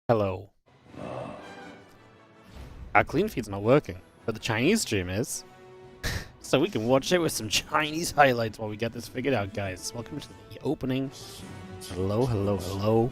Hello. Our clean feed's not working, but the Chinese stream is. So we can watch it with some Chinese highlights while we get this figured out, guys. Welcome to the opening. Hello, hello, hello.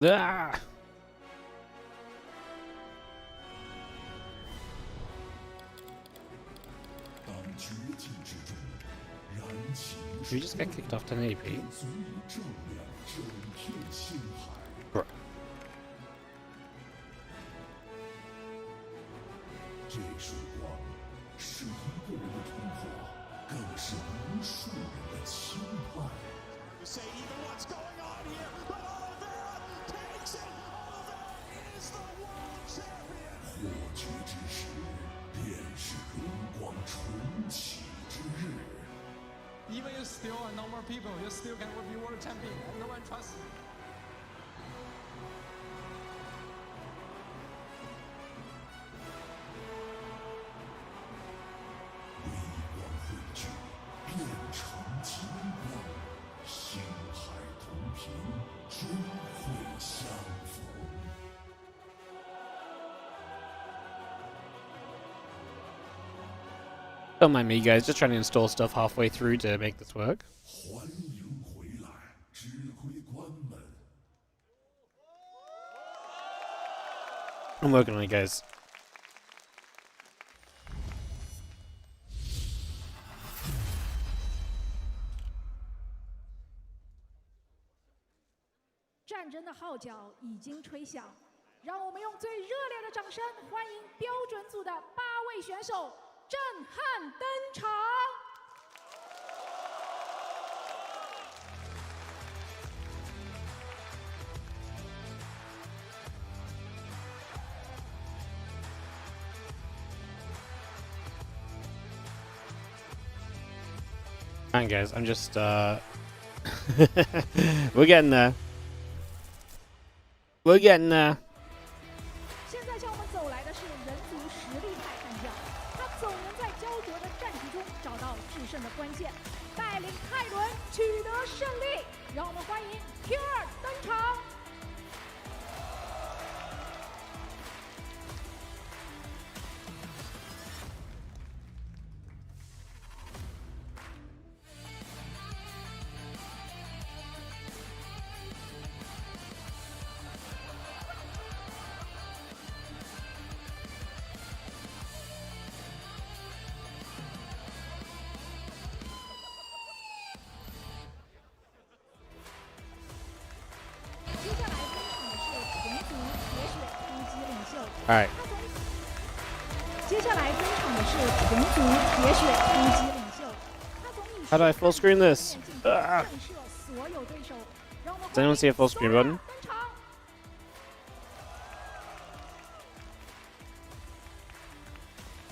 Ah! Did we just get kicked off 1080p? Bro. Even you still are normal people, you still can be world champion, and no one trusts you. Don't mind me, guys. Just trying to install stuff halfway through to make this work. I'm working on it, guys.战争的号角已经吹响，让我们用最热烈的掌声欢迎标准组的8位选手震撼登场。Hang on, guys. I'm just we're getting there. We're getting there. 现在向我们走来的是人族实力派悍将，他总能在焦灼的战局中找到制胜的关键，带领泰伦取得胜利。让我们欢迎 Q2 登场。All right. 接下来登场的是同族铁血突击领袖，他总以 How do I full screen this? 震慑所有对手。让我们 Does anyone see a full screen button? 登场。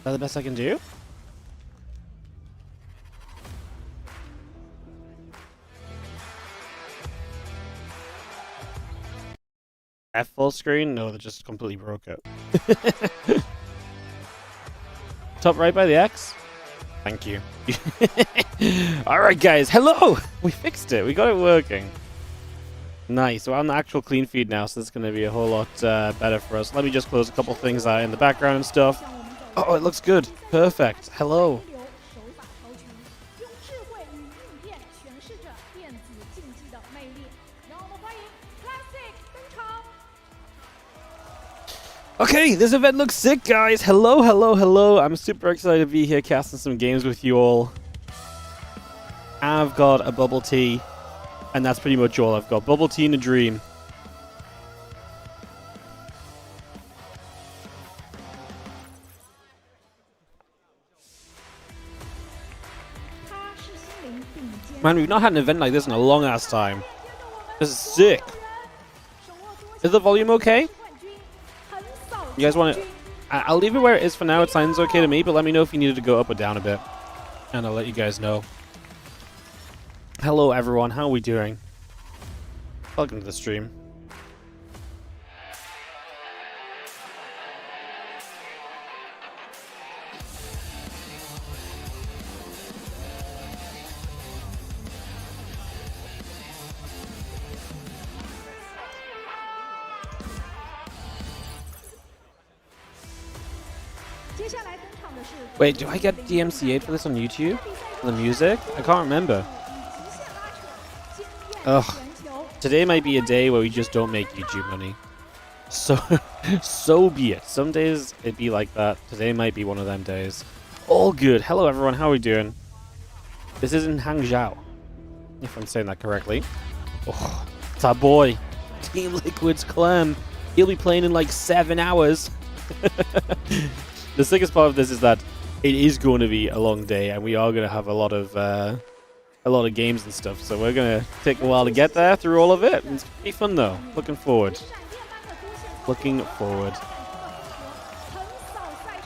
that the best I can do? F full screen? No, that just completely broke it. Top right by the X? Thank you. Alright guys, hello! We fixed it, we got it working. Nice, we're on the actual clean feed now, so this is going to be a whole lot better for us. Let me just close a couple things out in the background and stuff. Oh, it looks good. Perfect. Hello. Okay, this event looks sick, guys. Hello, hello, hello. I'm super excited to be here casting some games with you all. I've got a bubble tea, and that's pretty much all I've got. Bubble tea and a dream. Man, we've not had an event like this in a long ass time. This is sick. Is the volume okay? You guys want it? I'll leave it where it is for now. It sounds okay to me, but let me know if you needed to go up or down a bit. And I'll let you guys know. Hello, everyone. How are we doing? Welcome to the stream. Wait, do I get DMCA'd for this on YouTube? The music? I can't remember. Ugh. Today might be a day where we just don't make YouTube money. So be it. Some days it'd be like that. Today might be one of them days. All good. Hello everyone, how are we doing? This is in Hangzhou, if I'm saying that correctly. Oh, it's our boy, Team Liquid's Clem. He'll be playing in like 7 hours. The sickest part of this is that it is going to be a long day, and we are going to have a lot of games and stuff. So we're going to take a while to get there through all of it. It's going to be fun though. Looking forward. Looking forward.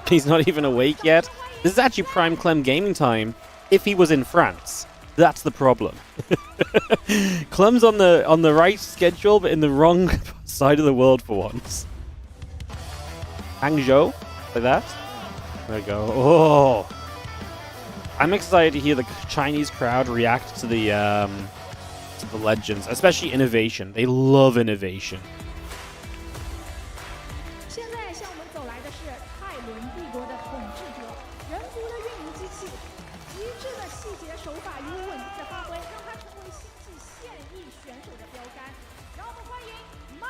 He's not even awake yet. This is actually prime Clem gaming time. If he was in France, that's the problem. Clem's on the right schedule, but in the wrong side of the world for once. Hangzhou, like that. There we go. Oh, I'm excited to hear the Chinese crowd react to the legends, especially INnoVation. They love INnoVation.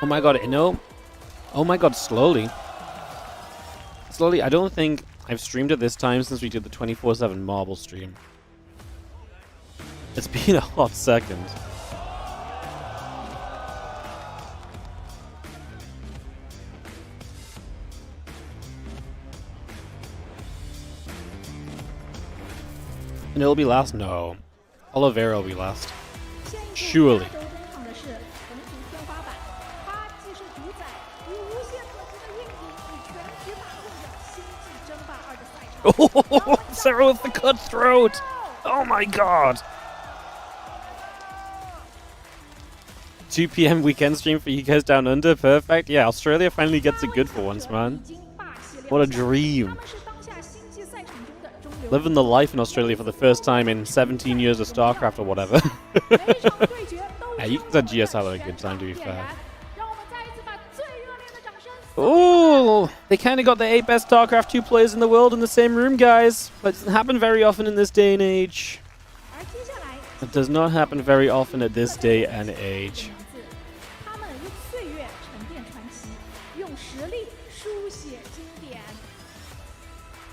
Oh my god, Inno. Oh my god, slowly. Slowly, I don't think I've streamed it this time since we did the 24/7 marble stream. It's been a hot second. And it'll be last? No. Oliveira will be last. Surely. Oh, Serral with the cutthroat! Oh my god! 2 PM weekend stream for you guys down under. Perfect. Yeah, Australia finally gets it good for once, man. What a dream. Living the life in Australia for the first time in 17 years of StarCraft or whatever. Yeah, you guys at GSL had a good time, to be fair. Oh, they kind of got the 8 best StarCraft 2 players in the world in the same room, guys. That doesn't happen very often in this day and age. It does not happen very often at this day and age.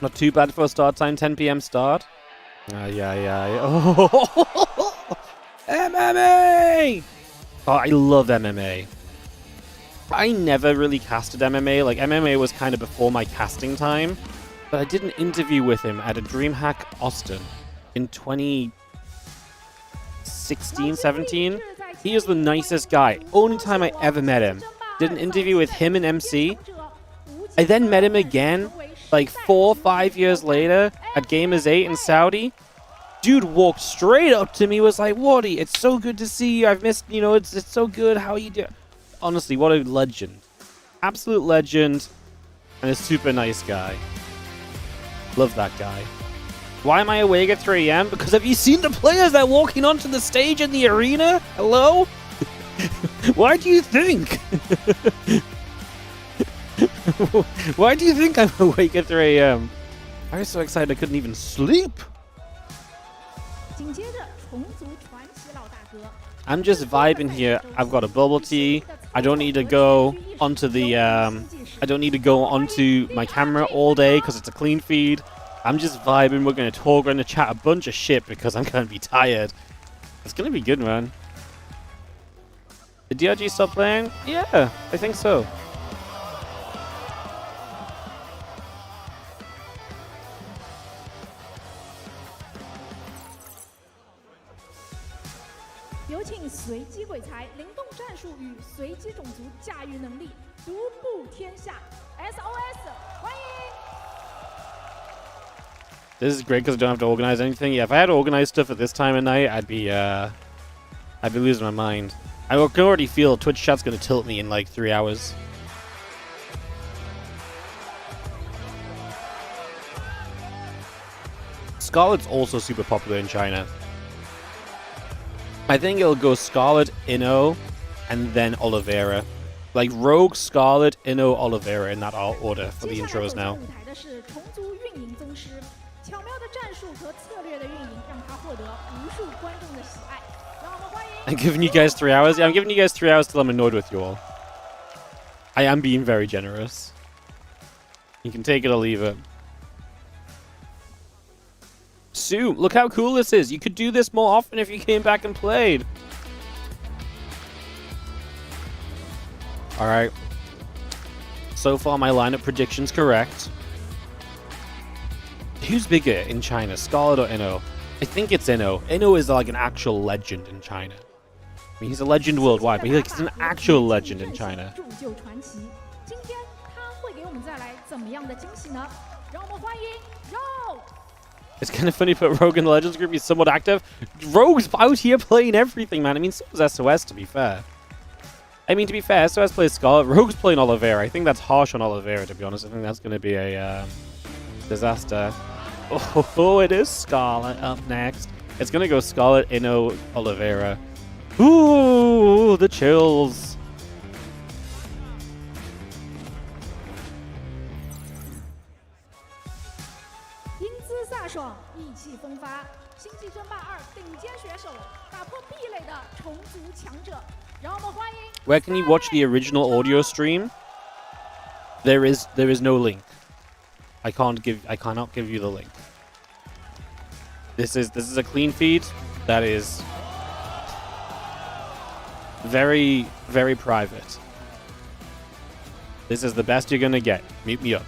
Not too bad for a start time, 10 PM start. Yeah. Oh, MMA! Oh, I love MMA. I never really casted MMA. Like, MMA was kind of before my casting time. But I did an interview with him at a DreamHack Austin in 2016, 17. He is the nicest guy. Only time I ever met him. Did an interview with him and MC. I then met him again like 4 or 5 years later at Gamers 8 in Saudi, dude walked straight up to me, was like, Wardy, it's so good to see you. I've missed, you know, it's so good. How are you doing? Honestly, what a legend. Absolute legend. And a super nice guy. Love that guy. Why am I awake at 3 a.m.? Because have you seen the players that are walking onto the stage in the arena? Hello? Why do you think? Why do you think I'm awake at 3 a.m.? I was so excited I couldn't even sleep. I'm just vibing here. I've got a bubble tea. I don't need to go onto the I don't need to go onto my camera all day because it's a clean feed. I'm just vibing. We're going to talk. We're going to chat a bunch of shit because I'm going to be tired. It's going to be good, man. Did DRG stop playing? Yeah, I think so. This is great because I don't have to organize anything. Yeah, if I had to organize stuff at this time of night, I'd be losing my mind. I can already feel Twitch chat's gonna tilt me in like 3 hours. Scarlett's also super popular in China. I think it'll go Scarlett, Inno, and then Oliveira. Like Rogue, Scarlett, Inno, Oliveira in that order for the intros now. I'm giving you guys 3 hours. Yeah, I'm giving you guys 3 hours till I'm annoyed with you all. I am being very generous. You can take it or leave it. Sue, look how cool this is. You could do this more often if you came back and played. Alright. So far, my lineup prediction's correct. Who's bigger in China, Scarlett or Inno? I think it's Inno. Inno is like an actual legend in China. I mean, he's a legend worldwide, but he's an actual legend in China. It's kind of funny, but Rogue in the Legends group is somewhat active. Rogue's out here playing everything, man. I mean, so is SOS, to be fair. I mean, to be fair, SOS plays Scarlett. Rogue's playing Oliveira. I think that's harsh on Oliveira, to be honest. I think that's going to be a disaster. Oh, it is Scarlett up next. It's going to go Scarlett, Inno, Oliveira. Ooh, the chills. Where can you watch the original audio stream? There is no link. I cannot give you the link. This is a clean feed that is very, very private. This is the best you're gonna get. Meet me up.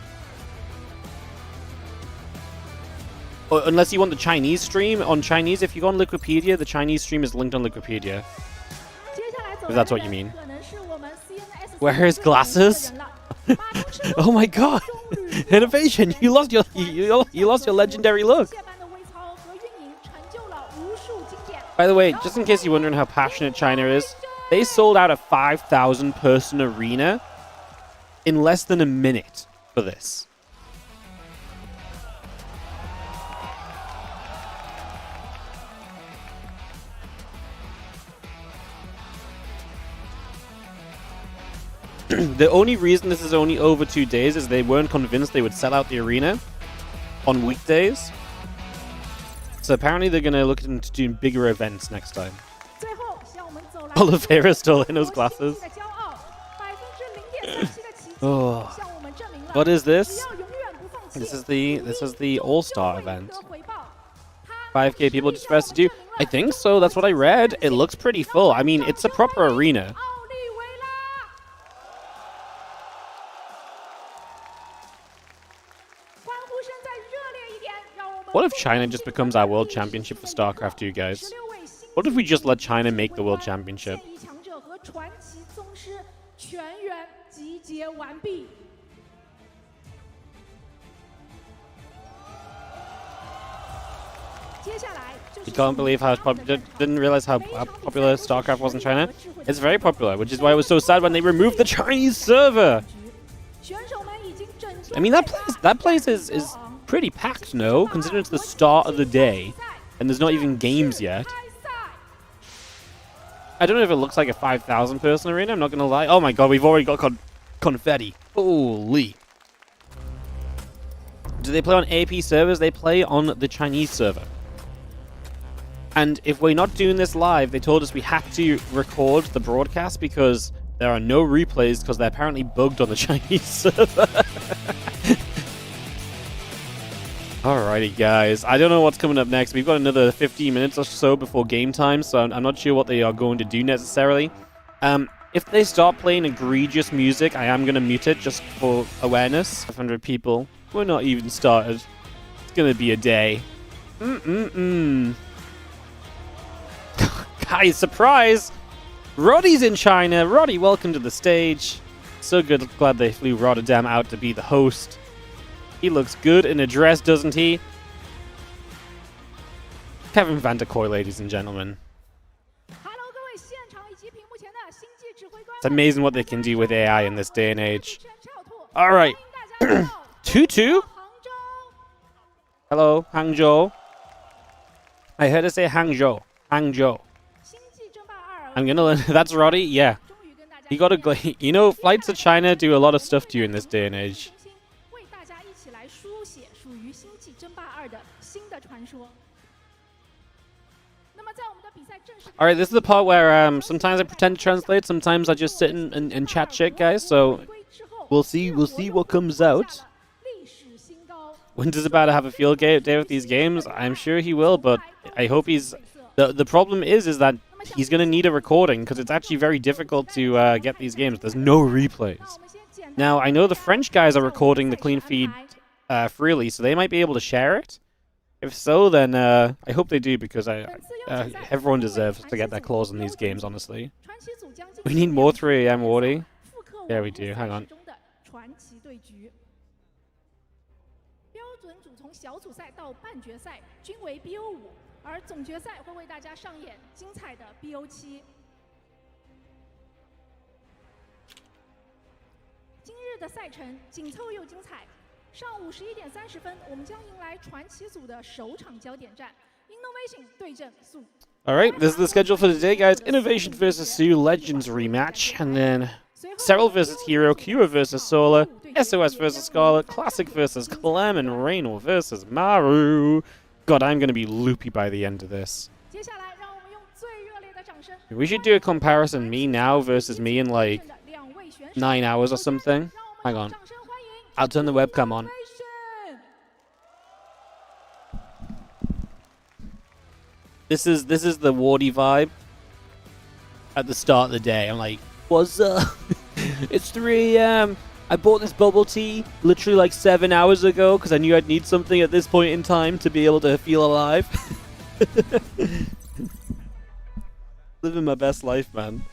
Oh, unless you want the Chinese stream on Chinese, if you go on Wikipedia, the Chinese stream is linked on Wikipedia. If that's what you mean. Wear his glasses? Oh my god! INnoVation, you lost your legendary look. By the way, just in case you're wondering how passionate China is, they sold out a 5,000 person arena in less than a minute for this. The only reason this is only over 2 days is they weren't convinced they would sell out the arena on weekdays. So apparently they're going to look into doing bigger events next time. Oliveira still in those glasses. Oh. What is this? This is the All-Star event. 5k people just pressed to do. I think so. That's what I read. It looks pretty full. I mean, it's a proper arena. What if China just becomes our world championship for StarCraft 2, guys? What if we just let China make the world championship? You can't believe how didn't realize how popular StarCraft was in China. It's very popular, which is why I was so sad when they removed the Chinese server. I mean, that place is pretty packed, no? Considering it's the start of the day, and there's not even games yet. I don't know if it looks like a 5,000 person arena, I'm not gonna lie. Oh my god, we've already got confetti. Holy. Do they play on AP servers? They play on the Chinese server. And if we're not doing this live, they told us we have to record the broadcast because there are no replays because they're apparently bugged on the Chinese server. Alrighty, guys. I don't know what's coming up next. We've got another 15 minutes or so before game time, so I'm not sure what they are going to do necessarily. If they start playing egregious music, I am going to mute it just for awareness. 500 people. We're not even started. It's going to be a day. Guys, surprise! Roddy's in China. Roddy, welcome to the stage. So good. Glad they flew Rotterdam out to be the host. He looks good in a dress, doesn't he? Kevin Van der Koy, ladies and gentlemen. It's amazing what they can do with AI in this day and age. Alright. 2-2? Hello, Hangzhou. I heard it say Hangzhou. Hangzhou. I'm gonna learn. That's Roddy? Yeah. You gotta go. You know, flights to China do a lot of stuff to you in this day and age. Alright, this is the part where sometimes I pretend to translate, sometimes I just sit and chat shit, guys, so we'll see what comes out. Winter's about to have a field day with these games. I'm sure he will, but I hope he's... The problem is that he's going to need a recording, because it's actually very difficult to get these games. There's no replays. Now, I know the French guys are recording the clean feed freely, so they might be able to share it. If so, then I hope they do, because everyone deserves to get their claws in these games, honestly. We need more 3 AM, Wardy. Yeah, we do. Hang on. Alright, this is the schedule for today, guys. INnoVation versus Sue, Legends rematch, and then Serral versus Hero, Kira versus Solar, SOS versus Scarlett, Classic versus Clem, and Raynor versus Maru. God, I'm going to be loopy by the end of this. We should do a comparison, me now versus me in like 9 hours or something. Hang on. I'll turn the webcam on. This is the Wardy vibe at the start of the day. I'm like, what's up? It's 3 AM. I bought this bubble tea literally like 7 hours ago because I knew I'd need something at this point in time to be able to feel alive. Living my best life, man.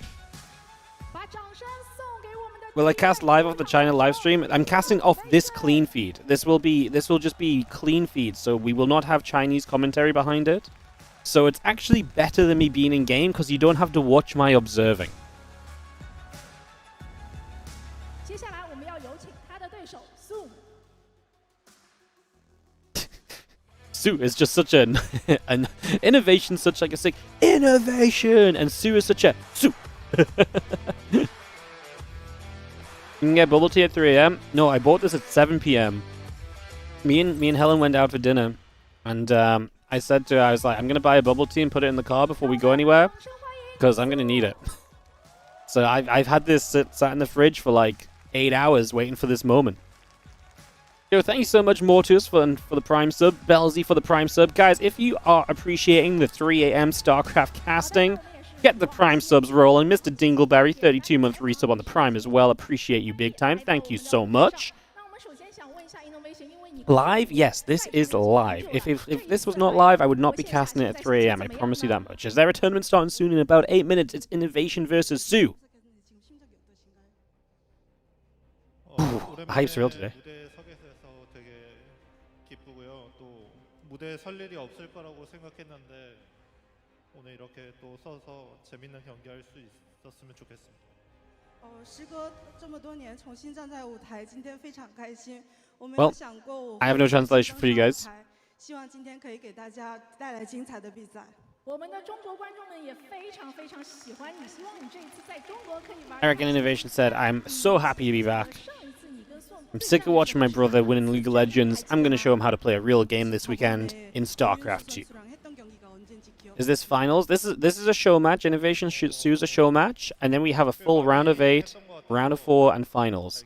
Will I cast live off the China live stream? I'm casting off this clean feed. This will just be clean feed, so we will not have Chinese commentary behind it. So it's actually better than me being in game because you don't have to watch my observing. Sue is just such an INnoVation, such like a sick INnoVation, and Sue is such a Sue. You can get bubble tea at 3 AM. No, I bought this at 7 PM. Me and Helen went out for dinner, and I said to her, I was like, I'm gonna buy a bubble tea and put it in the car before we go anywhere, because I'm gonna need it. So I've had this sat in the fridge for like 8 hours waiting for this moment. Yo, thank you so much, Mortus, for the Prime sub. Belzy for the Prime sub. Guys, if you are appreciating the 3 AM StarCraft casting, get the Prime subs rolling. Mr. Dingleberry, 32-month resub on the Prime as well. Appreciate you big time. Thank you so much. Live? Yes, this is live. If this was not live, I would not be casting it at 3 AM. I promise you that much. Is there a tournament starting soon in about 8 minutes? It's INnoVation versus Sue. Ooh, hype's real today. 무대에 설 일이 없을 거라고 생각했는데 오늘 이렇게 또 서서 재밌는 경기할 수 있었으면 좋겠습니다. 时隔这么多年重新站在舞台，今天非常开心。我没 Well, 有想过我 I have no translation for you guys. 希望今天可以给大家带来精彩的比赛。我们的中国观众们也非常非常喜欢你，希望你这一次在中国可以玩。 Eric INnoVation said, I'm so happy to be back. 上一次你跟宋 I'm sick of watching my brother win in League of Legends. I'm going to show him how to play a real game this weekend in StarCraft 2. Is this finals? This is a show match. INnoVation sues a show match, and then we have a full round of 8, round of 4, and finals.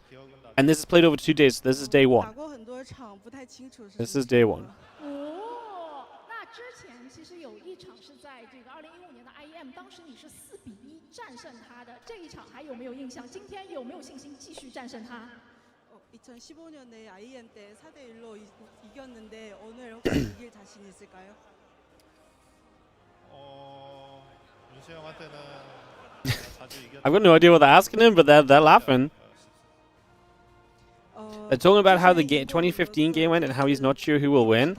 And this is played over 2 days. So this is day 1. 打过很多场，不太清楚是。This is day 1. 哦，那之前其实有一场是在这个2015年的 IEM，当时你是4-1战胜他的，这一场还有没有印象？今天有没有信心继续战胜他？ 2015년에 IEM 때 4대1로 이겼는데 오늘 혹시 이길 자신 있을까요? 윤시 형한테는 자주 이겼. I've got no idea what they're asking him, but they're laughing. They're talking about how the 2015 game went and how he's not sure who will win.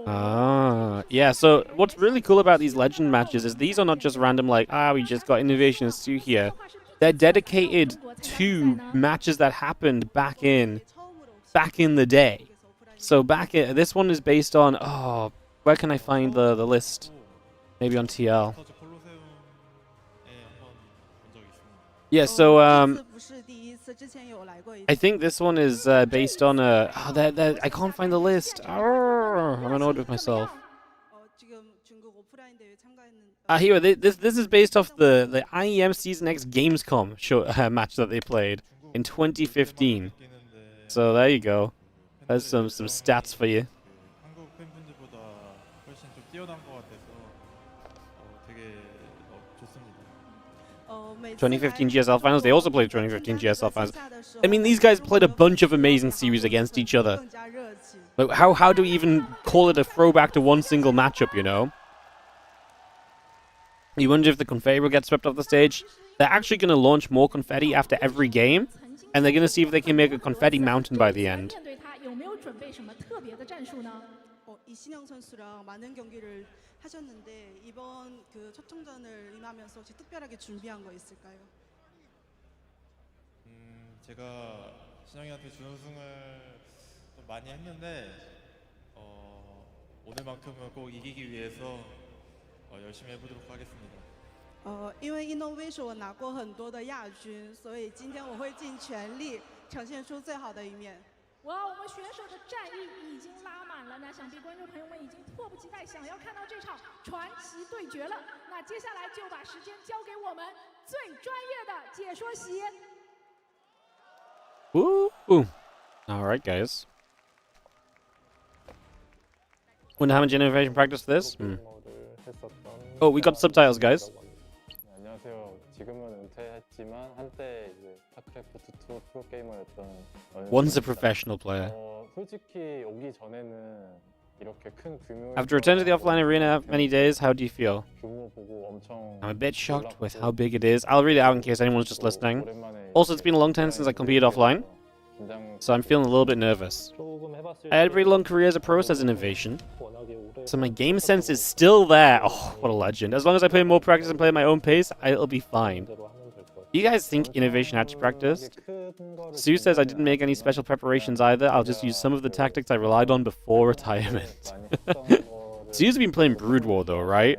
Ah, yeah, so what's really cool about these legend matches is these are not just random like, we just got INnoVation and Stu here. They're dedicated to matches that happened back in the day. So this one is based on, where can I find the list? Maybe on TL. Yeah, so I think this one is based on I can't find the list. I'm annoyed with myself. Here, this is based off the IEM Season X Gamescom match that they played in 2015. So there you go. There's some stats for you. 한국 팬분들보다 훨씬 좀 뛰어난 것 같아서 되게 좋습니다. 2015 GSL Finals, they also played 2015 GSL Finals. I mean, these guys played a bunch of amazing series against each other. But how do we even call it a throwback to one single matchup, you know? You wonder if the confetti will get swept off the stage. They're actually going to launch more confetti after every game, and they're going to see if they can make a confetti mountain by the end. 面对他有没有准备什么特别的战术呢？ 이신영 선수랑 많은 경기를 하셨는데 이번 그 초청전을 임하면서 혹시 특별하게 준비한 거 있을까요? 제가 신영이한테 준우승을 좀 많이 했는데 오늘만큼은 꼭 이기기 위해서 열심히 해보도록 하겠습니다. 因为 INnoVation 我拿过很多的亚军，所以今天我会尽全力呈现出最好的一面。 哇，我们选手的战意已经拉满了，那想必观众朋友们已经迫不及待想要看到这场传奇对决了。那接下来就把时间交给我们最专业的解说席。 Ooh. All right, guys. Wonder how much INnoVation practice this? Oh, we got subtitles, guys. 안녕하세요. 지금은 은퇴했지만 한때 이제 스타크래프트 2 프로게이머였던 One's a professional player. 솔직히 오기 전에는 이렇게 큰 규모의 After returning to the offline arena many days, how do you feel? 규모 보고 엄청 I'm a bit shocked with how big it is. I'll read it out in case anyone's just listening. Also, it's been a long time since I competed offline, so I'm feeling a little bit nervous. I had a pretty long career as a pro, says INnoVation, so my game sense is still there. Oh, what a legend. As long as I play more practice and play at my own pace, it'll be fine. Do you guys think INnoVation actually practiced? Sue says I didn't make any special preparations either. I'll just use some of the tactics I relied on before retirement. Sue's been playing Brood War though, right?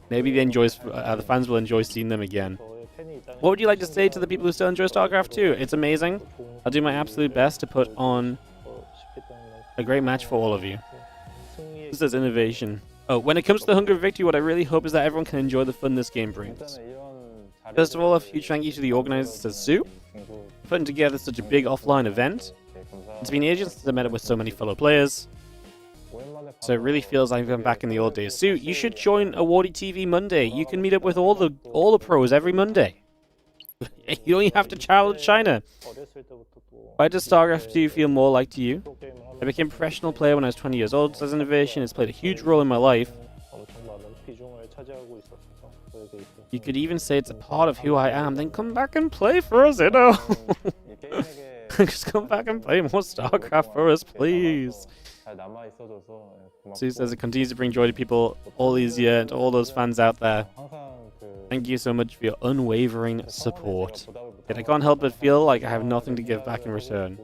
Maybe the fans will enjoy seeing them again. What would you like to say to the people who still enjoy StarCraft 2? It's amazing. I'll do my absolute best to put on a great match for all of you. This is INnoVation. Oh, when it comes to the Hunger of Victory, what I really hope is that everyone can enjoy the fun this game brings. First of all, a huge thank you to the organisers, says Sue, for putting together such a big offline event. It's been ages since I met up with so many fellow players, so it really feels like I'm back in the old days. Sue, you should join a WardiTV Monday. You can meet up with all the pros every Monday. You don't even have to travel to China. Why does StarCraft 2 feel more like to you? I became a professional player when I was 20 years old, says INnoVation. It's played a huge role in my life. You could even say it's a part of who I am. Then come back and play for us, you know. Just come back and play more StarCraft for us, please. 잘 남아 있어줘서 고맙고. Sue says it continues to bring joy to people all these years, and to all those fans out there. 항상 그 Thank you so much for your unwavering support. Yet I can't help but feel like I have nothing to give back in return.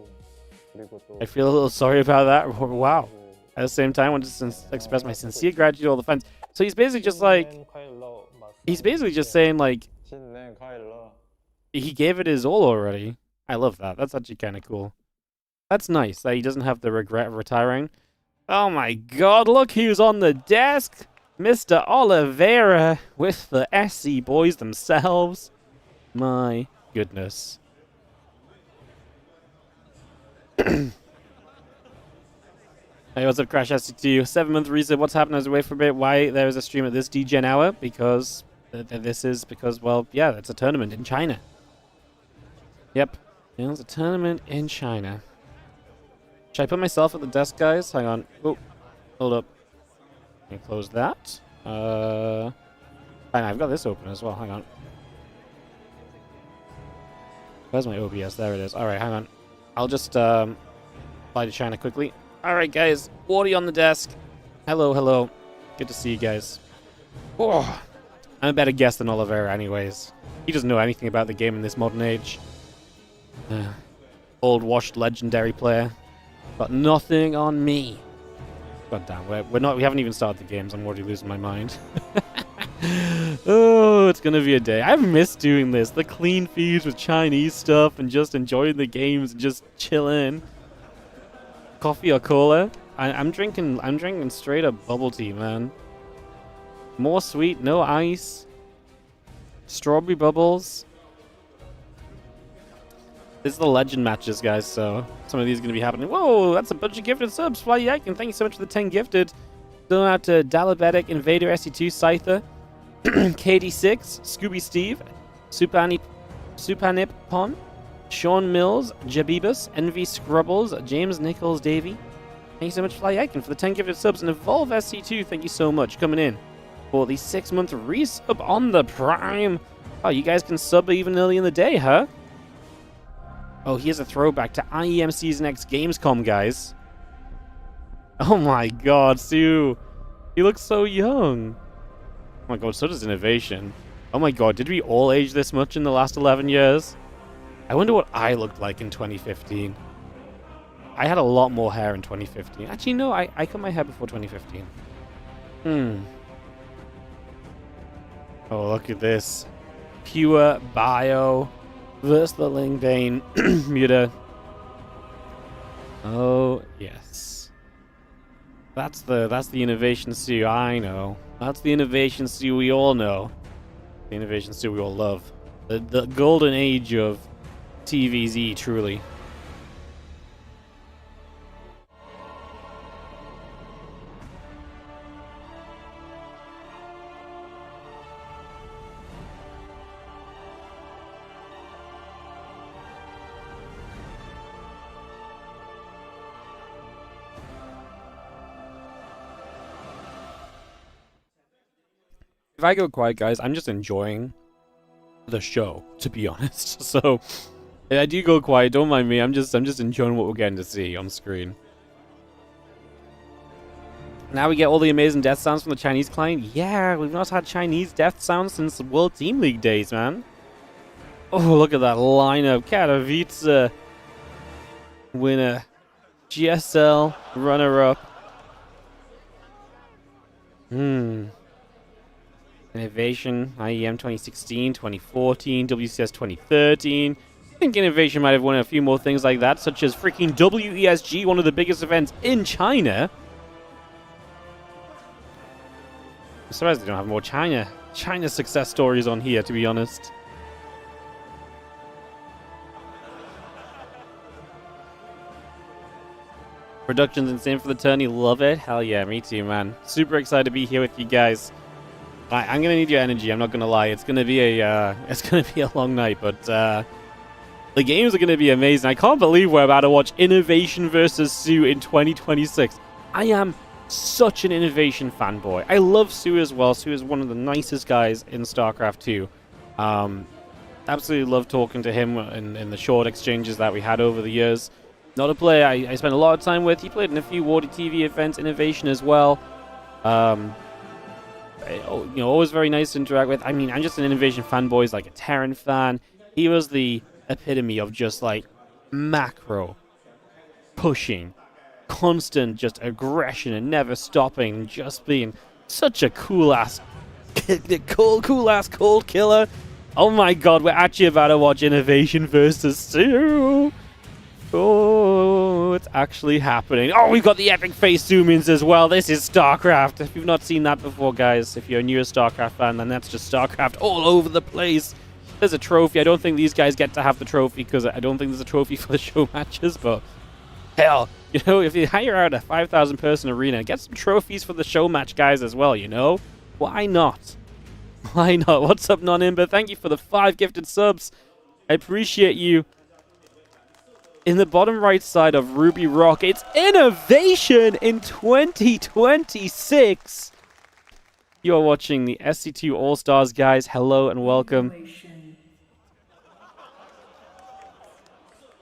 I feel a little sorry about that. Wow. At the same time, I want to express my sincere gratitude to all the fans. So he's basically just like, he's basically just saying like, he gave it his all already. I love that. That's actually kind of cool. That's nice that he doesn't have the regret of retiring. Oh my god, look who's on the desk! Mr. Oliveira with the SC boys themselves. My goodness. Hey, what's up, Crash SC2? 7-month reset. What's happened? I was away for a bit. Why there is a stream at this DGen hour? Because this is because, well, yeah, it's a tournament in China. Yep. It's a tournament in China. Should I put myself at the desk, guys? Hang on. Oh, hold up. Can I close that? Hang on, I've got this open as well. Hang on. Where's my OBS? There it is. Alright, hang on. I'll just fly to China quickly. Alright, guys. Wardy on the desk. Hello, hello. Good to see you guys. Oh, I'm a better guest than Oliveira anyways. He doesn't know anything about the game in this modern age. Old washed legendary player. But nothing on me. God damn, we haven't even started the games. I'm already losing my mind. Oh, it's gonna be a day. I've missed doing this. The clean feeds with Chinese stuff and just enjoying the games and just chilling. Coffee or cola? I'm drinking straight up bubble tea, man. More sweet, no ice. Strawberry bubbles. This is the legend matches, guys, so some of these are going to be happening. Whoa, that's a bunch of gifted subs. Fly Yakin, thank you so much for the 10 gifted. Going out to Dalabetic, Invader, SC2, Scyther, KD6, Scooby Steve, Supanipon, Sean Mills, Jabibus, Envy Scrubbles, James Nichols Davey. Thank you so much, Fly Yakin, for the 10 gifted subs. And Evolve SC2, thank you so much coming in for the 6-month resub on the Prime. Oh, you guys can sub even early in the day, huh? Oh, here's a throwback to IEM Season X Gamescom, guys. Oh my god, Sue. He looks so young. Oh my god, so does INnoVation. Oh my god, did we all age this much in the last 11 years? I wonder what I looked like in 2015. I had a lot more hair in 2015. Actually, no, I cut my hair before 2015. Oh, look at this. Pure bio. Versus the Ling Bane Muta. Oh yes, that's the INnoVation Sue I know. That's the INnoVation Sue we all know. The INnoVation Sue we all love. The golden age of TVZ, truly. If I go quiet, guys, I'm just enjoying the show, to be honest. So, if I do go quiet, don't mind me. I'm just enjoying what we're getting to see on screen. Now we get all the amazing death sounds from the Chinese client. Yeah, we've not had Chinese death sounds since the World Team League days, man. Oh, look at that lineup. Katowice winner. GSL runner-up. INnoVation, IEM 2016, 2014, WCS 2013. I think INnoVation might have won a few more things like that, such as freaking WESG, one of the biggest events in China. I'm surprised they don't have more China success stories on here, to be honest. Production's insane for the tourney. Love it. Hell yeah, me too, man. Super excited to be here with you guys. I'm gonna need your energy. I'm not gonna lie. It's gonna be a long night, but the games are gonna be amazing. I can't believe we're about to watch INnoVation versus Sue in 2026. I am such an INnoVation fanboy. I love Sue as well. Sue is one of the nicest guys in StarCraft 2. Absolutely love talking to him in the short exchanges that we had over the years. Not a player I spent a lot of time with. He played in a few WardiTV events, INnoVation as well. Always very nice to interact with. I mean, I'm just an INnoVation fanboy. He's like a Terran fan. He was the epitome of just like macro pushing, constant just aggression and never stopping, just being such a cool ass cold killer. Oh my god, we're actually about to watch INnoVation versus Sue. Oh, it's actually happening. Oh, we've got the epic face zoom-ins as well. This is StarCraft. If you've not seen that before, guys, if you're a newer StarCraft fan, then that's just StarCraft all over the place. There's a trophy. I don't think these guys get to have the trophy because I don't think there's a trophy for the show matches, but hell, if you hire out a 5,000 person arena, get some trophies for the show match guys as well, Why not? Why not? What's up, Non-Imber? Thank you for the 5 gifted subs. I appreciate you. In the bottom right side of Ruby Rock, it's INnoVation in 2026. You are watching the SC2 All-Stars, guys. Hello and welcome.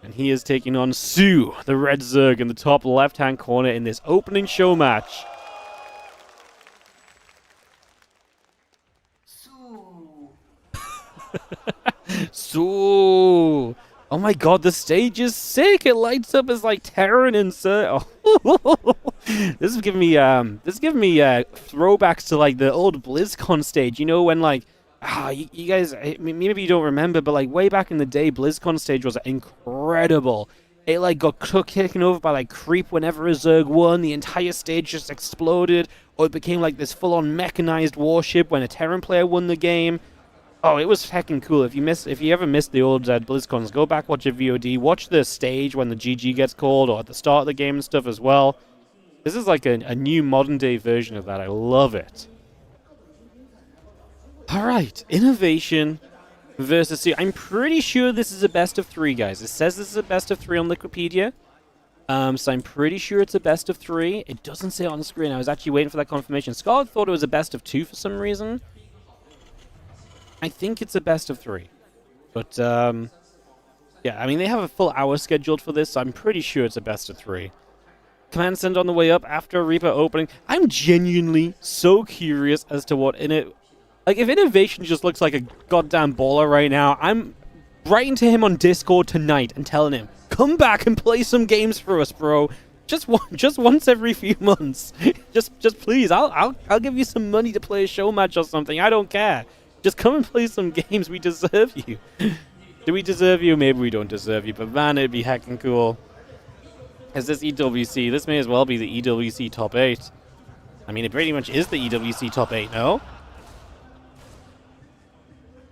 And he is taking on Sue, the Red Zerg, in the top left-hand corner in this opening show match. Sue. Oh my god, the stage is sick. It lights up as like Terran and Serral. Oh. This is giving me throwbacks to like the old BlizzCon stage. When like you guys, maybe you don't remember, but like way back in the day, BlizzCon stage was incredible. It like got taken over by like creep whenever a Zerg won. The entire stage just exploded, or it became like this full-on mechanized warship when a Terran player won the game. Oh, it was heckin' cool. If you ever missed the old BlizzCons, go back, watch a VOD, watch the stage when the GG gets called, or at the start of the game and stuff as well. This is like a new modern-day version of that. I love it. Alright, INnoVation versus Sue. I'm pretty sure this is a best of 3, guys. It says this is a best of 3 on Wikipedia. So I'm pretty sure it's a best of 3. It doesn't say it on the screen. I was actually waiting for that confirmation. Scarlett thought it was a best of 2 for some reason. I think it's a best of 3. But, yeah, I mean, they have a full hour scheduled for this, so I'm pretty sure it's a best of 3. Command send on the way up after a Reaper opening. I'm genuinely so curious as to what like, if INnoVation just looks like a goddamn baller right now, I'm writing to him on Discord tonight and telling him, come back and play some games for us, bro. Just once every few months. just please, I'll give you some money to play a show match or something. I don't care. Just come and play some games. We deserve you. Do we deserve you? Maybe we don't deserve you, but man, it'd be heckin' cool. Is this EWC? This may as well be the EWC top 8. I mean, it pretty much is the EWC top 8, no?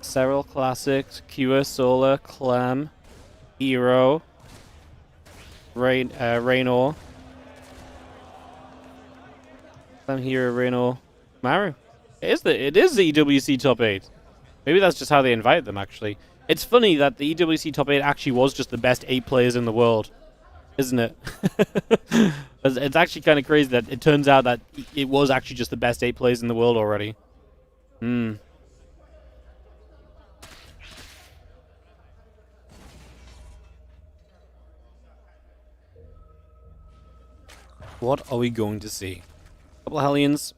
Serral Classic, Cure, Solar, Clem, Hero, Raynor. Clem, Hero, Raynor, Maru. It is the EWC top 8. Maybe that's just how they invite them, actually. It's funny that the EWC top 8 actually was just the best 8 players in the world. Isn't it? It's actually kind of crazy that it turns out that it was actually just the best 8 players in the world already. What are we going to see? A couple of Hellions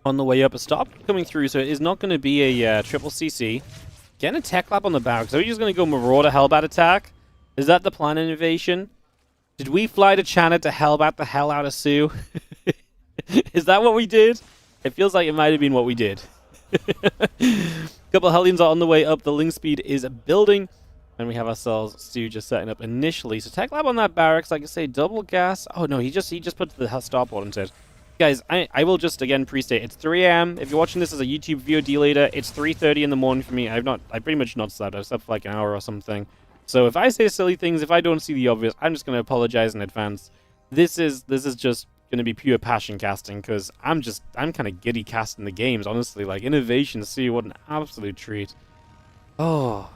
on the way up. A stop coming through, so it is not going to be a triple CC. Getting a tech lab on the barracks. Are we just going to go Marauder Hellbat attack? Is that the plan, INnoVation? Did we fly to China to Hellbat the hell out of Sue? Is that what we did? It feels like it might have been what we did. A couple of Hellions are on the way up. The link speed is building. And we have ourselves Stu just setting up initially. So tech lab on that barracks, like I say, double gas. Oh no, he just put the starport into it. Guys, I will just again pre-state it's 3 a.m. If you're watching this as a YouTube VOD later, it's 3:30 in the morning for me. I pretty much not slept. I've slept for like an hour or something. So if I say silly things, if I don't see the obvious, I'm just gonna apologize in advance. This is just gonna be pure passion casting because I'm kind of giddy casting the games, honestly. Like INnoVation, see what an absolute treat. Oh.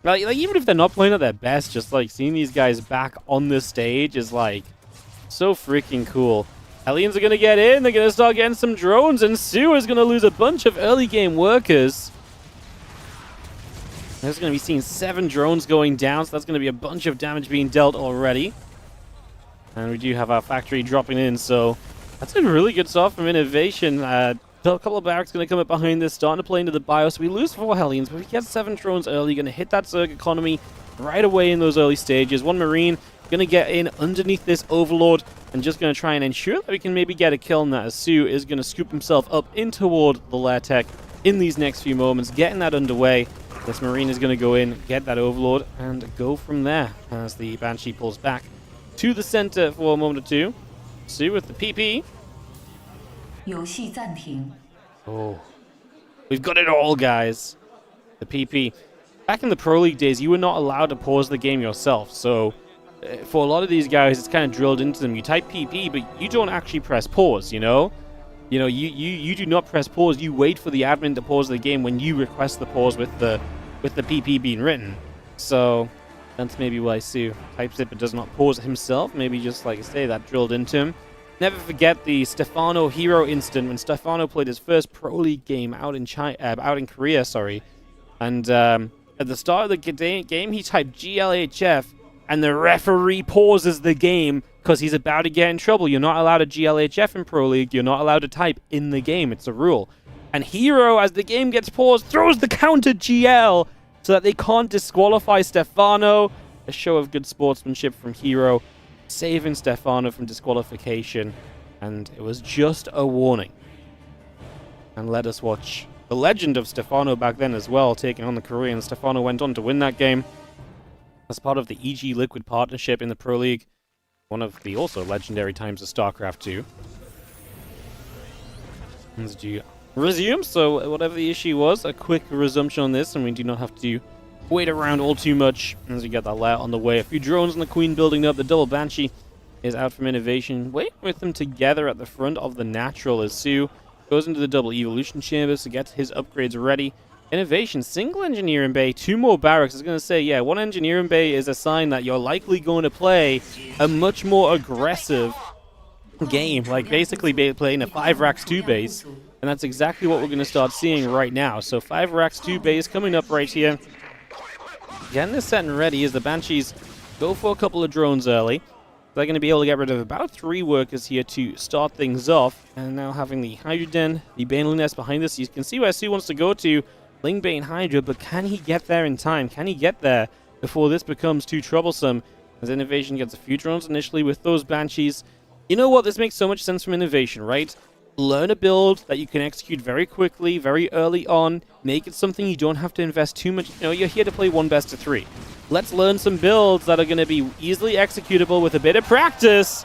Like even if they're not playing at their best, just like seeing these guys back on the stage is like so freaking cool. Hellions are gonna get in, they're gonna start getting some drones, and Sue is gonna lose a bunch of early game workers. There's going to be seeing 7 drones going down, so that's going to be a bunch of damage being dealt already. And we do have our factory dropping in, so that's a really good start from INnoVation. A couple of barracks going to come up behind this, starting to play into the BIOS. We lose 4 Hellions, but we get 7 drones early, going to hit that Zerg economy right away in those early stages. 1 Marine going to get in underneath this Overlord and just going to try and ensure that we can maybe get a kill on that, as Su is going to scoop himself up in toward the lair tech in these next few moments, getting that underway. This Marine is going to go in, get that Overlord, and go from there as the Banshee pulls back to the center for a moment or two. Su with the PP. 游戏暂停。 Oh, we've got it all, guys. The PP. Back in the Pro League days, you were not allowed to pause the game yourself. So for a lot of these guys, it's kind of drilled into them. You type PP, but you don't actually press pause, you know? You do not press pause. You wait for the admin to pause the game when you request the pause with the PP being written. So that's maybe why Su types it but does not pause it himself. Maybe just, like I say, that drilled into him. Never forget the Stefano hero incident when Stefano played his first Pro League game out in Korea, sorry. And at the start of the game, he typed GLHF, and the referee pauses the game because he's about to get in trouble. You're not allowed to GLHF in Pro League. You're not allowed to type in the game. It's a rule. And Hero, as the game gets paused, throws the counter GL so that they can't disqualify Stefano. A show of good sportsmanship from Hero, saving Stefano from disqualification. And it was just a warning. And let us watch the legend of Stefano back then as well, taking on the Korean. Stefano went on to win that game as part of the EG Liquid partnership in the Pro League. One of the also legendary times of StarCraft 2. Let's do resume. So whatever the issue was, a quick resumption on this, and we do not have to wait around all too much as we get that lair on the way. A few drones on the Queen building up. The double Banshee is out from INnoVation. Wait with them together at the front of the natural as Su goes into the double evolution chambers to get his upgrades ready. INnoVation, single engineering bay, 2 more barracks. I was going to say, yeah, 1 engineering bay is a sign that you're likely going to play a much more aggressive game, like basically playing a 5 racks 2 base, and that's exactly what we're going to start seeing right now. So 5 racks 2 base coming up right here. Getting this set and ready as the Banshees go for a couple of drones early. They're going to be able to get rid of about 3 workers here to start things off, and now having the Hydra Den, the Baneley Nest behind us. You can see where Su wants to go to. Lingbane Hydra, but can he get there in time? Can he get there before this becomes too troublesome? As INnoVation gets a few drones initially with those Banshees. You know what? This makes so much sense from INnoVation, right? Learn a build that you can execute very quickly, very early on. Make it something you don't have to invest too much. You know, you're here to play 1 best of 3. Let's learn some builds that are going to be easily executable with a bit of practice.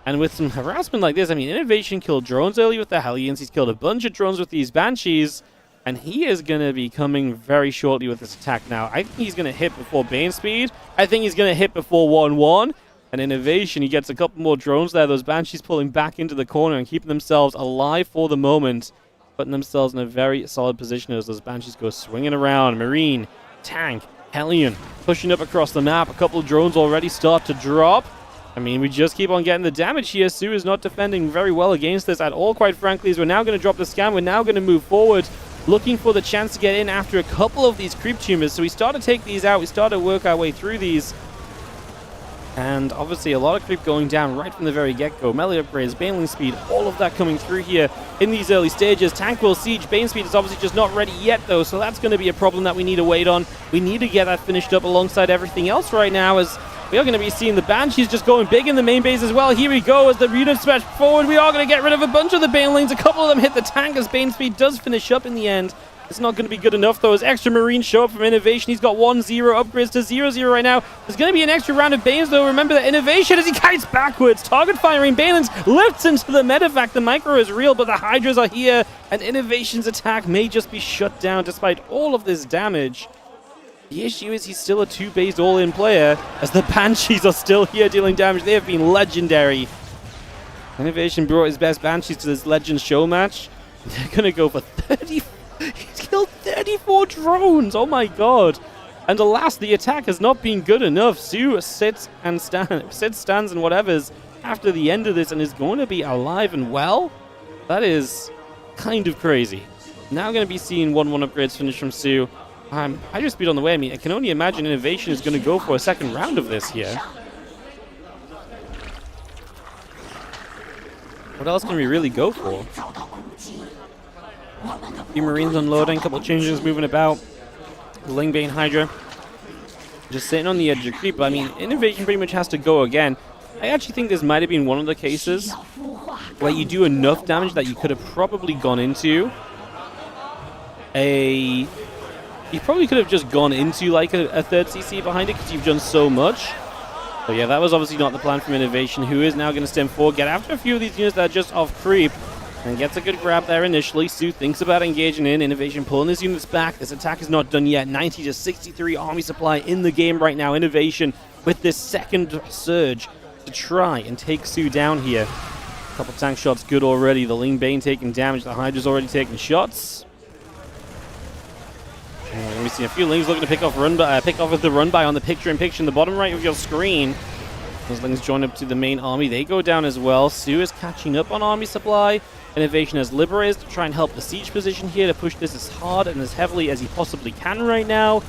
And with some harassment like this, I mean, INnoVation killed drones early with the Hellions. He's killed a bunch of drones with these Banshees. And he is going to be coming very shortly with this attack now. I think he's going to hit before Bane Speed. I think he's going to hit before 1-1. And INnoVation, he gets a couple more drones there. Those Banshees pulling back into the corner and keeping themselves alive for the moment. Putting themselves in a very solid position as those Banshees go swinging around. Marine, Tank, Hellion, pushing up across the map. A couple of drones already start to drop. I mean, we just keep on getting the damage here. Su is not defending very well against this at all, quite frankly, as we're now going to drop the scan. We're now going to move forward, looking for the chance to get in after a couple of these creep tumors. So we start to take these out. We start to work our way through these. And obviously a lot of creep going down right from the very get-go. Melee upgrades, Baneling speed, all of that coming through here in these early stages. Tank will siege. Bane speed is obviously just not ready yet, though, so that's going to be a problem that we need to wait on. We need to get that finished up alongside everything else right now, as we are going to be seeing the Banshees just going big in the main base as well. Here we go as the units smash forward. We are going to get rid of a bunch of the Banelings. A couple of them hit the tank as Bane speed does finish up in the end. It's not going to be good enough, though, as extra Marines show up from INnoVation. He's got 1-0 upgrades to 0-0 right now. There's going to be an extra round of Banes, though. Remember that INnoVation, as he kites backwards, target firing Banelings, lifts into the medevac. The micro is real, but the Hydras are here, and INnoVation's attack may just be shut down despite all of this damage. The issue is he's still a 2-based all-in player, as the Banshees are still here dealing damage. They have been legendary. INnoVation brought his best Banshees to this Legends show match. They're going to go for 30. He's killed 34 drones! Oh my god! And alas, the attack has not been good enough. Su sits, stands, and whatever's after the end of this and is going to be alive and well? That is kind of crazy. Now going to be seeing 1-1 upgrades finish from Su. Hydra speed on the way. I mean, I can only imagine INnoVation is going to go for a second round of this here. What else can we really go for? A few Marines unloading, a couple of changes moving about. Lingbane Hydra just sitting on the edge of creep. I mean, INnoVation pretty much has to go again. I actually think this might have been one of the cases where you do enough damage that you could have probably gone into a... You probably could have just gone into like a third CC behind it because you've done so much. But yeah, that was obviously not the plan from INnoVation, who is now going to stem forward, get after a few of these units that are just off creep, and gets a good grab there initially. Su thinks about engaging in. INnoVation pulling his units back. This attack is not done yet. 90 to 63 army supply in the game right now. INnoVation with this second surge to try and take Su down here. A couple tank shots good already. The Lingbane taking damage. The Hydra's already taking shots. We see a few Lings looking to pick off with the run by on the picture-in-picture in the bottom right of your screen. Those Lings join up to the main army. They go down as well. Su is catching up on army supply. INnoVation has Liberators to try and help the siege position here to push this as hard and as heavily as he possibly can right now.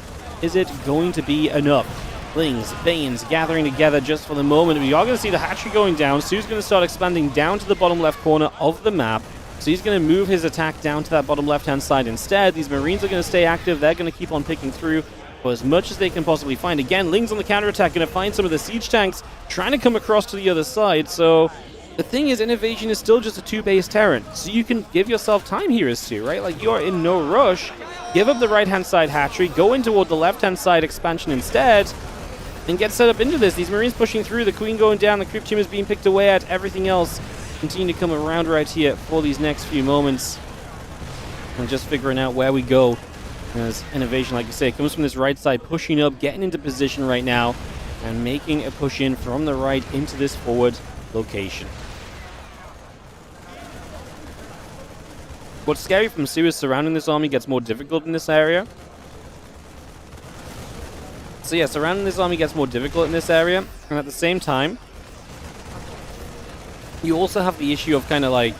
Is it going to be enough? Lings, Banes gathering together just for the moment. We are going to see the hatchery going down. Su's going to start expanding down to the bottom left corner of the map. So he's going to move his attack down to that bottom left-hand side instead. These Marines are going to stay active. They're going to keep on picking through for as much as they can possibly find. Again, Lings on the counterattack, going to find some of the siege tanks trying to come across to the other side. So the thing is, INnoVation is still just a 2-base Terran. So you can give yourself time here as Su, right? Like, you are in no rush. Give up the right-hand side hatchery. Go in toward the left-hand side expansion instead. And get set up into this. These Marines pushing through. The Queen going down. The Creep Tumors being picked away at. Everything else continue to come around right here for these next few moments. And just figuring out where we go. As INnoVation, like you say, comes from this right side, pushing up, getting into position right now, and making a push in from the right into this forward location. What's scary from Su is surrounding this army gets more difficult in this area. So yeah, surrounding this army gets more difficult in this area, and at the same time, you also have the issue of kind of like,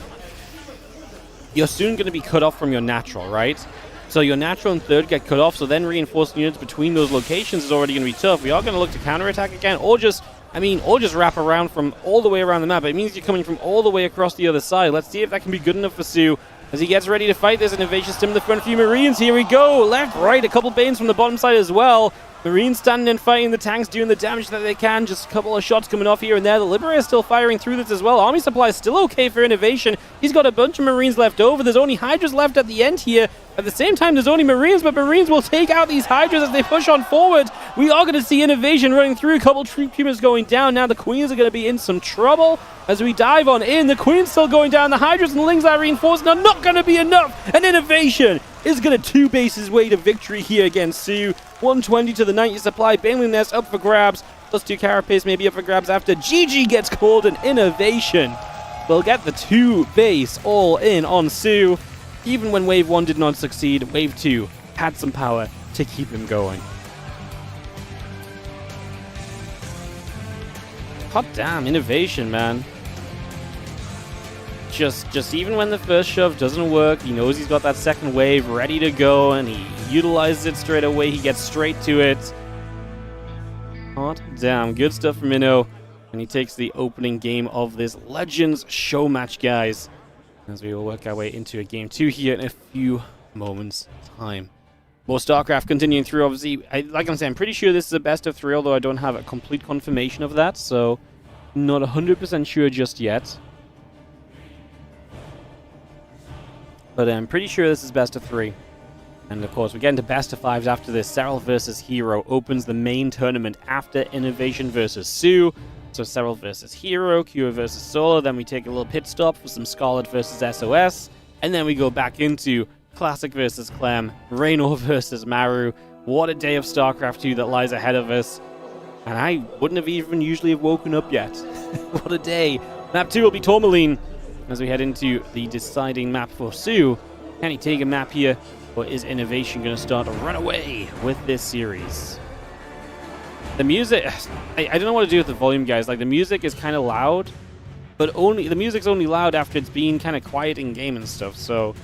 you're soon going to be cut off from your natural, right? So your natural and third get cut off, so then reinforcing units between those locations is already going to be tough. We are going to look to counterattack again, or just wrap around from all the way around the map. It means you're coming from all the way across the other side. Let's see if that can be good enough for Su as he gets ready to fight this. INnoVation stim in the front, a few Marines. Here we go. Left, right, a couple Banes from the bottom side as well. Marines standing and fighting the tanks, doing the damage that they can. Just a couple of shots coming off here and there. The Liberator is still firing through this as well. Army supply is still okay for INnoVation. He's got a bunch of Marines left over. There's only Hydras left at the end here. At the same time, there's only Marines, but Marines will take out these Hydras as they push on forward. We are going to see INnoVation running through. A couple Troop Humans going down. Now the Queens are going to be in some trouble as we dive on in. The Queen's still going down. The Hydras and the Lings that are reinforcing are not going to be enough. And INnoVation is going to 2-base his way to victory here against Su. 120 to the 90 supply. Baneling Nest up for grabs. Plus 2 Carapace maybe up for grabs after GG gets called, and INnoVation will get the 2-base all in on Su. Even when Wave 1 did not succeed, Wave 2 had some power to keep him going. Hot damn, INnoVation, man. Just even when the first shove doesn't work, he knows he's got that second wave ready to go, and he utilizes it straight away. He gets straight to it. Hot damn, good stuff from Inno. And he takes the opening game of this Legends show match, guys. As we will work our way into a game 2 here in a few moments' time. More StarCraft continuing through, obviously. Like I'm saying, I'm pretty sure this is a best of 3, although I don't have a complete confirmation of that, so not 100% sure just yet. But I'm pretty sure this is best of 3. And of course, we get into best of 5s after this. Serral versus Hero opens the main tournament after INnoVation versus Su. So Serral versus Hero, Kua versus Solo. Then we take a little pit stop for some Scarlett versus SOS. And then we go back into Classic versus Clem, Raynor versus Maru. What a day of StarCraft 2 that lies ahead of us. And I wouldn't have even usually have woken up yet. What a day. Map 2 will be Tourmaline as we head into the deciding map for Su. Can he take a map here, or is INnoVation going to start a runaway with this series? The music, I don't know what to do with the volume, guys. Like, the music is kind of loud, but the music's only loud after it's being kind of quiet in game and stuff. So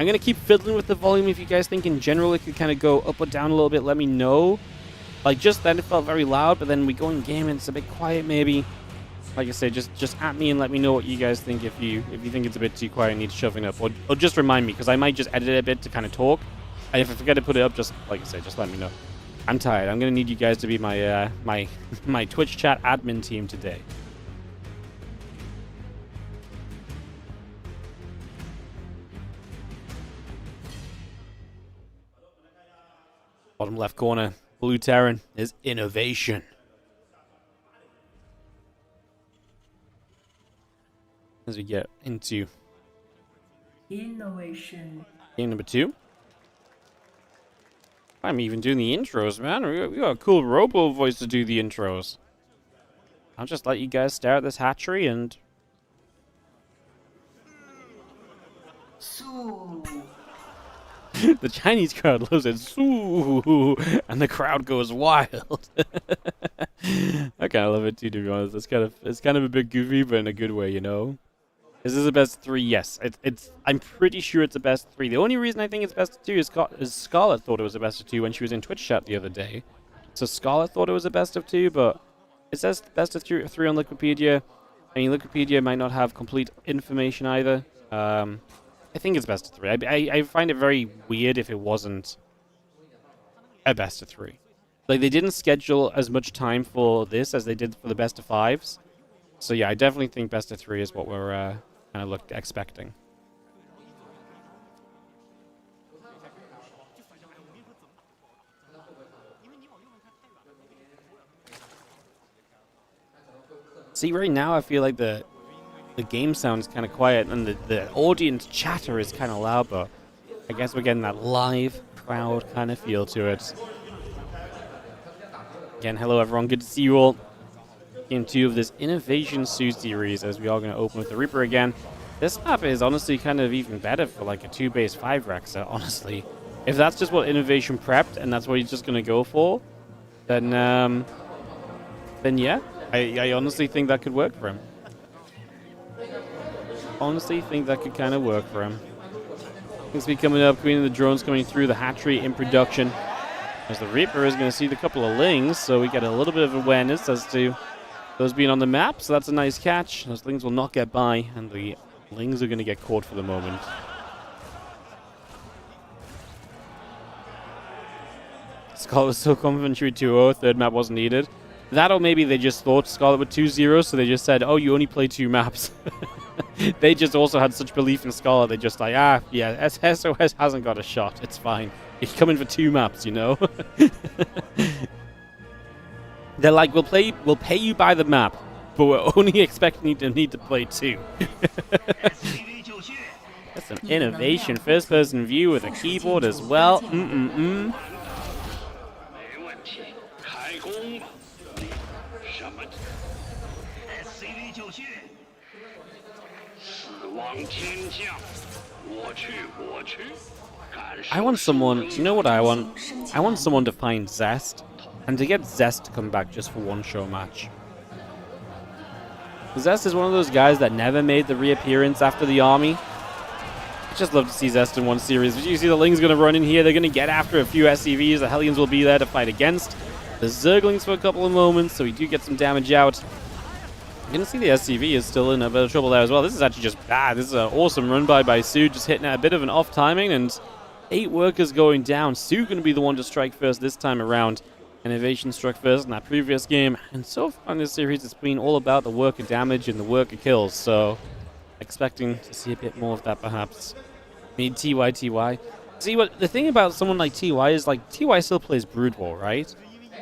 I'm going to keep fiddling with the volume. If you guys think in general it could kind of go up or down a little bit, let me know. Like, just then it felt very loud, but then we go in game and it's a bit quiet maybe. Like I say, just at me and let me know what you guys think if you think it's a bit too quiet and needs shoving up. Or just remind me, because I might just edit it a bit to kind of talk. And if I forget to put it up, just, like I say, just let me know. I'm tired. I'm going to need you guys to be my, my Twitch chat admin team today. Bottom left corner, blue Terran is INnoVation. As we get into INnoVation. game number 2. I'm even doing the intros, man. We got a cool robo voice to do the intros. I'll just let you guys stare at this hatchery and... Su. The Chinese crowd loves it. Soo! And the crowd goes wild. I kind of love it too, to be honest. It's kind of a bit goofy, but in a good way, you know? Is this a best of 3? Yes. I'm pretty sure it's a best of 3. The only reason I think it's best of 2 is Scarlett thought it was a best of 2 when she was in Twitch chat the other day. So Scarlett thought it was a best of 2, but it says best of 3 on Wikipedia. I mean, Wikipedia might not have complete information either. I think it's best of 3. I find it very weird if it wasn't a best of 3. Like, they didn't schedule as much time for this as they did for the best of 5s. So yeah, I definitely think best of 3 is what we're kind of expecting. See, right now I feel like the game sound is kind of quiet and the audience chatter is kind of loud, but I guess we're getting that live crowd kind of feel to it. Again, hello everyone, good to see you all. Game 2 of this INnoVation Suit series, as we are going to open with the Reaper again. This map is honestly kind of even better for like a 2 base 5 Rexer, honestly. If that's just what INnoVation prepped and that's what he's just going to go for, then yeah, I honestly think that could work for him. Honestly think that could kind of work for him. Things be coming up, Queen of the Drones coming through the hatchery in production. As the Reaper is going to see the couple of Lings, so we get a little bit of awareness as to those being on the map, so that's a nice catch. Those Lings will not get by, and the Lings are going to get caught for the moment. Scarlett was so confident she would 2-0, third map wasn't needed. That or maybe they just thought Scarlett would 2-0, so they just said, oh, you only play 2 maps. They just also had such belief in Scarlett, they just like, yeah, SOS hasn't got a shot, it's fine. He's coming for 2 maps, you know? They're like, we'll pay you by the map, but we're only expecting you to need to play 2. That's some INnoVation first-person view with a keyboard as well. I want someone, you know what I want? I want someone to find Zest, and to get Zest to come back just for one show match. Zest is one of those guys that never made the reappearance after the army. I just love to see Zest in one series. But you see the Ling's going to run in here, they're going to get after a few SCVs, the Hellions will be there to fight against. The Zerglings for a couple of moments, so we do get some damage out. You're going to see the SCV is still in a bit of trouble there as well. This is actually just bad. This is an awesome run by Sue, just hitting at a bit of an off timing, and 8 workers going down. Sue going to be the one to strike first this time around. INnoVation struck first in that previous game, and so far in this series it's been all about the worker damage and the worker kills, so expecting to see a bit more of that perhaps. Need TY. See, what the thing about someone like TY is, like, TY still plays Brood War, right?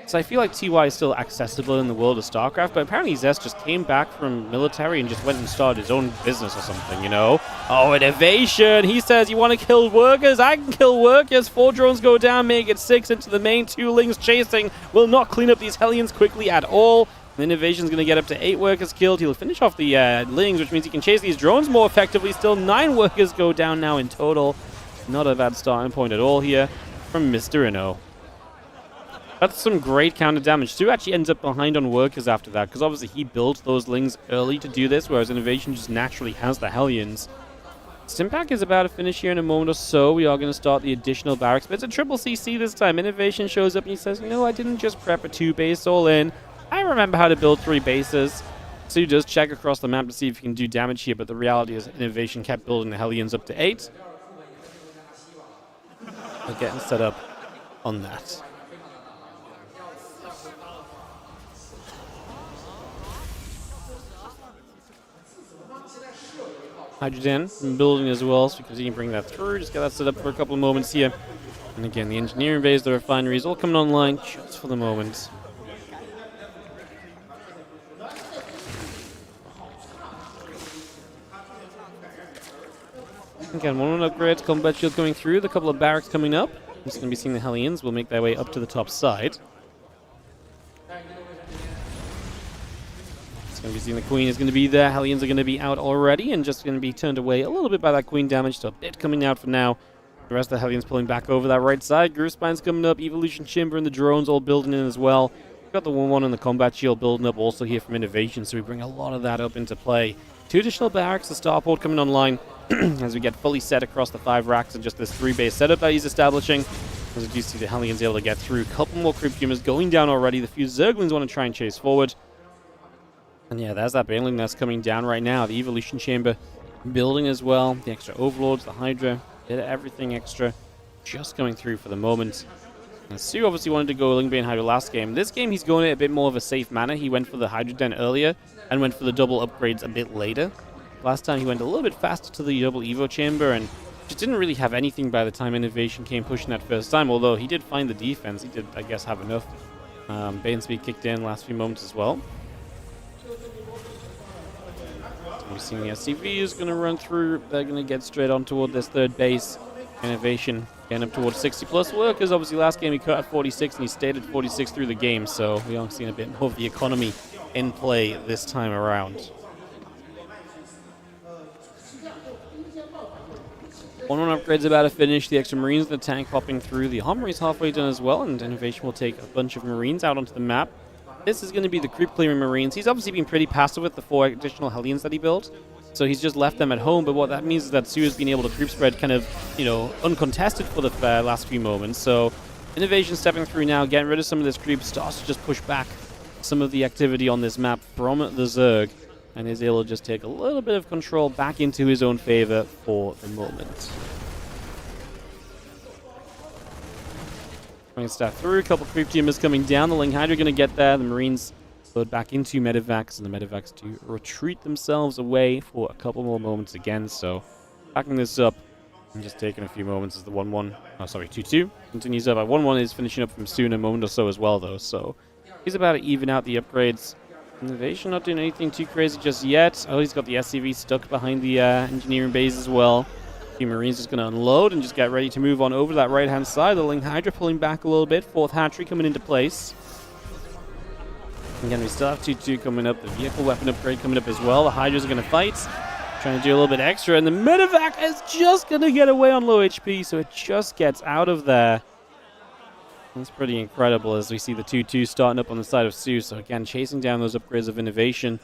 So I feel like TY is still accessible in the world of StarCraft, but apparently Zest just came back from military and just went and started his own business or something, you know? Oh, INnoVation! He says, you want to kill workers? I can kill workers! 4 drones go down, make it 6 into the main, 2 Lings chasing. Will not clean up these Hellions quickly at all. INnoVation's going to get up to 8 workers killed. He'll finish off the Lings, which means he can chase these drones more effectively. Still 9 workers go down now in total. Not a bad starting point at all here from Mr. Inno. That's some great counter damage. Stu actually ends up behind on workers after that, because obviously he built those Lings early to do this, whereas INnoVation just naturally has the Hellions. Stimpack is about to finish here in a moment or so. We are going to start the additional barracks, but it's a triple CC this time. INnoVation shows up and he says, no, I didn't just prep a 2-base all in. I remember how to build 3 bases. So you just check across the map to see if you can do damage here, but the reality is INnoVation kept building the Hellions up to 8. We're getting set up on that. Hydrogen building as well, so we can continue bring that through. Just get that set up for a couple of moments here. And again, the engineering base, the refineries all coming online just for the moment. Again, one upgrade, combat shield coming through, the couple of barracks coming up. I'm just going to be seeing the Hellions will make their way up to the top side. Going to be seeing the Queen is going to be there. Hellions are going to be out already and just going to be turned away a little bit by that Queen damage. So a bit coming out for now. The rest of the Hellions pulling back over that right side. Groove Spine's coming up. Evolution Chamber and the drones all building in as well. We've got the 1-1 and the Combat Shield building up also here from INnoVation. So we bring a lot of that up into play. 2 additional barracks. The Starport coming online as we get fully set across the 5 racks and just this 3-base setup that he's establishing. As we do see the Hellions able to get through. A couple more Creep Tumors going down already. The few Zerglings want to try and chase forward. And yeah, there's that Baneling that's coming down right now. The Evolution Chamber building as well. The extra Overlords, the Hydra, bit of everything extra just coming through for the moment. And Su obviously wanted to go Lingbane Hydra last game. This game, he's going it a bit more of a safe manner. He went for the Hydra Den earlier and went for the double upgrades a bit later. Last time, he went a little bit faster to the double Evo Chamber and just didn't really have anything by the time INnoVation came pushing that first time. Although he did find the defense. He did, I guess, have enough. Bane Speed kicked in last few moments as well. We're seeing the SCV is going to run through. They're going to get straight on toward this 3rd base. INnoVation getting up towards 60+ workers. Obviously, last game he cut at 46, and he stayed at 46 through the game. So we are seeing a bit more of the economy in play this time around. 1-1 upgrades about to finish. The extra Marines in the tank popping through. The Armory's halfway done as well, and INnoVation will take a bunch of Marines out onto the map. This is going to be the creep clearing Marines. He's obviously been pretty passive with the 4 additional Hellions that he built. So he's just left them at home. But what that means is that Su has been able to creep spread kind of, uncontested for the last few moments. So INnoVation stepping through now, getting rid of some of this creep, starts to just push back some of the activity on this map from the Zerg. And is able to just take a little bit of control back into his own favor for the moment. Going to step through, a couple creep teamers coming down. The Ling Hydra going to get there. The Marines load back into Medivacs, and the Medivacs do retreat themselves away for a couple more moments again. So, backing this up and just taking a few moments as the 1-1, 2-2 continues up. 1-1 is finishing up from Su in a moment or so as well, though. So, he's about to even out the upgrades. INnoVation not doing anything too crazy just yet. Oh, he's got the SCV stuck behind the engineering base as well. The Marines just going to unload and just get ready to move on over to that right-hand side. The Ling Hydra pulling back a little bit. 4th hatchery coming into place. Again, we still have 2-2 coming up. The vehicle weapon upgrade coming up as well. The Hydras are going to fight. Trying to do a little bit extra. And the Medivac is just going to get away on low HP. So it just gets out of there. That's pretty incredible as we see the 2-2 starting up on the side of Su. So again, chasing down those upgrades of INnoVation.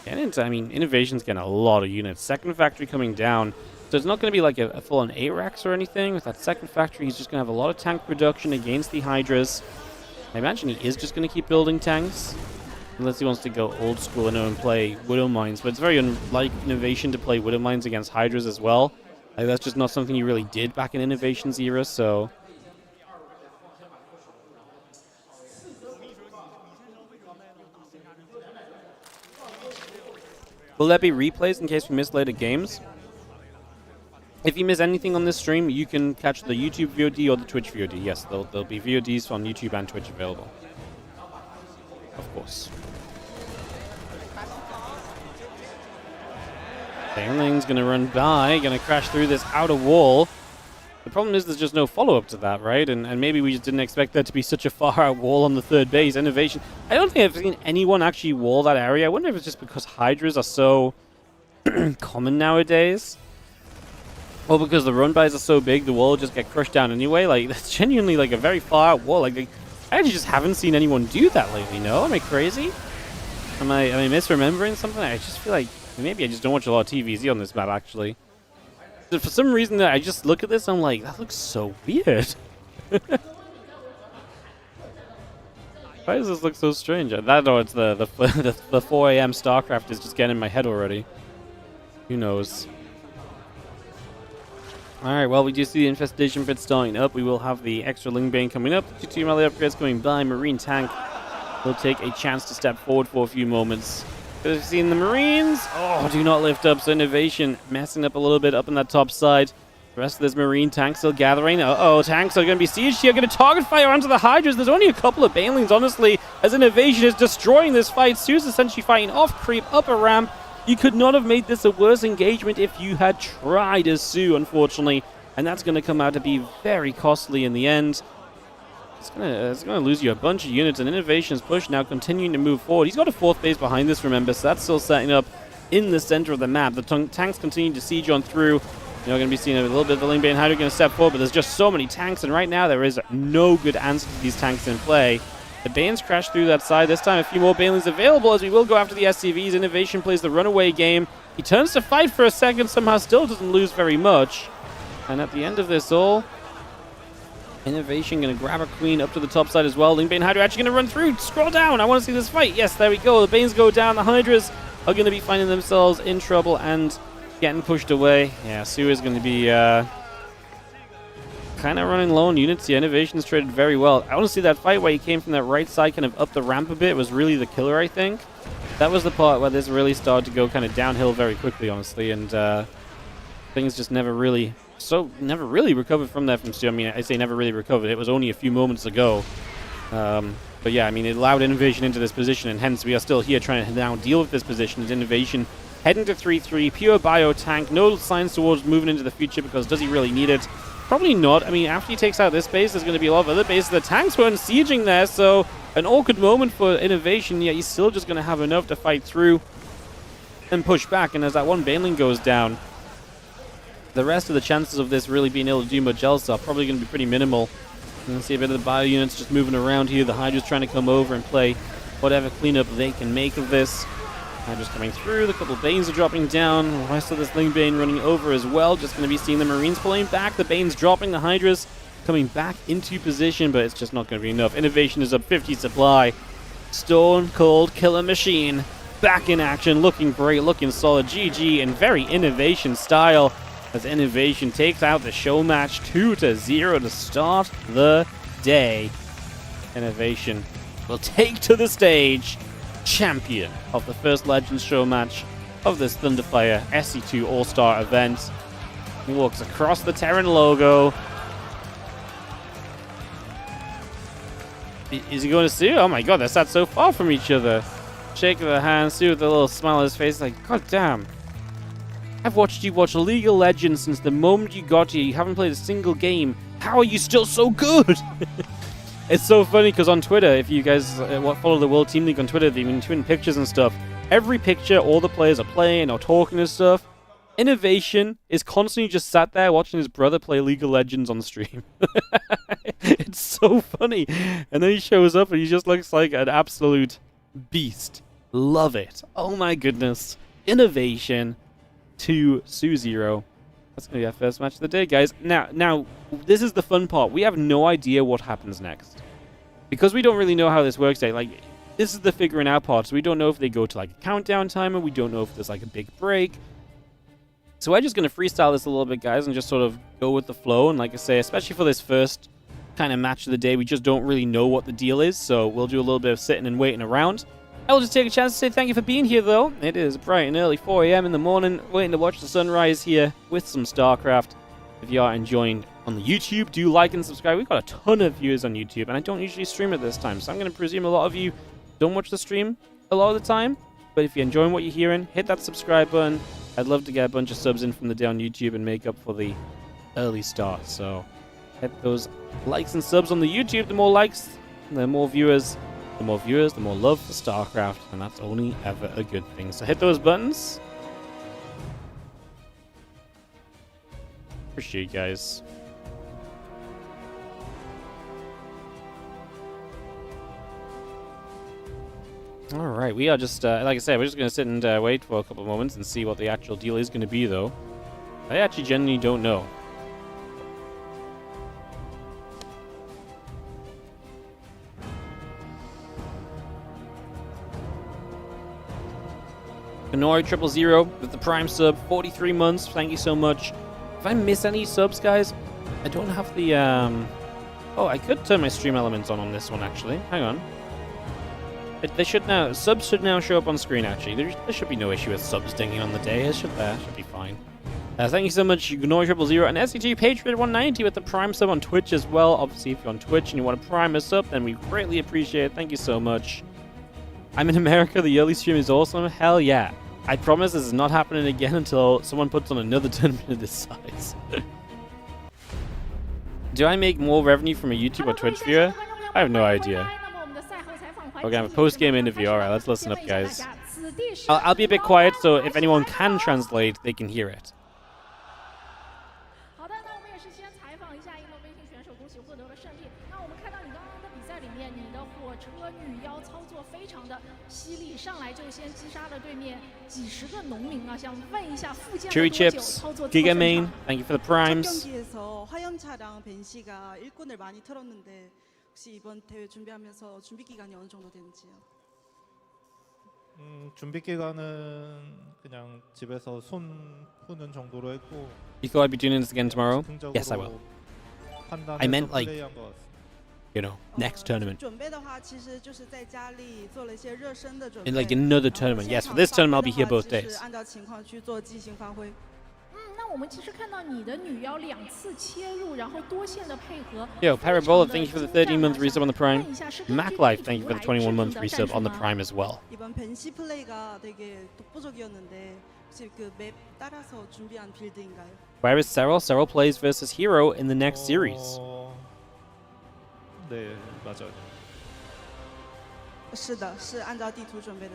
And INnoVation's getting a lot of units. 2nd factory coming down. So it's not going to be like a full-on 8-racks or anything. With that 2nd factory, he's just going to have a lot of tank production against the Hydras. I imagine he is just going to keep building tanks. Unless he wants to go old school and play Widow Mines. But it's very unlike INnoVation to play Widow Mines against Hydras as well. Like, that's just not something you really did back in INnoVation's era, so... Will there be replays in case we miss later games? If you miss anything on this stream, you can catch the YouTube VOD or the Twitch VOD. Yes, there'll be VODs on YouTube and Twitch available. Of course. Baneling's going to run by, going to crash through this outer wall. The problem is there's just no follow-up to that, right? And maybe we just didn't expect there to be such a far-out wall on the 3rd base. INnoVation. I don't think I've seen anyone actually wall that area. I wonder if it's just because Hydras are so common nowadays. Or because the run-bys are so big, the wall will just get crushed down anyway. Like, that's genuinely like a very far-out wall. Like, I actually just haven't seen anyone do that lately, no? Am I crazy? Am I misremembering something? I just feel like maybe I just don't watch a lot of TVZ on this map, actually. For some reason, I just look at this, I'm like, that looks so weird. Why does this look so strange? That or it's the 4 a.m. StarCraft is just getting in my head already. Who knows? Alright, well, we do see the infestation bit starting up. We will have the extra Ling Bane coming up. 2 melee upgrades coming by. Marine Tank will take a chance to step forward for a few moments. We've seen the Marines. Oh, do not lift up. So INnoVation messing up a little bit up in that top side. The rest of this Marine tank still gathering. Uh-oh, tanks are going to be sieged here. Going to target fire onto the Hydras. There's only a couple of Banelings, honestly, as INnoVation is destroying this fight. Sue's essentially fighting off creep, up a ramp. You could not have made this a worse engagement if you had tried as Sue, unfortunately. And that's going to come out to be very costly in the end. It's going to lose you a bunch of units, and INnoVation's push now continuing to move forward. He's got a 4th base behind this, remember, so that's still setting up in the center of the map. The tanks continue to siege on through. You're going to be seeing a little bit of the Ling Bane Hydra going to step forward, but there's just so many tanks, and right now there is no good answer to these tanks in play. The Banes crash through that side. This time a few more Banelings available as we will go after the SCVs. INnoVation plays the runaway game. He turns to fight for a second, somehow still doesn't lose very much. And at the end of this all, INnoVation going to grab a queen up to the top side as well. Ling Bane Hydra actually going to run through. Scroll down. I want to see this fight. Yes, there we go. The Banes go down. The Hydras are going to be finding themselves in trouble and getting pushed away. Yeah, Sue is going to be kind of running low on units. The INnoVation's traded very well. I want to see that fight where he came from that right side, kind of up the ramp a bit. It was really the killer, I think. That was the part where this really started to go kind of downhill very quickly, honestly, and things just never really recovered from that from Sue. I mean, I say never really recovered. It was only a few moments ago. But yeah, I mean, it allowed INnoVation into this position, and hence we are still here trying to now deal with this position as INnoVation heading to 3-3, pure bio tank, no signs towards moving into the future because does he really need it? Probably not. I mean, after he takes out this base, there's going to be a lot of other bases. The tanks weren't sieging there, so an awkward moment for INnoVation, yet he's still just going to have enough to fight through and push back, and as that one Baneling goes down, the rest of the chances of this really being able to do much else are probably going to be pretty minimal. You can see a bit of the bio units just moving around here. The Hydra's trying to come over and play whatever cleanup they can make of this. Hydra's coming through. The couple Banes are dropping down. The rest of this Ling Bane running over as well. Just going to be seeing the Marines pulling back. The Banes dropping. The Hydras coming back into position, but it's just not going to be enough. INnoVation is up 50 supply. Stone Cold Killer Machine back in action. Looking great. Looking solid. GG in very INnoVation style, as INnoVation takes out the show match 2-0 to start the day. INnoVation will take to the stage champion of the first Legends show match of this Thunderfire SC2 All-Star event. He walks across the Terran logo. Is he going to Sue? Oh my god, they're sat so far from each other. Shake of the hand, Sue with a little smile on his face, like, god damn. I've watched you watch League of Legends since the moment you got here. You haven't played a single game. How are you still so good? It's so funny because on Twitter, if you guys follow the World Team League on Twitter, they've been tweeting pictures and stuff. Every picture, all the players are playing or talking and stuff. INnoVation is constantly just sat there watching his brother play League of Legends on stream. It's so funny. And then he shows up and he just looks like an absolute beast. Love it. Oh my goodness. INnoVation to Sue-Zero. That's going to be our first match of the day, guys. Now, this is the fun part. We have no idea what happens next. Because we don't really know how this works yet. Like, this is the figuring out part. So we don't know if they go to, like, a countdown timer. We don't know if there's, like, a big break. So we're just going to freestyle this a little bit, guys, and just sort of go with the flow. And like I say, especially for this first kind of match of the day, we just don't really know what the deal is. So we'll do a little bit of sitting and waiting around. I will just take a chance to say thank you for being here, though. It is bright and early, 4 a.m. in the morning, waiting to watch the sunrise here with some StarCraft. If you are enjoying on the YouTube, do like and subscribe. We've got a ton of viewers on YouTube, and I don't usually stream at this time, so I'm going to presume a lot of you don't watch the stream a lot of the time. But if you're enjoying what you're hearing, hit that subscribe button. I'd love to get a bunch of subs in from the day on YouTube and make up for the early start. So hit those likes and subs on the YouTube. The more likes, the more viewers. The more viewers, the more love for StarCraft, and that's only ever a good thing. So hit those buttons. Appreciate you guys. Alright, we are just, like I said, we're just going to sit and wait for a couple of moments and see what the actual deal is going to be, though. I actually genuinely don't know. Kanori000 with the Prime sub, 43 months. Thank you so much. If I miss any subs, guys, I don't have the Oh, I could turn my stream elements on this one actually. Hang on. They should now. Subs should now show up on screen. Actually, there should be no issue with subs dinging on the day. Should be fine. Thank you so much, Ignore000 and SCG Patriot 190 with the Prime sub on Twitch as well. Obviously, if you're on Twitch and you want to Prime us up, then we greatly appreciate it. Thank you so much. I'm in America. The early stream is awesome. Hell yeah! I promise this is not happening again until someone puts on another tournament of this size. Do I make more revenue from a YouTube or Twitch viewer? I have no idea. Okay, I have a post-game interview. Alright, let's listen up, guys. I'll be a bit quiet, so if anyone can translate, they can hear it. 好的，那我们也是先采访一下INnoVation选手，恭喜获得了胜利。那我们看到你刚刚的比赛里面，你的火车女妖操作非常的犀利，上来就先击杀了对面几十个农民啊！想问一下附件的多久操作这么顺畅？ Thank you for the primes. 첫 경기에서 화염차랑 벤시가 일꾼을 많이 털었는데 혹시 이번 대회 준비하면서 준비 기간이 어느 정도 되는지요? 준비 기간은 그냥 집에서 손 푸는 정도로 했고. You thought I'd be doing this again tomorrow? Yes, I will. I meant like, you know, next tournament. 准备的话，其实就是在家里做了一些热身的准备。 In like another tournament. Yes, for this tournament I'll be here both days. 按照情况去做即兴发挥。 那我们其实看到你的女妖2次切入，然后多线的配合。 Yo, Parabola, thank you for the 13-month resub on the Prime. MacLife, thank you for the 21-month resub on the Prime as well. 이번 벤시 플레이가 되게 독보적이었는데 혹시 그 맵 따라서 준비한 빌드인가요? Where is Serral? Serral plays versus Hero in the next series. 네, 맞아요. 是的，是按照地图准备的。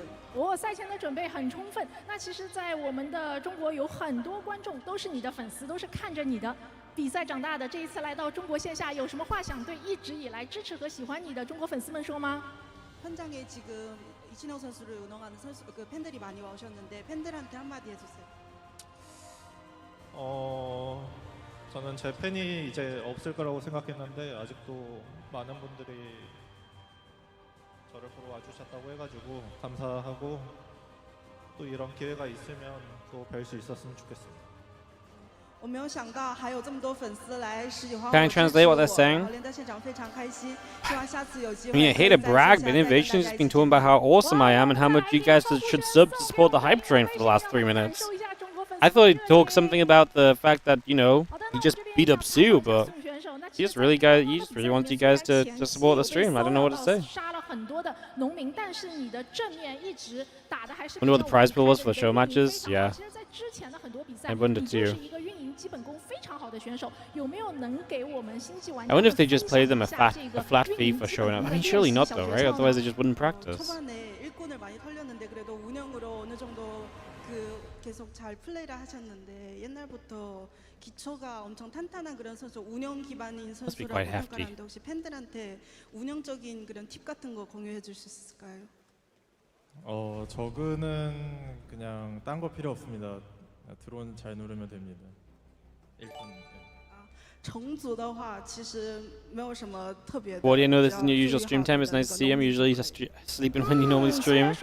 赛前的准备很充分。那其实，在我们的中国有很多观众都是你的粉丝，都是看着你的比赛长大的。这一次来到中国线下，有什么话想对一直以来支持和喜欢你的中国粉丝们说吗？ 현장에 지금 이진호 선수를 응원하는 선수 그 팬들이 많이 오셨는데 팬들한테 한마디 해주세요. 저는 제 팬이 이제 없을 거라고 생각했는데 아직도 많은 분들이 저를 보러 와주셨다고 해가지고 감사하고 또 이런 기회가 있으면 또 뵐 수 있었으면 좋겠습니다. 我没有想到还有这么多粉丝来喜欢我。 Can I translate what they're saying? 练在现场非常开心，希望下次有机 I 会。 mean, I hate to brag, but INnoVation's just been talking about how awesome I am and how much you guys should sub to support the hype train for the last 3 minutes. I thought he'd talk something about the fact that, you know, he just beat up Sue, but he just really wants you guys to support the stream. I don't know what to say. Wonder what the prize pool was for the show matches? Yeah. I wonder too. I wonder if they just played them a flat fee for showing up. I mean, surely not though, right? Otherwise they just wouldn't practice. 초반에 일꾼을 많이 털렸는데 그래도 운영으로 어느 정도 그 계속 잘 플레이를 하셨는데 옛날부터 기초가 엄청 탄탄한 그런 선수, 운영 기반인 선수라고 평가하는데 혹시 팬들한테 운영적인 그런 팁 같은 거 공유해 줄 수 있을까요? 저그는 그냥 딴 거 필요 없습니다. 드론 잘 누르면 됩니다. 일단. 重组的话其实没有什么特别的。 Well, do you know this isn't your usual stream time? It's nice to see you. I'm usually sleeping when you normally stream.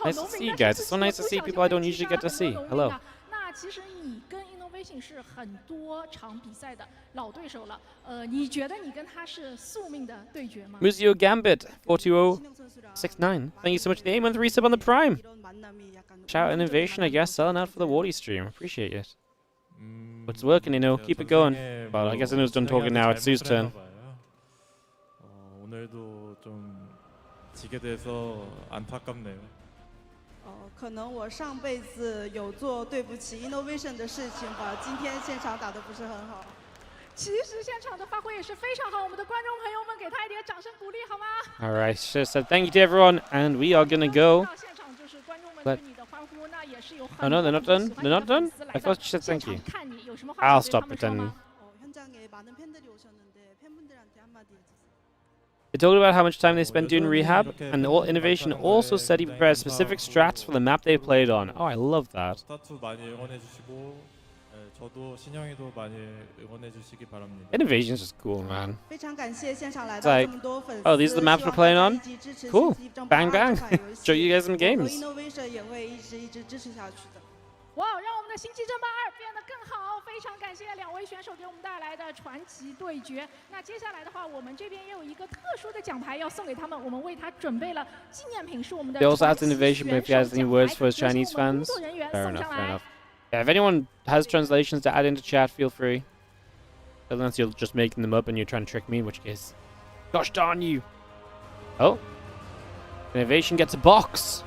Nice to see you guys. It's so nice to see people I don't usually get to see. Hello. 那其实你跟INnoVation是很多场比赛的老对手了。你觉得你跟他是宿命的对决吗？ Muzio Gambit 42069. Thank you so much for the 8-month resub on the Prime. Shout out INnoVation, I guess, selling out for the Wardy stream. Appreciate it. It's working, keep it going. Well, I guess Inno's done talking now. It's Sue's turn. 오늘도 좀 지게 돼서 안타깝네요. 可能我上辈子有做对不起 INnoVation 的事情吧，今天现场打得不是很好。其实现场的发挥也是非常好，我们的观众朋友们给他一点掌声鼓励好吗？ All right, so thank you to everyone, and we are gonna go. 到现场就是观众们对你的欢呼，那也是有 Oh no, they're not done. They're not done. I thought you said thank you. I'll stop pretending. 현장에 많은 팬들이 오셨는데 팬분들한테 한마디 해주세요. They talked about how much time they spent doing rehab, and INnoVation also said he prepared specific strats for the map they played on. Oh, I love that. 스타투 많이 응원해 주시고 저도 신영이도 많이 응원해 주시기 바랍니다. INnoVation's just cool, man. 非常感谢现场来 It's 到 like, 这么多粉丝， oh, these are the maps we're playing on? 希望大家一起支持 Cool. 星际争霸 Bang 2 bang. 这款游戏 Show you guys some 我和 games. INnoVation 也会一直支持下去的。哇，让我们的星际争霸2变得更好！非常感谢两位选手给我们带来的传奇对决。那接下来的话，我们这边也有一个特殊的奖牌要送给他们，我们为他准备了纪念品，是我们的 They also 传 asked 奇 INnoVation 选 if he has 手 any 奖 words 牌， for his 由 Chinese 我们工 fans. 作人员 Fair 送 enough, 上 fair 来 enough. Yeah, if anyone has translations to add into chat, feel free. Unless you're just making them up and you're trying to trick me, in which case, gosh darn you. Oh. INnoVation gets a box.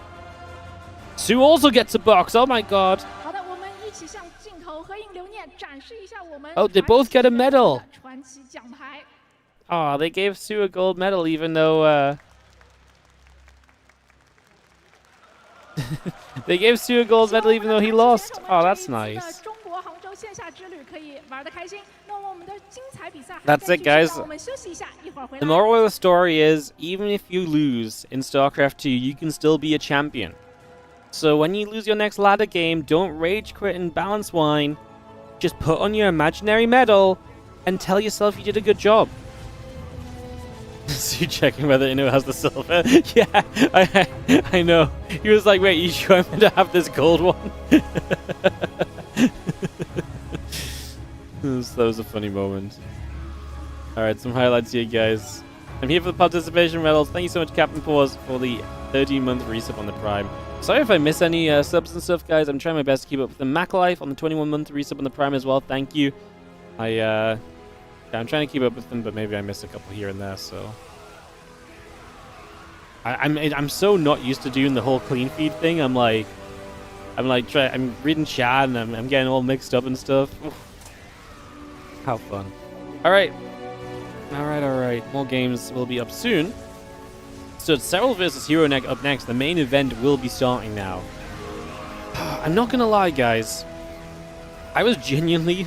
Sue also gets a box. Oh my god. 好的，我们一起向镜头合影留念，展示一下我们 Oh, they both get a 传奇选手 medal. 的传奇奖牌。 Oh, they gave Sue a gold medal even though, they gave Sue a gold medal even though he lost. Oh, that's nice. 中国杭州线下之旅可以玩得开心。那我们的精彩比赛 That's it, guys. 我们休息一下，一会儿回 The 来。 moral of the story is, even if you lose in StarCraft 2, you can still be a champion. So when you lose your next ladder game, don't rage quit and balance wine. Just put on your imaginary medal and tell yourself you did a good job. So you checking whether Inno has the silver? Yeah, I know. He was like, wait, you sure I'm meant to have this gold one? That was a funny moment. Alright, some highlights here, guys. I'm here for the participation medals. Thank you so much, Captain Paws, for the 13-month resub on the Prime. Sorry if I miss any subs and stuff, guys. I'm trying my best to keep up with the Mac Life on the 21-month resub on the Prime as well. Thank you. I'm trying to keep up with them, but maybe I missed a couple here and there, so... I'm so not used to doing the whole clean feed thing. I'm reading chat and I'm getting all mixed up and stuff. Oof. How fun. Alright. More games will be up soon. So it's Serral versus Hero up next. The main event will be starting now. I'm not gonna lie, guys. I was genuinely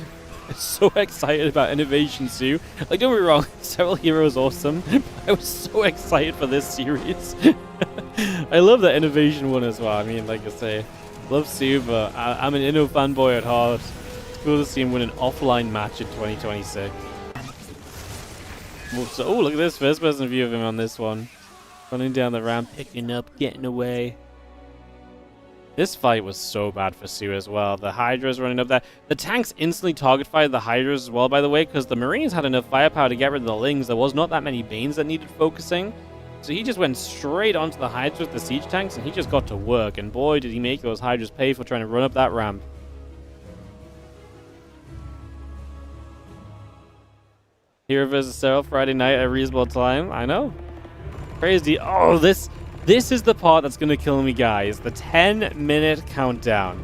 so excited about INnoVation 2. Like, don't get me wrong, Serral Hero is awesome. I was so excited for this series. I love that INnoVation one as well. I mean, like I say, love Sue, but I'm an Inno fanboy at heart. It's cool to see him win an offline match in 2026. So, oh, look at this first-person view of him on this one. Running down the ramp, picking up, getting away. This fight was so bad for Sue as well. The Hydra's running up there. The tanks instantly target fired the Hydras as well, by the way, because the Marines had enough firepower to get rid of the Lings. There was not that many Banes that needed focusing. So he just went straight onto the Hydras with the siege tanks, and he just got to work. And boy, did he make those Hydras pay for trying to run up that ramp. Hero versus Serral Friday night at a reasonable time. I know. Crazy. Oh, this is the part that's going to kill me, guys. The 10-minute countdown.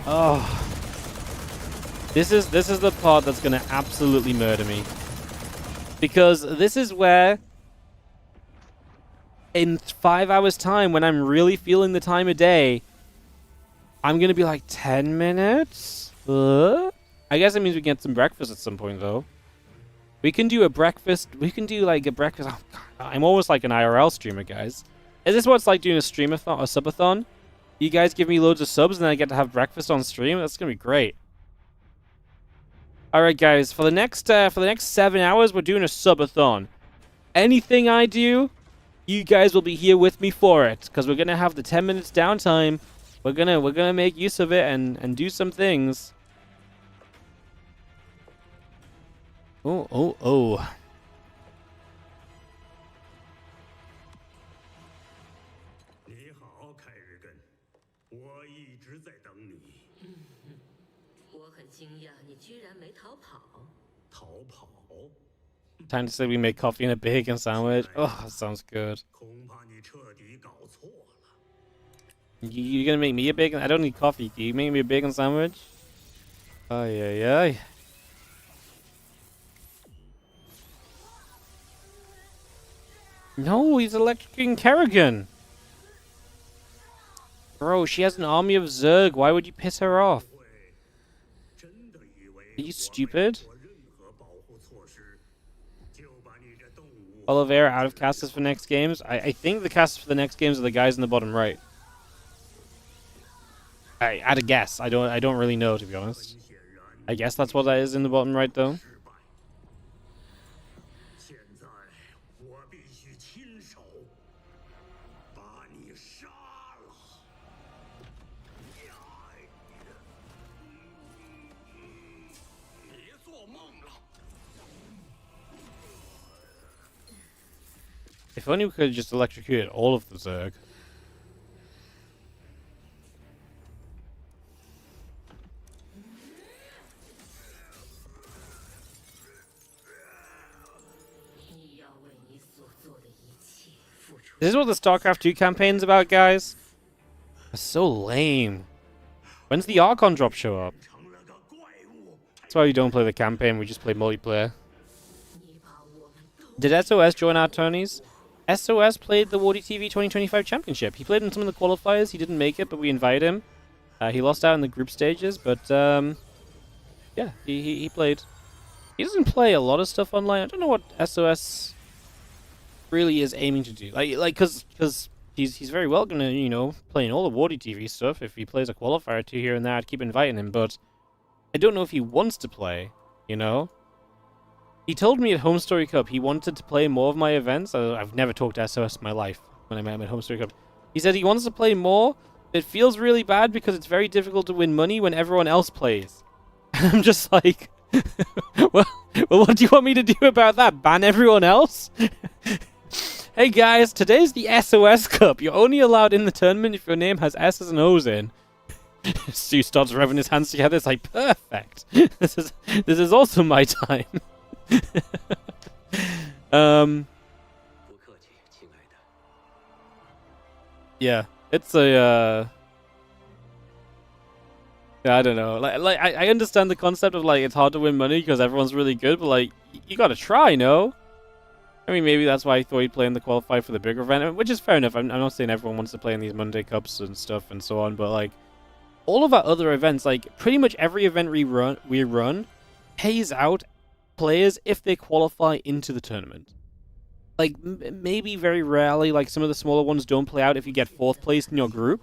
Oh. This is the part that's going to absolutely murder me. Because this is where, in 5 hours' time, when I'm really feeling the time of day, I'm going to be like, 10 minutes? I guess it means we can get some breakfast at some point, though. We can do a breakfast. We can do like a breakfast. Oh, God. I'm almost like an IRL streamer, guys. Is this what it's like doing a streamathon, a subathon? You guys give me loads of subs and then I get to have breakfast on stream? That's going to be great. Alright, guys. For the next 7 hours, we're doing a subathon. Anything I do, you guys will be here with me for it. Because we're going to have the 10 minutes downtime. We're gonna make use of it and do some things. Oh. 你好，凯日根，我一直在等你。我很惊讶，你居然没逃跑。逃跑？ Time to say we make coffee and a bacon sandwich. Oh, that sounds good. 恐怕你彻底搞错了。 You gonna make me a bacon? I don't need coffee. Can you make me a bacon sandwich? Ay. No, he's electrocuting Kerrigan. Bro, she has an army of Zerg. Why would you piss her off? 真的以为 Are you stupid? 做任何保护措施，就把你这动物 Oliveira out of casters for next games? I think the casters for the next games are the guys in the bottom right. I had a guess. I don't really know, to be honest. 显 I guess that's what that is in the bottom right, though. 现在我必须亲手把你杀了。别做梦了。 If only we could have just electrocuted all of the Zerg. This is what the StarCraft 2 campaign's about, guys. That's so lame. When's the Archon drop show up? That's why we don't play the campaign, we just play multiplayer. Did SOS join our tourneys? SOS played the WardiTV 2025 Championship. He played in some of the qualifiers, he didn't make it, but we invited him. He lost out in the group stages, but yeah, he played. He doesn't play a lot of stuff online. I don't know what SOS really is aiming to do. Cause he's very welcome to, you know, playing all the WardiTV stuff. If he plays a qualifier or two here and there, I'd keep inviting him, but I don't know if he wants to play, you know? He told me at Home Story Cup he wanted to play more of my events. I've never talked to SOS in my life when I met him at Home Story Cup. He said he wants to play more. It feels really bad because it's very difficult to win money when everyone else plays. I'm just like, well, what do you want me to do about that? Ban everyone else? Hey guys, today's the SOS Cup. You're only allowed in the tournament if your name has S's and O's in. Stu starts rubbing his hands together. It's like, perfect. This is also my time. Yeah, it's a I don't know. I understand the concept of like it's hard to win money because everyone's really good, but like you gotta try, no? I mean, maybe that's why I thought he'd play in the qualify for the bigger event, which is fair enough. I'm not saying everyone wants to play in these Monday Cups and stuff and so on, but like all of our other events, like pretty much every event we run pays out players if they qualify into the tournament. Like maybe very rarely, like some of the smaller ones don't play out if you get 4th place in your group.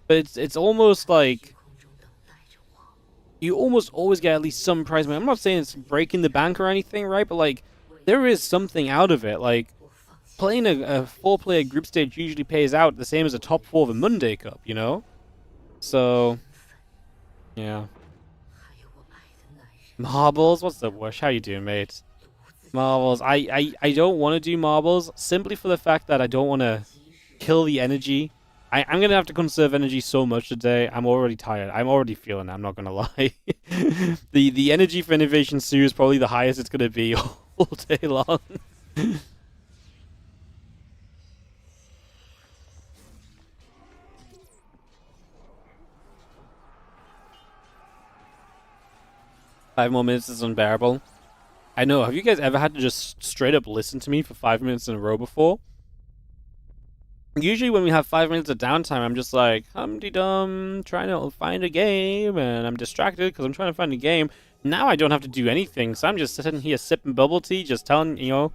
But it's almost like you almost always get at least some prize money. I'm not saying it's breaking the bank or anything, right? But like there is something out of it. Like playing a 4-player group stage usually pays out the same as a top 4 of a Monday Cup, you know? So yeah. Marbles? What's the worst? How you doing, mate? Marbles. I don't want to do marbles simply for the fact that I don't want to kill the energy. I'm going to have to conserve energy so much today. I'm already tired. I'm already feeling it. I'm not going to lie. The energy for INnoVation 2 is probably the highest it's going to be all day long. Five more minutes is unbearable. I know. Have you guys ever had to just straight up listen to me for 5 minutes in a row before? Usually when we have 5 minutes of downtime, I'm just like, hum-de-dum, trying to find a game, and I'm distracted because I'm trying to find a game. Now I don't have to do anything, so I'm just sitting here sipping bubble tea, just telling, you know,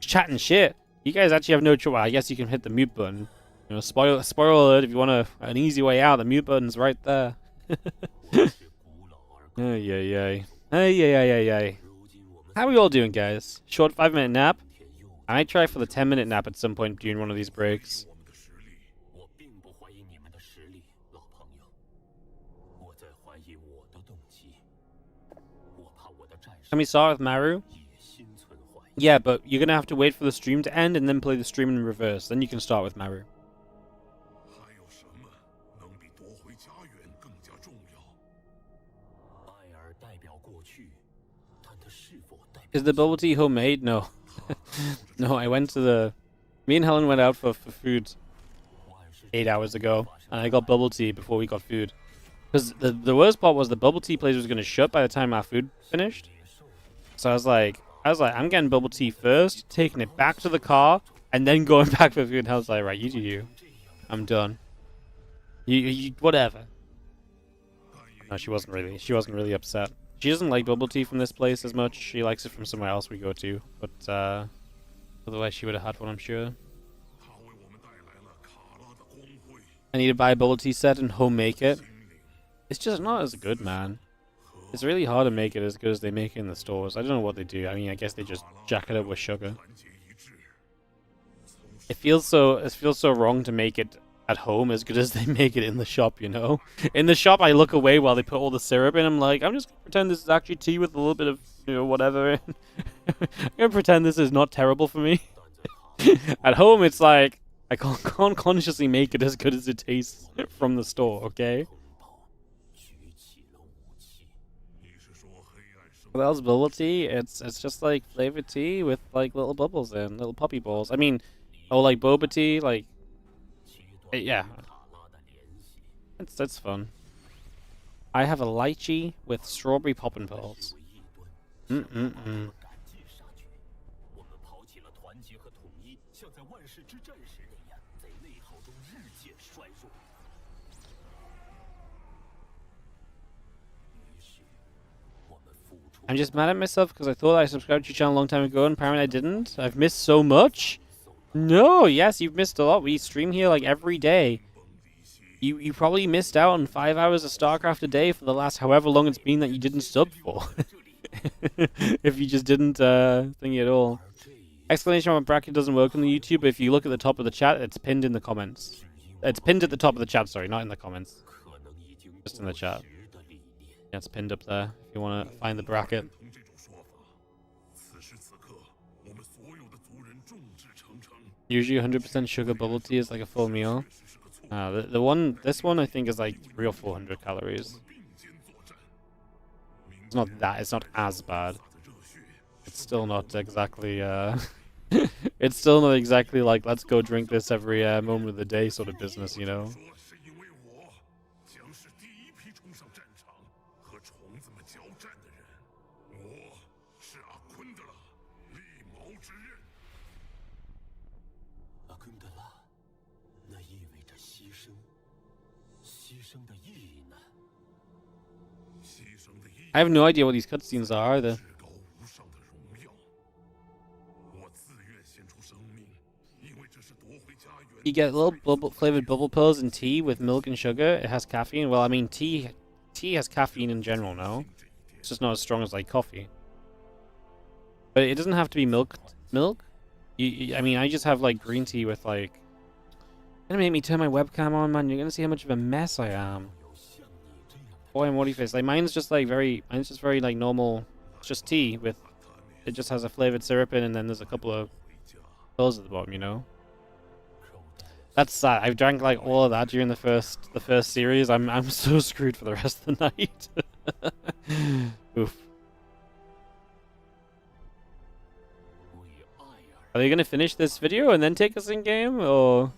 chatting shit. You guys actually have no choice. Well, I guess you can hit the mute button. You know, spoiler alert, if you want an easy way out, the mute button's right there. Ay. How are we all doing, guys? Short 5-minute nap? I might try for the 10-minute nap at some point during one of these breaks. Can we start with Maru? Yeah, but you're gonna have to wait for the stream to end and then play the stream in reverse. Then you can start with Maru. Is the bubble tea homemade? No. No, I went to the... Me and Helen went out for food 8 hours ago, and I got bubble tea before we got food. Because the worst part was the bubble tea place was going to shut by the time our food finished. So I was like, I'm getting bubble tea first, taking it back to the car, and then going back for food. And I was like, right, you do you. I'm done. You whatever. No, she wasn't really upset. She doesn't like bubble tea from this place as much. She likes it from somewhere else we go to. But otherwise she would have had one, I'm sure. I need to buy a bubble tea set and home make it. It's just not as good, man. It's really hard to make it as good as they make it in the stores. I don't know what they do. I mean, I guess they just jack it up with sugar. It feels so wrong to make it at home as good as they make it in the shop, you know? In the shop, I look away while they put all the syrup in. I'm like, I'm just gonna pretend this is actually tea with a little bit of, you know, whatever. I'm gonna pretend this is not terrible for me. At home, it's like, I can't consciously make it as good as it tastes from the store, okay? What else? Bubble tea? It's just like flavored tea with like little bubbles in, little poppy balls. I mean, oh, like boba tea, like yeah, it's fun. I have a lychee with strawberry poppin' pearls. Mm. I'm just mad at myself because I thought I subscribed to your channel a long time ago and apparently I didn't. I've missed so much. No, yes, you've missed a lot. We stream here like every day. You probably missed out on 5 hours of StarCraft a day for the last however long it's been that you didn't sub for. If you just didn't think at all. Exclamation mark bracket doesn't work on the YouTube, but if you look at the top of the chat, it's pinned in the comments. It's pinned at the top of the chat, sorry, not in the comments. Just in the chat. Yeah, it's pinned up there if you want to find the bracket. Usually 100% sugar bubble tea is like a full meal. This one I think is like 300 or 400 calories. It's not as bad. It's still not exactly, it's still not exactly like, let's go drink this every moment of the day sort of business, you know? I have no idea what these cutscenes are either. You get little flavored bubble pills and tea with milk and sugar. It has caffeine. Well, I mean, tea has caffeine in general, no? It's just not as strong as like coffee. But it doesn't have to be milk. I mean, I just have like green tea with like. You're gonna make me turn my webcam on, man. You're gonna see how much of a mess I am. Boy, I'm face. Like mine's just very like normal. It's just tea with. It just has a flavored syrup in, and then there's a couple of pills at the bottom, you know. That's sad. I've drank like all of that during the first series. I'm so screwed for the rest of the night. Oof. Are they gonna finish this video and then take us in game, or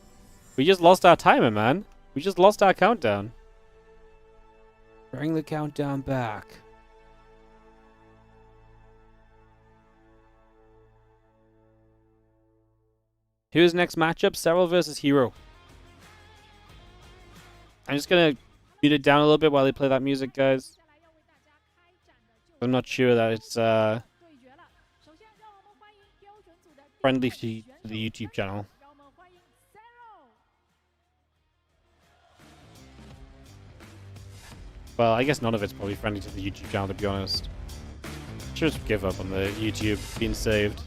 we just lost our timer, man? We just lost our countdown. Bring the countdown back. Who's next matchup? Serral versus Hero. I'm just gonna beat it down a little bit while they play that music, guys. I'm not sure that it's friendly to the YouTube channel. Well, I guess none of it's probably friendly to the YouTube channel, to be honest. Just give up on the YouTube being saved.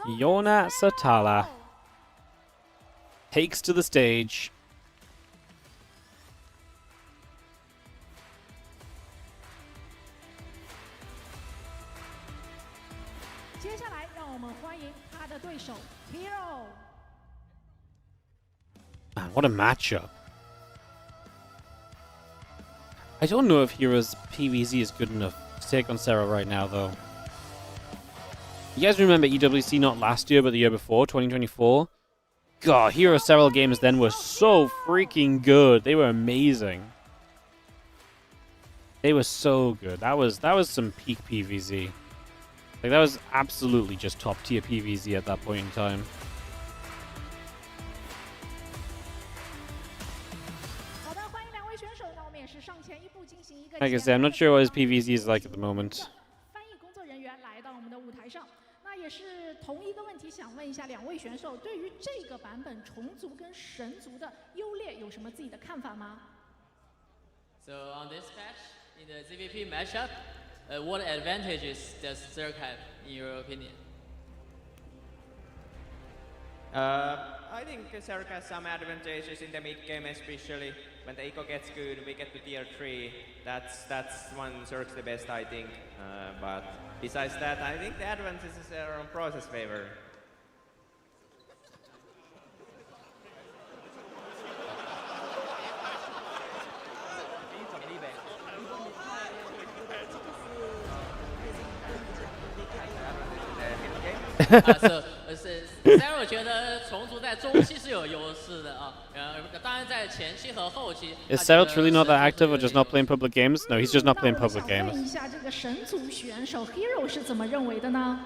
Yona Satala takes to the stage. Man, what a matchup. I don't know if Hero's PvZ is good enough to take on Serral right now, though. You guys remember EWC not last year, but the year before, 2024? God, Hero Serral games then were so freaking good. They were amazing. They were so good. That was some peak PvZ. Like, that was absolutely just top tier PvZ at that point in time. Like I said, I'm not sure what his PvZ is like at the moment. 那也是同一个问题，想问一下两位选手，对于这个版本虫族跟神族的优劣有什么自己的看法吗？ So on this match, in the ZVP matchup, what advantages does Serral have in your opinion? I think Serral has some advantages in the mid game, especially when the eco gets good, we get to tier 3. That's when Serral's the best, I think. But besides that, I think the advantages are on process favor. Serral 觉得虫族在中期是有优势的啊，当然在前期和后期。Is Serral truly not that active or just not playing public games? No, he's just not playing public 问 games. 一下这个神族选手 Hero 是怎么认为的呢？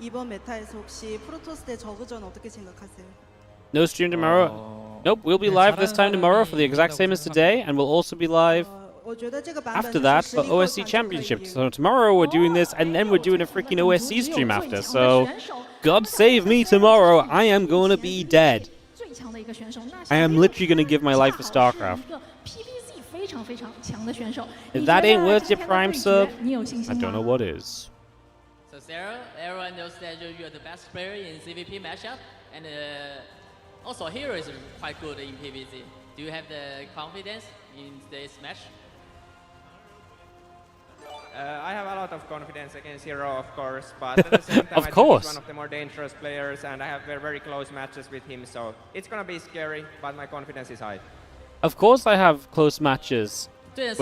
이번 메타에서 혹시 프로토스 대 저그전 어떻게 생각하세요? No stream tomorrow. Nope, we'll be live this time tomorrow for the exact same as today, and we'll also be live after that for OSC Championship. So tomorrow we're doing this, and then we're doing a freaking OSC stream after. So God save me tomorrow, I am going to be dead. I am literally going to give my life for StarCraft. If that ain't worth your prime sub, I don't know what is. So Serral, everyone knows that you're the best player in CVP matchup, and also Hero is quite good in PvZ. Do you have the confidence in this match? I have a lot of confidence against Hero, of course, but at the same time, Of I think course. he's one of the more dangerous players, and I have very close matches with him, so it's gonna be scary, but my confidence is high. Of course I have close matches. Of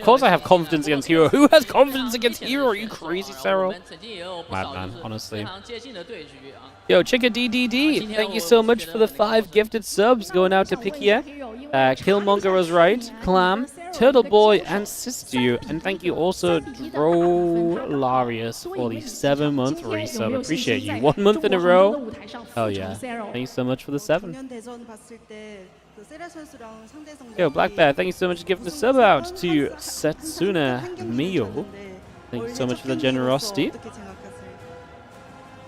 course I have confidence against Hero. Who has confidence against Hero? Are you crazy, Serral? Madman, honestly. Yo, Chicka DDD, thank you so much for the 5 gifted subs going out to Pikia. Killmonger was right, Clem, Turtle Boy, and Sistu. And thank you also, Drolarius, for the 7-month resub. Appreciate you. 1 month in a row. Oh yeah. Thank you so much for the 7. Yo, Black Bear, thank you so much for giving the sub out to Setsuna Mio. Thank you so much for the generosity.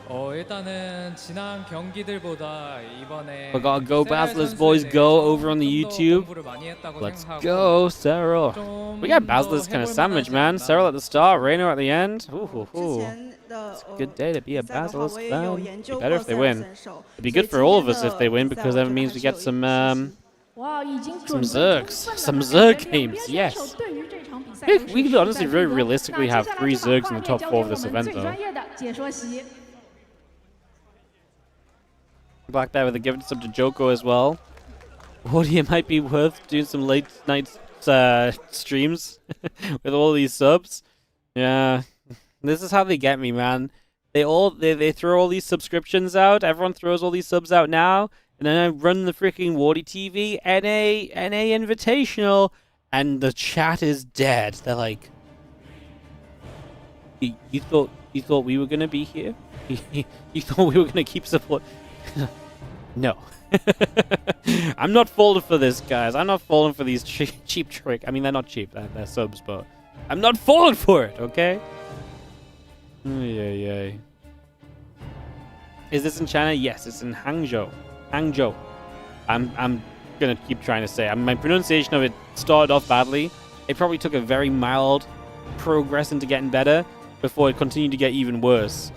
일단은 지난 경기들보다 이번에 We gotta go, Basilisk boys, go over on the YouTube. Let's go, Serral. We got Basilisk kind of sandwich, man. Serral at the start, Reno at the end. Ooh. It's a good day to be a Basilisk fan. It'd be better if they win. It'd be good for all of us if they win, because that means we get some Zergs. Some Zerg games, yes. We could honestly very realistically have 3 Zergs in the top 4 of this event, though. Black Bear with a gift sub to Joko as well. Audio might be worth doing some late night streams with all these subs. Yeah, this is how they get me, man. They throw all these subscriptions out. Everyone throws all these subs out now, and then I run the freaking WardiTV NA Invitational, and the chat is dead. They're like, you thought we were gonna be here? You thought we were gonna keep support? No. I'm not falling for this, guys. I'm not falling for these cheap trick. I mean, they're not cheap. They're subs, but I'm not falling for it, okay? Yay. Is this in China? Yes, it's in Hangzhou. Hangzhou. I'm gonna keep trying to say. My pronunciation of it started off badly. It probably took a very mild progress into getting better before it continued to get even worse.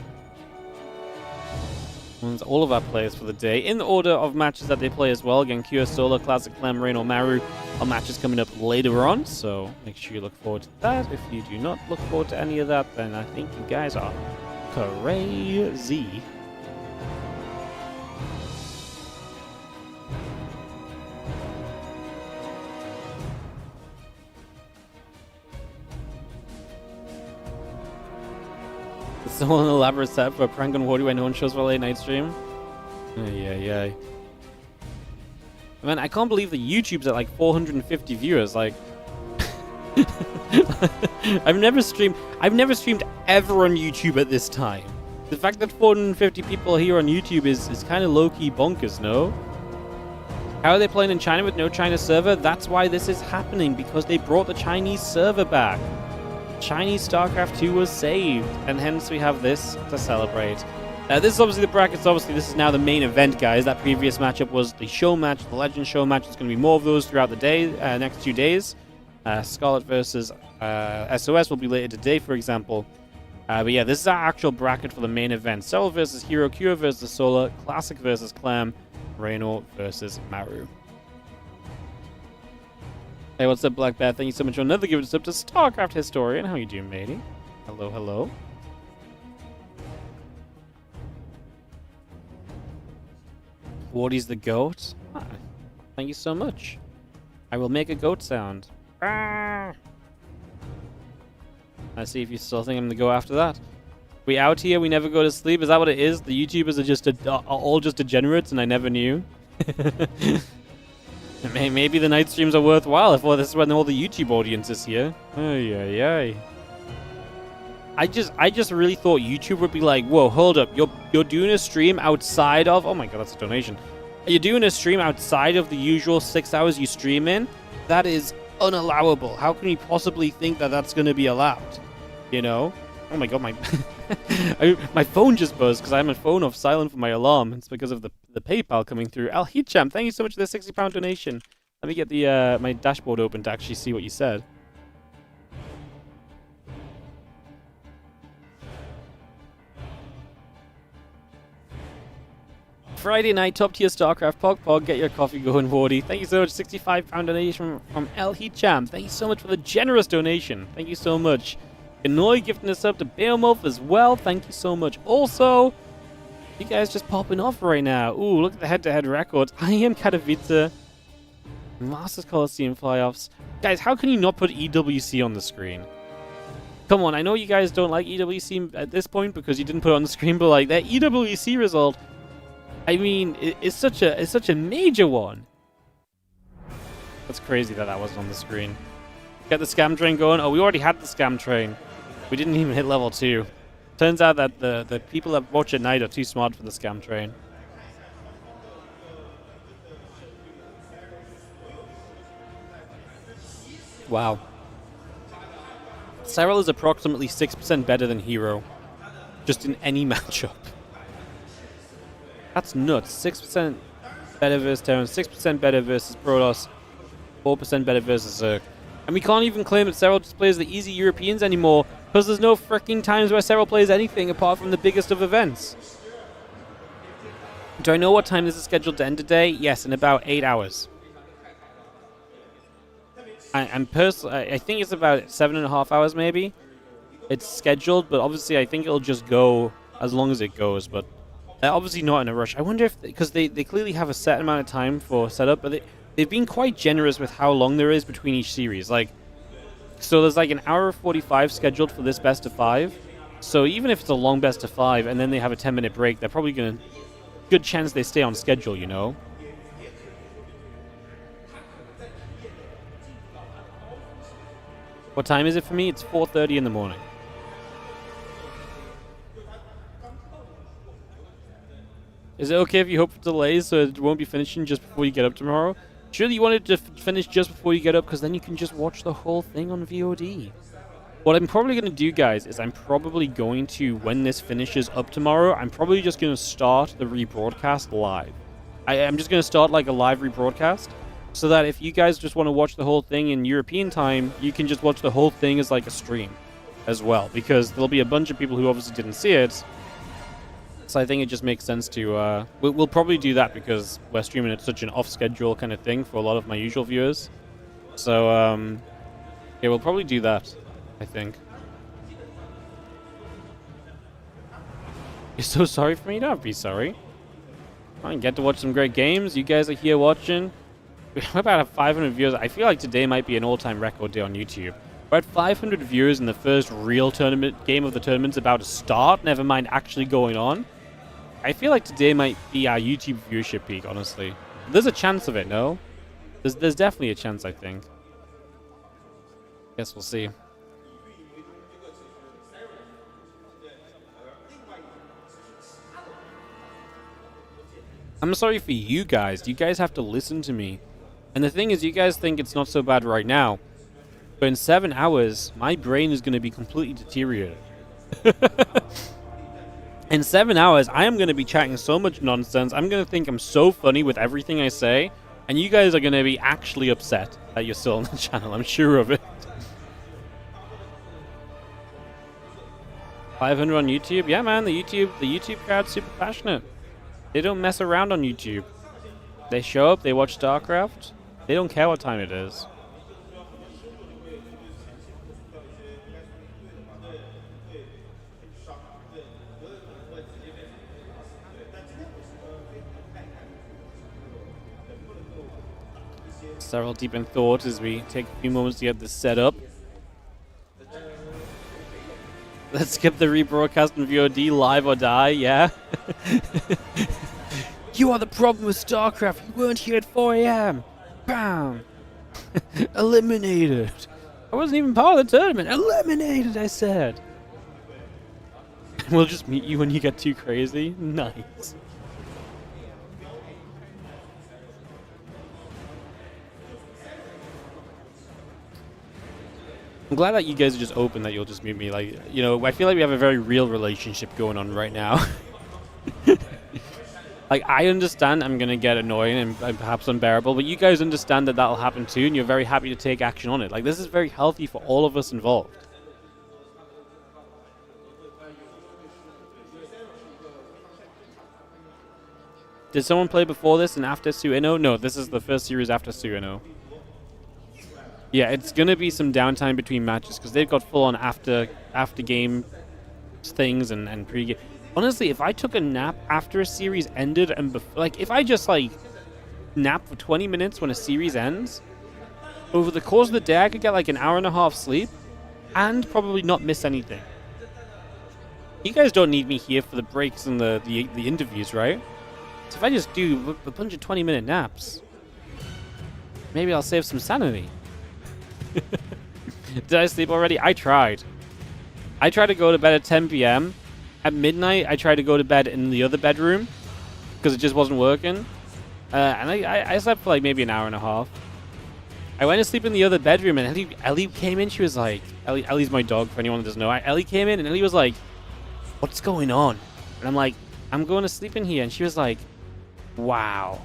And all of our players for the day in the order of matches that they play as well. Again, Kyo Solar, Classic Clem, Rain, or Maru are matches coming up later on, so make sure you look forward to that. If you do not look forward to any of that, then I think you guys are crazy. It's all an elaborate setup for a prank on Wardy when no one shows for a late night stream. Yeah. Man, I can't believe that YouTube's at like 450 viewers. Like, I've never streamed ever on YouTube at this time. The fact that 450 people are here on YouTube is kind of low-key bonkers, no? How are they playing in China with no China server? That's why this is happening, because they brought the Chinese server back. Chinese StarCraft 2 was saved, and hence we have this to celebrate. This is obviously the brackets. Obviously, this is now the main event, guys. That previous matchup was the show match, the Legend show match. There's going to be more of those throughout the day, next 2 days. Scarlett versus SOS will be later today, for example. But yeah, this is our actual bracket for the main event. Serral versus Hero, Cure versus Solar, Classic versus Clem, Reno versus Maru. Hey, what's up, Black Bear? Thank you so much for another giving us up to StarCraft Historian. How you doing, matey? Hello, hello. Wardy's the goat. Ah, thank you so much. I will make a goat sound. Ah. Let's see if you still think I'm gonna go after that. We out here, we never go to sleep. Is that what it is? The YouTubers are just are all just degenerates, and I never knew. Maybe the night streams are worthwhile if this is when all the YouTube audience is here. Ay, ay, ay. I just really thought YouTube would be like, whoa, hold up, you're doing a stream outside of, oh my god, that's a donation. You're doing a stream outside of the usual 6 hours you stream in? That is unallowable. How can you possibly think that that's going to be allowed? You know? Oh my god, my my phone just buzzed because I have my phone off silent for my alarm. It's because of the PayPal coming through. Al Hicham, thank you so much for the £60 donation. Let me get the my dashboard open to actually see what you said. Friday night, top tier StarCraft, Pog, get your coffee going, Wardy. Thank you so much, £65 donation from El Hicham. Thank you so much for the generous donation. Thank you so much. Inoi gifting us up to Beowulf as well. Thank you so much. Also, you guys just popping off right now. Ooh, look at the head-to-head records. I am Katowice. Masters Coliseum playoffs. Guys, how can you not put EWC on the screen? Come on, I know you guys don't like EWC at this point because you didn't put it on the screen, but like that EWC result, I mean, it's such a major one. That's crazy that wasn't on the screen. Get the scam train going. Oh, we already had the scam train. We didn't even hit level 2. Turns out that the people that watch at night are too smart for the scam train. Wow. Serral is approximately 6% better than Hero. Just in any matchup. That's nuts. 6% better versus Terran, 6% better versus Protoss, 4% better versus Zerg. And we can't even claim that Serral just plays the easy Europeans anymore, because there's no freaking times where Serral plays anything apart from the biggest of events. Do I know what time this is scheduled to end today? Yes, in about 8 hours. I think it's about 7.5 hours maybe. It's scheduled, but obviously I think it'll just go as long as it goes, but they're obviously not in a rush. I wonder if, because they clearly have a set amount of time for setup, but they've been quite generous with how long there is between each series. Like, so there's like an hour 45 scheduled for this best of 5. So even if it's a long best of 5 and then they have a 10-minute break, they're probably gonna, good chance they stay on schedule, you know? What time is it for me? It's 4:30 in the morning. Is it okay if you hope for delays so it won't be finishing just before you get up tomorrow? Surely you wanted to finish just before you get up because then you can just watch the whole thing on VOD. What I'm probably going to do, guys, is I'm probably going to, when this finishes up tomorrow, I'm probably just going to start the rebroadcast live. I'm just going to start like a live rebroadcast so that if you guys just want to watch the whole thing in European time, you can just watch the whole thing as like a stream as well, because there'll be a bunch of people who obviously didn't see it. So I think it just makes sense to, we'll probably do that because we're streaming at such an off-schedule kind of thing for a lot of my usual viewers. So, yeah, we'll probably do that, I think. You're so sorry for me? Don't be sorry. I get to watch some great games. You guys are here watching. We're about at 500 viewers. I feel like today might be an all-time record day on YouTube. We're at 500 viewers in the first real tournament game of the tournament's about to start, never mind actually going on. I feel like today might be our YouTube viewership peak, honestly. There's a chance of it, no? There's definitely a chance, I think. Guess we'll see. I'm sorry for you guys. You guys have to listen to me. And the thing is, you guys think it's not so bad right now. But in 7 hours, my brain is going to be completely deteriorated. In 7 hours, I am going to be chatting so much nonsense. I'm going to think I'm so funny with everything I say. And you guys are going to be actually upset that you're still on the channel. I'm sure of it. 500 on YouTube? Yeah, man. The YouTube crowd's super passionate. They don't mess around on YouTube. They show up, they watch StarCraft. They don't care what time it is. Serral deep in thought as we take a few moments to get this set up. Let's skip the rebroadcast in VOD, live or die, yeah? You are the problem with StarCraft. You weren't here at 4 AM. Bam! Eliminated. I wasn't even part of the tournament. Eliminated, I said. We'll just meet you when you get too crazy. Nice. I'm glad that you guys are just open that you'll just meet me. Like, you know, I feel like we have a very real relationship going on right now. Like, I understand I'm going to get annoying and perhaps unbearable, but you guys understand that that'll happen too, and you're very happy to take action on it. Like, this is very healthy for all of us involved. Did someone play before this and after Suino? No, this is the first series after Suino. Yeah, it's going to be some downtime between matches because they've got full-on after game things and pre-game. Honestly, if I took a nap after a series ended and like if I just like nap for 20 minutes when a series ends, over the course of the day I could get like an hour and a half sleep and probably not miss anything. You guys don't need me here for the breaks and the interviews, right? So if I just do a bunch of 20-minute naps, maybe I'll save some sanity. Did I sleep already? I tried. I tried to go to bed at 10 p.m. At midnight, I tried to go to bed in the other bedroom because it just wasn't working. And I slept for like maybe an hour and a half. I went to sleep in the other bedroom and Ellie came in. She was like, Ellie's my dog for anyone that doesn't know. Ellie came in and Ellie was like, what's going on? And I'm like, I'm going to sleep in here. And she was like, wow.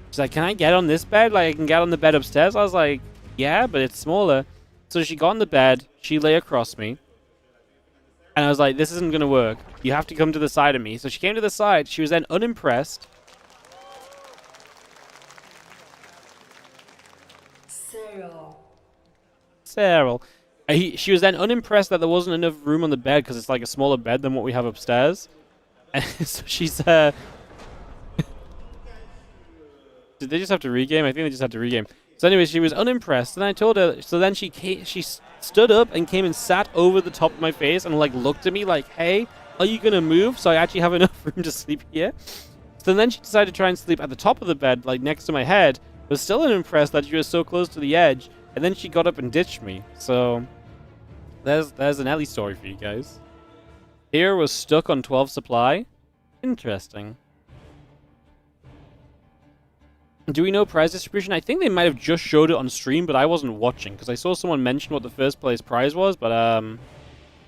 She's like, can I get on this bed? Like I can get on the bed upstairs? I was like, yeah, but it's smaller. So she got on the bed. She lay across me. And I was like, this isn't going to work. You have to come to the side of me. So she came to the side. She was then unimpressed. Serral. She was then unimpressed that there wasn't enough room on the bed because it's like a smaller bed than what we have upstairs. And so she's... Did they just have to regame? I think they just had to regame. So anyway, she was unimpressed, and I told her. So then she stood up and came and sat over the top of my face and like looked at me like, "Hey, are you gonna move so I actually have enough room to sleep here?" So then she decided to try and sleep at the top of the bed, like next to my head. Was still unimpressed that she was so close to the edge, and then she got up and ditched me. So there's an Ellie story for you guys. Here was stuck on 12 supply. Interesting. Do we know prize distribution? I think they might have just showed it on stream, but I wasn't watching because I saw someone mention what the first place prize was. But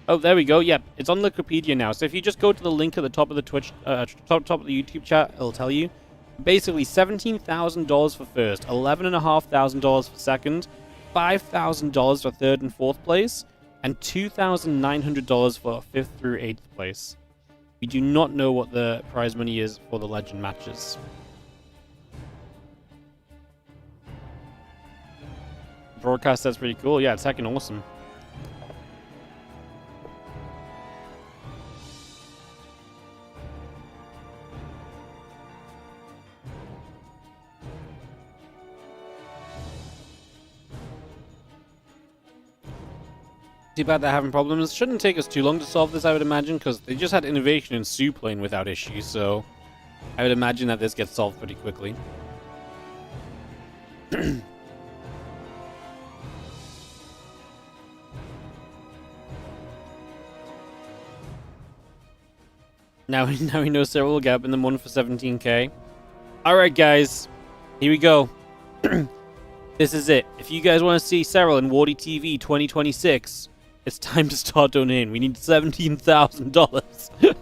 oh, there we go. Yep, it's on Wikipedia now. So if you just go to the link at the top of the top of the YouTube chat, it'll tell you. Basically, $17,000 for first, $11,500 for second, $5,000 for third and fourth place, and $2,900 for fifth through eighth place. We do not know what the prize money is for the legend matches. Broadcast, that's pretty cool. Yeah, it's heckin' awesome. Too bad they're having problems. Shouldn't take us too long to solve this, I would imagine, because they just had INnoVation and Sue playing without issues, so I would imagine that this gets solved pretty quickly. Now we know Serral will get up in the one for 17k. Alright guys, here we go. This is it. If you guys want to see Serral in WardiTV 2026, it's time to start donating. We need $17,000.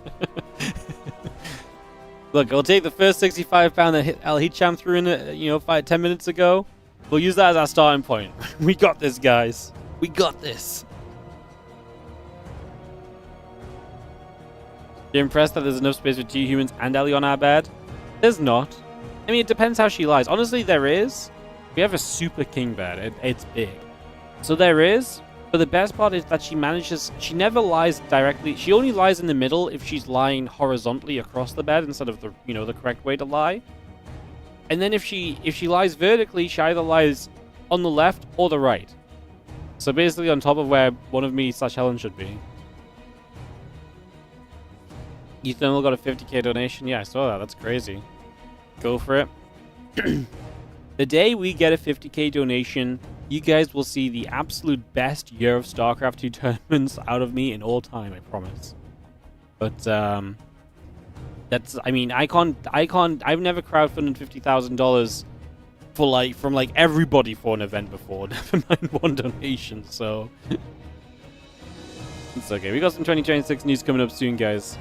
Look, I'll take the first £65 that El Hicham threw in, 5-10 minutes ago. We'll use that as our starting point. We got this, guys. We got this. You're impressed that there's enough space for 2 humans and Ellie on our bed? There's not. I mean, it depends how she lies. Honestly, there is. We have a super king bed. It's big. So there is. But the best part is that she never lies directly. She only lies in the middle if she's lying horizontally across the bed instead of the correct way to lie. And then if she lies vertically, she either lies on the left or the right. So basically on top of where one of me / Helen should be. eThermal got a 50k donation. Yeah, I saw that. That's crazy. Go for it. The day we get a 50k donation, you guys will see the absolute best year of StarCraft 2 tournaments out of me in all time, I promise. But I've never crowdfunded $50,000 from everybody for an event before, never mind one donation, so it's okay. We got some 2026 news coming up soon, guys.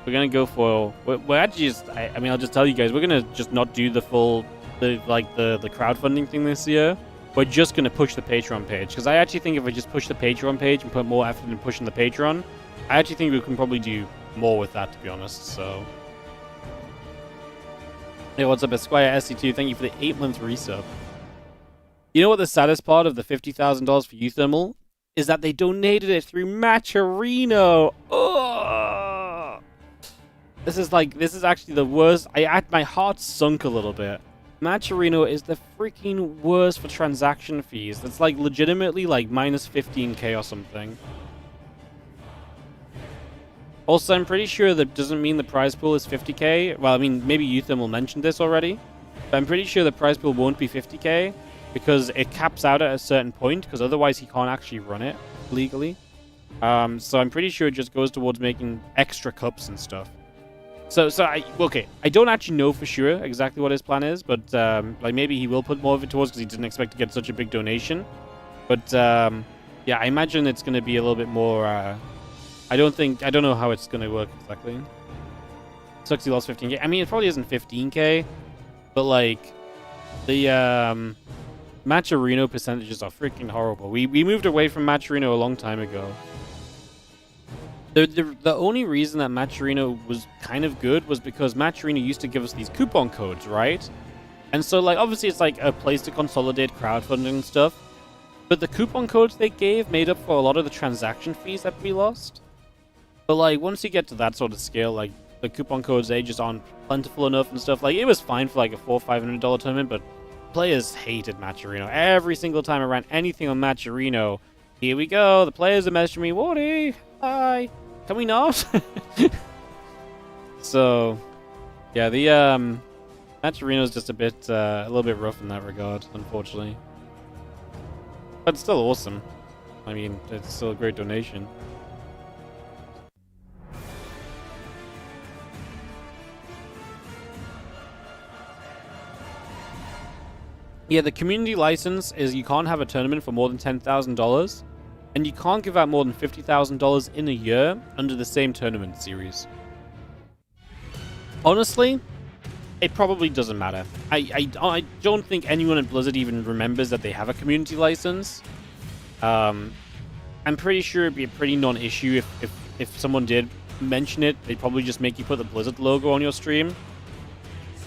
We're gonna go for we're actually just I'll just tell you guys, we're gonna just not do the full the crowdfunding thing this year. We're just gonna push the Patreon page, because I actually think if we just push the Patreon page and put more effort in pushing the Patreon, I actually think we can probably do more with that, to be honest. So hey, what's up, Esquire SC2? Thank you for the 8-month resub. You know what the saddest part of the $50,000 for eThermal is? That they donated it through Matcherino. Oh, this is actually the worst. My heart sunk a little bit. Matcherino is the freaking worst for transaction fees. That's legitimately minus 15k or something. Also, I'm pretty sure that doesn't mean the prize pool is 50k. Well, I mean, maybe eThermal mentioned this already. But I'm pretty sure the prize pool won't be 50k because it caps out at a certain point, because otherwise he can't actually run it legally. So I'm pretty sure it just goes towards making extra cups and stuff. So I don't actually know for sure exactly what his plan is, but maybe he will put more of it towards, because he didn't expect to get such a big donation. But yeah, I imagine it's going to be a little bit more. I don't know how it's going to work exactly. Sucks he lost 15k. I mean, it probably isn't 15k, but the Matcherino percentages are freaking horrible. We moved away from Matcherino a long time ago. The only reason that Matcherino was kind of good was because Matcherino used to give us these coupon codes, right? And so, obviously it's a place to consolidate crowdfunding and stuff. But the coupon codes they gave made up for a lot of the transaction fees that we lost. But, once you get to that sort of scale, the coupon codes, they just aren't plentiful enough and stuff. It was fine for, a $400 or $500 tournament, but players hated Matcherino. Every single time I ran anything on Matcherino, here we go, the players are messaging me, Wardy, hi. Can we not? So, yeah, the Matcherino's just a little bit rough in that regard, unfortunately. But it's still awesome. I mean, it's still a great donation. Yeah, the community license is you can't have a tournament for more than $10,000. And you can't give out more than $50,000 in a year under the same tournament series. Honestly, it probably doesn't matter. I don't think anyone at Blizzard even remembers that they have a community license. I'm pretty sure it'd be a pretty non-issue if someone did mention it. They'd probably just make you put the Blizzard logo on your stream,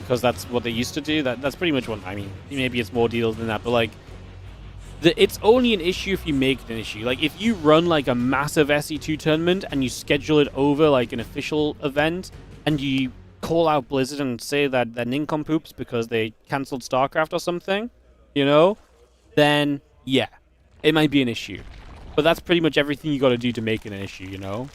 because that's what they used to do. That's pretty much what I mean. Maybe it's more deals than that, but it's only an issue if you make it an issue. If you run a massive SE2 tournament and you schedule it over an official event, and you call out Blizzard and say that they're nincompoops because they cancelled StarCraft or something, then yeah, it might be an issue. But that's pretty much everything you got to do to make it an issue, Serral.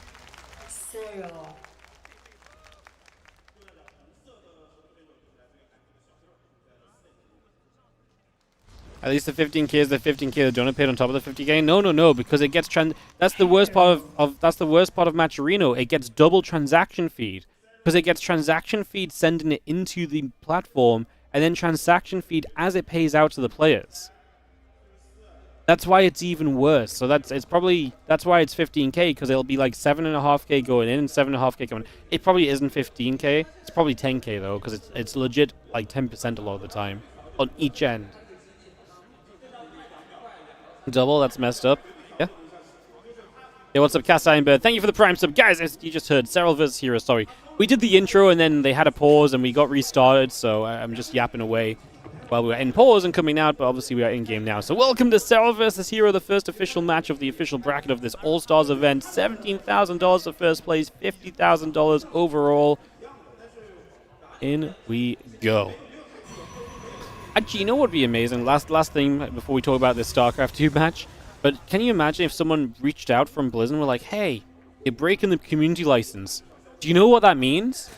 At least the 15k is the 15k that don't paid on top of the 50k. No, because it gets that's the worst part of Matcherino. It gets double transaction feed, because it gets transaction feed sending it into the platform, and then transaction feed as it pays out to the players. That's why it's even worse. So that's why it's 15k, because it'll be like 7.5k going in and 7.5k coming. It probably isn't 15k. It's probably 10k though, because it's legit like 10% a lot of the time on each end. Double, that's messed up. Yeah. Yeah, what's up, Cast Ironbird? Thank you for the prime sub, guys. As you just heard, Serral vs Hero. Sorry, we did the intro and then they had a pause and we got restarted. So I'm just yapping away. Well, we were in pause and coming out, but obviously we are in-game now. So welcome to Serral vs Hero, the first official match of the official bracket of this All-Stars event. $17,000 for first place, $50,000 overall. In we go. Actually, you know what would be amazing? Last thing before we talk about this StarCraft 2 match. But can you imagine if someone reached out from Blizzard and were like, hey, you're breaking the community license. Do you know what that means?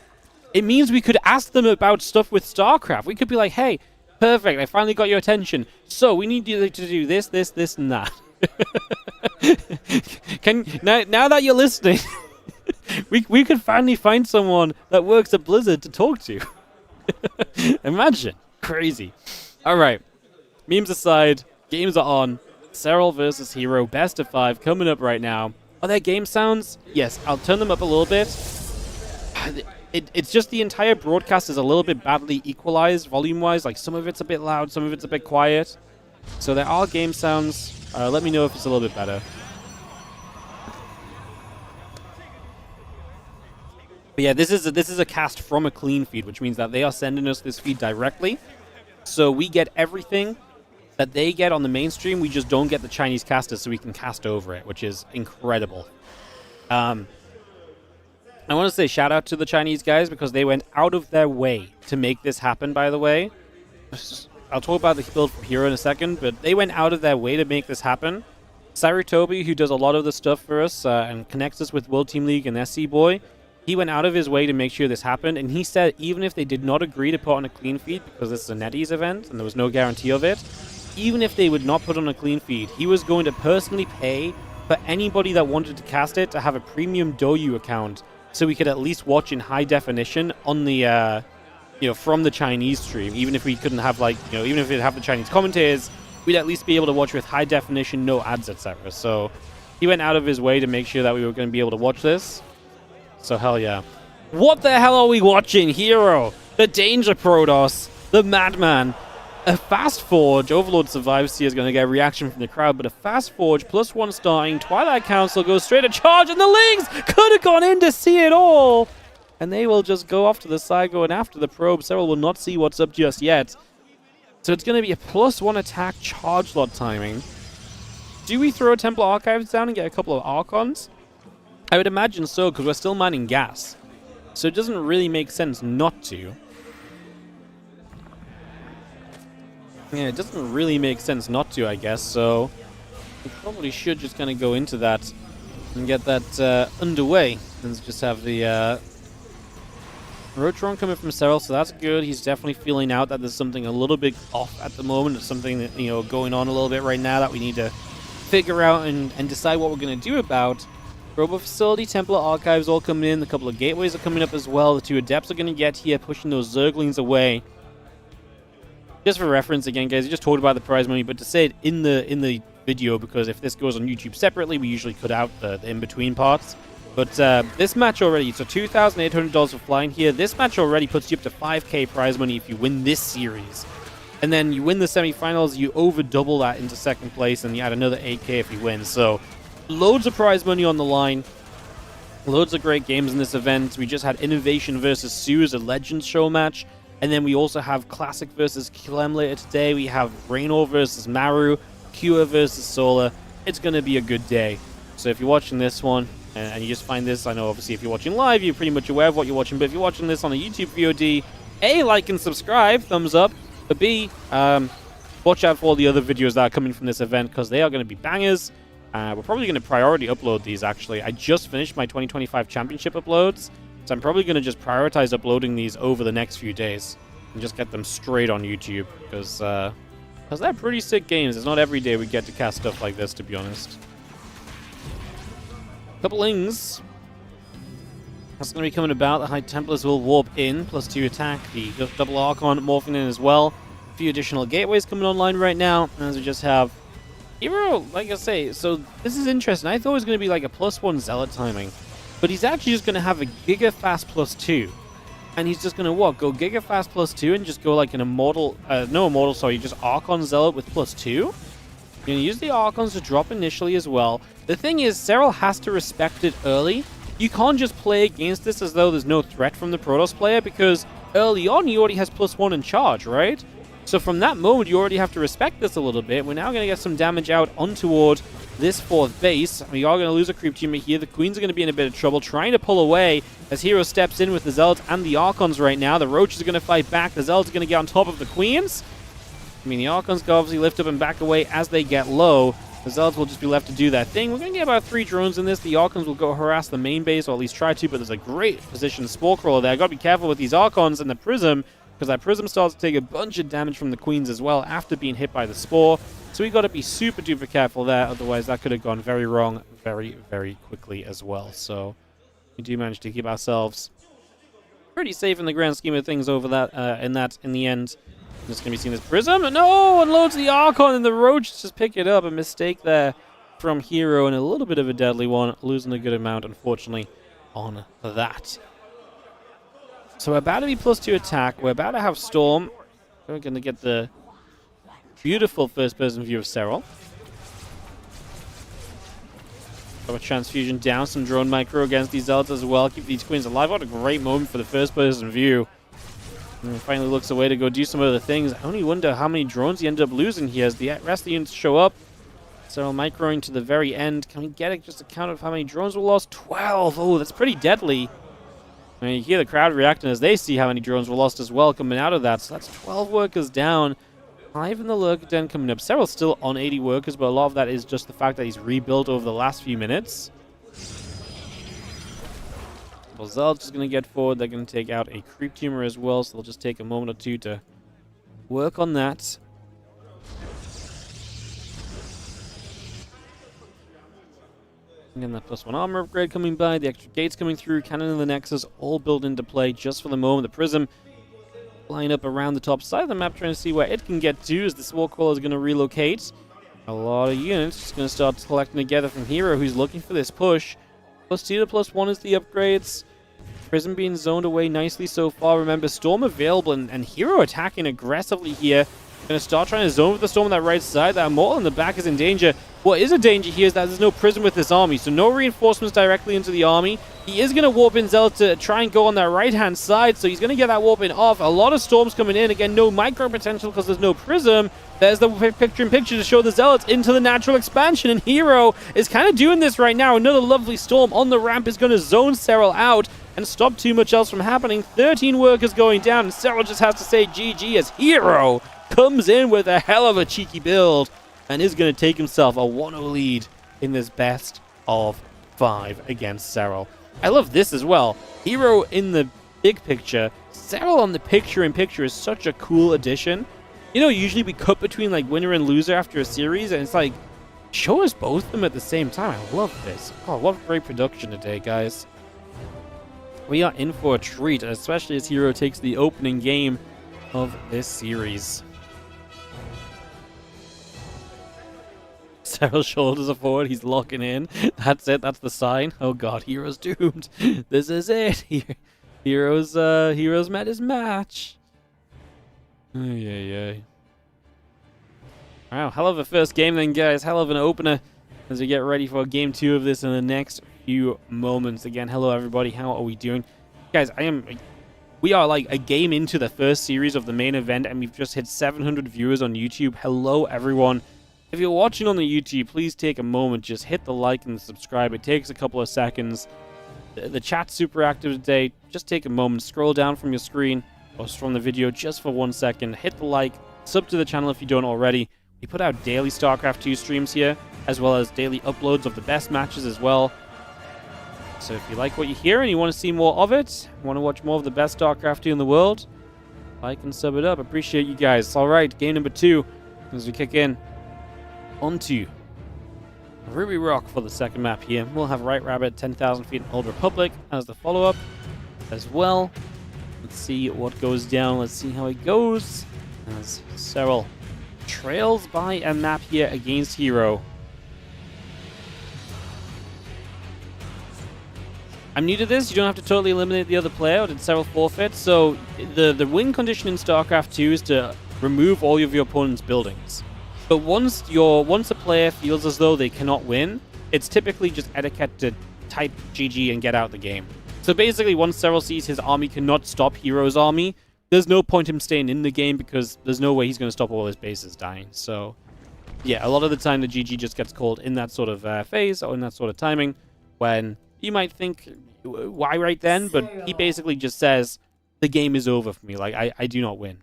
It means we could ask them about stuff with StarCraft. We could be like, hey, perfect, I finally got your attention. So we need you to do this, and that. Now that you're listening, we could finally find someone that works at Blizzard to talk to. Imagine. Crazy. Alright. Memes aside, games are on. Serral versus Hero, best of 5 coming up right now. Are there game sounds? Yes, I'll turn them up a little bit. It's just the entire broadcast is a little bit badly equalized volume-wise. Like, some of it's a bit loud, some of it's a bit quiet. So there are game sounds. Let me know if it's a little bit better. But yeah, this is a cast from a clean feed, which means that they are sending us this feed directly. So we get everything that they get on the mainstream. We just don't get the Chinese casters, so we can cast over it, which is incredible. I want to say shout out to the Chinese guys because they went out of their way to make this happen, by the way. I'll talk about the build from Hero in a second, but they went out of their way to make this happen. Sarutobi, who does a lot of the stuff for us and connects us with World Team League and SC Boy, he went out of his way to make sure this happened, and he said even if they did not agree to put on a clean feed, because this is a NetEase event and there was no guarantee of it, even if they would not put on a clean feed, he was going to personally pay for anybody that wanted to cast it to have a premium Douyu account, so we could at least watch in high definition on the, from the Chinese stream. Even if we couldn't have, even if it have the Chinese commentators, we'd at least be able to watch with high definition, no ads, etc. So he went out of his way to make sure that we were going to be able to watch this. So hell yeah. What the hell are we watching? Hero, the Danger Protoss, the Madman. A Fast Forge, Overlord survives here, is going to get a reaction from the crowd, but a Fast Forge +1 starting, Twilight Council goes straight to charge, and the Lings could have gone in to see it all! And they will just go off to the side, going after the probe. Serral will not see what's up just yet. So it's going to be a +1 attack charge lot timing. Do we throw Templar Archives down and get a couple of Archons? I would imagine so, because we're still mining gas. So it doesn't really make sense not to. Yeah, it doesn't really make sense not to, I guess, so we probably should just kind of go into that and get that underway. And just have the Rotron coming from Serral, so that's good. He's definitely feeling out that there's something a little bit off at the moment. There's something that, going on a little bit right now that we need to figure out and decide what we're going to do about. Robo Facility, Templar Archives all coming in. A couple of Gateways are coming up as well. The 2 Adepts are going to get here, pushing those Zerglings away. Just for reference, again, guys, we just talked about the prize money, but to say it in the video, because if this goes on YouTube separately, we usually cut out the in-between parts. But this match already, so $2,800 for flying here. This match already puts you up to 5k prize money if you win this series. And then you win the semifinals, you over double that into second place, and you add another 8k if you win. So loads of prize money on the line. Loads of great games in this event. We just had INnoVation versus Sue as a Legends show match. And then we also have Classic versus Clem later today. We have Raynor versus Maru, Kua versus Solar. It's going to be a good day. So if you're watching this one and you just find this, I know obviously if you're watching live, you're pretty much aware of what you're watching. But if you're watching this on a YouTube VOD, A, like and subscribe, thumbs up. But B, watch out for all the other videos that are coming from this event because they are going to be bangers. We're probably going to priority upload these, actually. I just finished my 2025 championship uploads. So I'm probably going to just prioritize uploading these over the next few days and just get them straight on YouTube because they're pretty sick games. It's not every day we get to cast stuff like this, to be honest. Couple Lings. That's going to be coming about. The High Templars will warp in, +2 attack. The double Archon morphing in as well. A few additional gateways coming online right now. As we just have Hero, like I say, so this is interesting. I thought it was going to be like a +1 Zealot timing. But he's actually just going to have a Giga Fast +2. And he's just going to what? Go Giga Fast +2 and just go like an Immortal, just Archon Zealot with +2. You're going to use the Archons to drop initially as well. The thing is, Serral has to respect it early. You can't just play against this as though there's no threat from the Protoss player, because early on he already has +1 in charge, right? So from that moment, you already have to respect this a little bit. We're now going to get some damage out on toward this 4th base. We are going to lose a creep teammate here. The Queens are going to be in a bit of trouble, trying to pull away as Hero steps in with the Zealots and the Archons right now. The Roaches are going to fight back. The Zealots are going to get on top of the Queens. I mean, the Archons can obviously lift up and back away as they get low. The Zealots will just be left to do that thing. We're going to get about 3 drones in this. The Archons will go harass the main base, or at least try to, but there's a great positioned Spore Crawler there. Got to be careful with these Archons and the Prism, because that Prism starts to take a bunch of damage from the Queens as well after being hit by the Spore. So we got to be super duper careful there, otherwise that could have gone very wrong very, very quickly as well. So we do manage to keep ourselves pretty safe in the grand scheme of things over that, in the end. Just going to be seeing this Prism. No! Unloads the Archon, and the Roaches just pick it up. A mistake there from Hero, and a little bit of a deadly one. Losing a good amount, unfortunately, on that. So we're about to be +2 attack. We're about to have Storm. We're going to get the beautiful first-person view of Serral. Got a transfusion down. Some drone micro against these Zealots as well. Keep these Queens alive. What a great moment for the first-person view. And finally looks away to go do some other things. I only wonder how many drones he ended up losing here as the rest of the units show up. So microing to the very end. Can we get just a count of how many drones were lost? 12! Oh, that's pretty deadly. I mean, you hear the crowd reacting as they see how many drones were lost as well coming out of that. So that's 12 workers down. 5 in the lurker den coming up. Serral's still on 80 workers, but a lot of that is just the fact that he's rebuilt over the last few minutes. Well, Zealot's just going to get forward. They're going to take out a creep tumor as well, so they'll just take a moment or two to work on that. Again, that +1 armor upgrade coming by, the extra gates coming through, cannon and the Nexus all built into play just for the moment. The Prism line up around the top side of the map, trying to see where it can get to as the Spore Crawler is going to relocate. A lot of units just going to start collecting together from Hero, who's looking for this push. +2 to +1 is the upgrades. Prism being zoned away nicely so far. Remember, Storm available and Hero attacking aggressively here. Going to start trying to zone with the Storm on that right side. That Immortal in the back is in danger. What is a danger here is that there's no Prism with this army, so no reinforcements directly into the army. He is going to warp in Zealot to try and go on that right-hand side, so he's going to get that warp in off. A lot of Storms coming in. Again, no micro potential because there's no Prism. There's the picture-in-picture to show the Zealots into the natural expansion, and Hero is kind of doing this right now. Another lovely Storm on the ramp is going to zone Serral out and stop too much else from happening. 13 workers going down, and Serral just has to say GG as Hero comes in with a hell of a cheeky build and is going to take himself a 1-0 lead in this best of 5 against Serral. I love this as well. Hero in the big picture, Serral on the picture-in-picture is such a cool addition. You know, usually we cut between like winner and loser after a series, and it's like, show us both of them at the same time. I love this. Oh, what great production today, guys. We are in for a treat, especially as Hero takes the opening game of this series. Serral shoulders are forward. He's locking in. That's it. That's the sign. Oh god, Hero's doomed. This is it. Hero's met his match. Ay. Wow, hell of a first game then, guys. Hell of an opener as we get ready for game 2 of this in the next few moments. Again, hello everybody. How are we doing? Guys, we are like a game into the first series of the main event, and we've just hit 700 viewers on YouTube. Hello everyone. If you're watching on the YouTube, please take a moment, just hit the like and the subscribe. It takes a couple of seconds. The chat's super active today. Just take a moment, scroll down from your screen or from the video just for 1 second. Hit the like, sub to the channel if you don't already. We put out daily StarCraft 2 streams here, as well as daily uploads of the best matches as well. So if you like what you hear and you want to see more of it, want to watch more of the best StarCraft 2 in the world, like and sub it up. Appreciate you guys. All right, game number 2 as we kick in onto Ruby Rock for the second map here. We'll have Right Rabbit, 10,000 feet, and Old Republic as the follow-up as well. Let's see what goes down. Let's see how it goes. As Serral trails by a map here against Hero. I'm new to this. You don't have to totally eliminate the other player, or did Serral forfeit? So the win condition in StarCraft 2 is to remove all of your opponent's buildings. But once a player feels as though they cannot win, it's typically just etiquette to type GG and get out the game. So basically, once Serral sees his army cannot stop Hero's army, there's no point him staying in the game because there's no way he's going to stop all his bases dying. So yeah, a lot of the time the GG just gets called in that sort of phase or in that sort of timing when you might think, why right then? But he basically just says, the game is over for me. Like, I do not win.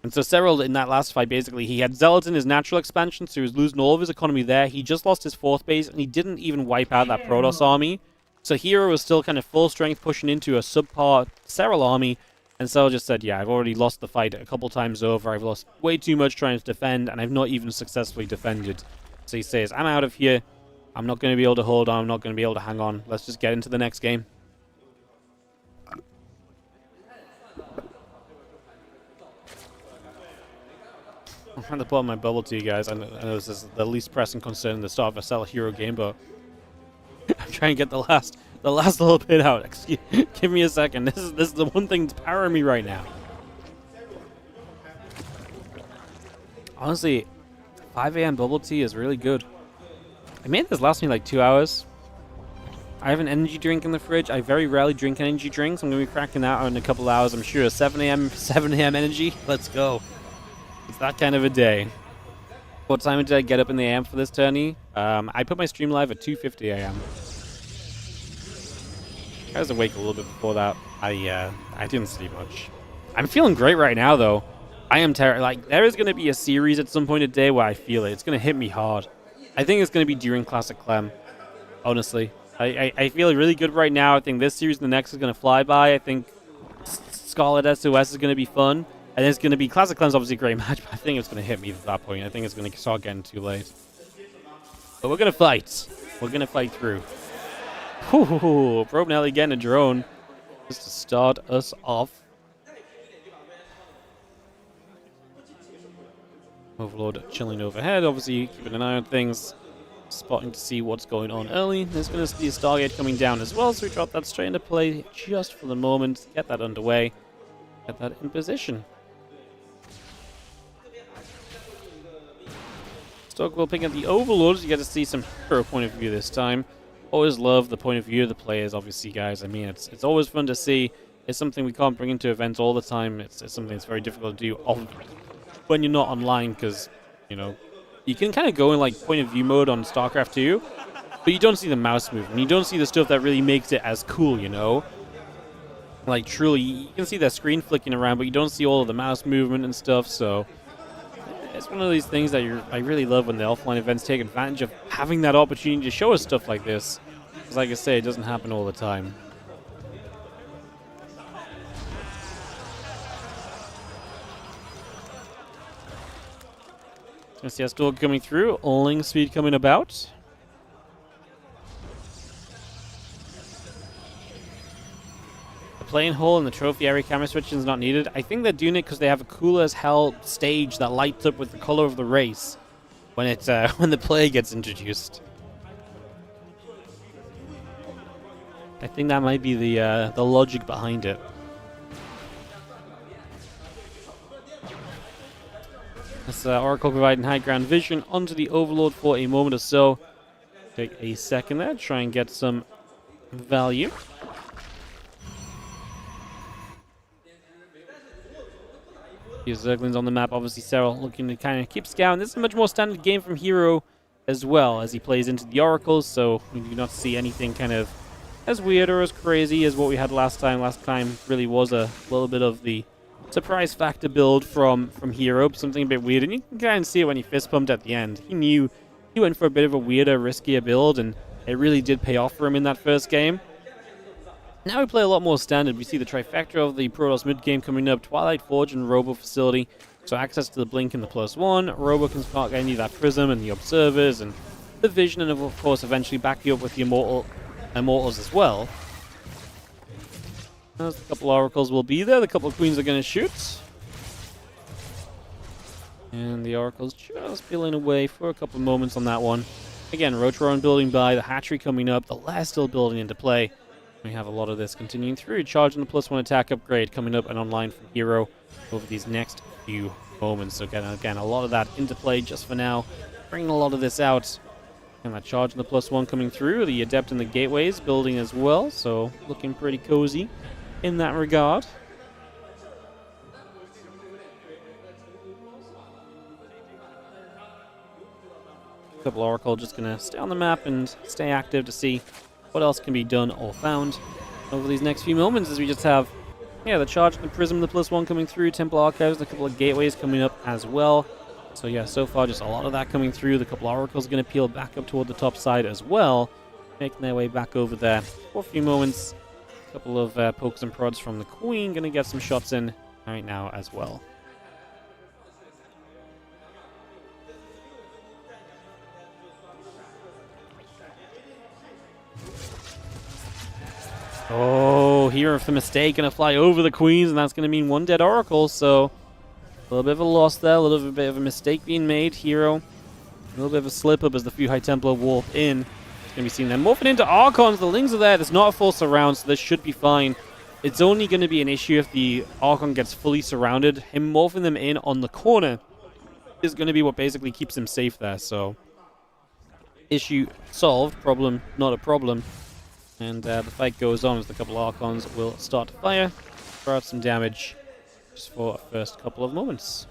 And so Serral, in that last fight, basically, he had Zealots in his natural expansion, so he was losing all of his economy there. He just lost his 4th base, and he didn't even wipe out that Protoss army. So Hero was still kind of full strength, pushing into a subpar Serral army. And Serral just said, yeah, I've already lost the fight a couple times over. I've lost way too much trying to defend, and I've not even successfully defended. So he says, I'm out of here. I'm not going to be able to hold on. I'm not going to be able to hang on. Let's just get into the next game. I'm trying to pull out my bubble tea, guys. I know this is the least pressing concern in the start of a Cell Hero game, but I'm trying to get the last little bit out. Give me a second. This is the one thing that's powering me right now. Honestly, 5 a.m. bubble tea is really good. I made this last me like 2 hours. I have an energy drink in the fridge. I very rarely drink energy drinks. I'm going to be cracking that out in a couple hours, I'm sure. 7 a.m. energy. Let's go. It's that kind of a day. What time did I get up in the AM for this tourney? I put my stream live at 2:50 a.m. I was awake a little bit before that. I didn't sleep much. I'm feeling great right now, though. I am terrified. Like, there is going to be a series at some point today where I feel it. It's going to hit me hard. I think it's going to be during Classic Clem, honestly. I feel really good right now. I think this series and the next is going to fly by. I think Scarlett SOS is going to be fun. And it's going to be... Classic Clem's obviously a great match, but I think it's going to hit me at that point. I think it's going to start getting too late. But we're going to fight. We're going to fight through. Ooh, Probe Nelly getting a drone just to start us off. Overlord chilling overhead, obviously keeping an eye on things, spotting to see what's going on early. There's going to be a Stargate coming down as well, so we drop that straight into play just for the moment, get that underway, get that in position. Stoke will pick up the Overlords. You get to see some hero point of view this time. Always love the point of view of the players, obviously, guys. I mean, it's always fun to see. It's something we can't bring into events all the time. It's something that's very difficult to do when you're not online, because, you know, you can kind of go in, like, point of view mode on StarCraft 2, but you don't see the mouse movement. You don't see the stuff that really makes it as cool, you know? Like, truly, you can see that screen flicking around, but you don't see all of the mouse movement and stuff, so... It's one of these things that I really love when the offline events take advantage of having that opportunity to show us stuff like this. Because, like I say, it doesn't happen all the time. Gonna see us still coming through. Ling speed coming about. Playing hole in the trophy area camera switching is not needed. I think they're doing it because they have a cool as hell stage that lights up with the color of the race when it when the player gets introduced. I think that might be the logic behind it. That's Oracle providing high ground vision onto the Overlord for a moment or so. Take a second there, try and get some value. Zerglings on the map, obviously Serral looking to kind of keep scouting. This is a much more standard game from Hero as well, as he plays into the Oracles, so we do not see anything kind of as weird or as crazy as what we had last time. Last time really was a little bit of the surprise factor build from Hero, something a bit weird, and you can kind of see it when he fist pumped at the end. He knew he went for a bit of a weirder, riskier build, and it really did pay off for him in that first game. Now we play a lot more standard. We see the trifecta of the Protoss mid game coming up, Twilight Forge and Robo Facility. So access to the blink and the +1. Robo can start getting you that prism and the observers and the vision, and of course eventually back you up with the immortals as well. A couple oracles will be there. The couple of queens are going to shoot. And the oracle's just peeling away for a couple of moments on that one. Again, Rotoron building by, the hatchery coming up, the lair still building into play. We have a lot of this continuing through. Charging the +1 attack upgrade coming up and online from Hero over these next few moments. So again, a lot of that into play just for now. Bringing a lot of this out. And that charge and the +1 coming through. The Adept and the Gateways building as well. So looking pretty cozy in that regard. Couple Oracle just going to stay on the map and stay active to see what else can be done or found over these next few moments, as we just have, the charge and the prism, the +1 coming through, Temple Archives, and a couple of gateways coming up as well. So yeah, so far just a lot of that coming through. The couple Oracles going to peel back up toward the top side as well, making their way back over there for a few moments. A couple of pokes and prods from the Queen going to get some shots in right now as well. Oh, Hero with the mistake, going to fly over the queens, and that's going to mean one dead Oracle, so a little bit of a loss there, a little bit of a mistake being made. Hero, a little bit of a slip-up as the few High Templar warp in. It's going to be seen there. Morphing into Archons, the Lings are there. There's not a full surround, so this should be fine. It's only going to be an issue if the Archon gets fully surrounded. Him morphing them in on the corner is going to be what basically keeps him safe there, so issue solved, problem not a problem. And the fight goes on as the couple Archons will start to fire, throw out some damage just for a first couple of moments.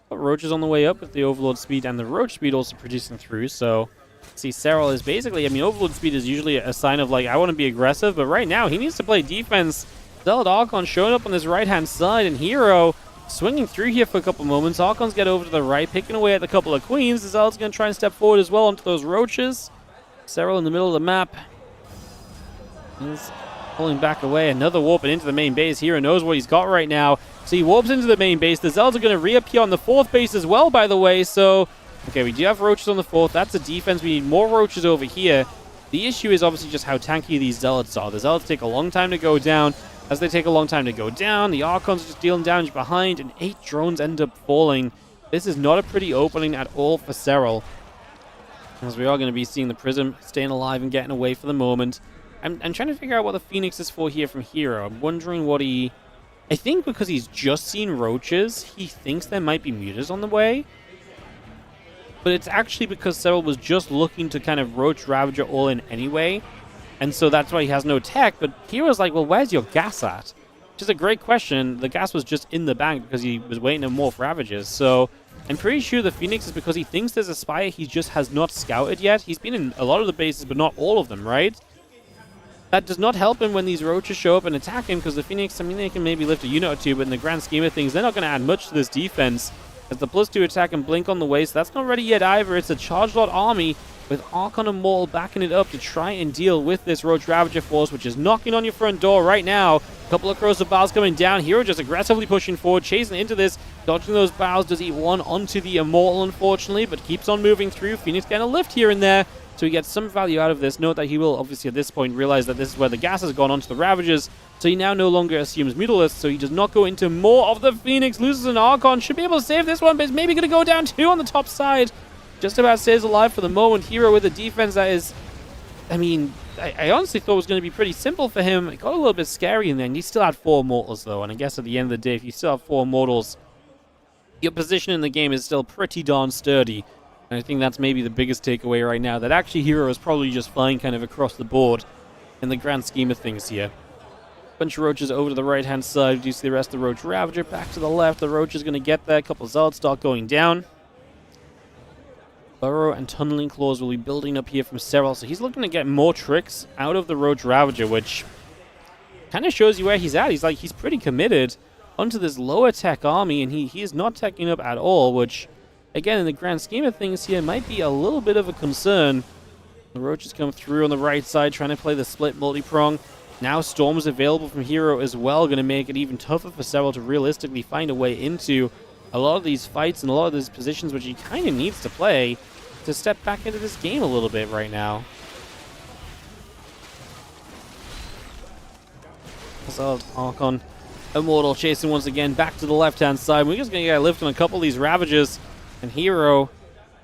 But Roach is on the way up with the Overlord speed and the Roach speed also producing through, so see Serral is basically, Overlord speed is usually a sign of like, I want to be aggressive, but right now he needs to play defense. Zealot Archon showing up on this right-hand side, and Hero swinging through here for a couple moments. Archons get over to the right, picking away at the couple of queens. The Zealot's going to try and step forward as well onto those roaches. Serral in the middle of the map. He's pulling back away. Another warping into the main base. Hero knows what he's got right now. So he warps into the main base. The Zealots are going to reappear on the fourth base as well, by the way. So, okay, we do have roaches on the fourth. That's a defense. We need more roaches over here. The issue is obviously just how tanky these Zealots are. The Zealots take a long time to go down. As they take a long time to go down, the Archons are just dealing damage behind, and 8 drones end up falling. This is not a pretty opening at all for Serral, as we are going to be seeing the Prism staying alive and getting away for the moment. I'm trying to figure out what the Phoenix is for here from Hero. I'm wondering what he... I think because he's just seen roaches, he thinks there might be mutas on the way. But it's actually because Serral was just looking to kind of Roach Ravager all in anyway. And so that's why he has no tech, but Hero's like, well, where's your gas at? Which is a great question. The gas was just in the bank because he was waiting to morph Ravagers. So I'm pretty sure the Phoenix is because he thinks there's a Spire he just has not scouted yet. He's been in a lot of the bases, but not all of them, right? That does not help him when these roaches show up and attack him, because the Phoenix, they can maybe lift a unit or two, but in the grand scheme of things, they're not going to add much to this defense. As the +2 attack and blink on the way, so that's not ready yet either. It's a charged lot army with Archon and Mortal backing it up to try and deal with this Roach Ravager force, which is knocking on your front door right now. A couple of corrosive bows coming down. Hero just aggressively pushing forward, chasing into this, dodging those bows. Does eat one onto the Immortal, unfortunately, but keeps on moving through. Phoenix getting a lift here and there, so he gets some value out of this. Note that he will, obviously, at this point, realize that this is where the gas has gone onto the Ravagers, so he now no longer assumes Mutalists, so he does not go into more of the Phoenix. Loses an Archon. Should be able to save this one, but it's maybe going to go down 2 on the top side. Just about stays alive for the moment. Hero with a defense that is, I honestly thought was going to be pretty simple for him. It got a little bit scary in there, and he still had 4 mortals, though. And I guess at the end of the day, if you still have 4 mortals, your position in the game is still pretty darn sturdy. And I think that's maybe the biggest takeaway right now, that actually Hero is probably just fine kind of across the board in the grand scheme of things here. Bunch of roaches over to the right-hand side. You see the rest of the Roach Ravager back to the left. The Roach is going to get there. A couple of Zealots start going down. Burrow and Tunneling Claws will be building up here from Serral, so he's looking to get more tricks out of the Roach Ravager, which kind of shows you where he's at. He's pretty committed onto this lower tech army, and he is not teching up at all, which, again, in the grand scheme of things here, might be a little bit of a concern. The Roaches come through on the right side, trying to play the split multi-prong. Now Storm is available from Hero as well, going to make it even tougher for Serral to realistically find a way into a lot of these fights and a lot of these positions which he kind of needs to play to step back into this game a little bit right now. So Archon Immortal chasing once again back to the left-hand side. We're just going to get a lift on a couple of these Ravagers. And Hero,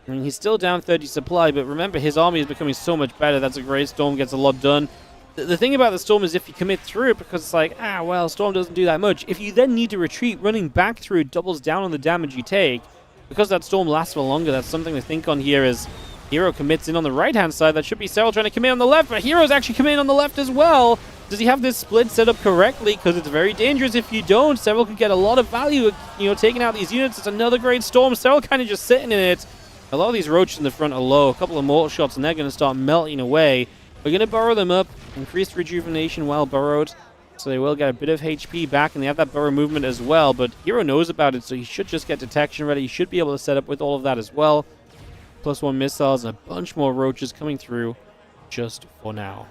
I mean, he's still down 30 supply, but remember, his army is becoming so much better. That's a great Storm, gets a lot done. The thing about the Storm is if you commit through it, because it's like, well, Storm doesn't do that much. If you then need to retreat, running back through it doubles down on the damage you take. Because that Storm lasts for longer, that's something to think on here as Hero commits in on the right-hand side. That should be Serral trying to commit on the left, but Hero's actually committing on the left as well. Does he have this split set up correctly? Because it's very dangerous if you don't. Serral could get a lot of value, taking out these units. It's another great Storm. Serral kind of just sitting in it. A lot of these Roaches in the front are low. A couple of mortal shots, and they're going to start melting away. We're going to burrow them up. Increased rejuvenation while burrowed. So they will get a bit of HP back, and they have that burrow movement as well. But Hero knows about it, so he should just get detection ready. He should be able to set up with all of that as well. +1 missiles and a bunch more Roaches coming through just for now.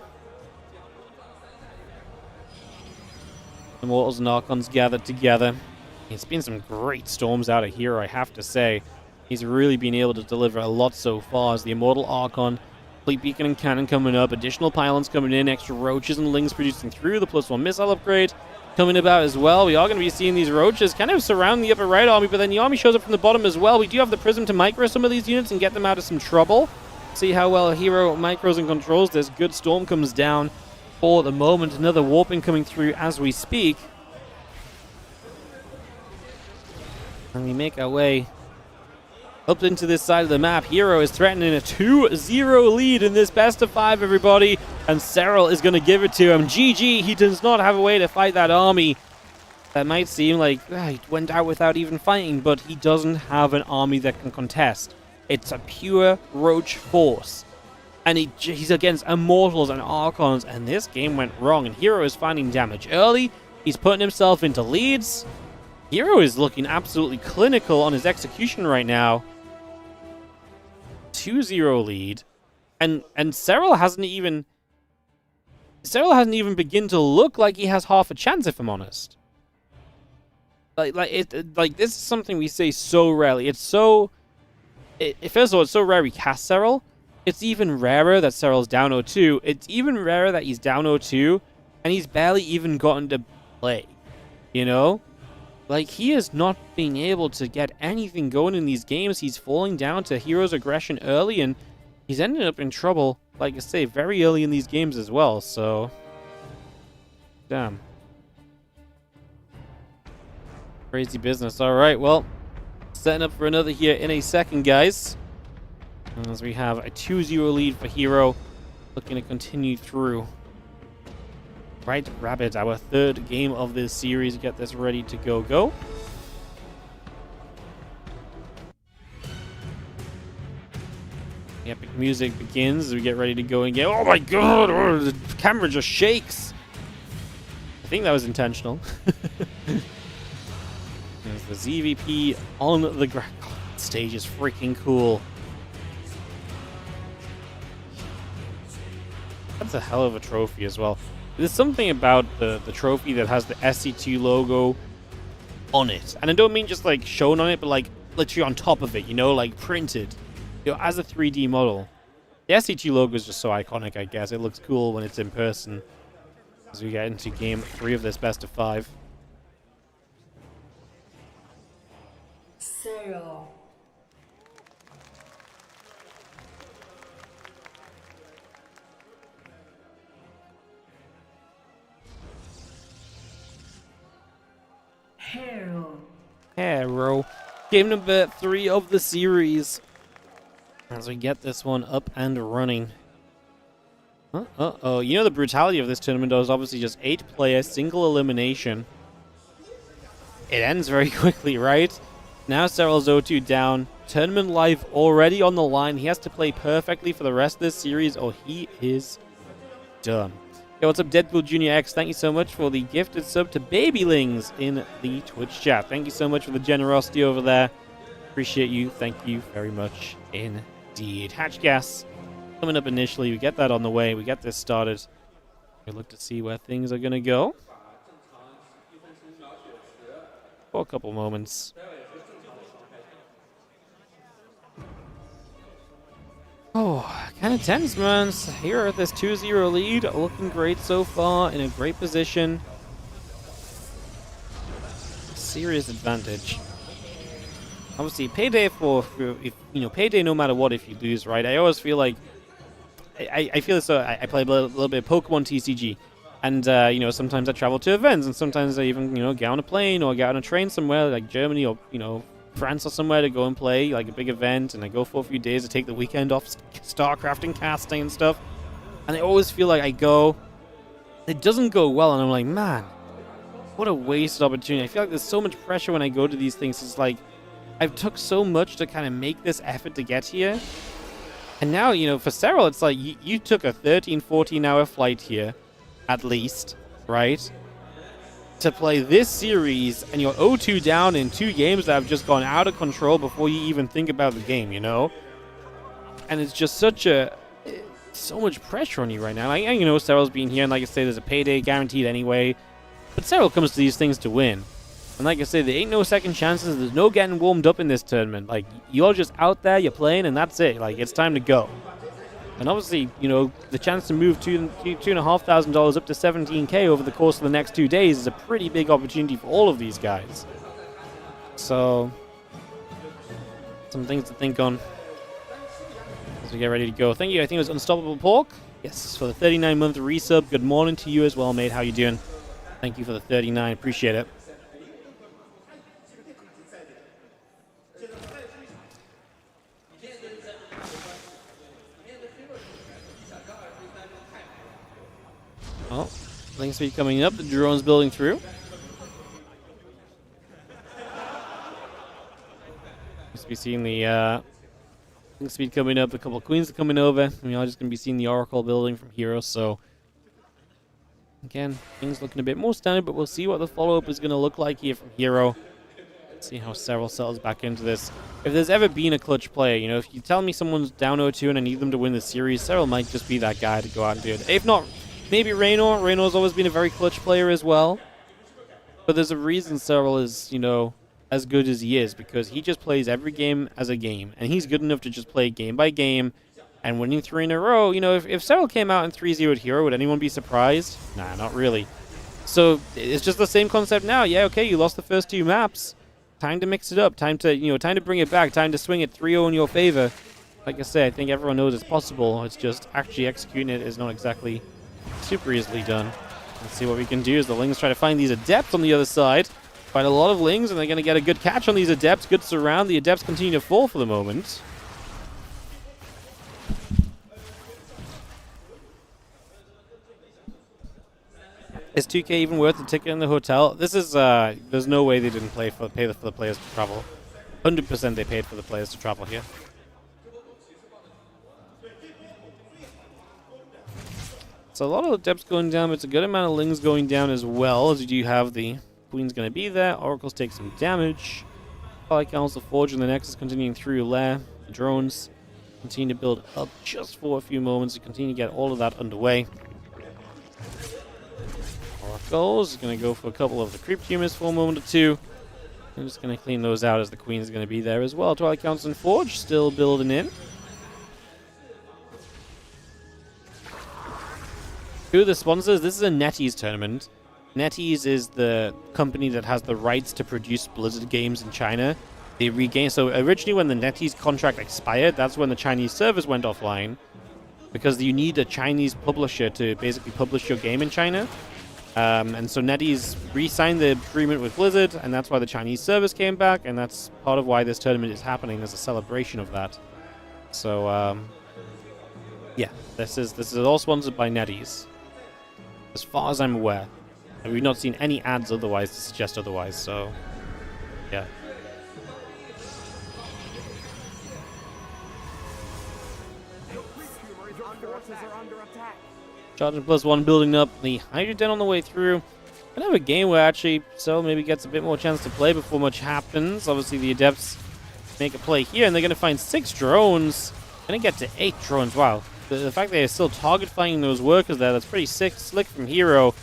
Immortals and Archons gathered together. It's been some great Storms out of Hero, I have to say. He's really been able to deliver a lot so far as the Immortal Archon, Fleet Beacon and Cannon coming up, additional pylons coming in, extra Roaches and Lings producing through, the +1 missile upgrade coming about as well. We are going to be seeing these Roaches kind of surround the upper right army, but then the army shows up from the bottom as well. We do have the Prism to micro some of these units and get them out of some trouble. See how well Hero micros and controls this. Good Storm comes down for the moment. Another warping coming through as we speak. And we make our way up into this side of the map. Hero is threatening a 2-0 lead in this best of 5, everybody. And Serral is going to give it to him. GG, he does not have a way to fight that army. That might seem like he went out without even fighting, but he doesn't have an army that can contest. It's a pure Roach force. And he's against Immortals and Archons, and this game went wrong. And Hero is finding damage early. He's putting himself into leads. Hero is looking absolutely clinical on his execution right now. 2-0 lead. And Serral hasn't even begun to look like he has half a chance, if I'm honest. Like this is something we say so rarely. First of all, it's so rare we cast Serral. It's even rarer that Serral's down 0-2. It's even rarer that he's down 0-2, and he's barely even gotten to play. Like, he is not being able to get anything going in these games. He's falling down to Hero's aggression early, and he's ended up in trouble, like I say, very early in these games as well, so... Damn. Crazy business. Alright, well, setting up for another here in a second, guys. As we have a 2-0 lead for Hero, looking to continue through. Right, Rabbit, our third game of this series. Get this ready to go. The epic music begins as we get ready to go and get... Oh my god! Oh, the camera just shakes! I think that was intentional. There's the ZVP on the ground. Oh, the stage is freaking cool. That's a hell of a trophy as well. There's something about the trophy that has the SC2 logo on it. And I don't mean just like shown on it, but like literally on top of it, like printed. As a 3D model. The SC2 logo is just so iconic, I guess. It looks cool when it's in person. As we get into game 3 of this best of 5. Serral. Hero. Game number 3 of the series. As we get this one up and running. Uh-oh. The brutality of this tournament is obviously just 8 players, single elimination. It ends very quickly, right? Now Serral's 0-2 down. Tournament life already on the line. He has to play perfectly for the rest of this series or he is done. Yo, what's up, Deadpool Jr. X? Thank you so much for the gifted sub to Babylings in the Twitch chat. Thank you so much for the generosity over there. Appreciate you. Thank you very much indeed. Hatch Gas coming up initially. We get that on the way. We get this started. We look to see where things are going to go. For a couple moments. Oh, kind of tense, man. Here at this 2-0 lead, looking great so far, in a great position. Serious advantage. Obviously, payday payday no matter what if you lose, right? I always feel like, I feel so. I play a little bit of Pokemon TCG, and sometimes I travel to events, and sometimes I even get on a plane or get on a train somewhere like Germany or France or somewhere to go and play like a big event, and I go for a few days to take the weekend off StarCraft and casting and stuff. And I always feel like I go, it doesn't go well, and I'm like, man, what a wasted opportunity. I feel like there's so much pressure when I go to these things. It's like I've took so much to kind of make this effort to get here, and now for Serral, it's like you took a 13-14 hour flight here, at least, right? To play this series, and you're 0-2 down in 2 games that have just gone out of control before you even think about the game, And it's just so much pressure on you right now. Serral's been here, and like I say, there's a payday guaranteed anyway. But Serral comes to these things to win. And like I say, there ain't no second chances. There's no getting warmed up in this tournament. Like, you're just out there, you're playing, and that's it. Like, it's time to go. And obviously, the chance to move $2,500 up to $17K over the course of the next 2 days is a pretty big opportunity for all of these guys. So, some things to think on as we get ready to go. Thank you. I think it was Unstoppable Pork. Yes, for the 39-month resub. Good morning to you as well, mate. How you doing? Thank you for the 39. Appreciate it. Oh, link speed coming up. The drone's building through. Just be seeing the link speed coming up. A couple of queens are coming over. We are just going to be seeing the Oracle building from Hero. So again, things looking a bit more standard, but we'll see what the follow-up is going to look like here from Hero. Let's see how Serral settles back into this. If there's ever been a clutch player, if you tell me someone's down 0-2 and I need them to win the series, Serral might just be that guy to go out and do it. If not, maybe Raynor. Raynor's always been a very clutch player as well. But there's a reason Serral is, as good as he is, because he just plays every game as a game. And he's good enough to just play game by game and winning 3 in a row. If Serral came out in 3-0 at Hero, would anyone be surprised? Nah, not really. So it's just the same concept now. Yeah, okay, you lost the first 2 maps. Time to mix it up. Time to, time to bring it back. Time to swing it 3-0 in your favor. Like I say, I think everyone knows it's possible. It's just actually executing it is not exactly super easily done. Let's see what we can do as the Lings try to find these Adepts on the other side. Find a lot of Lings, and they're going to get a good catch on these Adepts. Good surround. The Adepts continue to fall for the moment. Is 2K even worth the ticket in the hotel? This is, there's no way they didn't pay for the players to travel. 100% they paid for the players to travel here. So a lot of Adepts going down, but it's a good amount of Lings going down as well, as you do have the Queen's going to be there. Oracles take some damage. Council Forge and the Nexus continuing through Lair. The drones continue to build up just for a few moments to continue to get all of that underway. Oracles is going to go for a couple of the creep tumors for a moment or two. I'm just going to clean those out as the Queen's going to be there as well. Twilight Council and Forge still building in. Who are the sponsors? This is a NetEase tournament. NetEase is the company that has the rights to produce Blizzard games in China. They regained. So originally when the NetEase contract expired, that's when the Chinese servers went offline. Because you need a Chinese publisher to basically publish your game in China. And so NetEase re-signed the agreement with Blizzard, and that's why the Chinese servers came back, and that's part of why this tournament is happening as a celebration of that. So, yeah, this is all sponsored by NetEase. As far as I'm aware. And we've not seen any ads otherwise to suggest otherwise, so yeah. Charging +1 building up the Hydrogen on the way through. Gonna have a game where actually Serral maybe gets a bit more chance to play before much happens. Obviously the Adepts make a play here, and they're gonna find 6 drones. Gonna get to 8 drones. Wow. the fact that they're still target finding those workers there, that's pretty slick from Hero.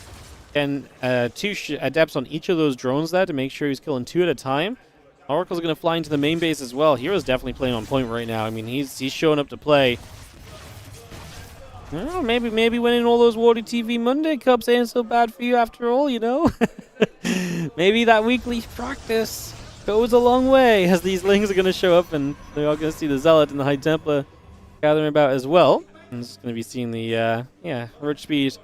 And 2 adepts on each of those drones there to make sure he's killing 2 at a time. Oracle's going to fly into the main base as well. Hero's definitely playing on point right now. I mean, he's showing up to play. Well, maybe winning all those WardiTV Monday Cups ain't so bad for you after all, you know? Maybe that weekly practice goes a long way, as these lings are going to show up, and they're all going to see the Zealot and the High Templar gathering about as well. I'm just going to be seeing the, Roach Speed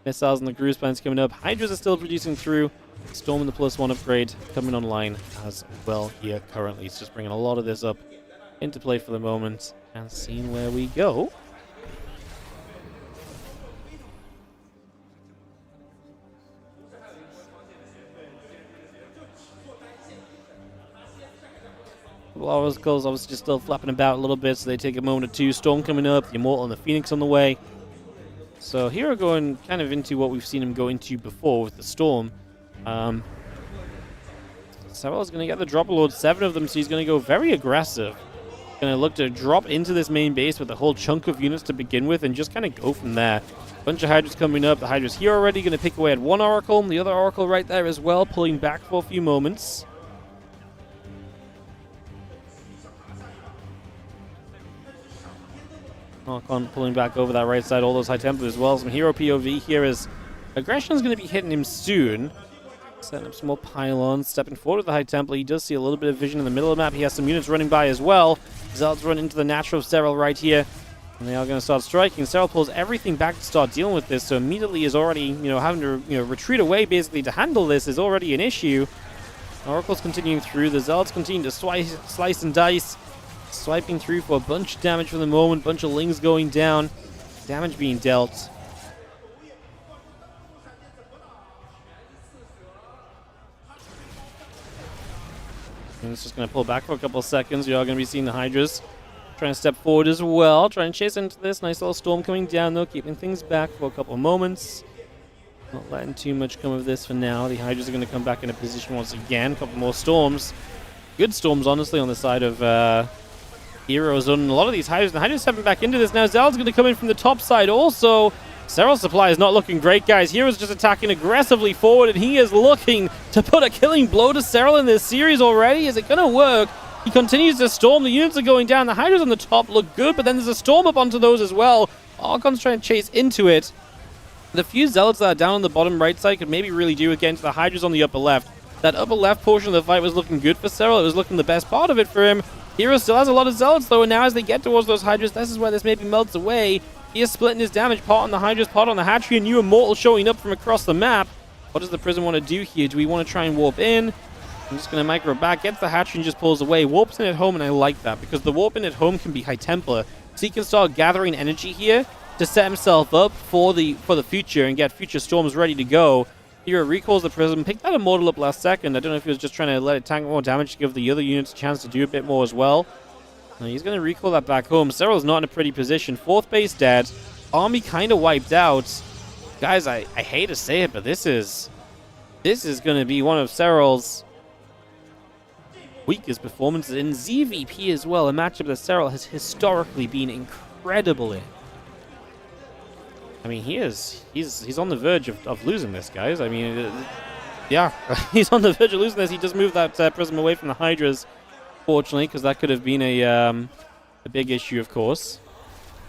missiles and the cruise plans coming up. Hydras are still producing through. Storm and the +1 upgrade coming online as well here currently. It's just bringing a lot of this up into play for the moment and seeing where we go. Oracle's obviously just still flapping about a little bit, so they take a moment or two. Storm coming up, the Immortal and the Phoenix on the way. So here we're going kind of into what we've seen him go into before with the Storm. Serral's going to get the drop load, 7 of them, so he's going to go very aggressive. Going to look to drop into this main base with a whole chunk of units to begin with and just kind of go from there. Bunch of Hydras coming up. The Hydra's here already, going to pick away at one Oracle. The other Oracle right there as well, pulling back for a few moments. Archon pulling back over that right side, all those High Templars as well. Some Hero POV here as aggression's going to be hitting him soon. Setting up some more pylons, stepping forward with the High Templar. He does see a little bit of vision in the middle of the map. He has some units running by as well. Zealots run into the natural of Serral right here, and they are going to start striking. Serral pulls everything back to start dealing with this, so immediately is already, having to, retreat away basically to handle this is already an issue. Oracle's continuing through. The Zealots continue to slice and dice. Swiping through for a bunch of damage for the moment. Bunch of lings going down. Damage being dealt. And it's just going to pull back for a couple of seconds. We are going to be seeing the Hydras trying to step forward as well. Trying to chase into this. Nice little storm coming down though. Keeping things back for a couple of moments. Not letting too much come of this for now. The Hydras are going to come back into position once again. A couple more storms. Good storms, honestly, on the side of Heroes on a lot of these Hydras. The Hydras stepping back into this now. Zealot's going to come in from the top side also. Serral's supply is not looking great, guys. Heroes just attacking aggressively forward, and he is looking to put a killing blow to Serral in this series already. Is it going to work? He continues to storm. The units are going down. The Hydras on the top look good, but then there's a storm up onto those as well. Archon's trying to chase into it. The few Zealots that are down on the bottom right side could maybe really do against the Hydras on the upper left. That upper left portion of the fight was looking good for Serral. It was looking the best part of it for him. Hero still has a lot of Zealots though, and now as they get towards those Hydras, this is where this maybe melts away. He is splitting his damage, part on the Hydras, part on the hatchery, a new Immortal showing up from across the map. What does the Prism want to do here? Do we want to try and warp in? I'm just going to micro back, gets the hatchery and just pulls away. Warps in at home, and I like that, because the warp in at home can be High Templar. So he can start gathering energy here to set himself up for the future and get future storms ready to go. Hero recalls the Prism, picked that Immortal up last second. I don't know if he was just trying to let it tank more damage to give the other units a chance to do a bit more as well. No, he's going to recall that back home. Serral's not in a pretty position. 4th base dead. Army kind of wiped out. Guys, I hate to say it, but this is going to be one of Serral's weakest performances in ZVP as well. A matchup that Serral has historically been incredible in. I mean, he's on the verge of losing this, guys. I mean, yeah, he's on the verge of losing this. He just moved that Prism away from the Hydras, fortunately, because that could have been a big issue, of course.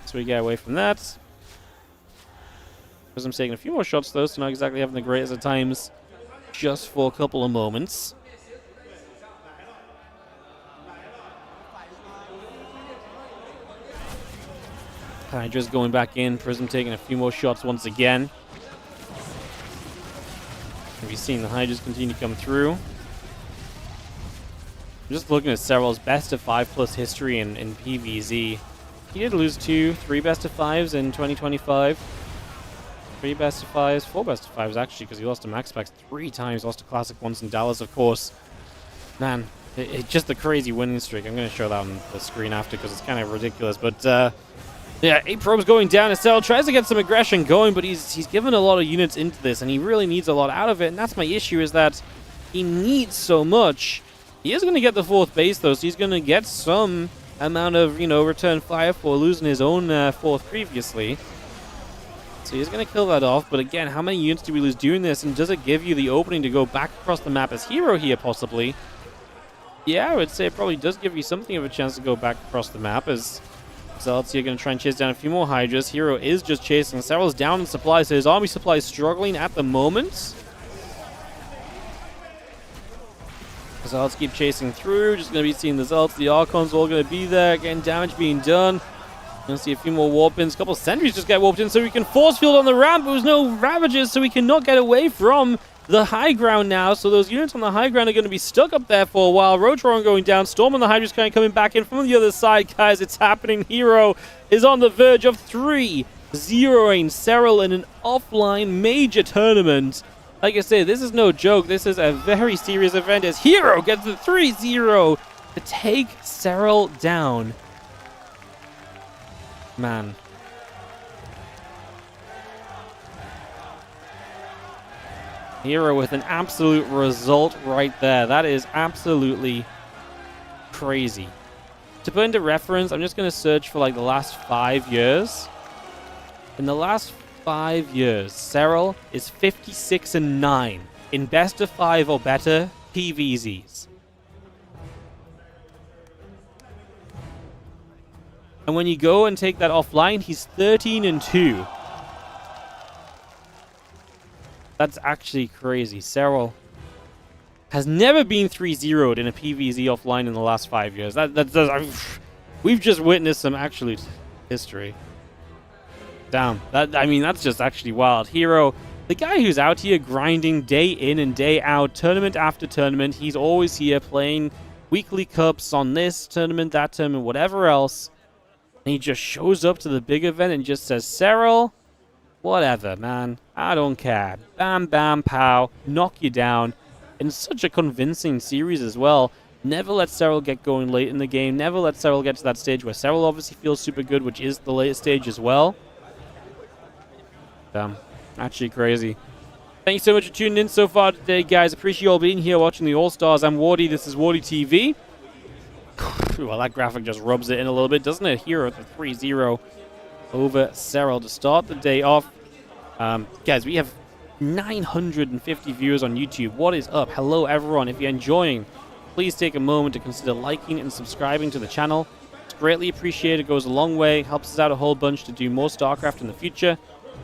So we get away from that. Prism's taking a few more shots, though, so not exactly having the greatest of times just for a couple of moments. Hydra's going back in. Prism taking a few more shots once again. Have you seen the Hydras continue to come through? I'm just looking at Serral's best of 5 plus history in PvZ. He did lose 3 best of 5s in 2025. 3 best of 5s, 4 best of 5s actually, because he lost to Max Specs 3 times, lost to Classic once in Dallas, of course. Man, it's just a crazy winning streak. I'm going to show that on the screen after because it's kind of ridiculous. But yeah, 8 probes going down. Serral tries to get some aggression going, but he's given a lot of units into this, and he really needs a lot out of it. And that's my issue, is that he needs so much. He is going to get the 4th base, though, so he's going to get some amount of, return fire for losing his own fourth previously. So he's going to kill that off. But again, how many units do we lose doing this? And does it give you the opening to go back across the map as Hero here, possibly? Yeah, I would say it probably does give you something of a chance to go back across the map as Zealots here going to try and chase down a few more Hydras. Hero is just chasing. Serral's down in supply, so his army supply is struggling at the moment. Zealots keep chasing through. Just going to be seeing the Zealots. The Archons all going to be there. Getting damage being done. Going to see a few more warp-ins. A couple of sentries just get warped in, so we can force field on the ramp. There's no Ravagers, so we cannot get away from the high ground now. So those units on the high ground are going to be stuck up there for a while. Rotoron going down. Storm on the Hydra's kind of coming back in from the other side. Guys, it's happening. Hero is on the verge of 3-0ing Serral in an offline major tournament. Like I say, this is no joke. This is a very serious event as Hero gets the 3-0 to take Serral down. Man. Hero with an absolute result right there. That is absolutely crazy. To put into reference, I'm just going to search for like the last 5 years. In the last 5 years, Serral is 56-9 in best of 5 or better PVZs. And when you go and take that offline, he's 13-2. That's actually crazy. Serral has never been 3-0'd in a PVZ offline in the last 5 years. We've just witnessed some absolute history. Damn. That's just actually wild. Hero, the guy who's out here grinding day in and day out, tournament after tournament. He's always here playing weekly cups on this tournament, that tournament, whatever else. And he just shows up to the big event and just says, Serral, whatever, man. I don't care. Bam, bam, pow. Knock you down. In such a convincing series as well. Never let Serral get going late in the game. Never let Serral get to that stage where Serral obviously feels super good, which is the latest stage as well. Damn. Actually crazy. Thank you so much for tuning in so far today, guys. Appreciate you all being here watching the All-Stars. I'm Wardy. This is WardiTV. Well, that graphic just rubs it in a little bit, doesn't it? Hero at the 3-0 over Serral to start the day off. Guys, we have 950 viewers on YouTube. What is up? Hello, everyone. If you're enjoying, please take a moment to consider liking and subscribing to the channel. It's greatly appreciated. It goes a long way. Helps us out a whole bunch to do more StarCraft in the future.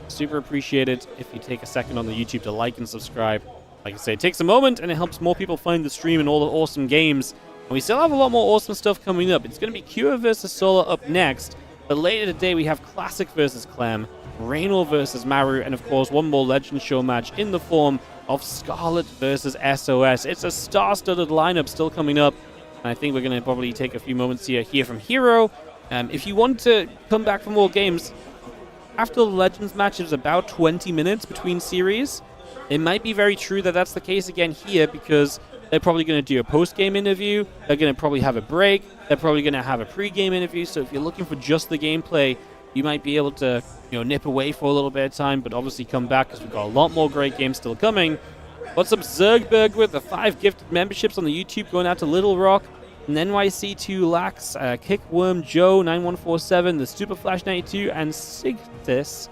Super appreciated if you take a second on the YouTube to like and subscribe. Like I say, it takes a moment and it helps more people find the stream and all the awesome games. And we still have a lot more awesome stuff coming up. It's going to be Cure versus Solar up next. But later today, we have Classic versus Clem, Raynor versus Maru, and of course, one more Legend Show match in the form of Scarlett versus SOS. It's a star-studded lineup still coming up. And I think we're going to probably take a few moments here hear from Hero. If you want to come back for more games, after the Legends match, it's about 20 minutes between series. It might be very true that that's the case again here because they're probably going to do a post-game interview. They're going to probably have a break. They're probably going to have a pre-game interview. So if you're looking for just the gameplay, you might be able to, nip away for a little bit of time, but obviously come back because we've got a lot more great games still coming. What's up, Zergberg, with the 5 gifted memberships on the YouTube going out to Little Rock, and NYC2 Lax, Kickworm Joe 9147, the Superflash 92, and Sigtis.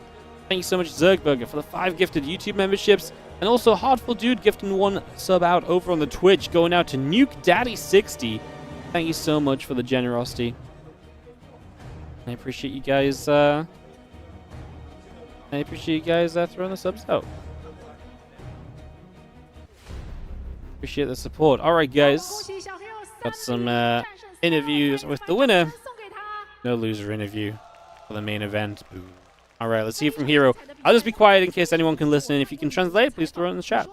Thank you so much, Zergberger, for the 5 gifted YouTube memberships. And also, Heartful Dude gifting 1 sub out over on the Twitch, going out to Nuke Daddy 60. Thank you so much for the generosity. I appreciate you guys. Throwing the subs out. Appreciate the support. All right, guys. Got some interviews with the winner. No loser interview for the main event. Boo. All right, let's hear from Hero. I'll just be quiet in case anyone can listen. If you can translate, please throw it in the chat.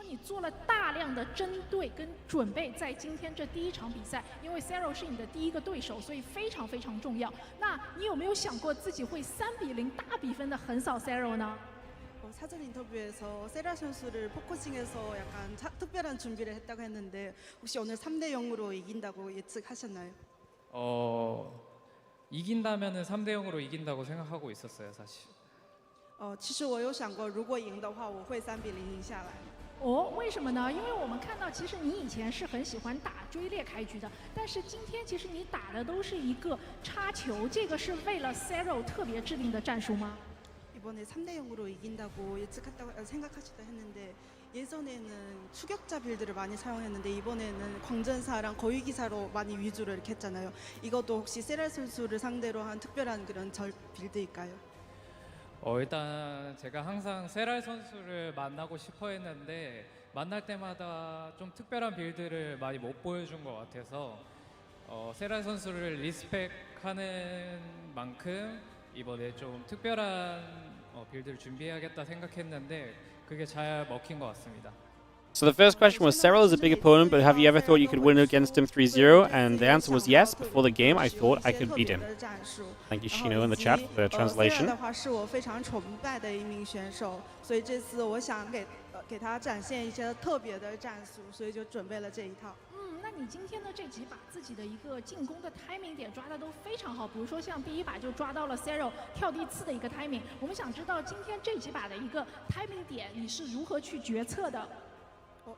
的针对跟准备在今天这第一场比赛，因为 Serral 是你的第一个对手，所以非常非常重要。那你有没有想过自己会3-0大比分的横扫 Serral 呢？ 사전 인터뷰에서 세라 선수를 포커싱해서 약간 특별한 준비를 했다고 했는데 혹시 오늘 3-0으로 이긴다고 예측하셨나요? 이긴다면은 3-0으로 이긴다고 생각하고 있었어요, 사실. 其实我有想过，如果赢的话，我会3-0赢下来。哦，为什么呢？因为我们看到，其实你以前是很喜欢打追猎开局的，但是今天其实你打的都是一个插球，这个是为了 Serral 特别制定的战术吗？ 이번에 3대 0으로 이긴다고 예측했다고 생각하시다 했는데 예전에는 추격자 빌드를 많이 사용했는데 이번에는 광전사랑 거위기사로 많이 위주로 이렇게 했잖아요. 이것도 혹시 세랄 선수를 상대로 한 특별한 그런 빌드일까요? 일단 제가 항상 세랄 선수를 만나고 싶어 했는데 만날 때마다 좀 특별한 빌드를 많이 못 보여준 것 같아서 세랄 선수를 리스펙하는 만큼 이번에 좀 특별한 빌드를 준비해야겠다 생각했는데 그게 잘 먹힌 것 같습니다. So the first question was, Serral is a big opponent, but have you ever thought you could win against him 3-0? And the answer was yes. Before the game, I thought I could beat him. Thank you, Shino, in the chat for the translation. 的话是我非常崇拜的一名选手，所以这次我想给他展现一些特别的战术，所以就准备了这一套。 那你今天的这几把自己的一个进攻的 timing 点抓的都非常好，比如说像第一把就抓到了 Serral 跳地刺的一个 timing。我们想知道今天这几把的一个 timing 点你是如何去决策的？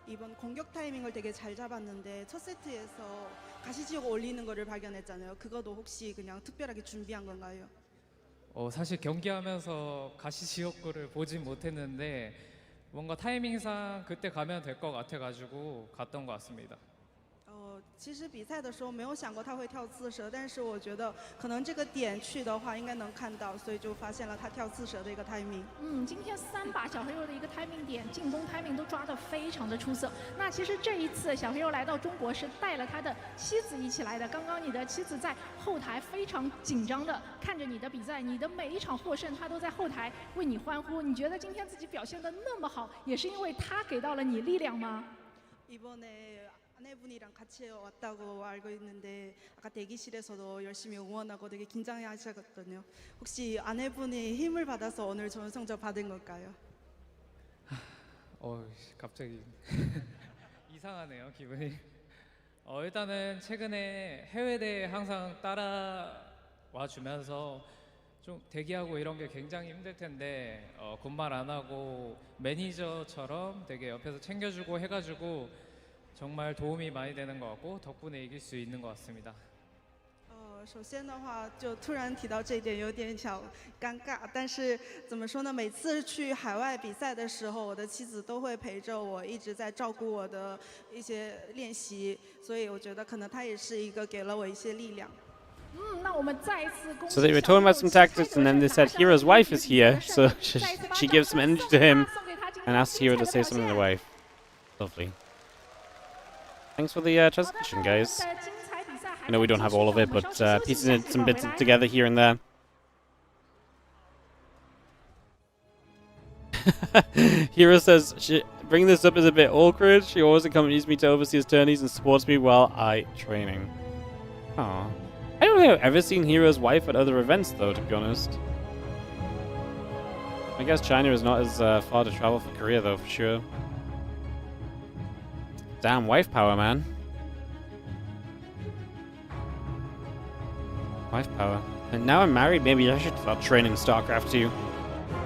이번 공격 타이밍을 되게 잘 잡았는데 첫 세트에서 가시지옥 올리는 거를 발견했잖아요. 그것도 혹시 그냥 특별하게 준비한 건가요? 사실 경기하면서 가시지옥구를 보진 못했는데 뭔가 타이밍상 그때 가면 될 것 같아가지고 갔던 것 같습니다. 其实比赛的时候没有想过他会跳刺蛇，但是我觉得可能这个点去的话应该能看到，所以就发现了他跳刺蛇的一个 timing。今天3把小黑肉的一个 timing 点，进攻 timing 都抓得非常的出色。那其实这一次小黑肉来到中国是带了他的妻子一起来的。刚刚你的妻子在后台非常紧张的看着你的比赛，你的每一场获胜，他都在后台为你欢呼。你觉得今天自己表现得那么好，也是因为他给到了你力量吗？ 이번에 아내분이랑 같이 왔다고 알고 있는데 아까 대기실에서도 열심히 응원하고 되게 긴장하셨거든요. 혹시 아내분이 힘을 받아서 오늘 좋은 성적 받은 걸까요? 갑자기 이상하네요 기분이. 일단은 최근에 해외 대회 항상 따라와 주면서 좀 대기하고 이런 게 굉장히 힘들 텐데 군말 안 하고 매니저처럼 되게 옆에서 챙겨주고 해가지고 정말 도움이 많이 되는 것 같고 덕분에 이길 수 있는 것 같습니다. 首先的话，就突然提到这一点有点小尴尬，但是怎么说呢？每次去海外比赛的时候，我的妻子都会陪着我，一直在照顾我的一些练习，所以我觉得可能她也是一个给了我一些力量。 So they were talking about some tactics, and then they said Hero's wife is here, so she gives some energy to him and asks Hero to say something to the wife. Lovely. Thanks for the translation, guys. I know we don't have all of it, but piecing some bits together here and there. Hero says, bringing this up is a bit awkward. She always accompanies me to overseas tourneys and supports me while I training. Aww. I don't think I've ever seen Hero's wife at other events, though, to be honest. I guess China is not as far to travel for Korea, though, for sure. Damn, wife power, man. Wife power. And now I'm married, maybe I should start training StarCraft too.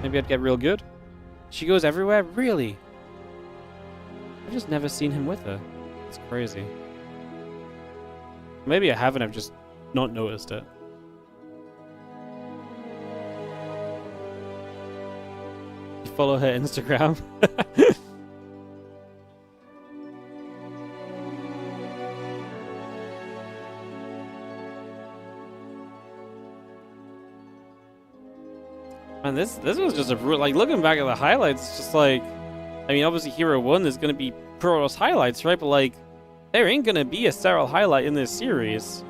Maybe I'd get real good. She goes everywhere? Really? I've just never seen him with her. It's crazy. Maybe I haven't, I've just not noticed it. You follow her Instagram? Man, this was just like, looking back at the highlights, it's just like, I mean, obviously Hero 1 is going to be Protoss highlights, right? But like, there ain't going to be a Serral highlight in this series.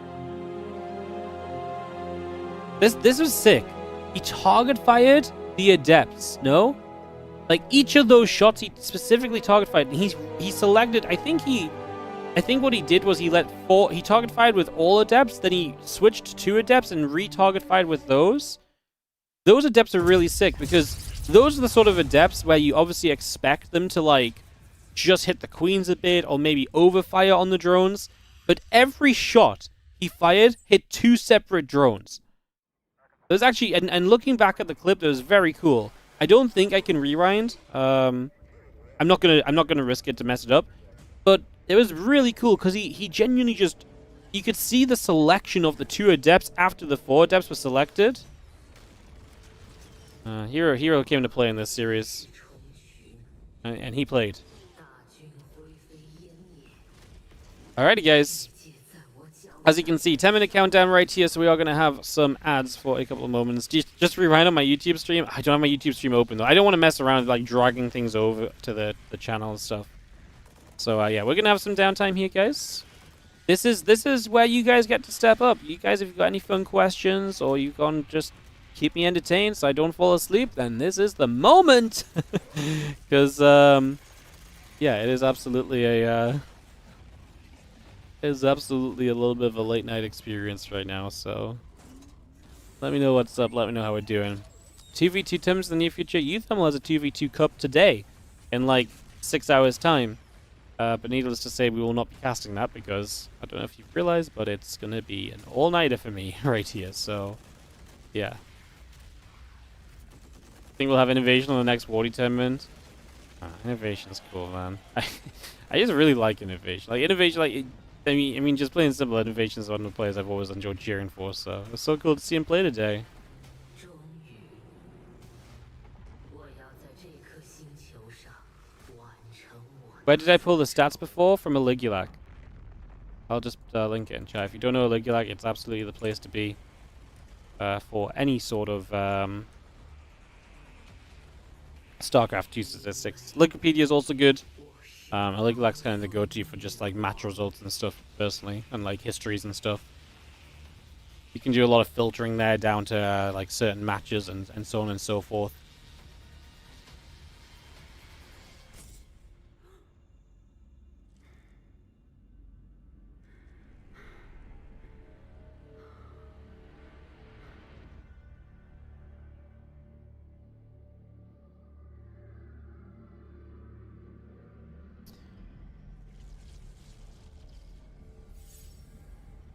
This was sick. He target fired the Adepts, no? Like, each of those shots he specifically target fired, and he selected, I think what he did was he target fired with all Adepts, then he switched to Adepts and re-target fired with those. Those Adepts are really sick, because those are the sort of Adepts where you obviously expect them to, like, just hit the Queens a bit, or maybe overfire on the drones. But every shot he fired hit 2 separate drones. It was actually, and looking back at the clip, it was very cool. I don't think I can rewind. I I'm not gonna risk it to mess it up. But it was really cool because he genuinely just, you could see the selection of the 2 adepts after the 4 adepts were selected. Hero came to play in this series, and he played. Alrighty, guys. As you can see, 10-minute countdown right here, so we are going to have some ads for a couple of moments. Just rewind on my YouTube stream. I don't have my YouTube stream open, though. I don't want to mess around with, like, dragging things over to the channel and stuff. So, yeah, we're going to have some downtime here, guys. This is where you guys get to step up. You guys, if you've got any fun questions, or you can just keep me entertained so I don't fall asleep, then this is the moment! Because, yeah, it is absolutely a... is absolutely a little bit of a late night experience right now, so let me know what's up, let me know how we're doing. 2v2 tournaments in the near future. Youth Humble has a 2v2 cup today in like 6 hours time, but needless to say we will not be casting that because I don't know if you've realized, but it's gonna be an all-nighter for me right here, so yeah. I think we'll have INnoVation on the next Wardy tournament. INnoVation's cool, man. I just really like INnoVation. Like INnoVation, like I mean, just plain simple, INnoVation is one of the players I've always enjoyed cheering for, so it's so cool to see him play today. Where did I pull the stats before? From Aligulac. I'll just link it in chat. If you don't know Aligulac, it's absolutely the place to be for any sort of StarCraft 2 statistics. Wikipedia is also good. Aligulac's kind of the go-to for just like match results and stuff, personally, and like histories and stuff. You can do a lot of filtering there down to like certain matches and so on and so forth.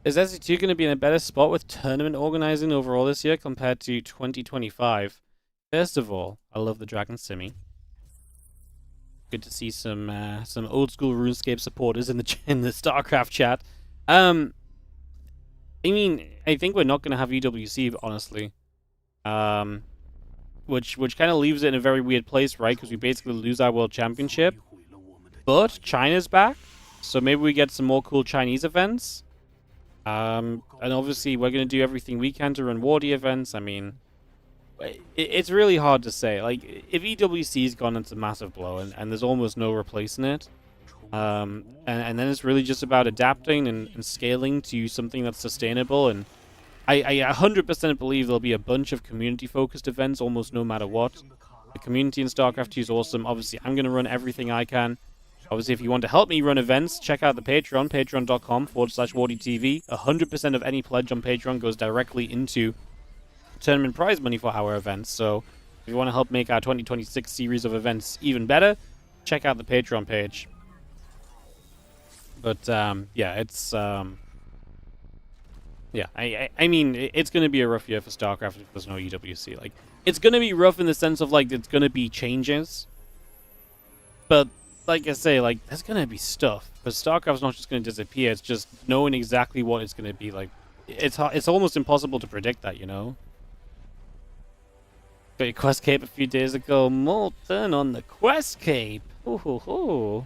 Is SC2 going to be in a better spot with tournament organizing overall this year compared to 2025? First of all, I love the Dragon Simi. Good to see some old school RuneScape supporters in the StarCraft chat. I mean, I think we're not going to have EWC, honestly. Which kind of leaves it in a very weird place, right? Because we basically lose our World Championship. But China's back, so maybe we get some more cool Chinese events. And obviously we're going to do everything we can to run Wardy events. I mean, it's really hard to say. Like, if EWC's gone, it's a massive blow, and there's almost no replacing it. And then it's really just about adapting and scaling to something that's sustainable. And I 100% believe there'll be a bunch of community-focused events almost no matter what. The community in StarCraft 2 is awesome. Obviously, I'm going to run everything I can. Obviously, if you want to help me run events, check out the Patreon, patreon.com/WardiTV. 100% of any pledge on Patreon goes directly into tournament prize money for our events. So if you want to help make our 2026 series of events even better, check out the Patreon page. But, yeah, it's... yeah, I mean, it's going to be a rough year for StarCraft if there's no EWC. Like, it's going to be rough in the sense of, like, it's going to be changes. But... like I say, like, there's going to be stuff. But StarCraft's not just going to disappear. It's just knowing exactly what it's going to be like. It's almost impossible to predict that, you know? Got your Quest Cape a few days ago. Molten on the Quest Cape. Ooh, hoo, hoo.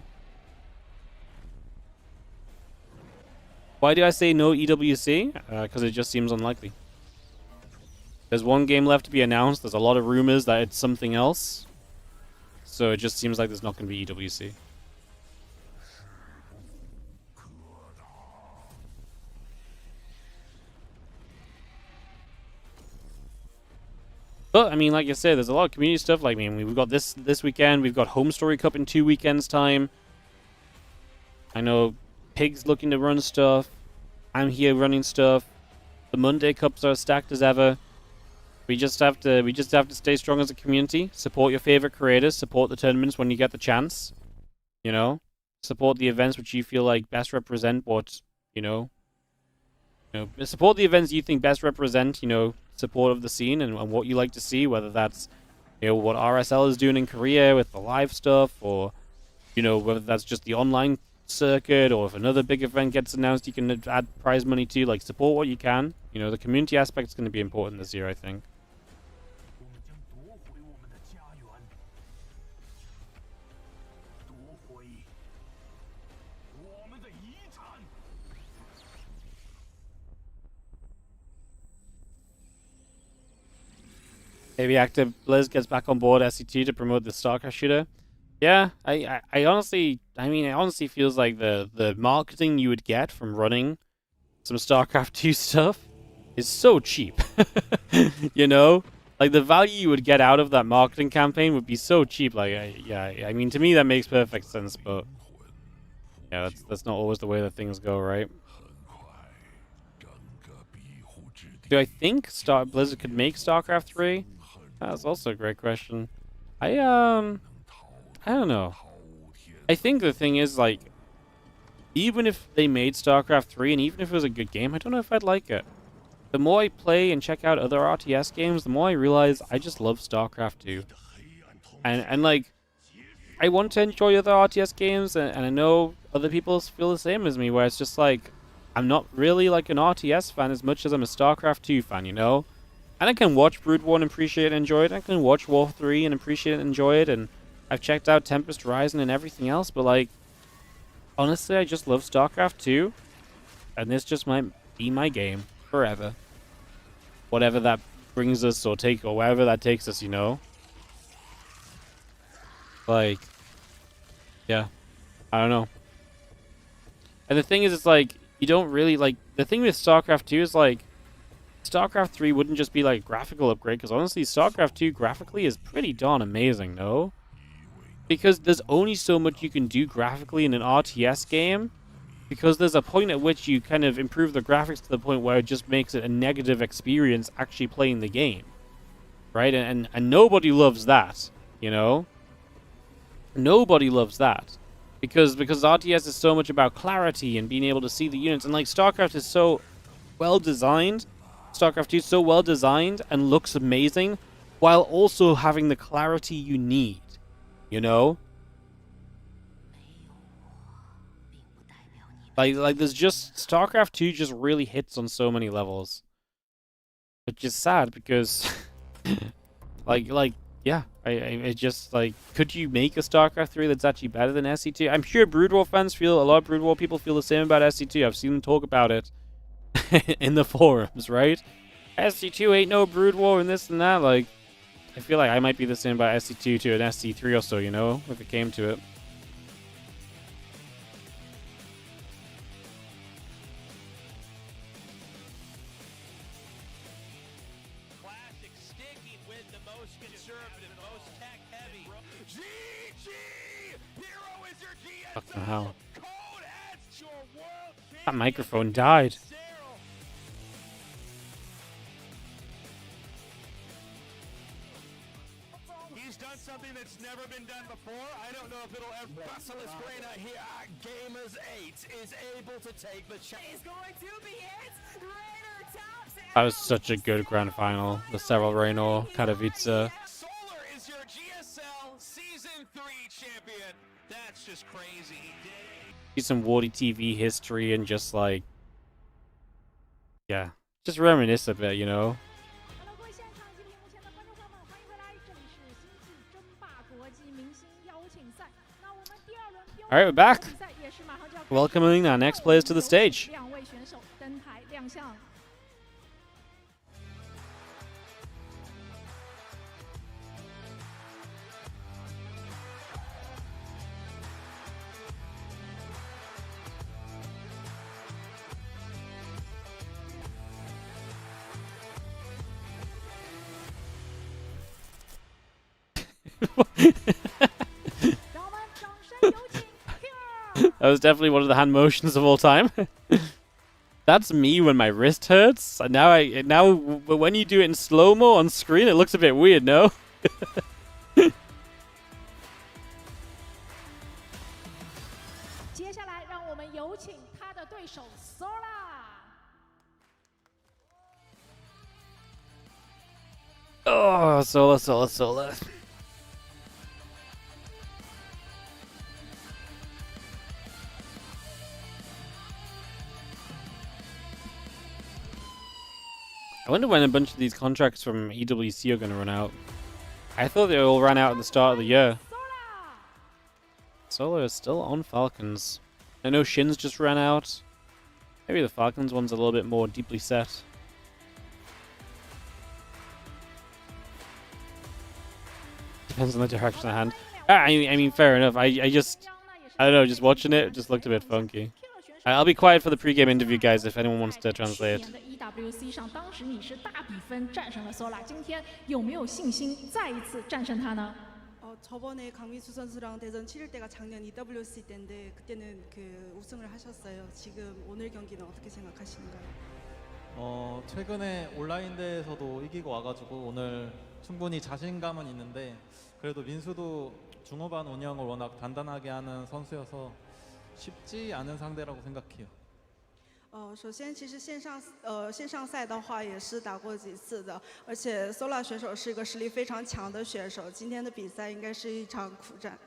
Why do I say no EWC? Because it just seems unlikely. There's one game left to be announced. There's a lot of rumors that it's something else. So it just seems like there's not going to be EWC. But, I mean, like I said, there's a lot of community stuff. Like, I mean, we've got this weekend. We've got Home Story Cup in 2 weekends' time. I know Pig's looking to run stuff. I'm here running stuff. The Monday Cups are as stacked as ever. We just have to stay strong as a community. Support your favorite creators. Support the tournaments when you get the chance. You know, support the events which you feel like best represent what support the events you think best represent support of the scene and what you like to see. Whether that's what RSL is doing in Korea with the live stuff, or You know, whether that's just the online circuit or if another big event gets announced, you can add prize money to. Like, support what you can. You know, the community aspect is going to be important this year, I think. Maybe Active Blizz gets back on board SC2 to promote the StarCraft shooter. Yeah, I honestly, I mean, it honestly feels like the marketing you would get from running some StarCraft 2 stuff is so cheap. You know? Like, the value you would get out of that marketing campaign would be so cheap. Like, yeah, I mean, to me that makes perfect sense, but yeah, that's not always the way that things go, right? Do I think Blizzard could make StarCraft 3? That's also a great question. I don't know. I think the thing is, like, even if they made StarCraft 3 and even if it was a good game, I don't know if I'd like it. The more I play and check out other RTS games, the more I realize I just love StarCraft 2. And like, I want to enjoy other RTS games, and I know other people feel the same as me, where it's just like, I'm not really like an RTS fan as much as I'm a StarCraft 2 fan, you know? And I can watch Brood War and appreciate and enjoy it. I can watch War 3 and appreciate and enjoy it. And I've checked out Tempest Rising and everything else. But, like, honestly, I just love StarCraft 2. And this just might be my game forever. Whatever that brings us or wherever that takes us, you know? Like, yeah. I don't know. And the thing is, it's like, you don't really, like, the thing with StarCraft 2 is, like, StarCraft 3 wouldn't just be like a graphical upgrade, because honestly, StarCraft 2 graphically is pretty darn amazing, no? Because there's only so much you can do graphically in an RTS game, because there's a point at which you kind of improve the graphics to the point where it just makes it a negative experience actually playing the game. Right? And nobody loves that, you know? Nobody loves that. Because RTS is so much about clarity and being able to see the units, and like StarCraft is so well designed. StarCraft 2 is so well designed and looks amazing, while also having the clarity you need, you know? Like there's just, StarCraft 2 just really hits on so many levels. Which is sad, because, yeah, I just, like, could you make a StarCraft 3 that's actually better than SC2? I'm sure Brood War fans a lot of Brood War people feel the same about SC2. I've seen them talk about it in the forums, right? SC2 ain't no Brood War and this and that. Like, I feel like I might be the same about SC2 to an SC3 or so, you know, if it came to it. Classic sticking with the most conservative, most tech heavy. GG! Hero is your GM. Fucking hell. That microphone died. He's done something that's never been done before. I don't know if it'll ever. Basilisk Reina here at Gamers 8 is able to take the chance. Is going to be it. Reina tops. That was such a good grand final. The Serral Reino Katowice. Solar is your GSL Season 3 champion. That's just crazy. Do some WardiTV history and just like, yeah, just reminisce a bit, you know? Alright, we're back. Welcoming our next players to the stage. That was definitely one of the hand motions of all time. That's me when my wrist hurts. Now when you do it in slow-mo on screen, it looks a bit weird, no? Oh, Sola. I wonder when a bunch of these contracts from EWC are going to run out. I thought they all ran out at the start of the year. Solo is still on Falcons. I know Shin's just ran out. Maybe the Falcons one's a little bit more deeply set. Depends on the direction of hand. I mean, fair enough. I don't know, just watching it just looked a bit funky. I'll be quiet for the pre-game interview, guys, if anyone wants to translate. EWC 上，当时你是大比分战胜了 Sola， 今天有没有信心再一次战胜他呢？ 저번에 강민수 선수랑 대전 치를 때가 작년 EWC 때인데 그때는 그 우승을 하셨어요. 지금 오늘 경기는 어떻게 생각하시는가요? 최근에 온라인 대회에서도 이기고 와가지고 오늘 충분히 자신감은 있는데 그래도 민수도 중후반 운영을 워낙 단단하게 하는 선수여서 쉽지 않은 상대라고 생각해요. 首先，其实线上赛的话也是打过几次的，而且 Sola 选手是一个实力非常强的选手。今天的比赛应该是一场苦战。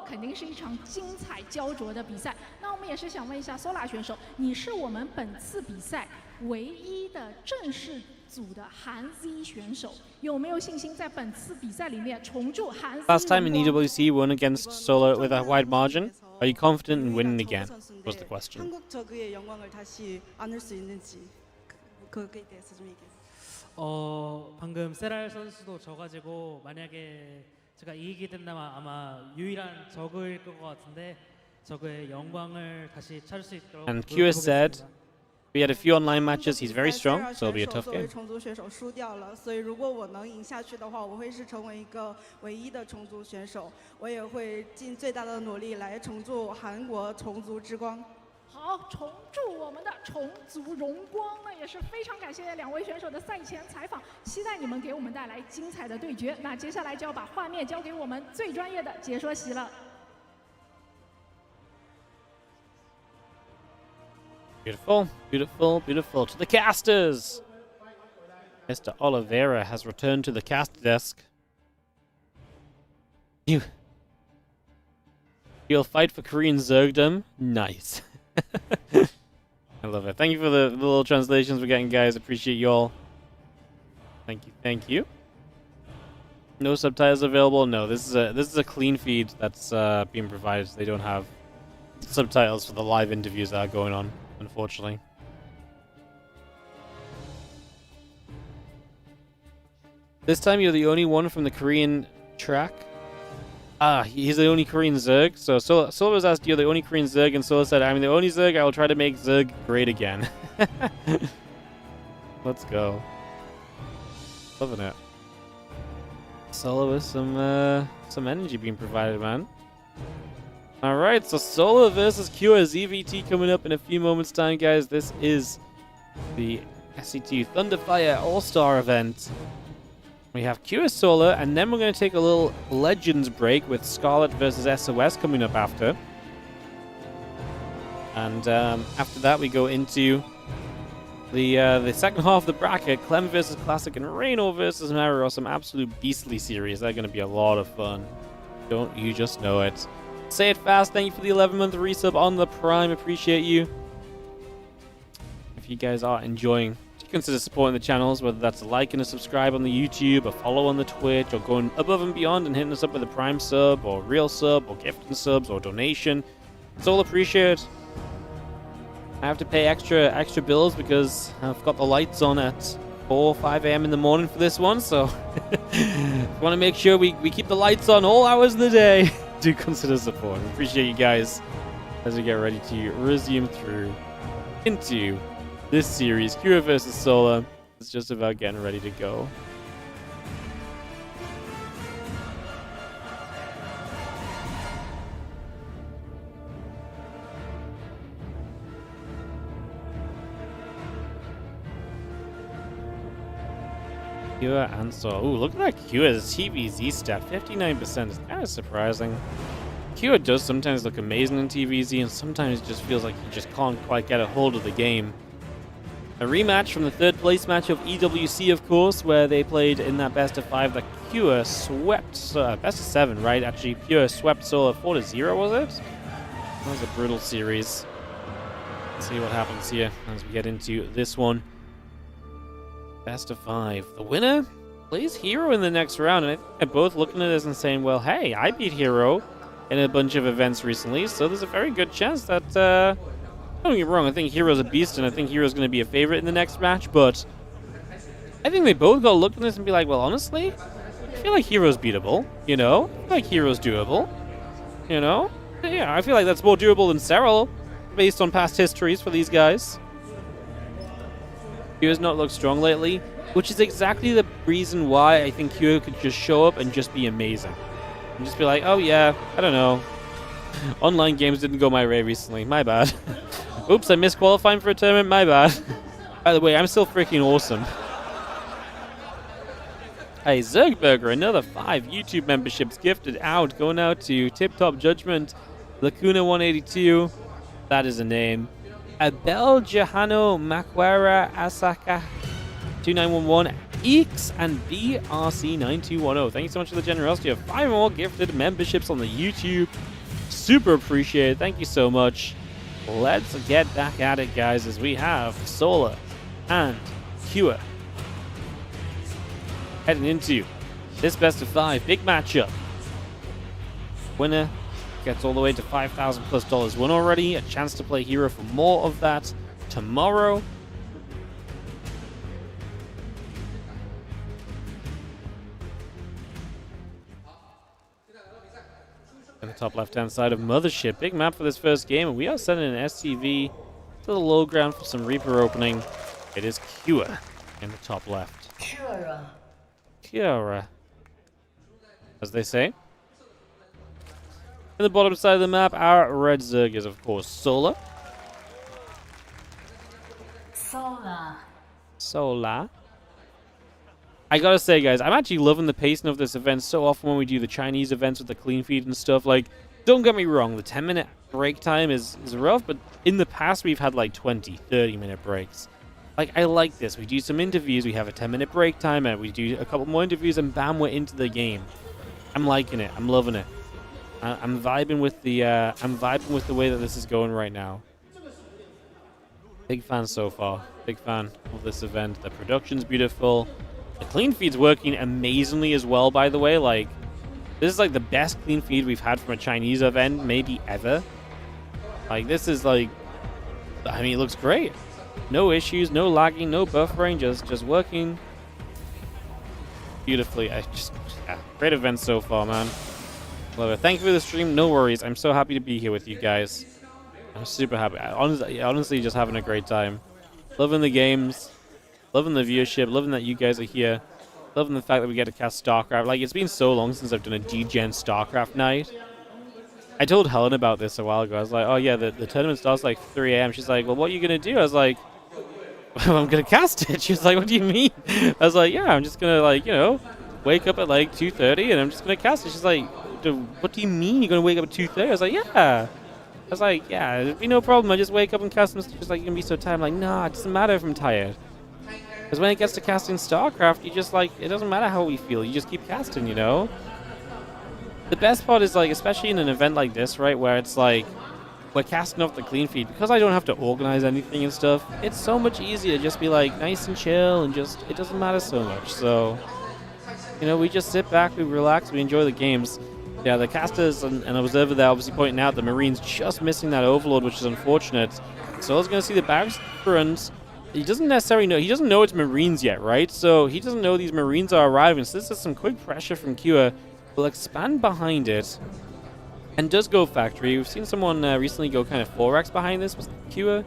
肯定是一场精彩焦灼的比赛。那我们也是想问一下 Sola 选手，你是我们本次比赛唯一的正式组的韩 Z 选手，有没有信心在本次比赛里面重铸韩 Z？ Last time in EWC won against Solo with a wide margin. Are you confident in winning again? Was the question. 한국 저그의 영광을 다시 안을 수 있는지 그거에 대해서 좀 얘기해주세요. 방금 세랄 선수도 져가지고 만약에 제가 이기게 된다면 아마 유일한 저그일 것 같은데 저그의 영광을 다시 찾을 수 있도록. And Q has said we had a few online matches. He's very strong, so it'll be a tough game. 重组选手输掉了，所以如果我能赢下去的话，我会是成为一个唯一的重组选手。我也会尽最大的努力来重铸韩国重组之光。好，重铸我们的重组荣光，那也是非常感谢两位选手的赛前采访，期待你们给我们带来精彩的对决。那接下来就要把画面交给我们最专业的解说席了。 Beautiful, beautiful, beautiful. To the casters! Mr. Oliveira has returned to the caster desk. You'll fight for Korean Zergdom? Nice. I love it. Thank you for the little translations we're getting, guys. Appreciate you all. Thank you, thank you. No subtitles available? No, this is a clean feed that's being provided. They don't have subtitles for the live interviews that are going on, unfortunately. This time you're the only one from the Korean track. He's the only Korean Zerg. So Sola was asked, you're the only Korean Zerg, and Sola said, I'm the only Zerg, I will try to make Zerg great again. Let's go. Loving it. Sola with some energy being provided, man. Alright, so Sola versus Cure ZVT coming up in a few moments' time, guys. This is the SC2 Thunderfire All-Star event. We have Cure Sola, and then we're going to take a little Legends break with Scarlett versus SOS coming up after. And after that, we go into the second half of the bracket. Clem versus Classic and Reno versus Maru are some absolute beastly series. They're going to be a lot of fun. Don't you just know it? Say it fast. Thank you for the 11-month resub on the Prime. Appreciate you. If you guys are enjoying, consider supporting the channels, whether that's a like and a subscribe on the YouTube, a follow on the Twitch, or going above and beyond and hitting us up with a Prime sub, or real sub, or gifting subs, or donation. It's all appreciated. I have to pay extra bills because I've got the lights on at 4 or 5 a.m. in the morning for this one, so want to make sure we keep the lights on all hours of the day. Do consider supporting. Appreciate you guys as we get ready to resume through into this series. Kira versus Sola is just about getting ready to go. Kira and Sola. Ooh, look at that Kira's TVZ stat. 59% is kind of surprising. Kira does sometimes look amazing in TVZ, and sometimes it just feels like he just can't quite get a hold of the game. A rematch from the third place match of EWC, of course, where they played in that best of 5 that Cure swept, best of 7, right? Actually, Cure swept Sola 4-0, was it? That was a brutal series. Let's see what happens here as we get into this one. Best of 5. The winner plays Hero in the next round, and I think they're both looking at this and saying, well, hey, I beat Hero in a bunch of events recently, so there's a very good chance that, don't get me wrong, I think Hero's a beast, and I think Hero's going to be a favorite in the next match, but I think they both got to look at this and be like, well, honestly, I feel like Hero's beatable, you know? I feel like Hero's doable, you know? Yeah, I feel like that's more doable than Serral, based on past histories for these guys. Hero's not looked strong lately, which is exactly the reason why I think Hero could just show up and just be amazing. And just be like, oh yeah, I don't know. Online games didn't go my way recently, my bad. Oops, I missed qualifying for a tournament, my bad. By the way, I'm still freaking awesome. Hey, Zergberger, another 5 YouTube memberships gifted out, going out to Tip Top Judgment, Lacuna182, that is a name. Abel Jahano Makwara Asaka 2911 Eeks and BRC9210. Thank you so much for the generosity of 5 more gifted memberships on the YouTube. Super appreciated. Thank you so much. Let's get back at it, guys, as we have Solar and Cure heading into this best of 5 big matchup. Winner gets all the way to $5,000 plus won already. A chance to play Hero for more of that tomorrow. On the top left-hand side of Mothership. Big map for this first game, and we are sending an SCV to the low ground for some Reaper opening. It is Cure in the top left. Cure, as they say. In the bottom side of the map, our red Zerg is, of course, Solar. Solar. I gotta say, guys, I'm actually loving the pacing of this event so often when we do the Chinese events with the clean feed and stuff. Like, don't get me wrong, the 10-minute break time is rough, but in the past we've had like 20, 30-minute breaks. Like, I like this. We do some interviews, we have a 10-minute break time, and we do a couple more interviews, and bam, we're into the game. I'm liking it. I'm loving it. I'm vibing with the way that this is going right now. Big fan so far. Big fan of this event. The production's beautiful. The clean feed's working amazingly as well, by the way. Like, this is like the best clean feed we've had from a Chinese event, maybe ever. Like, this is like, I mean, it looks great. No issues, no lagging, no buffering, just working beautifully. Yeah, great event so far, man. Love it. Thank you for the stream. No worries. I'm so happy to be here with you guys. I'm super happy. Honestly, just having a great time. Loving the games. Loving the viewership. Loving that you guys are here. Loving the fact that we get to cast StarCraft. Like, it's been so long since I've done a DGen StarCraft night. I told Helen about this a while ago. I was like, oh yeah, the tournament starts like 3 a.m. She's like, well, what are you going to do? I was like, well, I'm going to cast it. She was like, what do you mean? I was like, yeah, I'm just going to, like, you know, wake up at like 2:30 and I'm just going to cast it. She's like, what do you mean you're going to wake up at 2:30? I was like, yeah. I was like, yeah, it'd be no problem. I just wake up and cast some stuff. She's like, you're going to be so tired. I'm like, nah, it doesn't matter if I'm tired. Because when it gets to casting StarCraft, you just, like, it doesn't matter how we feel. You just keep casting, you know? The best part is, like, especially in an event like this, right, where it's like, we're casting off the clean feed. Because I don't have to organize anything and stuff, it's so much easier to just be, like, nice and chill and just, it doesn't matter so much. So, you know, we just sit back, we relax, we enjoy the games. Yeah, the casters and observer there obviously pointing out the Marines just missing that Overlord, which is unfortunate. So I was going to see the barracks front. He doesn't necessarily know. He doesn't know it's Marines yet, right? So he doesn't know these Marines are arriving. So this is some quick pressure from Cure. Will expand behind it. And does go factory. We've seen someone recently go kind of 4x behind this. Was Cure?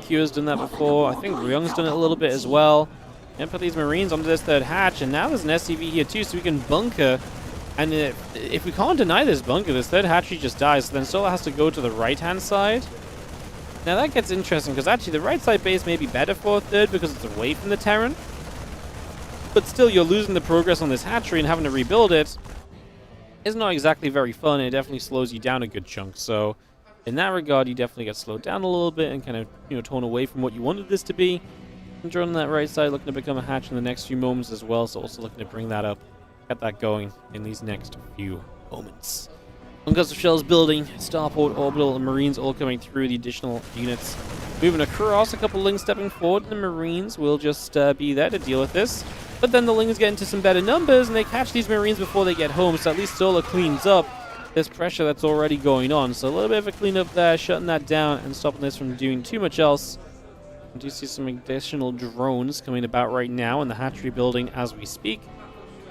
Cure's done that before. I think Ryung's done it a little bit as well. And put these Marines onto this third hatch. And now there's an SCV here too, so we can bunker. And if we can't deny this bunker, this third hatchery just dies. So then Solar has to go to the right-hand side. Now that gets interesting, because actually the right side base may be better for a third because it's away from the Terran. But still, you're losing the progress on this hatchery and having to rebuild it is not exactly very fun. It definitely slows you down a good chunk. So in that regard, you definitely get slowed down a little bit and kind of, you know, torn away from what you wanted this to be. And drone on that right side, looking to become a hatch in the next few moments as well. So also looking to bring that up. Get that going in these next few moments. Concussive shells building, starport, orbital, and marines all coming through, the additional units moving across. A couple Lings stepping forward, and the marines will just be there to deal with this. But then the Lings get into some better numbers, and they catch these marines before they get home, so at least Solar cleans up this pressure that's already going on. So a little bit of a cleanup there, shutting that down and stopping this from doing too much else. I do see some additional drones coming about right now in the hatchery building as we speak.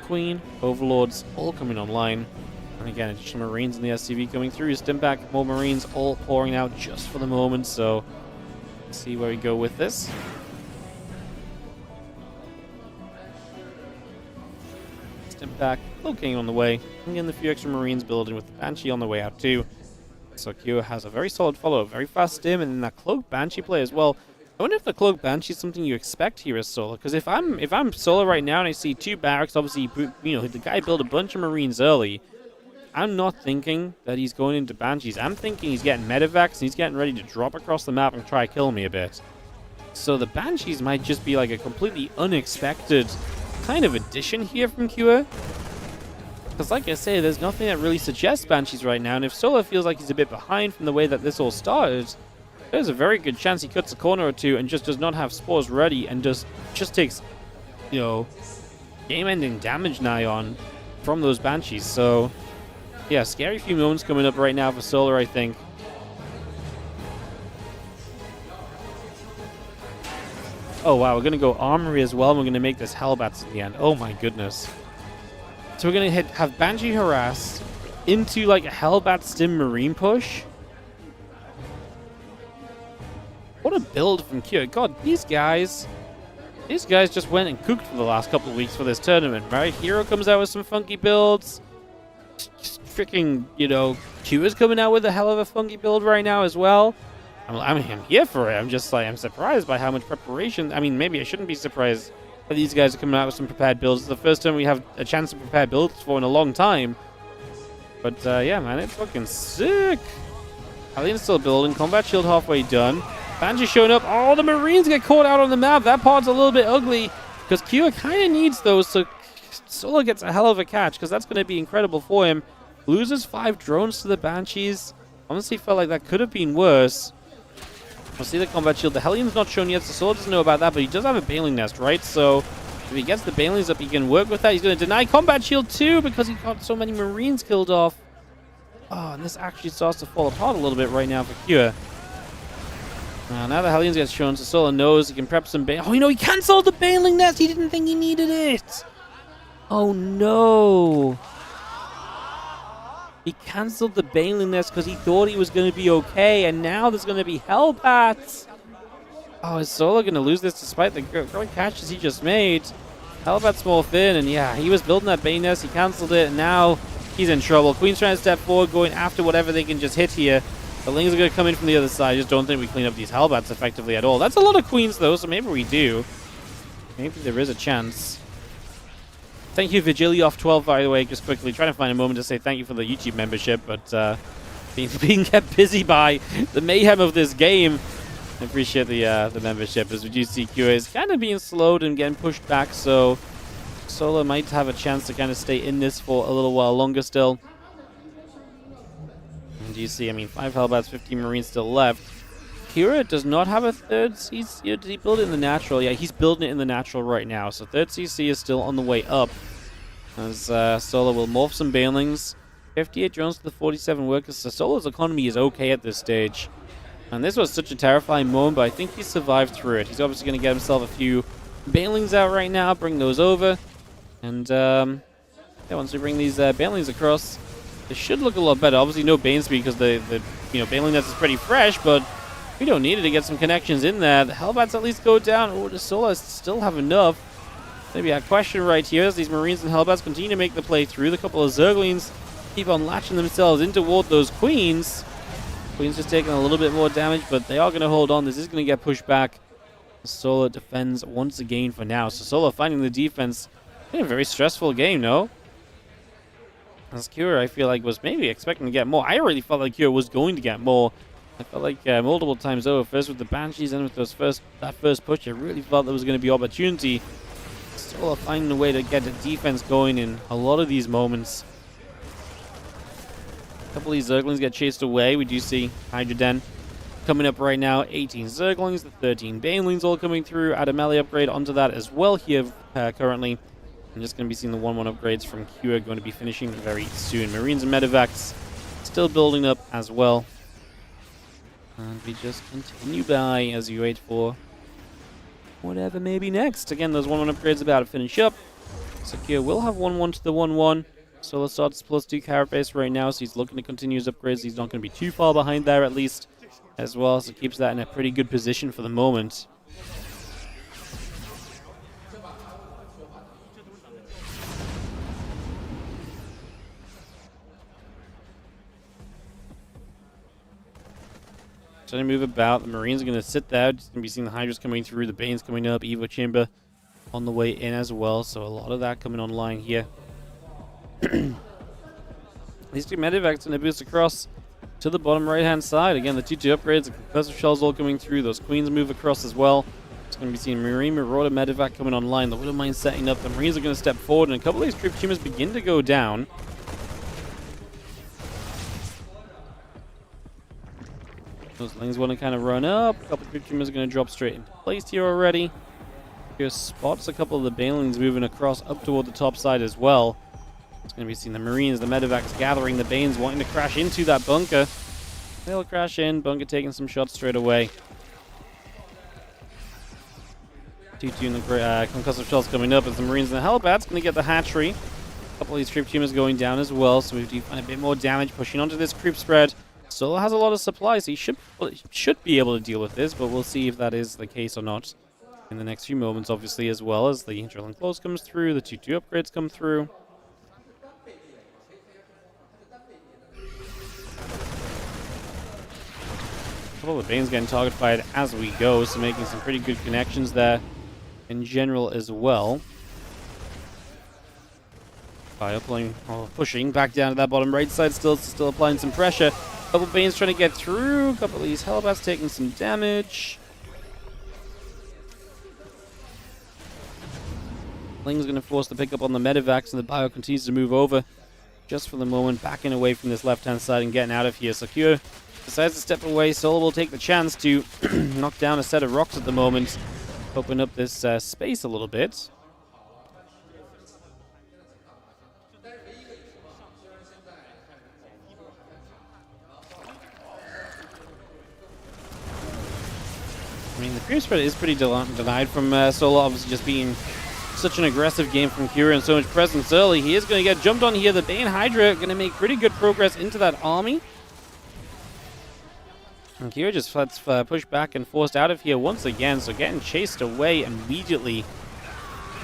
Queen, Overlords, all coming online. And again, additional marines in the SCV coming through. Stim back, more marines all pouring out just for the moment. So let's see where we go with this. Stim back, okay on the way. And again, the few extra marines building with the Banshee on the way out too. So Kyo has a very solid follow, very fast stim, and then that Cloak Banshee play as well. I wonder if the Cloak Banshee is something you expect here as Solar, because if I'm Solar right now and I see 2 barracks, obviously, you know, the guy built a bunch of marines early. I'm not thinking that he's going into Banshees. I'm thinking he's getting medevacs and he's getting ready to drop across the map and try to kill me a bit. So the Banshees might just be like a completely unexpected kind of addition here from Kyo. Because like I say, there's nothing that really suggests Banshees right now, and if Solar feels like he's a bit behind from the way that this all started, there's a very good chance he cuts a corner or two and just does not have spores ready and just takes, you know, game-ending damage nigh on from those Banshees. So yeah, scary few moments coming up right now for Solar, I think. Oh wow, we're gonna go Armory as well, and we're gonna make this Hellbats in the end. Oh my goodness. So we're gonna have Banshee harass into like a Hellbat Stim Marine push. What a build from Kyo. God, these guys just went and cooked for the last couple of weeks for this tournament, right? Hero comes out with some funky builds. Just freaking, you know, Q is coming out with a hell of a funky build right now as well. I'm here for it. I'm just like, I'm surprised by how much preparation. I mean, maybe I shouldn't be surprised that these guys are coming out with some prepared builds. It's the first time we have a chance to prepare builds for in a long time. But yeah, man, it's fucking sick. Alien's still building. Combat shield halfway done. Banshee showing up. Oh, the Marines get caught out on the map. That part's a little bit ugly because Kyo kind of needs those, so Solar gets a hell of a catch because that's going to be incredible for him. Loses 5 drones to the Banshees. Honestly, felt like that could have been worse. We'll see the combat shield. The Hellions not shown yet, so Solar doesn't know about that, but he does have a Baneling Nest, right? So if he gets the Banelings up, he can work with that. He's going to deny combat shield too because he got so many Marines killed off. Oh, and this actually starts to fall apart a little bit right now for Kyo. Now the Hellions get shown, so Solar knows he can prep some Bane. Oh, you know, he cancelled the Baneling Nest. He didn't think he needed it. Oh, no. He cancelled the Baneling Nest because he thought he was going to be okay, and now there's going to be Hellbats. Oh, is Solar going to lose this despite the great catches he just made? Hellbat's more thin, and yeah, he was building that Bane Nest. He cancelled it, and now he's in trouble. Queen's trying to step forward, going after whatever they can just hit here. The Lings are going to come in from the other side. I just don't think we clean up these Hellbats effectively at all. That's a lot of Queens, though, so maybe we do. Maybe there is a chance. Thank you, Vigilioff12, by the way, just quickly. Trying to find a moment to say thank you for the YouTube membership, but being kept busy by the mayhem of this game. I appreciate the membership, as we do see QA is kind of being slowed and getting pushed back, so Solar might have a chance to kind of stay in this for a little while longer still. And you see, I mean, 5 Hellbats, 15 Marines still left. Kira does not have a third CC. Did he build it in the natural? Yeah, he's building it in the natural right now. So third CC is still on the way up. As Solar will morph some Banelings. 58 drones to the 47 workers. So Solar's economy is okay at this stage. And this was such a terrifying moment, but I think he survived through it. He's obviously going to get himself a few Banelings out right now, bring those over. And yeah, once we bring these Banelings across, they should look a lot better. Obviously no Bane speed because the Baneling Nest is pretty fresh, but we don't need it to get some connections in there. The Hellbats at least go down. Oh, does Solar still have enough? Maybe a question right here as these Marines and Hellbats continue to make the play through. The couple of Zerglings keep on latching themselves in toward those Queens. Queens just taking a little bit more damage, but they are going to hold on. This is going to get pushed back. Solar defends once again for now. So Solar finding the defense in a very stressful game, no? As Kira, I feel like, was maybe expecting to get more. I already felt like Kira was going to get more. I felt like multiple times over, first with the Banshees and with those that first push, I really felt there was going to be opportunity. Solar finding a way to get the defense going in a lot of these moments. couple of these Zerglings get chased away. We do see Hydra Den coming up right now. 18 Zerglings, the 13 Banelings all coming through. Add a melee upgrade onto that as well here currently. I'm just going to be seeing the 1-1 upgrades from Q going to be finishing very soon. Marines and Medivacs still building up as well. And we just continue by as you wait for whatever may be next. Again, those 1-1 upgrades about to finish up. Secure will have 1-1 to the 1-1. Solar starts +2 carrot base right now, so he's looking to continue his upgrades. He's not going to be too far behind there at least as well, so keeps that in a pretty good position for the moment. Trying to move about. The Marines are going to sit there. Just going to be seeing the Hydras coming through, the Banes coming up, Evo Chamber on the way in as well. So a lot of that coming online here. These two Medivacs going to boost across to the bottom right-hand side. Again, the 2-2 upgrades, the Concussive Shells all coming through. Those Queens move across as well. It's going to be seeing Marine Marauder Medivac coming online. The Widowmine setting up. The Marines are going to step forward, and a couple of these troop tumors begin to go down. Those Lings want to kind of run up. A couple of troop tumors are going to drop straight into place here already. Here spots a couple of the Banelings moving across up toward the top side as well. It's going to be seeing the Marines, the Medivacs gathering, the Banes wanting to crash into that bunker. They'll crash in, bunker taking some shots straight away. 2-2 in the Concussive Shells coming up as the Marines and the Hellbats going to get the hatchery. A couple of these troop tumors going down as well, so we do find a bit more damage pushing onto this creep spread. Solo has a lot of supplies, so he should be able to deal with this, but we'll see if that is the case or not in the next few moments, obviously, as well as the Drill and Close comes through, the 2-2 upgrades come through. A couple of Banes getting target fired as we go, so making some pretty good connections there in general as well. Bio pulling, pushing back down to that bottom right side, still applying some pressure. A couple Banes trying to get through. A couple of these Hellbats taking some damage. Ling's going to force the pickup on the Medivacs, and the Bio continues to move over just for the moment, backing away from this left-hand side and getting out of here. Secure decides to step away. Soul will take the chance to knock down a set of rocks at the moment, open up this space a little bit. I mean, the creep spread is pretty denied from Solo, obviously just being such an aggressive game from Kira and so much presence early. He is going to get jumped on here. The Bane Hydra going to make pretty good progress into that army. And Kira just gets pushed back and forced out of here once again, so getting chased away immediately.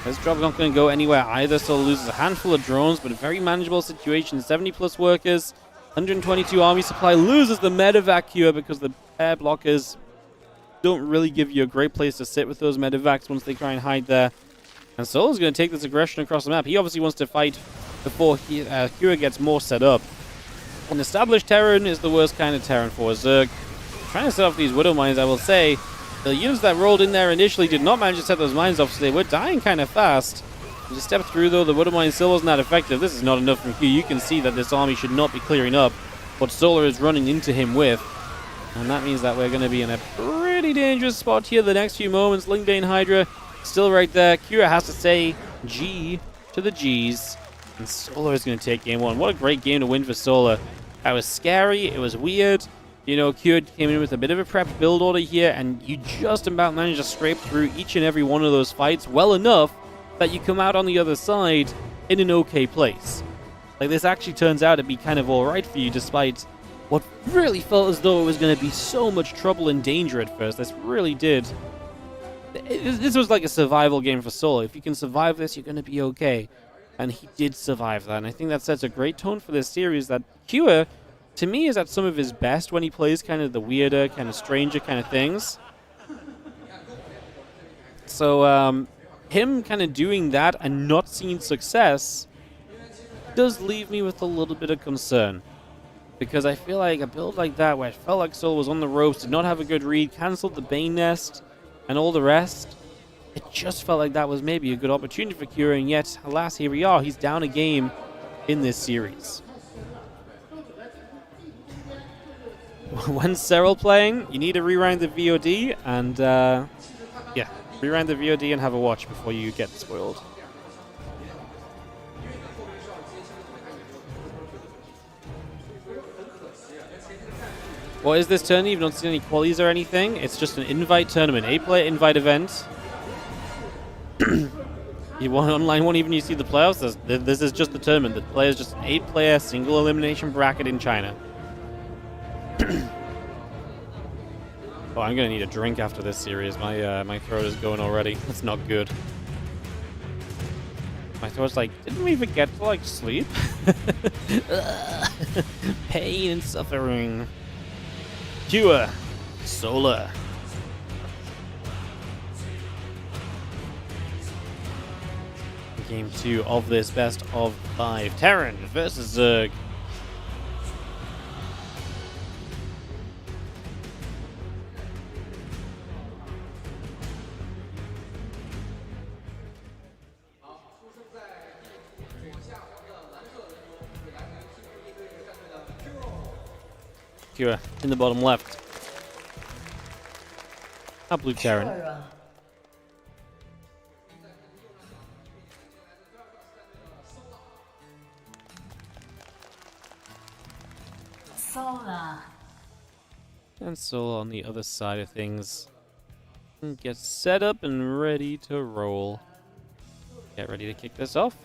This drop not going to go anywhere either, so loses a handful of drones, but a very manageable situation. 70+ workers, 122 army supply, loses the Medivac here because the air blockers don't really give you a great place to sit with those Medivacs once they try and hide there. And Solo's going to take this aggression across the map. He obviously wants to fight before Kira gets more set up. An established Terran is the worst kind of Terran for a Zerg. Trying to set off these Widow Mines, I will say. The units that rolled in there initially did not manage to set those mines off, so they were dying kind of fast. Just step through, though. The Widow Mine still wasn't that effective. This is not enough from Q. You can see that this army should not be clearing up what Solar is running into him with. And that means that we're going to be in a pretty dangerous spot here the next few moments. Lingbane Hydra still right there. Kira has to say G to the G's. And Solar is going to take game one. What a great game to win for Solar. That was scary. It was weird. You know, Kira came in with a bit of a prep build order here, and you just about managed to scrape through each and every one of those fights well enough that you come out on the other side in an okay place. Like, this actually turns out to be kind of alright for you, despite what really felt as though it was going to be so much trouble and danger at first. This really did. This was like a survival game for Solo. If you can survive this, you're going to be okay. And he did survive that. And I think that sets a great tone for this series, that Kira, to me, is at some of his best when he plays kind of the weirder, kind of stranger kind of things. So, him kind of doing that and not seeing success does leave me with a little bit of concern. Because I feel like a build like that, where it felt like Soul was on the ropes, did not have a good read, cancelled the Bane Nest, and all the rest, it just felt like that was maybe a good opportunity for Kira, and yet, alas, here we are. He's down a game in this series. When Serral playing, you need to rewind the VOD and yeah, rewind the VOD and have a watch before you get spoiled. What is this tournament? You've not seen any qualies or anything. It's just an invite tournament, 8-player invite event. You want online one even you see the playoffs? This is just the tournament. The play is just an 8-player single elimination bracket in China. Oh, I'm gonna need a drink after this series. My throat is going already. That's not good. My throat's like, didn't we even get to like sleep? Pain and suffering. Cure. Solar. Game 2 of this best of 5. Terran versus Zerg. Cure in the bottom left. A blue Terran. Solar. And Solar on the other side of things. Get set up and ready to roll. Get ready to kick this off.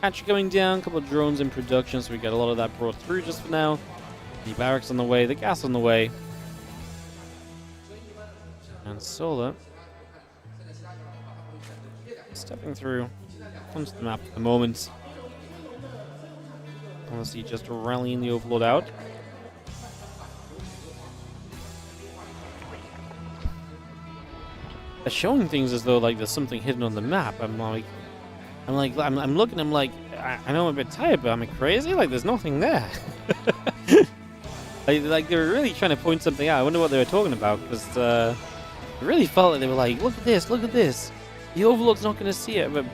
Hatch coming down, a couple of drones in production, so we get a lot of that brought through just for now. The barracks on the way, the gas on the way. And Solar stepping through onto the map at the moment. Honestly, just rallying the Overlord out. They're showing things as though like there's something hidden on the map. I'm looking, I'm like, I know I'm a bit tired, but am I crazy? Like, there's nothing there. like they were really trying to point something out. I wonder what they were talking about, because it really felt like they were like, look at this, look at this. The Overlord's not going to see it, but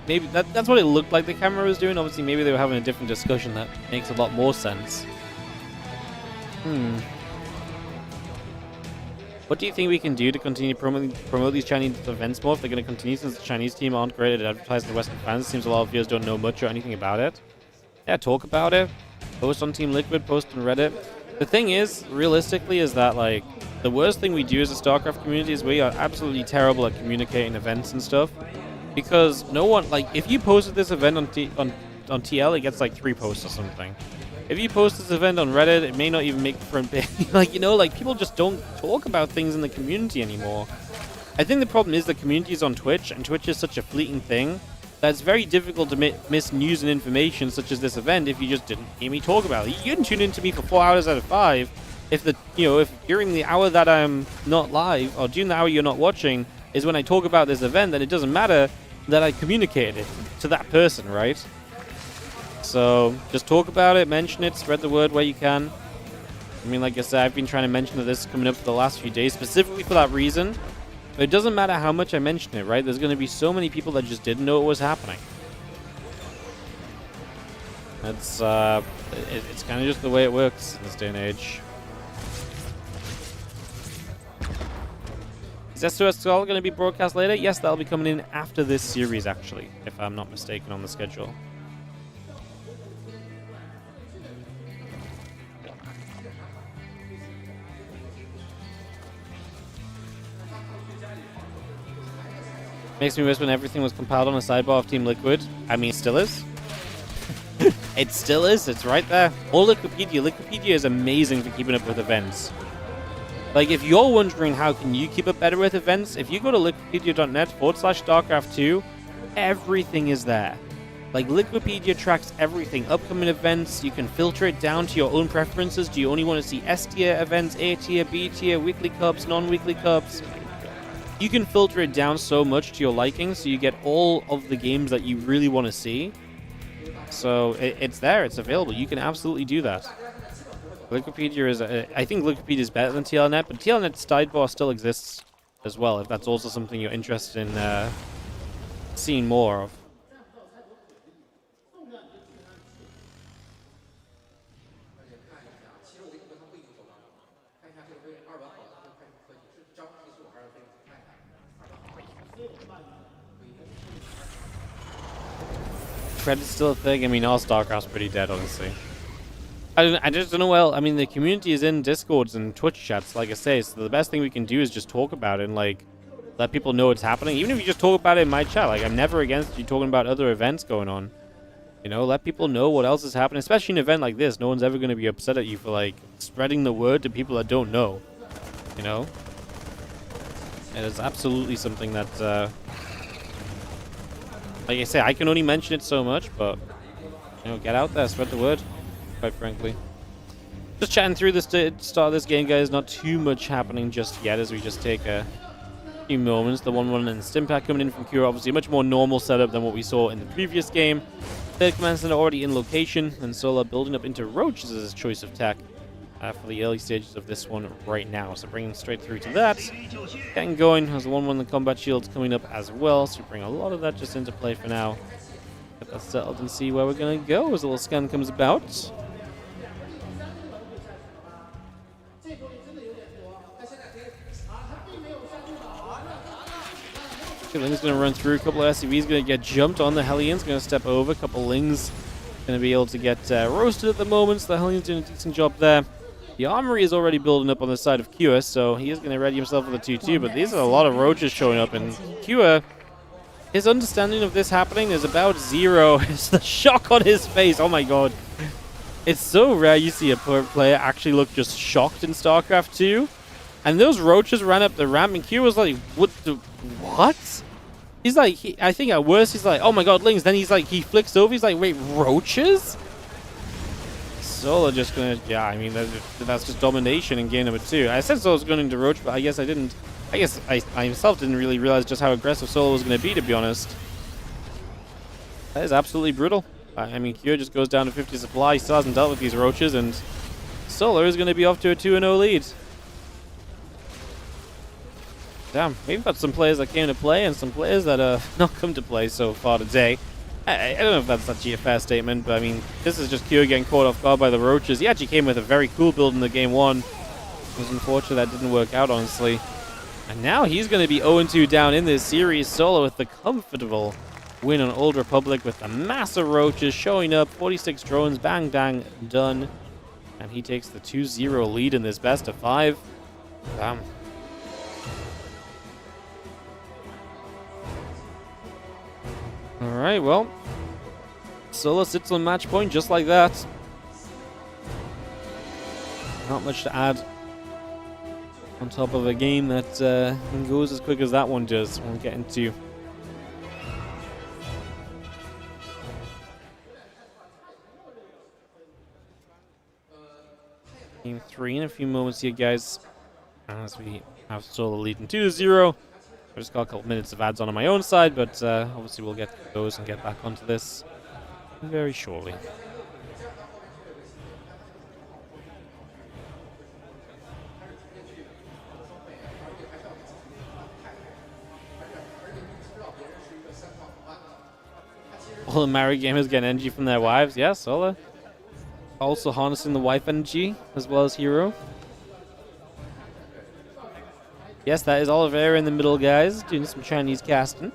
maybe that's what it looked like the camera was doing. Obviously, maybe they were having a different discussion that makes a lot more sense. What do you think we can do to continue promote these Chinese events more if they're going to continue, since the Chinese team aren't great at advertising to Western fans? It seems a lot of viewers don't know much or anything about it. Yeah, talk about it. Post on Team Liquid, post on Reddit. The thing is, realistically, is that like the worst thing we do as a StarCraft community is we are absolutely terrible at communicating events and stuff. Because no one, like, if you posted this event on TL, it gets like 3 posts or something. If you post this event on Reddit, it may not even make the front page. Like, you know, like, people just don't talk about things in the community anymore. I think the problem is the community is on Twitch, and Twitch is such a fleeting thing that it's very difficult to miss news and information such as this event if you just didn't hear me talk about it. You can tune into me for 4 hours out of 5 if if during the hour that I'm not live, or during the hour you're not watching, is when I talk about this event, then it doesn't matter that I communicated it to that person, right? So just talk about it, mention it, spread the word where you can. I mean, like I said, I've been trying to mention that this is coming up for the last few days, specifically for that reason. But it doesn't matter how much I mention it, right? There's going to be so many people that just didn't know it was happening. It's kind of just the way it works in this day and age. Is SOS Skull going to be broadcast later? Yes, that'll be coming in after this series, actually, if I'm not mistaken on the schedule. Makes me wish when everything was compiled on a sidebar of Team Liquid. I mean, it still is. It still is. It's right there. Or Liquipedia. Liquipedia is amazing for keeping up with events. Like, if you're wondering how can you keep up better with events, if you go to liquipedia.net/StarCraft2, everything is there. Like, Liquipedia tracks everything. Upcoming events, you can filter it down to your own preferences. Do you only want to see S tier events, A tier, B tier, weekly cups, non-weekly cups? You can filter it down so much to your liking, so you get all of the games that you really want to see. So it's there, it's available. You can absolutely do that. Liquipedia is, I think Liquipedia is better than TLNet, but TLNet's sidebar still exists as well, if that's also something you're interested in seeing more of. Credit's still a thing. I mean, all StarCraft's pretty dead, honestly. I just don't know. Well, I mean, the community is in Discords and Twitch chats, like I say. So the best thing we can do is just talk about it and like let people know what's happening. Even if you just talk about it in my chat, like I'm never against you talking about other events going on. You know, let people know what else is happening, especially an event like this. No one's ever going to be upset at you for like spreading the word to people that don't know. You know, it is absolutely something that, like I say, I can only mention it so much, but you know, get out there, spread the word. Quite frankly, just chatting through this to start this game, guys. Not too much happening just yet, as we just take a few moments. The 1-1 and Stimpack coming in from Kira, obviously a much more normal setup than what we saw in the previous game. Third command center already in location, and Solar building up into roaches as his choice of tech for the early stages of this one right now. So bringing straight through to that, getting going. Has the 1-1 the combat shields coming up as well, so we bring a lot of that just into play for now. Get that settled and see where we're gonna go as a little scan comes about. Ling's going to run through. A couple of SCVs going to get jumped on. The Hellions going to step over. A couple of Lings going to be able to get roasted at the moment. So the Hellions doing a decent job there. The Armory is already building up on the side of Kua, so he is going to ready himself for the 2-2. But these are a lot of roaches showing up. And Kua, his understanding of this happening is about 0. It's the shock on his face. Oh my god. It's so rare you see a player actually look just shocked in StarCraft 2. And those roaches ran up the ramp, and Q was like, what? He's like, I think at worst, he's like, oh my god, Lings. Then he's like, he flicks over, he's like, wait, roaches? Solar just gonna, yeah, I mean, that's just domination in game number 2. I said Solar's going into roach, but I guess I didn't. I guess I myself didn't really realize just how aggressive Solar was going to be, to be honest. That is absolutely brutal. I mean, Q just goes down to 50 supply, he still hasn't dealt with these roaches, and Solar is going to be off to a 2-0 lead. Damn, we've got some players that came to play and some players that have not come to play so far today. I don't know if that's actually a fair statement, but I mean, this is just Kyo getting caught off guard by the roaches. He actually came with a very cool build in the game 1. It was unfortunate that didn't work out, honestly. And now he's going to be 0-2 down in this series, Solo with the comfortable win on Old Republic with the massive roaches showing up. 46 drones, bang, dang, done. And he takes the 2-0 lead in this best of 5. Damn. Alright, well, Solo sits on match point just like that. Not much to add on top of a game that goes as quick as that one does. We'll get into game 3 in a few moments here, guys, as we have Solo leading 2-0. I just got a couple minutes of ads on my own side, but obviously we'll get those and get back onto this very shortly. All the married gamers get energy from their wives. Yes, Sola. Also harnessing the wife energy as well as Hero. Yes, that is Oliveira in the middle, guys, doing some Chinese casting.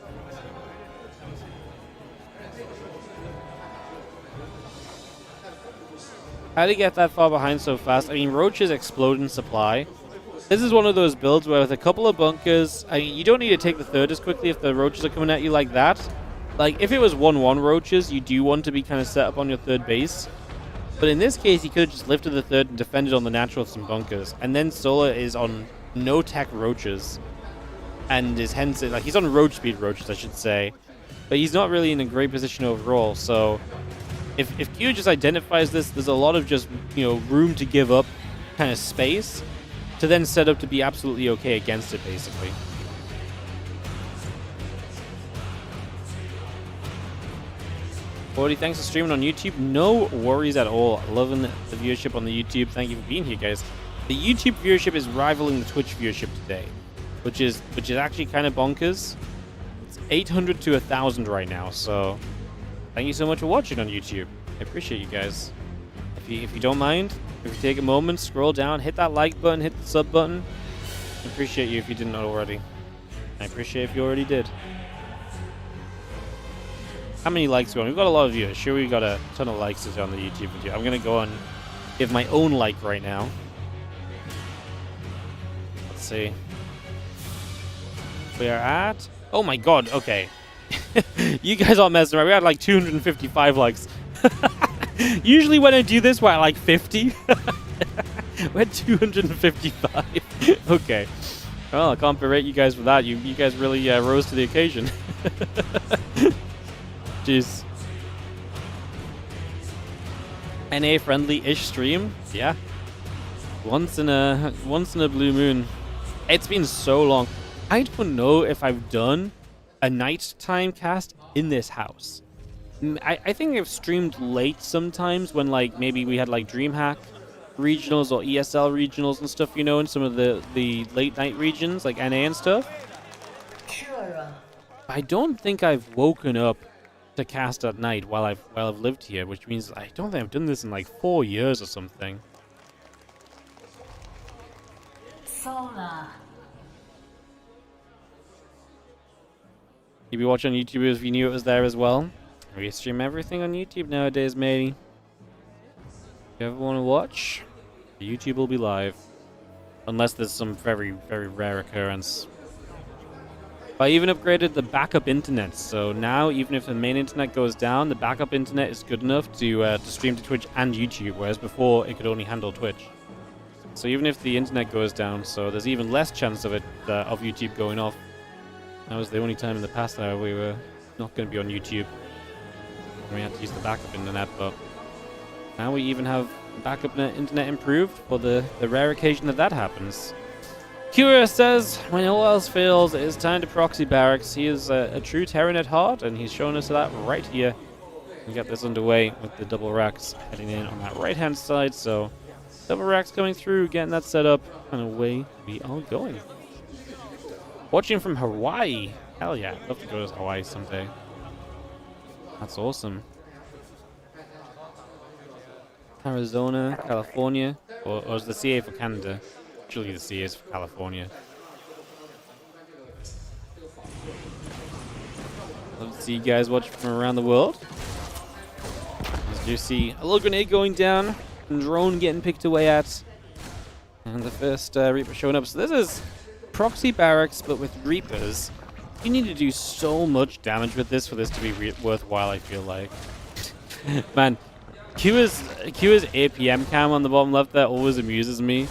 How did he get that far behind so fast? I mean, roaches explode in supply. This is one of those builds where with a couple of bunkers, I mean, you don't need to take the third as quickly if the roaches are coming at you like that. Like, if it was 1-1 roaches, you do want to be kind of set up on your third base. But in this case, he could have just lifted the third and defended on the natural with some bunkers. And then Sola is on no tech roaches, and is hence like he's on roach speed roaches, I should say, but he's not really in a great position overall. So if Q just identifies this, there's a lot of just, you know, room to give up kind of space to then set up to be absolutely okay against it, basically. Wardy, thanks for streaming on YouTube. No worries at all. Loving the viewership on the YouTube. Thank you for being here, guys. The YouTube viewership is rivaling the Twitch viewership today, which is actually kind of bonkers. It's 800 to 1,000 right now, so thank you so much for watching on YouTube. I appreciate you guys. If you don't mind, if you take a moment, scroll down, hit that like button, hit the sub button. I appreciate you if you didn't know already. I appreciate if you already did. How many likes we on? We've got a lot of viewers. Sure, we got a ton of likes on the YouTube video. I'm gonna go and give my own like right now. Let's see. We are at... Oh my god, okay. You guys aren't messing around. We had like 255 likes. Usually when I do this, we're at like 50. We're at 255. Okay. Well, I can't berate you guys for that. You guys really rose to the occasion. Jeez. NA friendly-ish stream? Yeah. Once in a blue moon. It's been so long. I don't know if I've done a nighttime cast in this house. I think I've streamed late sometimes when like maybe we had like DreamHack regionals or ESL regionals and stuff, you know, in some of the late night regions like NA and stuff. I don't think I've woken up to cast at night while I've lived here, which means I don't think I've done this in like 4 years or something. You'd be watching YouTube if you knew it was there as well. We stream everything on YouTube nowadays, matey. If you ever want to watch, YouTube will be live. Unless there's some very, very rare occurrence. I even upgraded the backup internet, so now even if the main internet goes down, the backup internet is good enough to stream to Twitch and YouTube, whereas before it could only handle Twitch. So even if the internet goes down, so there's even less chance of it of YouTube going off. That was the only time in the past that we were not going to be on YouTube. We had to use the backup internet, but now we even have backup internet improved for the rare occasion that happens. Curious says, when all else fails, it is time to proxy barracks. He is a true Terran at heart, and he's shown us that right here. We got this underway with the double racks heading in on that right-hand side, so double racks coming through, getting that set up, and away we are going. Watching from Hawaii. Hell yeah, I'd love to go to Hawaii someday. That's awesome. Arizona, California, or is the CA for Canada? Actually, the CA is for California. Love to see you guys watch from around the world. As you see a little grenade going down, and drone getting picked away at, and the first Reaper showing up. So this is proxy barracks, but with Reapers. You need to do so much damage with this for this to be worthwhile, I feel like. Man, Q's APM cam on the bottom left there always amuses me.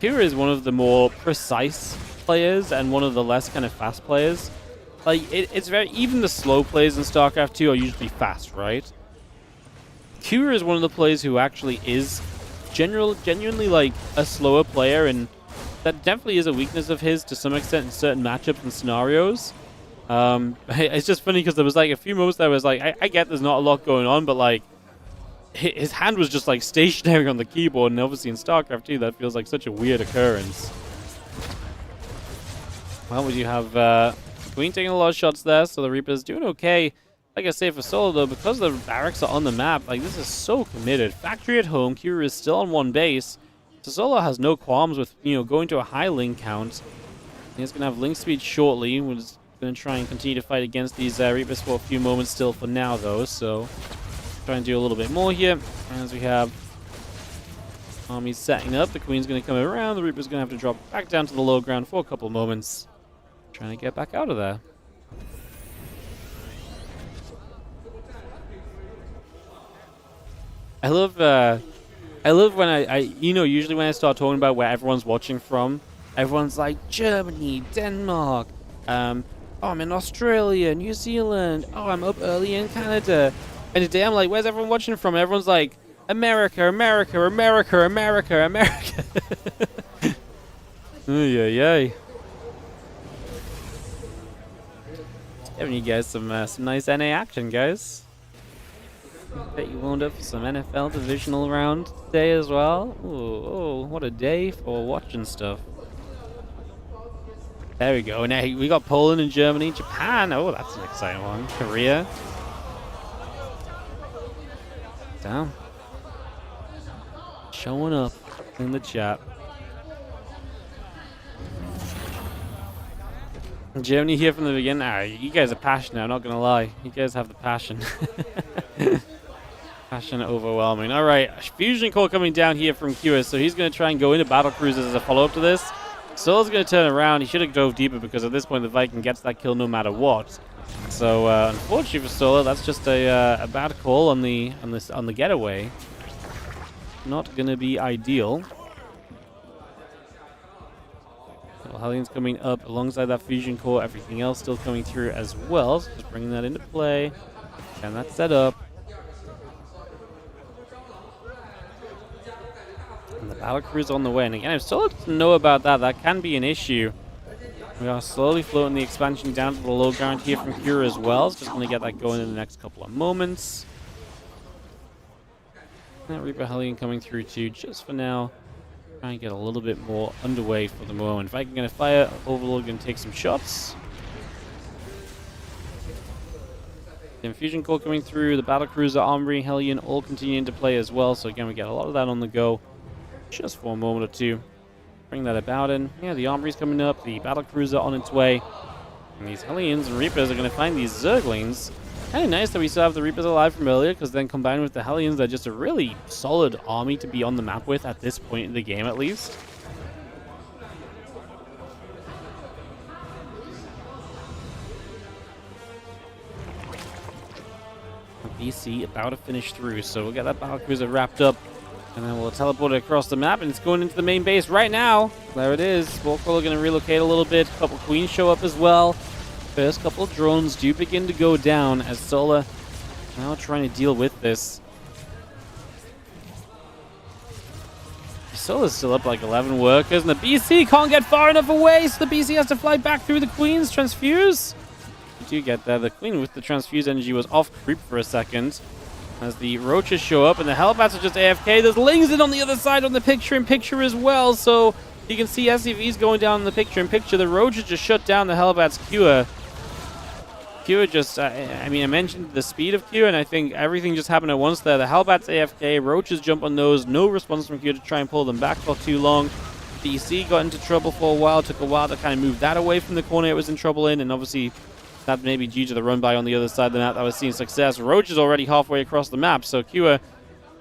Q is one of the more precise players and one of the less kind of fast players. Like, it's very... Even the slow players in StarCraft 2 are usually fast, right? Q is one of the players who actually is genuinely, like, a slower player, and that definitely is a weakness of his to some extent in certain matchups and scenarios. It's just funny because there was like a few moments there was like, I get there's not a lot going on, but like his hand was just like stationary on the keyboard, and obviously in StarCraft 2 that feels like such a weird occurrence. Well, we do have Queen taking a lot of shots there, so the Reaper's doing okay. Like I say, for solo though, because the barracks are on the map, like this is so committed. Factory at home, Kira is still on one base. So Solo has no qualms with, you know, going to a high link count. He's going to have link speed shortly. We're just going to try and continue to fight against these Reapers for a few moments still for now, though. So, try and do a little bit more here. As we have armies setting up. The Queen's going to come around. The Reaper's going to have to drop back down to the low ground for a couple moments. Trying to get back out of there. I love when I you know, usually when I start talking about where everyone's watching from, everyone's like, Germany, Denmark, oh, I'm in Australia, New Zealand, oh, I'm up early in Canada. And today I'm like, where's everyone watching from? And everyone's like, America, America, America, America, America. Yay. Giving you guys some nice NA action, guys. Bet you wound up for some NFL divisional round today as well. Ooh, what a day for watching stuff. There we go. Now we got Poland and Germany, Japan. Oh, that's an exciting one. Korea. Damn. Showing up in the chat. Germany here from the beginning. Ah, you guys are passionate, I'm not going to lie. You guys have the passion. Passion overwhelming. Alright, Fusion Core coming down here from Kua, so he's going to try and go into Battle Cruisers as a follow-up to this. Sola's going to turn around. He should have dove deeper because at this point the Viking gets that kill no matter what. So unfortunately for Sola, that's just a bad call on the getaway. Not going to be ideal. Well, Hellions coming up alongside that Fusion Core. Everything else still coming through as well. So just bringing that into play. And that's set up. And the Battlecruiser on the way. And again, if Sola doesn't know about that, that can be an issue. We are slowly floating the expansion down to the low ground here from Cure as well. So just going to get that going in the next couple of moments. That Reaper Hellion coming through too, just for now. Trying to get a little bit more underway for the moment. Viking going to fire, Overlord going to take some shots. The Infusion Core coming through, the Battlecruiser, Armory, Hellion all continuing to play as well. So again, we get a lot of that on the go just for a moment or two. Bring that about in. Yeah, the Armory's coming up, the Battlecruiser on its way. And these Hellions and Reapers are going to find these Zerglings. Kind of nice that we still have the Reapers alive from earlier, because then combined with the Hellions, they're just a really solid army to be on the map with at this point in the game, at least. BC about to finish through, so we'll get that Battlecruiser wrapped up, and then we'll teleport it across the map, and it's going into the main base right now. There it is. Warcrawler going to relocate a little bit. A couple Queens show up as well. First couple of drones do begin to go down as Sola now trying to deal with this. Sola's still up like 11 workers, and the BC can't get far enough away, so the BC has to fly back through the Queens. Transfuse. You do get there. The Queen with the Transfuse energy was off creep for a second as the Roaches show up, and the Hellbats are just AFK. There's Lings in on the other side on the picture-in-picture as well, so you can see SCVs going down in the picture-in-picture. The Roaches just shut down the Hellbats' Cure. Cure just, I mean, I mentioned the speed of Cure, and I think everything just happened at once there. The Hellbats AFK, Roaches jump on those, no response from Cure to try and pull them back for too long. BC got into trouble for a while, took a while to kind of move that away from the corner it was in trouble in, and obviously that may be due to the run-by on the other side of the map that was seeing success. Roach is already halfway across the map, so Cure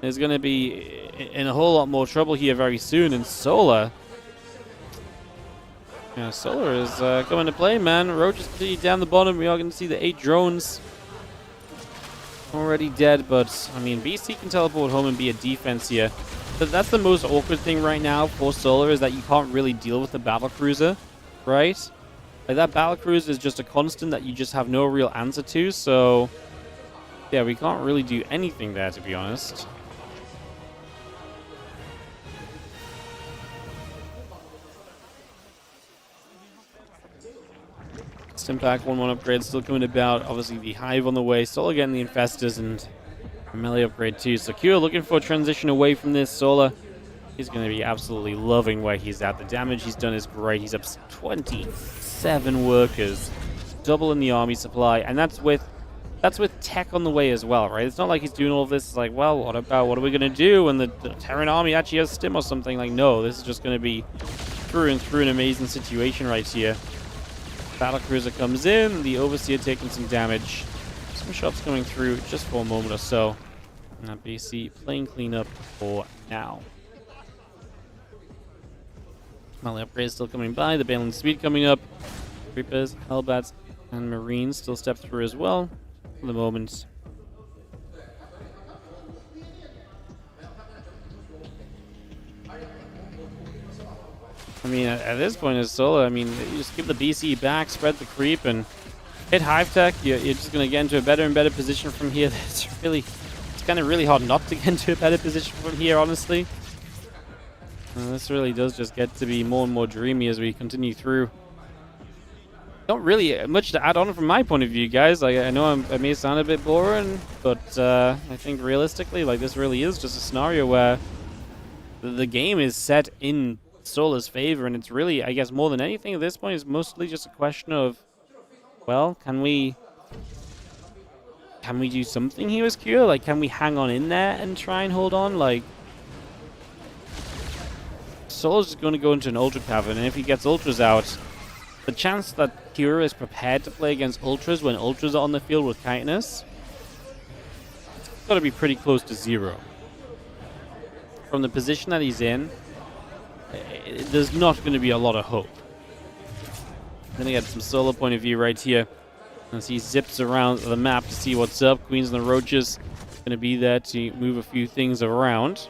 is going to be in a whole lot more trouble here very soon, and Sola... Yeah, Solar is coming to play, man. Roach is completely down the bottom. We are going to see the 8 drones already dead, but, I mean, BC can teleport home and be a defense here. But that's the most awkward thing right now for Solar, is that you can't really deal with the Battlecruiser, right? Like, that Battlecruiser is just a constant that you just have no real answer to, so... Yeah, we can't really do anything there, to be honest. Impact 1-1 upgrade still coming about. Obviously the Hive on the way. Solar getting the Infestors and a melee upgrade too. So Cure looking for a transition away from this. Solar is going to be absolutely loving where he's at. The damage he's done is great. He's up 27 workers, double in the army supply, and that's with tech on the way as well, right? It's not like he's doing all of this. It's like, well, what are we going to do when the Terran army actually has stim or something? Like, no, this is just going to be through and through an amazing situation right here. Battlecruiser comes in, the Overseer taking some damage. Some shots coming through just for a moment or so. And that BC playing cleanup for now. Melee upgrades still coming by, the Balin Speed coming up. Reapers, Hellbats, and Marines still step through as well for the moment. I mean, at this point as Sola, I mean, you just give the BC back, spread the creep, and hit Hive Tech. You're just going to get into a better and better position from here. It's kind of really hard not to get into a better position from here, honestly. This really does just get to be more and more dreamy as we continue through. Not really much to add on from my point of view, guys. Like, I know I may sound a bit boring, but I think realistically, like, this really is just a scenario where the game is set in Sola's favor, and it's really, I guess, more than anything at this point, is mostly just a question of, well, can we do something here with Cure? Like, can we hang on in there and try and hold on? Like, Sola's just going to go into an Ultra Cavern, and if he gets Ultras out, the chance that Kira is prepared to play against Ultras when Ultras are on the field with Kindness, it's got to be pretty close to 0. From the position that he's in, there's not going to be a lot of hope. Then he had some solo point of view right here. As he zips around the map to see what's up. Queens and the Roaches going to be there to move a few things around.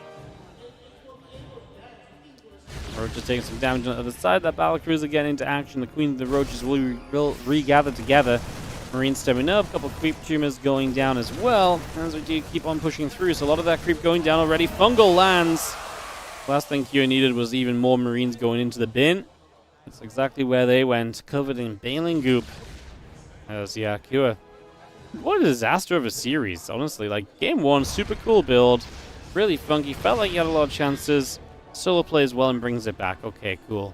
Roaches taking some damage on the other side. That battle cruiser getting into action. The Queens and the Roaches will regather together. Marine stemming up. A couple of creep tumors going down as well. As we do keep on pushing through. So a lot of that creep going down already. Fungal lands. Last thing Kira needed was even more Marines going into the bin. That's exactly where they went. Covered in baling goop. As yeah, Kira. What a disaster of a series, honestly. Like, game 1, super cool build. Really funky. Felt like he had a lot of chances. Solo plays well and brings it back. Okay, cool.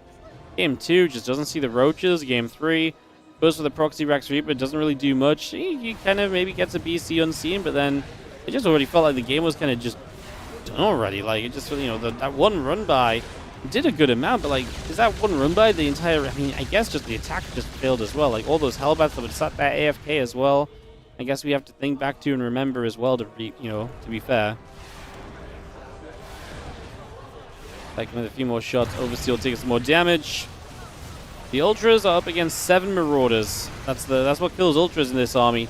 Game 2 just doesn't see the Roaches. Game 3 goes for the Proxy Rex Reaper. Doesn't really do much. He kind of maybe gets a BC unseen, but then it just already felt like the game was kind of just done already. Like, it just, you know, that one run by did a good amount, but like, is that one run by the entire, I mean, I guess just the attack just failed as well. Like, all those Hellbats that would sat there AFK as well. I guess we have to think back to and remember as well to be, you know, to be fair. Like with a few more shots, Overseal taking some more damage. The Ultras are up against 7 Marauders. That's what kills Ultras in this army.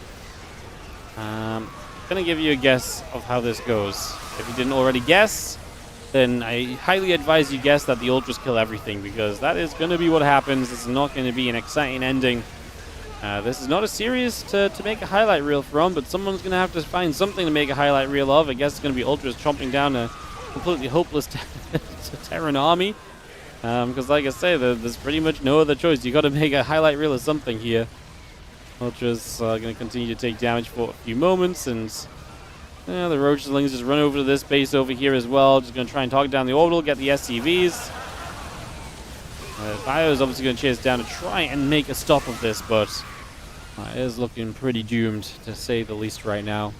Gonna give you a guess of how this goes. If you didn't already guess, then I highly advise you guess that the Ultras kill everything, because that is gonna be what happens. This is not gonna be an exciting ending. This is not a series to make a highlight reel from, but someone's gonna have to find something to make a highlight reel of. I guess it's gonna be Ultras chomping down a completely hopeless Terran army. Because like I say, there's pretty much no other choice. You got to make a highlight reel of something here. Ultras going to continue to take damage for a few moments, and the Roachlings just run over to this base over here as well. Just going to try and target down the orbital, get the SCVs. Bio is obviously going to chase down to try and make a stop of this, but it is looking pretty doomed, to say the least, right now.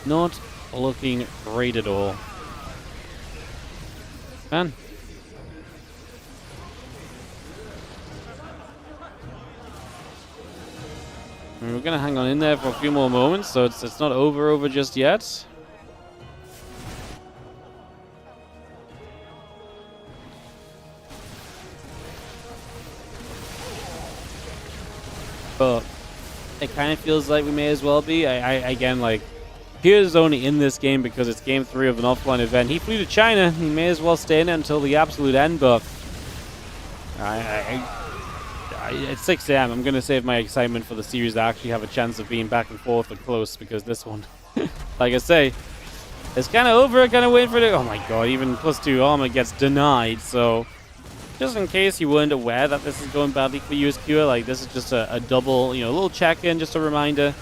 Not looking great at all. Man. We're going to hang on in there for a few more moments, so it's not over just yet. But it kind of feels like we may as well be. Again, like, Pierce is only in this game because it's game 3 of an offline event. He flew to China. He may as well stay in it until the absolute end, but at 6 a.m., I'm going to save my excitement for the series that actually have a chance of being back and forth or close, because this one, like I say, it's kind of over, kind of waiting for it. Oh my god, even +2 armor gets denied, so just in case you weren't aware that this is going badly for you as Kira, like, this is just a double, you know, a little check-in, just a reminder.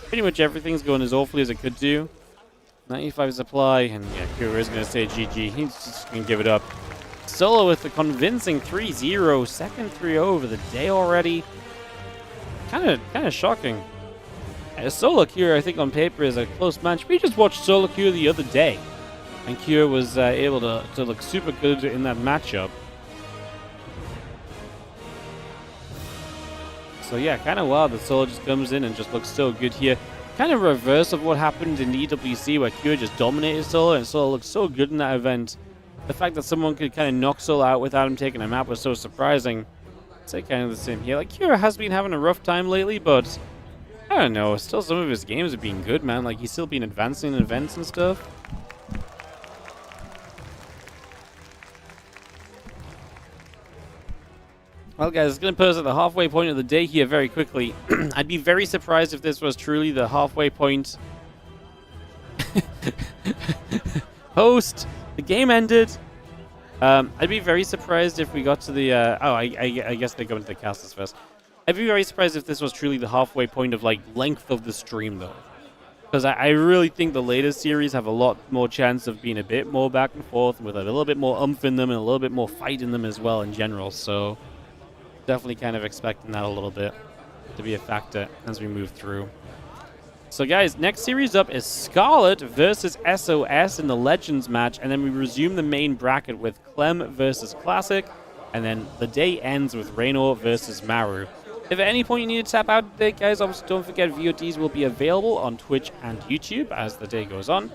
Pretty much everything's going as awfully as it could do. 95 supply, and yeah, Kira is going to say GG. He's just going to give it up. Solo with the convincing 3-0, second 3-0 over the day already. Kind of shocking. Solo Kira, I think on paper, is a close match. We just watched Solo Kira the other day, and Kira was able to look super good in that matchup. So yeah, kind of wild that Solo just comes in and just looks so good here. Kind of reverse of what happened in EWC, where Kira just dominated Solo, and Solo looked so good in that event. The fact that someone could kind of knock Solo out without him taking a map was so surprising. I'd say kind of the same here. Like, Kira has been having a rough time lately, but I don't know. Still, some of his games have been good, man. Like, he's still been advancing in events and stuff. Well, guys, it's going to put us at the halfway point of the day here very quickly. I'd be very surprised if this was truly the halfway point. Host, the game ended. I'd be very surprised if we got to the... I guess they go into the casters first. I'd be very surprised if this was truly the halfway point of, like, length of the stream, though. Because I really think the latest series have a lot more chance of being a bit more back and forth, with a little bit more oomph in them and a little bit more fight in them as well in general, so... Definitely kind of expecting that a little bit to be a factor as we move through. So guys, next series up is Scarlett versus SOS in the Legends match, and then we resume the main bracket with Clem versus Classic. And then the day ends with Reynor versus Maru. If at any point you need to tap out today, guys, obviously don't forget VODs will be available on Twitch and YouTube as the day goes on.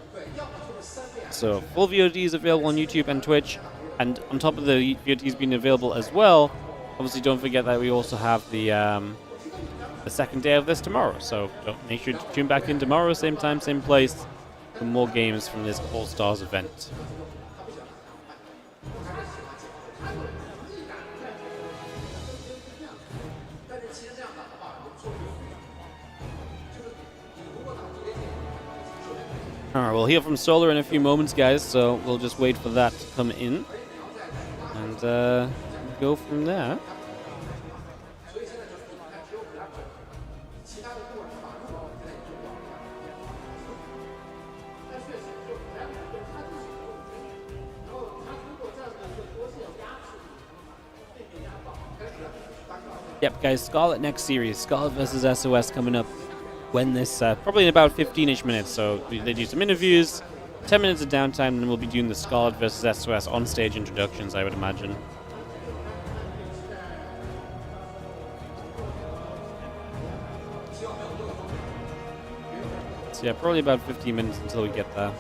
So full VODs available on YouTube and Twitch. And on top of the VODs being available as well, obviously don't forget that we also have the second day of this tomorrow. So make sure to tune back in tomorrow, same time, same place, for more games from this All-Stars event. Alright, we'll hear from Solar in a few moments, guys, so we'll just wait for that to come in and go from there. Yep, guys, Scarlett next series. Scarlett versus SOS coming up when this, probably in about 15-ish minutes. So they do some interviews, 10 minutes of downtime, and then we'll be doing the Scarlett versus SOS on-stage introductions, I would imagine. So yeah, probably about 15 minutes until we get there.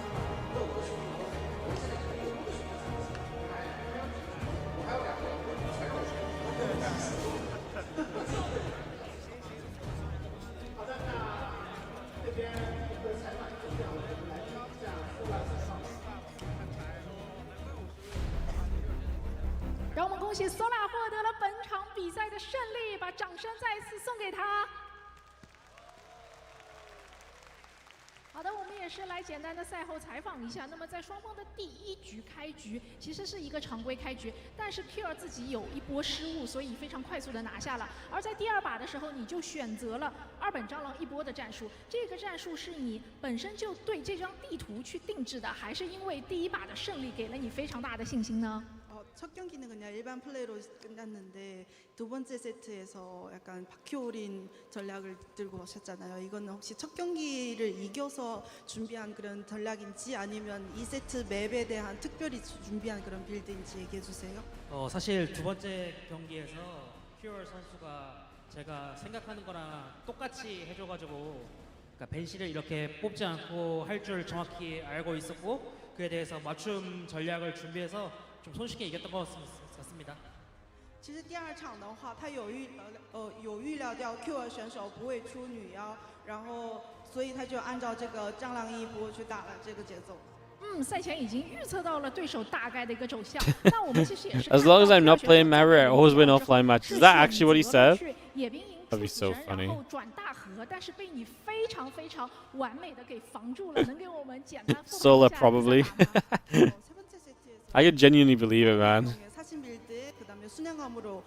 Solar 获得了本场比赛的胜利，把掌声再次送给他。好的，我们也是来简单的赛后采访一下。那么在双方的第一局开局其实是一个常规开局，但是 Q 自己有一波失误，所以非常快速的拿下了。而在第二把的时候，你就选择了二本蟑螂一波的战术。这个战术是你本身就对这张地图去定制的，还是因为第一把的胜利给了你非常大的信心呢？ 첫 경기는 그냥 일반 플레이로 끝났는데 두 번째 세트에서 약간 바퀴올인 전략을 들고 오셨잖아요. 이거는 혹시 첫 경기를 이겨서 준비한 그런 전략인지 아니면 이 세트 맵에 대한 특별히 준비한 그런 빌드인지 얘기해 주세요. 사실 두 번째 경기에서 퓨얼 선수가 제가 생각하는 거랑 똑같이 해줘가지고 그러니까 벤시를 이렇게 뽑지 않고 할 줄 정확히 알고 있었고 그에 대해서 맞춤 전략을 준비해서 좀 손쉽게 이겼던 것 같습니다. 其实第二场的话，他有预料到 Q 选手不会出女妖，然后所以他就按照这个蟑螂一波去打了这个节奏。赛前已经预测到了对手大概的一个走向。那我们其实也是。As long as I'm not playing Maru, I always win offline matches. Is that actually what he said? That'd be so funny. 然后转大河，但是被你非常非常完美的给防住了，能给我们简单复盘 Solar probably. I could genuinely believe it, man. 사신 빌드 그다음에 순양함으로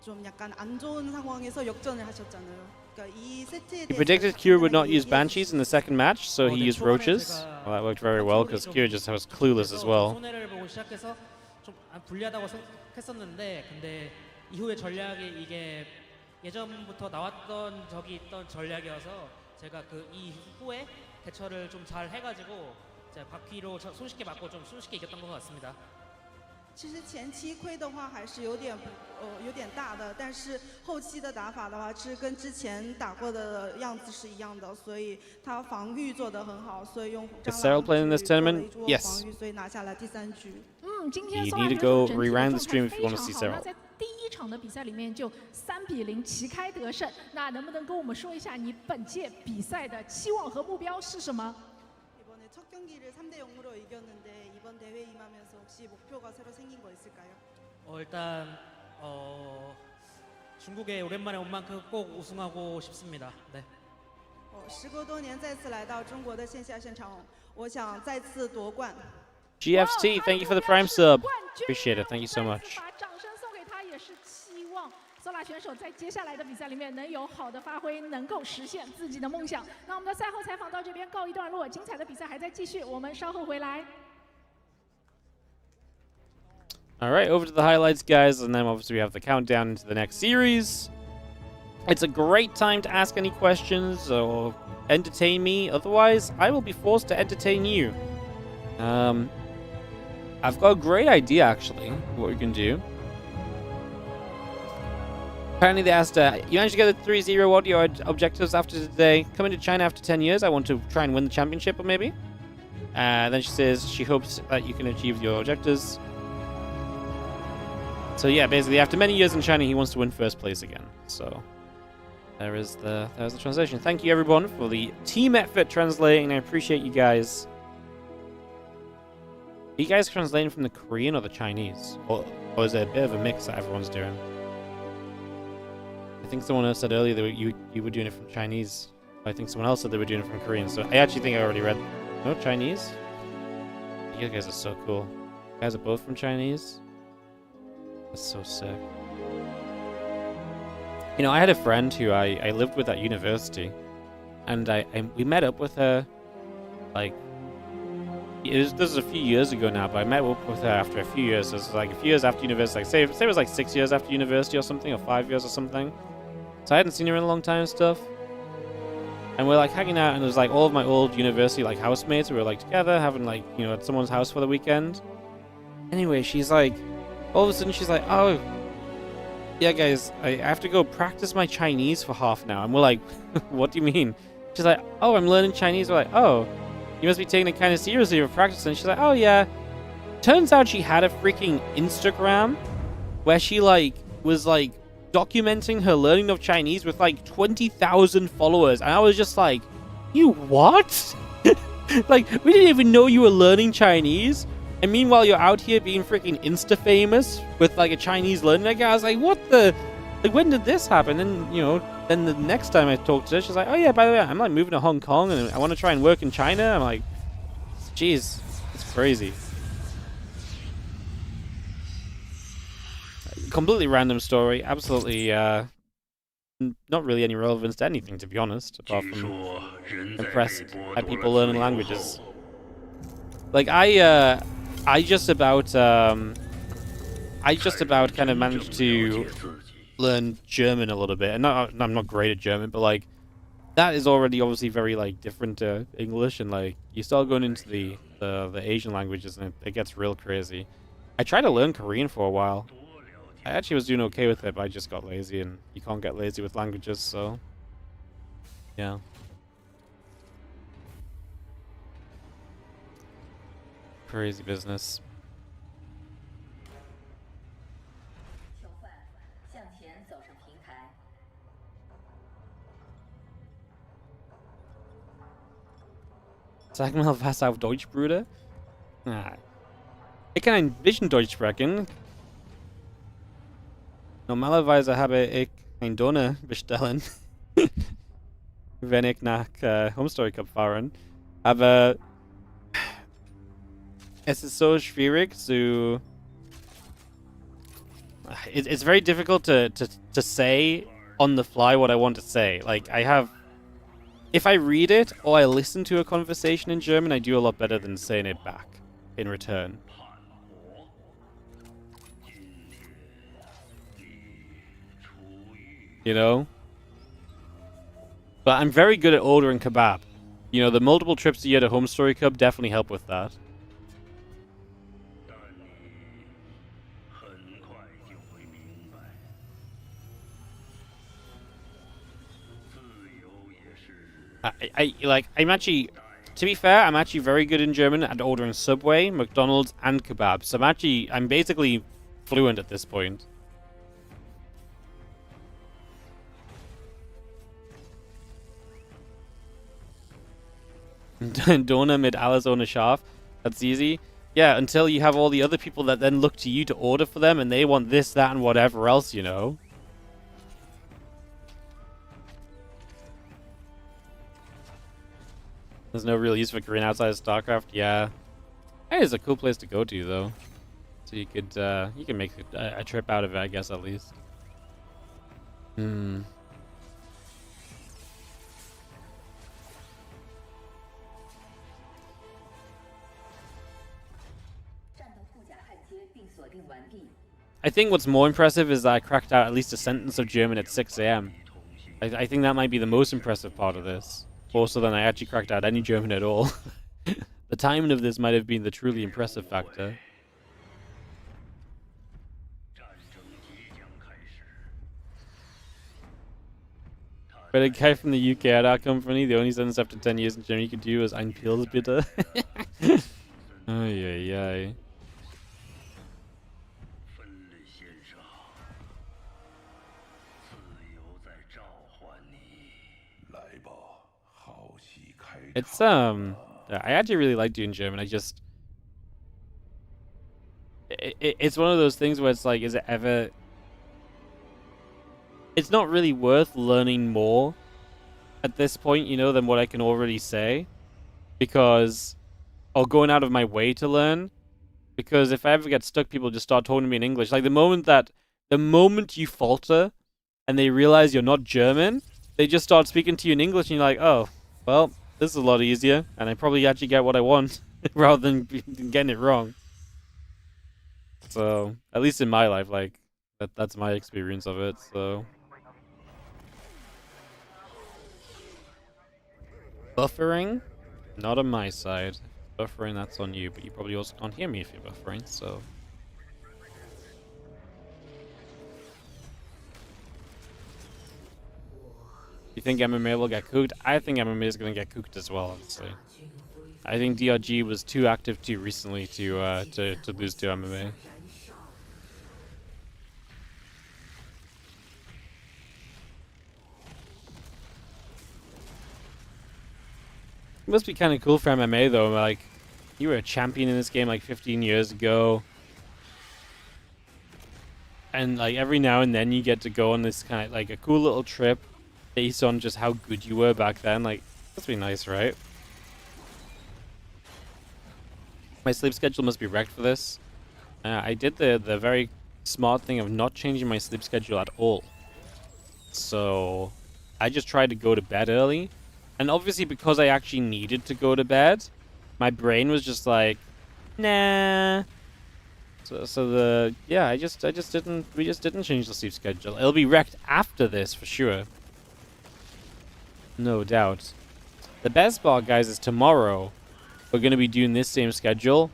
좀 약간 안 좋은 상황에서 역전을 하셨잖아요. 그러니까 이 세트에 He predicted Kira would not use Banshees in the second match, so he used Roaches. Well, that worked very well because Kira just was clueless as well. 손해를 보고 시작해서 좀 불리하다고 생각했었는데 근데 이후의 전략이 이게 예전부터 나왔던 적이 있던 전략이어서 제가 그 이후에 대처를 좀 잘 해가지고 바퀴로 손쉽게 맞고 좀 손쉽게 이겼던 것 같습니다. 其实前期亏的话还是有点大的，但是后期的打法的话是跟之前打过的样子是一样的，所以他防御做得很好，所以用蟑螂 playing in this tournament? 防 Yes. 御，所以拿下了第3局。今天 You Solar need to go 选手整体的 reround the 状 stream 态 if you 非 want to 常 see 好。 Serral. 那在第一场的比赛里面就3比0旗开得胜，那能不能跟我们说一下你本届比赛的期望和目标是什么？ 이번에 첫 경기를 3대 0으로 이겼는데 이번 대회 임하면서 혹시 목표가 새로 생긴 거 있을까요? 일단 중국에 오랜만에 온 만큼 꼭 우승하고 싶습니다. 네. 时隔多年再次来到中国的线下现场，我想再次夺冠。 GFT, thank you for the Prime sub. Appreciate it. Thank you so much. 把掌声送给他，也是期望 Solar 选手在接下来的比赛里面能有好的发挥，能够实现自己的梦想。那我们的赛后采访到这边告一段落，精彩的比赛还在继续，我们稍后回来。 All right, over to the highlights, guys, and then obviously we have the countdown into the next series. It's a great time to ask any questions or entertain me. Otherwise, I will be forced to entertain you. I've got a great idea, actually, what we can do. Apparently they asked, you managed to get the 3-0, what are your objectives after today? Coming to China after 10 years, I want to try and win the championship, or maybe? Then she says she hopes that you can achieve your objectives. So yeah, basically after many years in China, he wants to win first place again. So there's the translation. Thank you everyone for the team effort translating. I appreciate you guys. Are you guys translating from the Korean or the Chinese? Or is it a bit of a mix that everyone's doing? I think someone else said earlier that you were doing it from Chinese. I think someone else said they were doing it from Korean. So I actually think I already read... No, Chinese? You guys are so cool. You guys are both from Chinese? That's so sick. You know, I had a friend who I lived with at university. And we met up with her, like... this was a few years ago now, but I met up with her after a few years. So it was like a few years after university. Like, say it was like 6 years after university or something, or 5 years or something. So I hadn't seen her in a long time and stuff. And we're like hanging out, and there's like all of my old university like housemates. We were like together, having like, you know, at someone's house for the weekend. Anyway, she's like, all of a sudden she's like, oh, yeah guys, I have to go practice my Chinese for half an hour. And we're like, what do you mean? She's like, oh, I'm learning Chinese. We're like, oh, you must be taking it kind of seriously for practice. And she's like, oh yeah. Turns out she had a freaking Instagram where she like was like documenting her learning of Chinese with like 20,000 followers. And I was just like, you what? Like, we didn't even know you were learning Chinese. And meanwhile, you're out here being freaking Insta famous with like a Chinese learning. Like, I was like, what the? Like, when did this happen? And, you know, then the next time I talked to her, she's like, oh yeah, by the way, I'm like moving to Hong Kong and I want to try and work in China. I'm like, jeez, it's crazy. Completely random story. Absolutely not really any relevance to anything, to be honest, apart from impressed at people learning languages. Like, I just about kind of managed to learn German a little bit. And I'm not great at German, but like that is already obviously very like different to English, and like you start going into the Asian languages and it gets real crazy. I tried to learn Korean for a while. I actually was doing okay with it, but I just got lazy, and you can't get lazy with languages, so yeah. Crazy business. Sag mal was auf Deutsch, Bruder? Ah. Ich kann ein bisschen Deutsch sprechen. Normalerweise habe ich ein Donner bestellen, wenn ich nach Home Story Cup fahren. Aber es ist so schwierig zu... It's very difficult to say on the fly what I want to say. Like, I have... If I read it or I listen to a conversation in German, I do a lot better than saying it back in return. You know? But I'm very good at ordering kebab. You know, the multiple trips a year to Home Story Cup definitely help with that. I'm actually, to be fair, I'm actually very good in German at ordering Subway, McDonald's, and kebab. So I'm basically fluent at this point. Dona mit alles ohne Schaf. That's easy. Yeah, until you have all the other people that then look to you to order for them, and they want this, that, and whatever else, you know. There's no real use for Korean outside of StarCraft. Yeah, it is a cool place to go to, though. So you can make a trip out of it, I guess, at least. Hmm. I think what's more impressive is that I cracked out at least a sentence of German at 6 AM. I think that might be the most impressive part of this. More so than I actually cracked out any German at all. The timing of this might have been the truly impressive factor. But a guy from the UK at our company, the only sentence after 10 years in Germany you could do is "Ein Pils bitte." Ay, ay, ay. It's I actually really like doing German. I just it's one of those things where it's like, is it ever? It's not really worth learning more at this point, you know, than what I can already say, because or going out of my way to learn, because if I ever get stuck, people just start talking to me in English. Like the moment you falter and they realize you're not German, they just start speaking to you in English, and you're like, oh, well, this is a lot easier, and I probably actually get what I want rather than getting it wrong. So, at least in my life, like, that's my experience of it, so. Buffering? Not on my side. Buffering, that's on you, but you probably also can't hear me if you're buffering, so. You think MMA will get cooked? I think MMA is going to get cooked as well, honestly. I think DRG was too active too recently to lose to MMA. It must be kind of cool for MMA though. Like, you were a champion in this game like 15 years ago, and like every now and then you get to go on this kind of like a cool little trip based on just how good you were back then. Like, must be nice, right? My sleep schedule must be wrecked for this. I did the very smart thing of not changing my sleep schedule at all. So I just tried to go to bed early. And obviously because I actually needed to go to bed, my brain was just like, nah. So we just didn't change the sleep schedule. It'll be wrecked after this for sure. No doubt. The best part, guys, is tomorrow we're going to be doing this same schedule.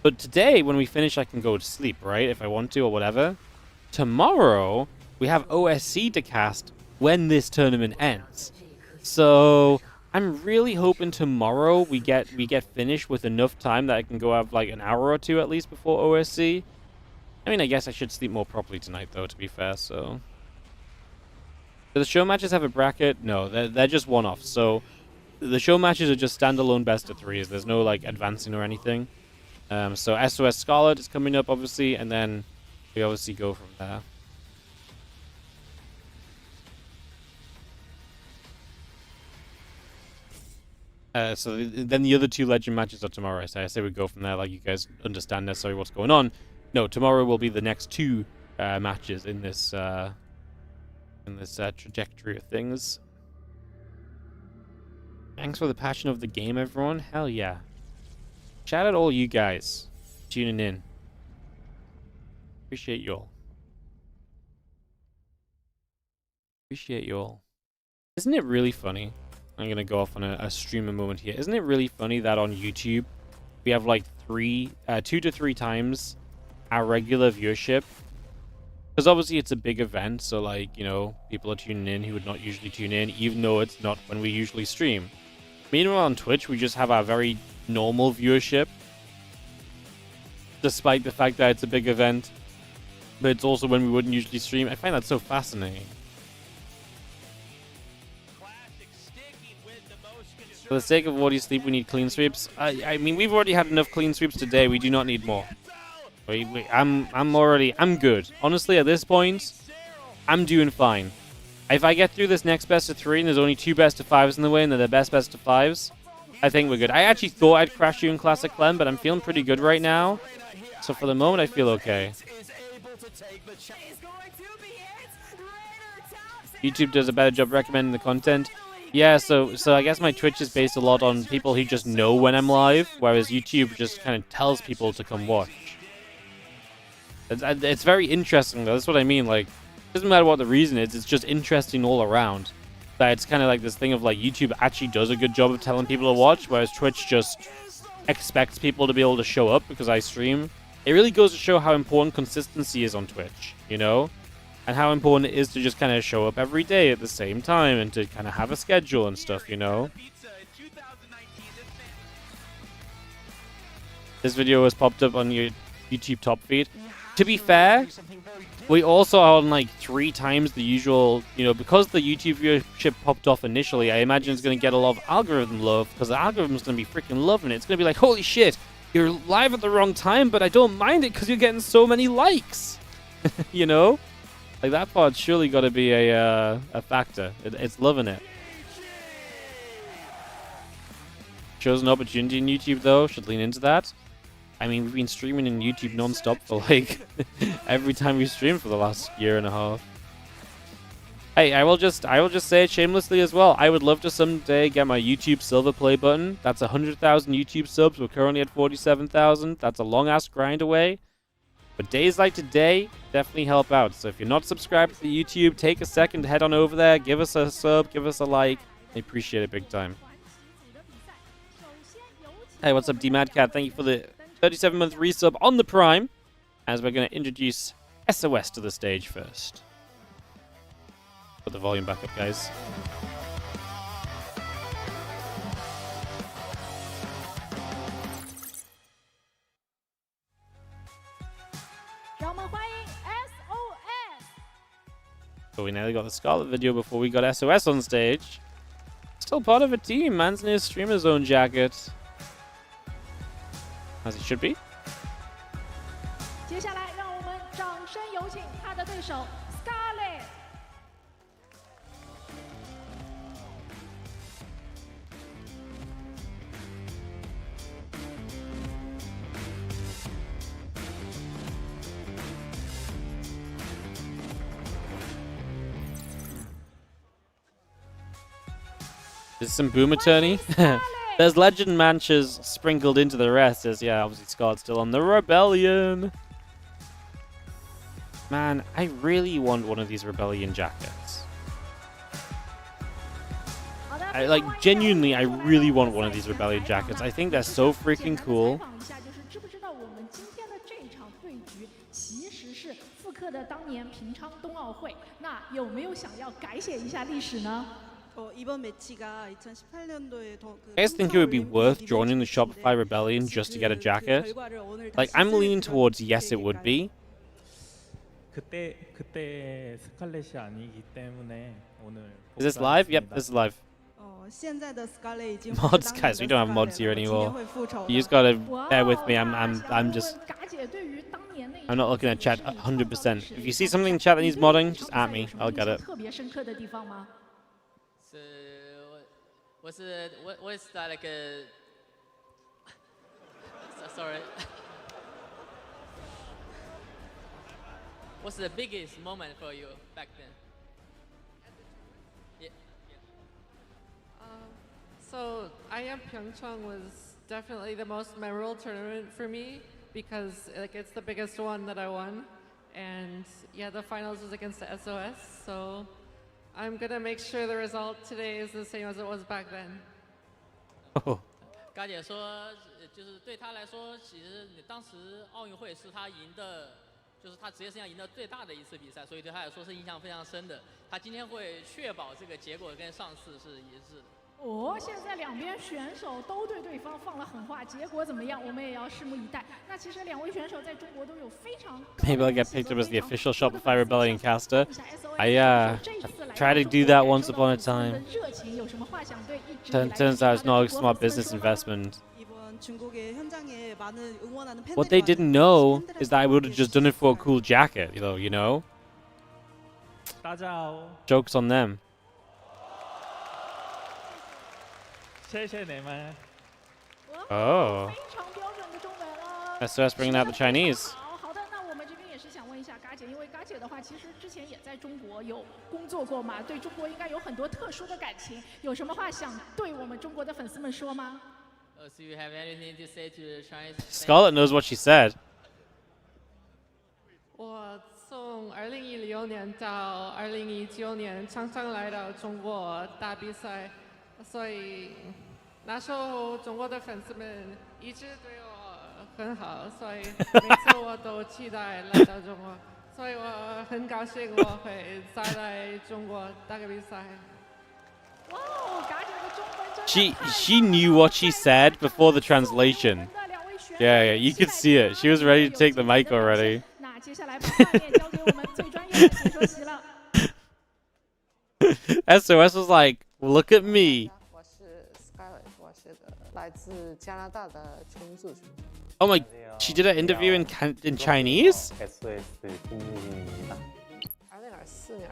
But today, when we finish, I can go to sleep, right? If I want to or whatever. Tomorrow, we have OSC to cast when this tournament ends. So I'm really hoping tomorrow we get finished with enough time that I can go have like an hour or two at least before OSC. I mean, I guess I should sleep more properly tonight, though, to be fair, so. Do the show matches have a bracket? No, they're just one-off. So the show matches are just standalone best of threes. There's no like advancing or anything. So SOS Scarlett is coming up, obviously, and then we obviously go from there. So then the other two legend matches are tomorrow. So I say we go from there, like you guys understand necessarily what's going on. No, tomorrow will be the next two matches in this trajectory of things. Thanks for the passion of the game, everyone. Hell yeah. Shout out all you guys tuning in. Appreciate y'all. Appreciate y'all. Isn't it really funny? I'm going to go off on a streamer moment here. Isn't it really funny that on YouTube we have like 2 to 3 times our regular viewership? Because obviously it's a big event, so like, you know, people are tuning in who would not usually tune in, even though it's not when we usually stream. Meanwhile on Twitch, we just have our very normal viewership, despite the fact that it's a big event, but it's also when we wouldn't usually stream. I find that so fascinating. For the sake of Wardy sleep, we need clean sweeps. I mean, we've already had enough clean sweeps today. We do not need more. I'm good. Honestly, at this point, I'm doing fine. If I get through this next best of 3 and there's only 2 best of 5s in the way and they're the best of 5s, I think we're good. I actually thought I'd crash you in Classic Clem, but I'm feeling pretty good right now. So for the moment, I feel okay. YouTube does a better job recommending the content. Yeah, so I guess my Twitch is based a lot on people who just know when I'm live, whereas YouTube just kind of tells people to come watch. It's very interesting, though. That's what I mean. Like, it doesn't matter what the reason is. It's just interesting all around. That it's kind of like this thing of like YouTube actually does a good job of telling people to watch, whereas Twitch just expects people to be able to show up because I stream. It really goes to show how important consistency is on Twitch, you know? and how important it is to just kind of show up every day at the same time and to kind of have a schedule and stuff, you know? This video was popped up on your YouTube top feed. To be fair, we also are on like 3 times the usual, you know, because the YouTube viewership popped off initially. I imagine it's going to get a lot of algorithm love because the algorithm's going to be freaking loving it. It's going to be like, holy shit, you're live at the wrong time, but I don't mind it because you're getting so many likes. You know? Like that part's surely got to be a factor. It's loving it. Shows an opportunity in YouTube though. Should lean into that. I mean, we've been streaming in YouTube non-stop for like every time we streamed for the last year and a half. Hey, I will just say it shamelessly as well. I would love to someday get my YouTube silver play button. That's 100,000 YouTube subs. We're currently at 47,000. That's a long ass grind away. But days like today definitely help out. So if you're not subscribed to the YouTube, take a second to head on over there. Give us a sub. Give us a like. I appreciate it big time. Hey, what's up, D-Madcat? Thank you for the 37-month resub on the Prime, as we're going to introduce SOS to the stage first. Put the volume back up, guys. So we nearly got the Scarlett video before we got SOS on stage. Still part of a team. Man's in his streamer zone jacket. As it should be. 接下来，让我们掌声有请他的对手 Scarlett。There's some boom attorney. There's legend matches sprinkled into the rest. As yeah, obviously Scarlett's still on the rebellion. Man, I really want one of these rebellion jackets. Genuinely, I really want one of these rebellion jackets. I think they're so freaking cool. 知不知道我们今天的这一场对局其实是复刻的当年平昌冬奥会？那有没有想要改写一下历史呢？ 이번 매치가 2018년도에 I guys think it would be worth joining the Shopify Rebellion just to get a jacket? Like, I'm leaning towards yes, it would be. 그때 스칼렛이 아니기 때문에 오늘. Is this live? Yep, this is live. Mods, guys, we don't have mods here anymore. You just gotta bear with me. I'm not looking at chat 100%. If you see something in chat that needs modding, just at me. I'll get it. 我是在那个 sorry. What's the biggest moment for you back then? Yeah. So IM Pyeongchang was definitely the most memorable tournament for me because like it's the biggest one that I won, and yeah, the finals was against the SOS. So I'm gonna make sure the result today is the same as it was back then. 嘎姐说，就是对她来说，其实当时奥运会是她赢的，就是她职业生涯赢的最大的一次比赛，所以对她来说是印象非常深的。她今天会确保这个结果跟上次是一致的。哦，现在两边选手都对对方放了狠话，结果怎么样，我们也要拭目以待。那其实两位选手在中国都有非常 Maybe I'll get picked up as the official Shopify Rebellion caster. I tried to do that once upon a time. Turns out it's not a smart business investment. What they didn't know is that I would have just done it for a cool jacket, you know? Joke's on them. Oh. SOS bringing out the Chinese. 好的，那我们这边也是想问一下嘎姐，因为嘎姐的话，其实之前也在中国有工作过嘛，对中国应该有很多特殊的感情，有什么话想对我们中国的粉丝们说吗？ So you have anything to say to the Chinese? Scarlett knows what she said. 我从2016年到2019年常常来到中国打比赛，所以那时候中国的粉丝们一直对我很好，所以每次我都期待来到中国，所以我很高兴我会再来中国打个比赛。 She knew what she said before the translation. Yeah, you could see it. She was ready to take the mic already. 那接下来把画面交给我们最专业的解说席了。 SOS was like, look at me. 我是 Scarlett， 我是来自加拿大的重组。 Oh my, she did an interview in Chinese? SOS 김유진입니다. 2024年、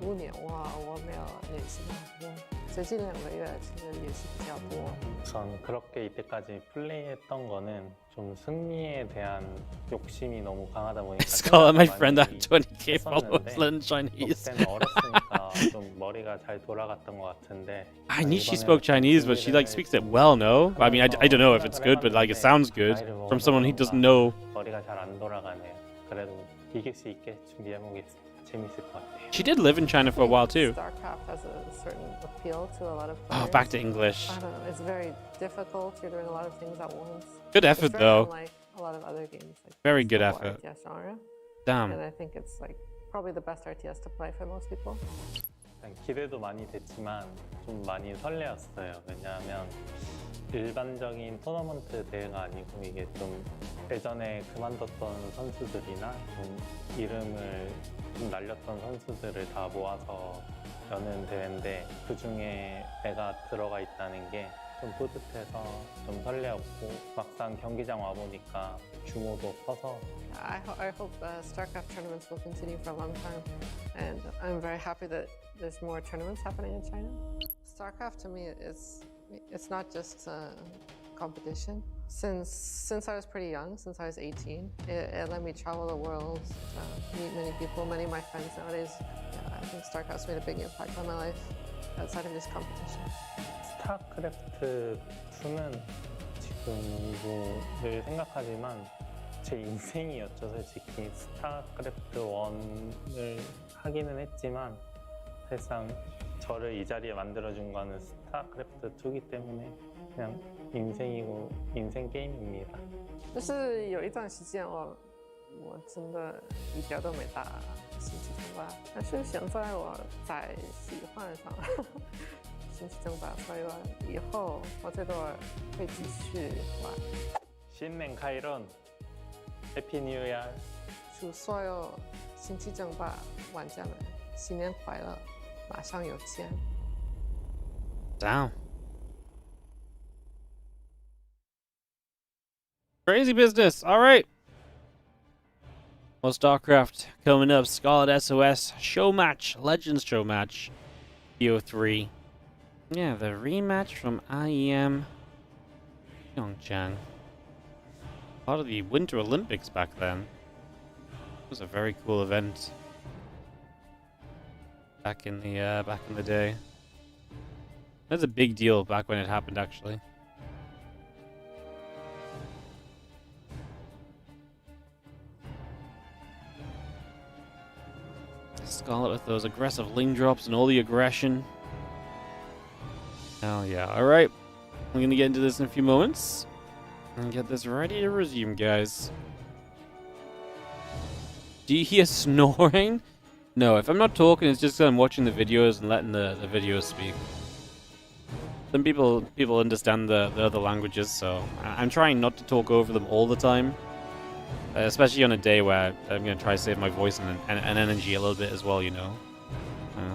2025年，我没有练习过，最近2个月其实练习比较多。 전 그렇게 이때까지 플레이했던 거는 좀 승리에 대한 욕심이 너무 강하다 보니까 Scarlett, my friend, that 20k followers learn Chinese. 그때는 어렸으니까 좀 머리가 잘 돌아갔던 것 같은데. I knew she spoke Chinese, but she like speaks it well, no? I mean, I don't know if it's good, but like it sounds good from someone who doesn't know. 머리가 잘 안 돌아가네요. 그래도 이길 수 있게 준비해보겠습니다. 재밌을 것 같아요. She did live in China for a while too. StarCraft has a certain appeal to a lot of players. Oh, back to English. I don't know, it's very difficult. You're doing a lot of things at once. Good effort, it's very though. Unlike a lot of other games. Like Very good the effort. RTS genre. Damn. And I think it's like probably the best RTS to play for most people. 기대도 많이 됐지만 좀 많이 설레었어요. 왜냐하면 일반적인 토너먼트 대회가 아니고 이게 좀 예전에 그만뒀던 선수들이나 좀 이름을 좀 날렸던 선수들을 다 모아서 여는 대회인데 그 중에 내가 들어가 있다는 게 좀 뿌듯해서 좀 설레었고 막상 경기장 와 보니까 규모도 커서 I hope StarCraft tournaments will continue for a long time, and I'm very happy that there's more tournaments happening in China. StarCraft to me it's not just a competition. Since I was pretty young, since I was 18, it let me travel the world, meet many people, many of my friends nowadays. Yeah, I think StarCraft's made a big impact on my life outside of this competition. 스타크래프트 2는 지금도 늘 생각하지만 제 인생이었죠. 솔직히 스타크래프트 1을 하기는 했지만 사실상 저를 이 자리에 만들어준 거는 스타크래프트 2이기 때문에 그냥 인생이고 인생 게임입니다. 就是有一段时间我真的一点都没打星际争霸，但是现在我在喜欢上星际争霸，所以我以后我最多会继续玩。新年开론 해피 뉴 이어 祝所有星际争霸玩家们新年快乐，马上有见。Down. Crazy business. All right. Well, StarCraft coming up. Scarlett SOS show match, Legends show match, BO3. Yeah, the rematch from IEM Pyeongchang. Part of the Winter Olympics back then. It was a very cool event. Back in the day. That's a big deal back when it happened, actually. Scarlett with those aggressive link drops and all the aggression. Hell yeah. Alright. We're going to get into this in a few moments. And get this ready to resume, guys. Do you hear snoring? No, if I'm not talking, it's just 'cause I'm watching the videos and letting the videos speak. Some people understand the other languages, so I'm trying not to talk over them all the time. Especially on a day where I'm going to try to save my voice and energy a little bit as well, you know.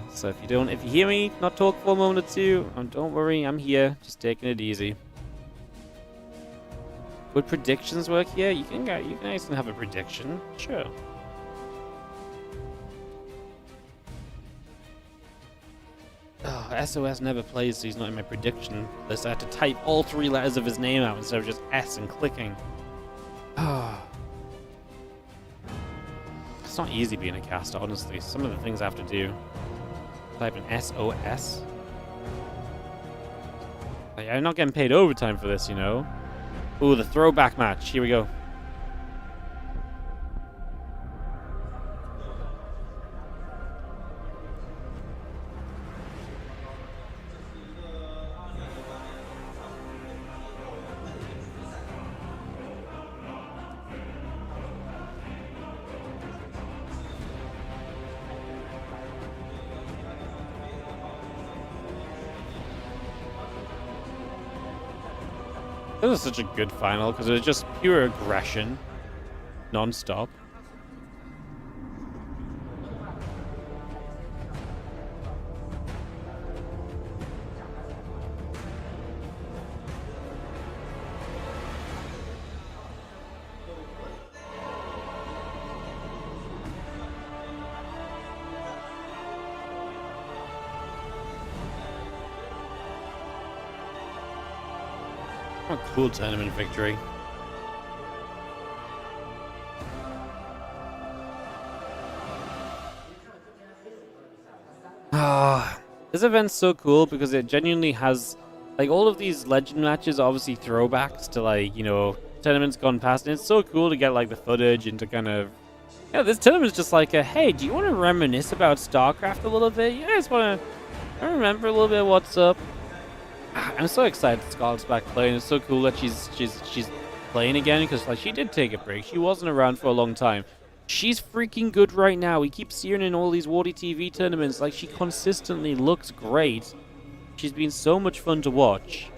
So if you hear me not talk for a moment or two, don't worry, I'm here, just taking it easy. Would predictions work here? You guys can have a prediction, sure. Oh, SOS never plays, so he's not in my prediction list. I had to type all 3 letters of his name out instead of just S and clicking. It's not easy being a caster, honestly. Some of the things I have to do. Type an SOS. Like, I'm not getting paid overtime for this, you know. Ooh, the throwback match. Here we go. This was such a good final because it was just pure aggression, non-stop. What a cool tournament victory. Ah, this event's so cool because it genuinely has, like, all of these legend matches are obviously throwbacks to, like, you know, tournaments gone past, and it's so cool to get, like, the footage and to kind of, yeah, this tournament's just like a, hey, do you want to reminisce about StarCraft a little bit? You guys want to remember a little bit of what's up? I'm so excited that Scarlett's back playing. It's so cool that she's playing again because, like, she did take a break. She wasn't around for a long time. She's freaking good right now. We keep seeing her in all these WardiTV tournaments. Like, she consistently looks great. She's been so much fun to watch.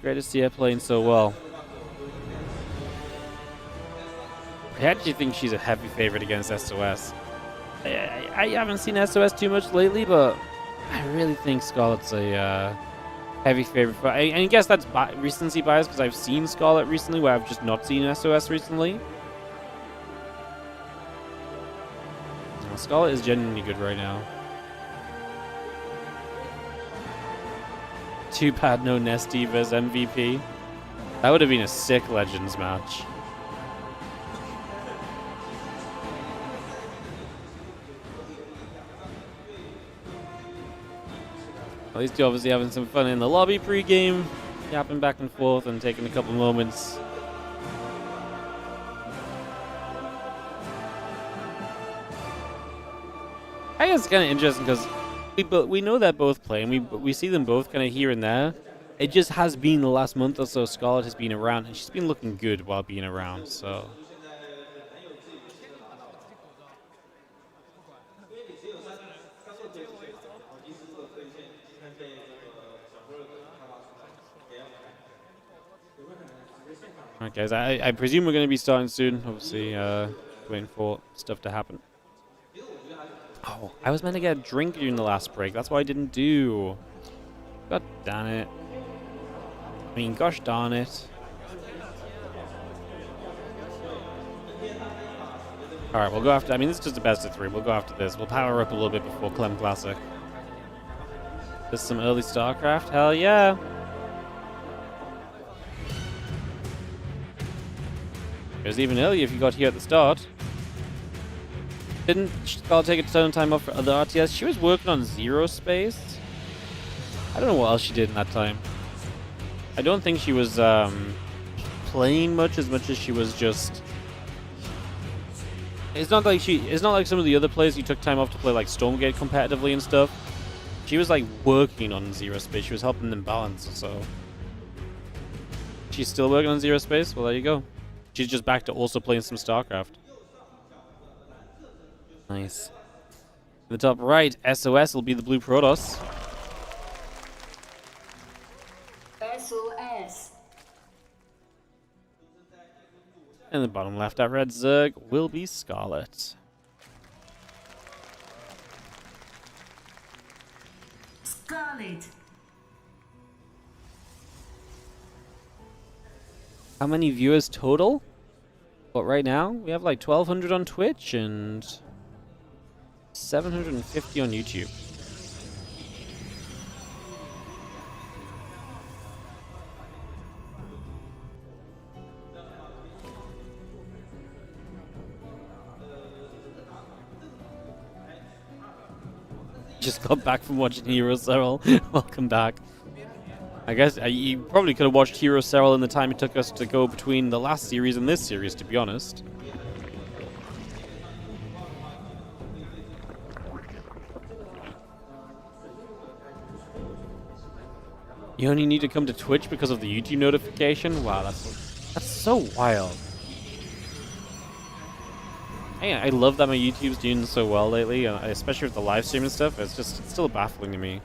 Great to see her playing so well. I actually think she's a heavy favorite against SOS. I haven't seen SOS too much lately, but I really think Scarlett's a heavy favorite. I guess that's recency bias because I've seen Scarlett recently where I've just not seen SOS recently. Well, Scarlett is genuinely good right now. Too bad no Nesty versus MVP. That would have been a sick Legends match. At least you're obviously having some fun in the lobby pre-game, yapping back and forth and taking a couple moments. I guess it's kind of interesting because we know they're both playing. We see them both kind of here and there. It just has been the last month or so Scarlett has been around, and she's been looking good while being around, so... Alright guys, I presume we're going to be starting soon. Obviously, waiting for stuff to happen. Oh, I was meant to get a drink during the last break. That's what I didn't do. God damn it. I mean, gosh darn it. Alright, we'll go after... I mean, this is just the best of 3. We'll go after this. We'll power up a little bit before Clem Classic. There's some early StarCraft? Hell yeah! It was even earlier if you got here at the start. Didn't Scarlett take a ton of time off for other RTS? She was working on Zero Space. I don't know what else she did in that time. I don't think she was playing much as she was just... It's not like some of the other players who took time off to play like Stormgate competitively and stuff. She was like working on Zero Space. She was helping them balance, so... She's still working on Zero Space? Well, there you go. She's just back to also playing some StarCraft. Nice. In the top right, SOS will be the blue Protoss. SOS. And the bottom left at red Zerg will be Scarlett. Scarlett. How many viewers total? But right now, we have like 1,200 on Twitch and 750 on YouTube. Just got back from watching Hero Serral. Welcome back. I guess you probably could have watched Hero Serral in the time it took us to go between the last series and this series, to be honest. You only need to come to Twitch because of the YouTube notification? Wow, that's so wild. Hey, I love that my YouTube's doing so well lately, especially with the live stream and stuff. It's still baffling to me.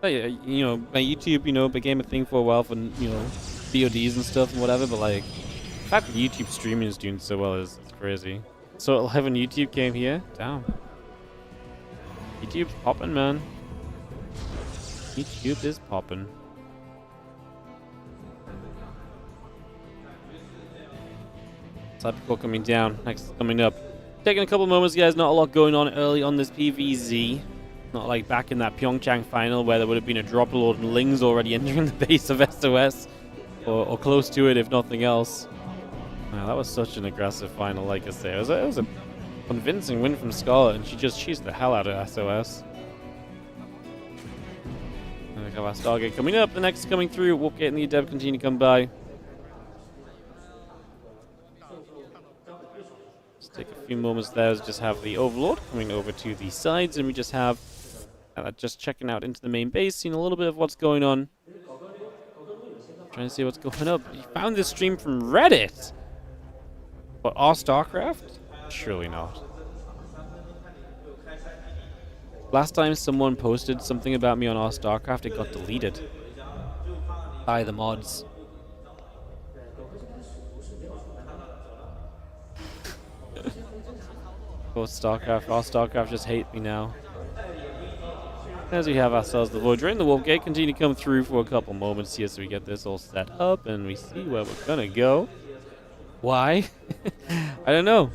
You know, my YouTube, you know, became a thing for a while for, you know, VODs and stuff and whatever, but like, the fact that YouTube streaming is doing so well is crazy. So live on YouTube came here? Damn. YouTube's popping, man. YouTube is popping. Cybercore coming down. Next coming up. Taking a couple moments, guys. Not a lot going on early on this PVZ. Not like back in that Pyeongchang final where there would have been a drop load and Lings already entering the base of SOS. Or close to it, if nothing else. Wow, that was such an aggressive final, like I say. It was a convincing win from Scarlett, and she just cheesed the hell out of SOS. And we have our Stargate coming up. The next coming through. Warpgate and the Adept continue to come by. Take a few moments there to just have the Overlord coming over to the sides, and we just have just checking out into the main base, seeing a little bit of what's going on. Trying to see what's going up. You found this stream from Reddit? What, our StarCraft? Surely not. Last time someone posted something about me on our StarCraft, it got deleted by the mods. Oh, StarCraft. Our StarCraft just hate me now. As we have ourselves the Void Drain, the Wolf Gate continue to come through for a couple moments here, so we get this all set up and we see where we're gonna go. Why? I don't know.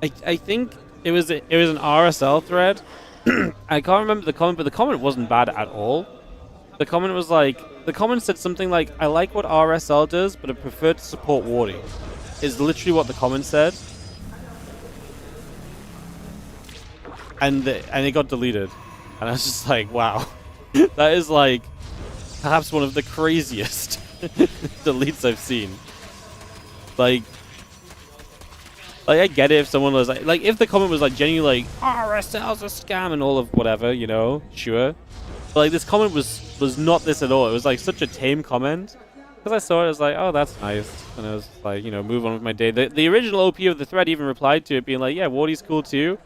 I think it was an RSL thread. I can't remember the comment, but the comment wasn't bad at all. The comment was like, the comment said something like, "I like what RSL does, but I prefer to support Wardy." Is literally what the comment said. And it got deleted. And I was just like, wow. That is like perhaps one of the craziest deletes I've seen. Like I get it if someone was like if the comment was like genuinely like RSL's a scam and all of whatever, you know, sure. But like this comment was not this at all. It was like such a tame comment. Because I saw it, I was like, oh, that's nice. And I was like, you know, move on with my day. The original OP of the thread even replied to it being like, yeah, Wardy's cool too.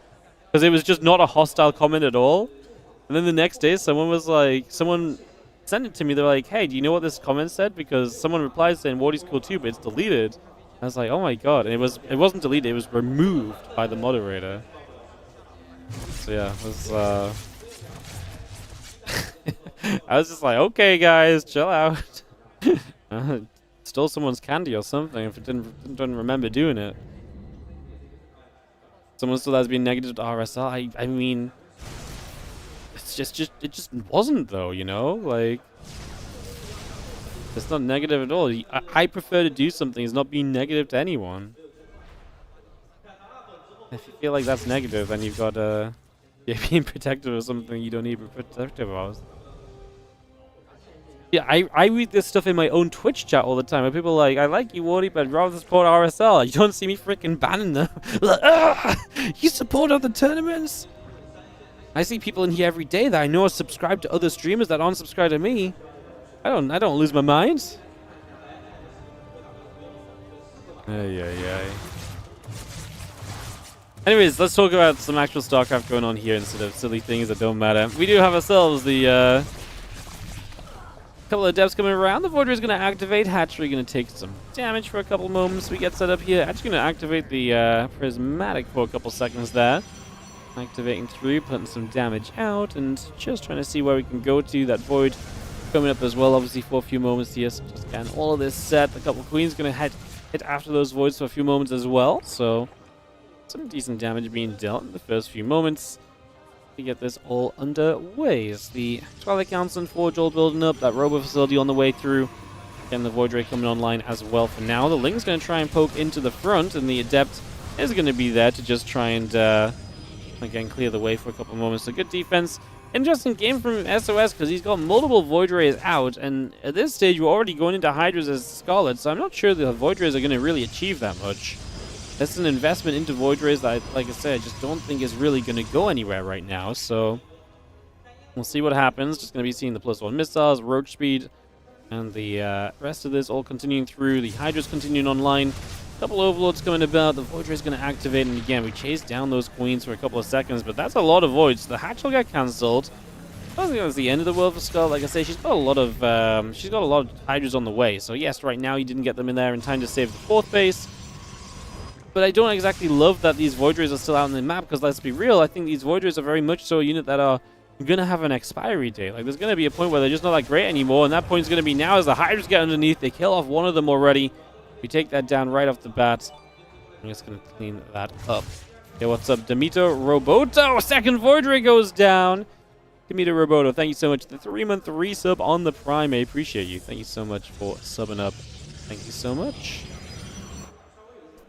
Because it was just not a hostile comment at all. And then the next day, someone sent it to me. They're like, hey, do you know what this comment said? Because someone replied saying Wardy's cool too, but it's deleted. I was like, oh my god. And it wasn't deleted, it was removed by the moderator. So yeah, it was, I was just like, okay guys, chill out. Stole someone's candy or something if it didn't remember doing it. Someone still has been negative to RSL. I mean, it's it just wasn't though, you know, like it's not negative at all. I prefer to do something is not being negative to anyone. If you feel like that's negative, then you've got you're being protective of something you don't need to be protective of. Yeah, I read this stuff in my own Twitch chat all the time where people are like, I like you, Wardy, but I'd rather support RSL. You don't see me freaking banning them. Like, you support other tournaments? I see people in here every day that I know are subscribed to other streamers that aren't subscribed to me. I don't lose my mind. Ay. Anyways, let's talk about some actual StarCraft going on here instead of silly things that don't matter. We do have ourselves the couple of adepts coming around. The Void Ray is going to activate. Hatchery going to take some damage for a couple moments. We get set up here. Actually going to activate the prismatic for a couple seconds there. Activating through, putting some damage out, and just trying to see where we can go to. That Void coming up as well, obviously, for a few moments here. So just getting all of this set. A couple Queens going to hit after those Voids for a few moments as well. So some decent damage being dealt in the first few moments. To get this all underway. It's the Twilight Council and Forge all building up. That Robo facility on the way through. Again, the Void Ray coming online as well for now. The Ling's going to try and poke into the front, and the Adept is going to be there to just try and again clear the way for a couple moments. So good defense. Interesting game from SOS because he's got multiple Void Rays out, and at this stage we're already going into Hydras as Scarlett, so I'm not sure the Void Rays are going to really achieve that much. That's an investment into Void Rays that, like I said, I just don't think is really going to go anywhere right now. So we'll see what happens. Just going to be seeing the +1 missiles, Roach Speed, and the rest of this all continuing through. The Hydras continuing online. A couple Overlords coming about. The Void Ray is going to activate. And again, we chase down those Queens for a couple of seconds, but that's a lot of Voids. The Hatch will get cancelled. I don't think that's the end of the world for Scarlett. Like I say, she's got a lot of Hydras on the way. So yes, right now you didn't get them in there in time to save the 4th base. But I don't exactly love that these Void Rays are still out on the map, because let's be real, I think these Void Rays are very much so a unit that are going to have an expiry date. Like, there's going to be a point where they're just not that great anymore, and that point's going to be now as the Hydras get underneath. They kill off one of them already. We take that down right off the bat. I'm just going to clean that up. Okay, what's up? Demito Roboto! Second Void Ray goes down. Demito Roboto, thank you so much. The 3-month resub on the Prime. I appreciate you. Thank you so much for subbing up. Thank you so much.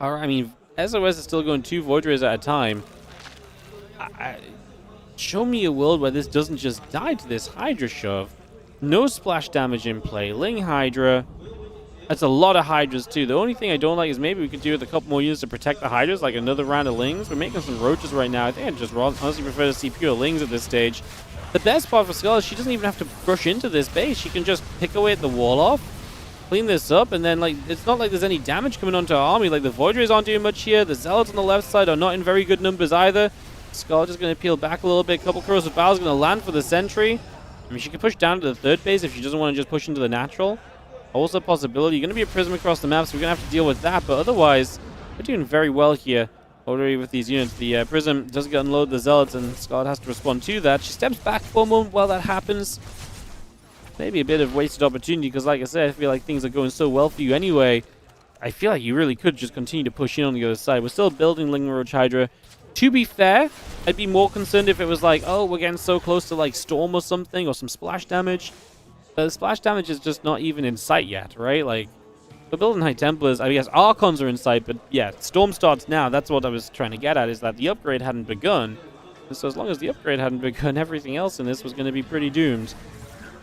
Alright, I mean, SOS is still going 2 Void Rays at a time. Show me a world where this doesn't just die to this Hydra shove. No splash damage in play. Ling Hydra. That's a lot of Hydras too. The only thing I don't like is maybe we could do with a couple more units to protect the Hydras, like another round of Lings. We're making some Roaches right now. I think I'd just honestly prefer to see pure Lings at this stage. The best part for Scarlett is she doesn't even have to rush into this base. She can just pick away at the wall off, clean this up, and then, like, it's not like there's any damage coming onto our army. Like, the Void Rays aren't doing much here. The Zealots on the left side are not in very good numbers either. Scarlett is going to peel back a little bit. Couple Crows of Battle is going to land for the sentry. I mean, she can push down to the 3rd base if she doesn't want to just push into the natural. Also a possibility. You're going to be a Prism across the map, so we're going to have to deal with that. But otherwise, we're doing very well here already with these units. The Prism does get unload the Zealots, and Scarlett has to respond to that. She steps back for a moment while that happens. Maybe a bit of wasted opportunity, because like I said, I feel like things are going so well for you anyway. I feel like you really could just continue to push in on the other side. We're still building Ling Roach Hydra. To be fair, I'd be more concerned if it was like, oh, we're getting so close to like Storm or something, or some splash damage. The splash damage is just not even in sight yet, right? Like, we're building High Templars. I guess Archons are in sight, but yeah, Storm starts now. That's what I was trying to get at, is that the upgrade hadn't begun. And so as long as the upgrade hadn't begun, everything else in this was going to be pretty doomed.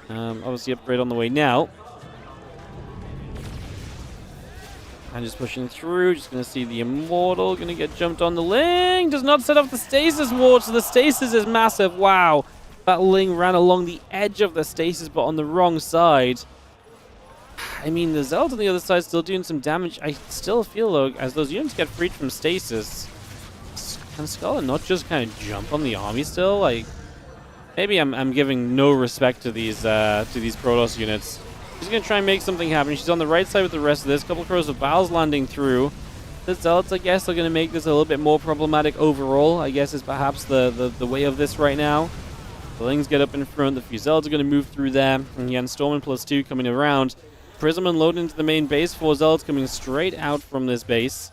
Obviously, upgrade on the way now. I'm just pushing through. Just going to see the Immortal. Going to get jumped on the Ling. Does not set off the Stasis Ward, so the Stasis is massive. Wow. That Ling ran along the edge of the Stasis, but on the wrong side. I mean, the Zealot on the other side is still doing some damage. I still feel, though, as those units get freed from Stasis, can Scarlett not just kind of jump on the army still? Like, maybe I'm giving no respect to these Protoss units. She's going to try and make something happen. She's on the right side with the rest of this. Couple Crows of Battles landing through. The Zealots, I guess, are going to make this a little bit more problematic overall, I guess, is perhaps the way of this right now. The Lings get up in front. The few Zealots are going to move through there. And again, Storm +2 coming around. Prism unloading into the main base. 4 Zealots coming straight out from this base.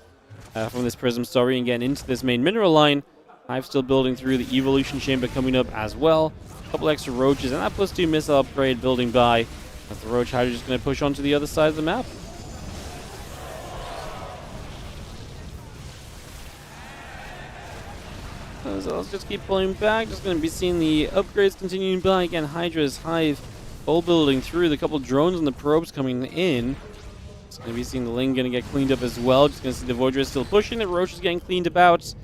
From this Prism, sorry, and getting into this main mineral line. Hive still building through. The Evolution Chamber coming up as well. A couple extra Roaches. And that +2 missile upgrade building by. As the Roach Hydra is going to push onto the other side of the map. So let's just keep pulling back. Just going to be seeing the upgrades continuing by. Again, Hydra's Hive all building through. The couple drones and the probes coming in. Just going to be seeing the Ling going to get cleaned up as well. Just going to see the Void Ray still pushing. The Roach is getting cleaned about.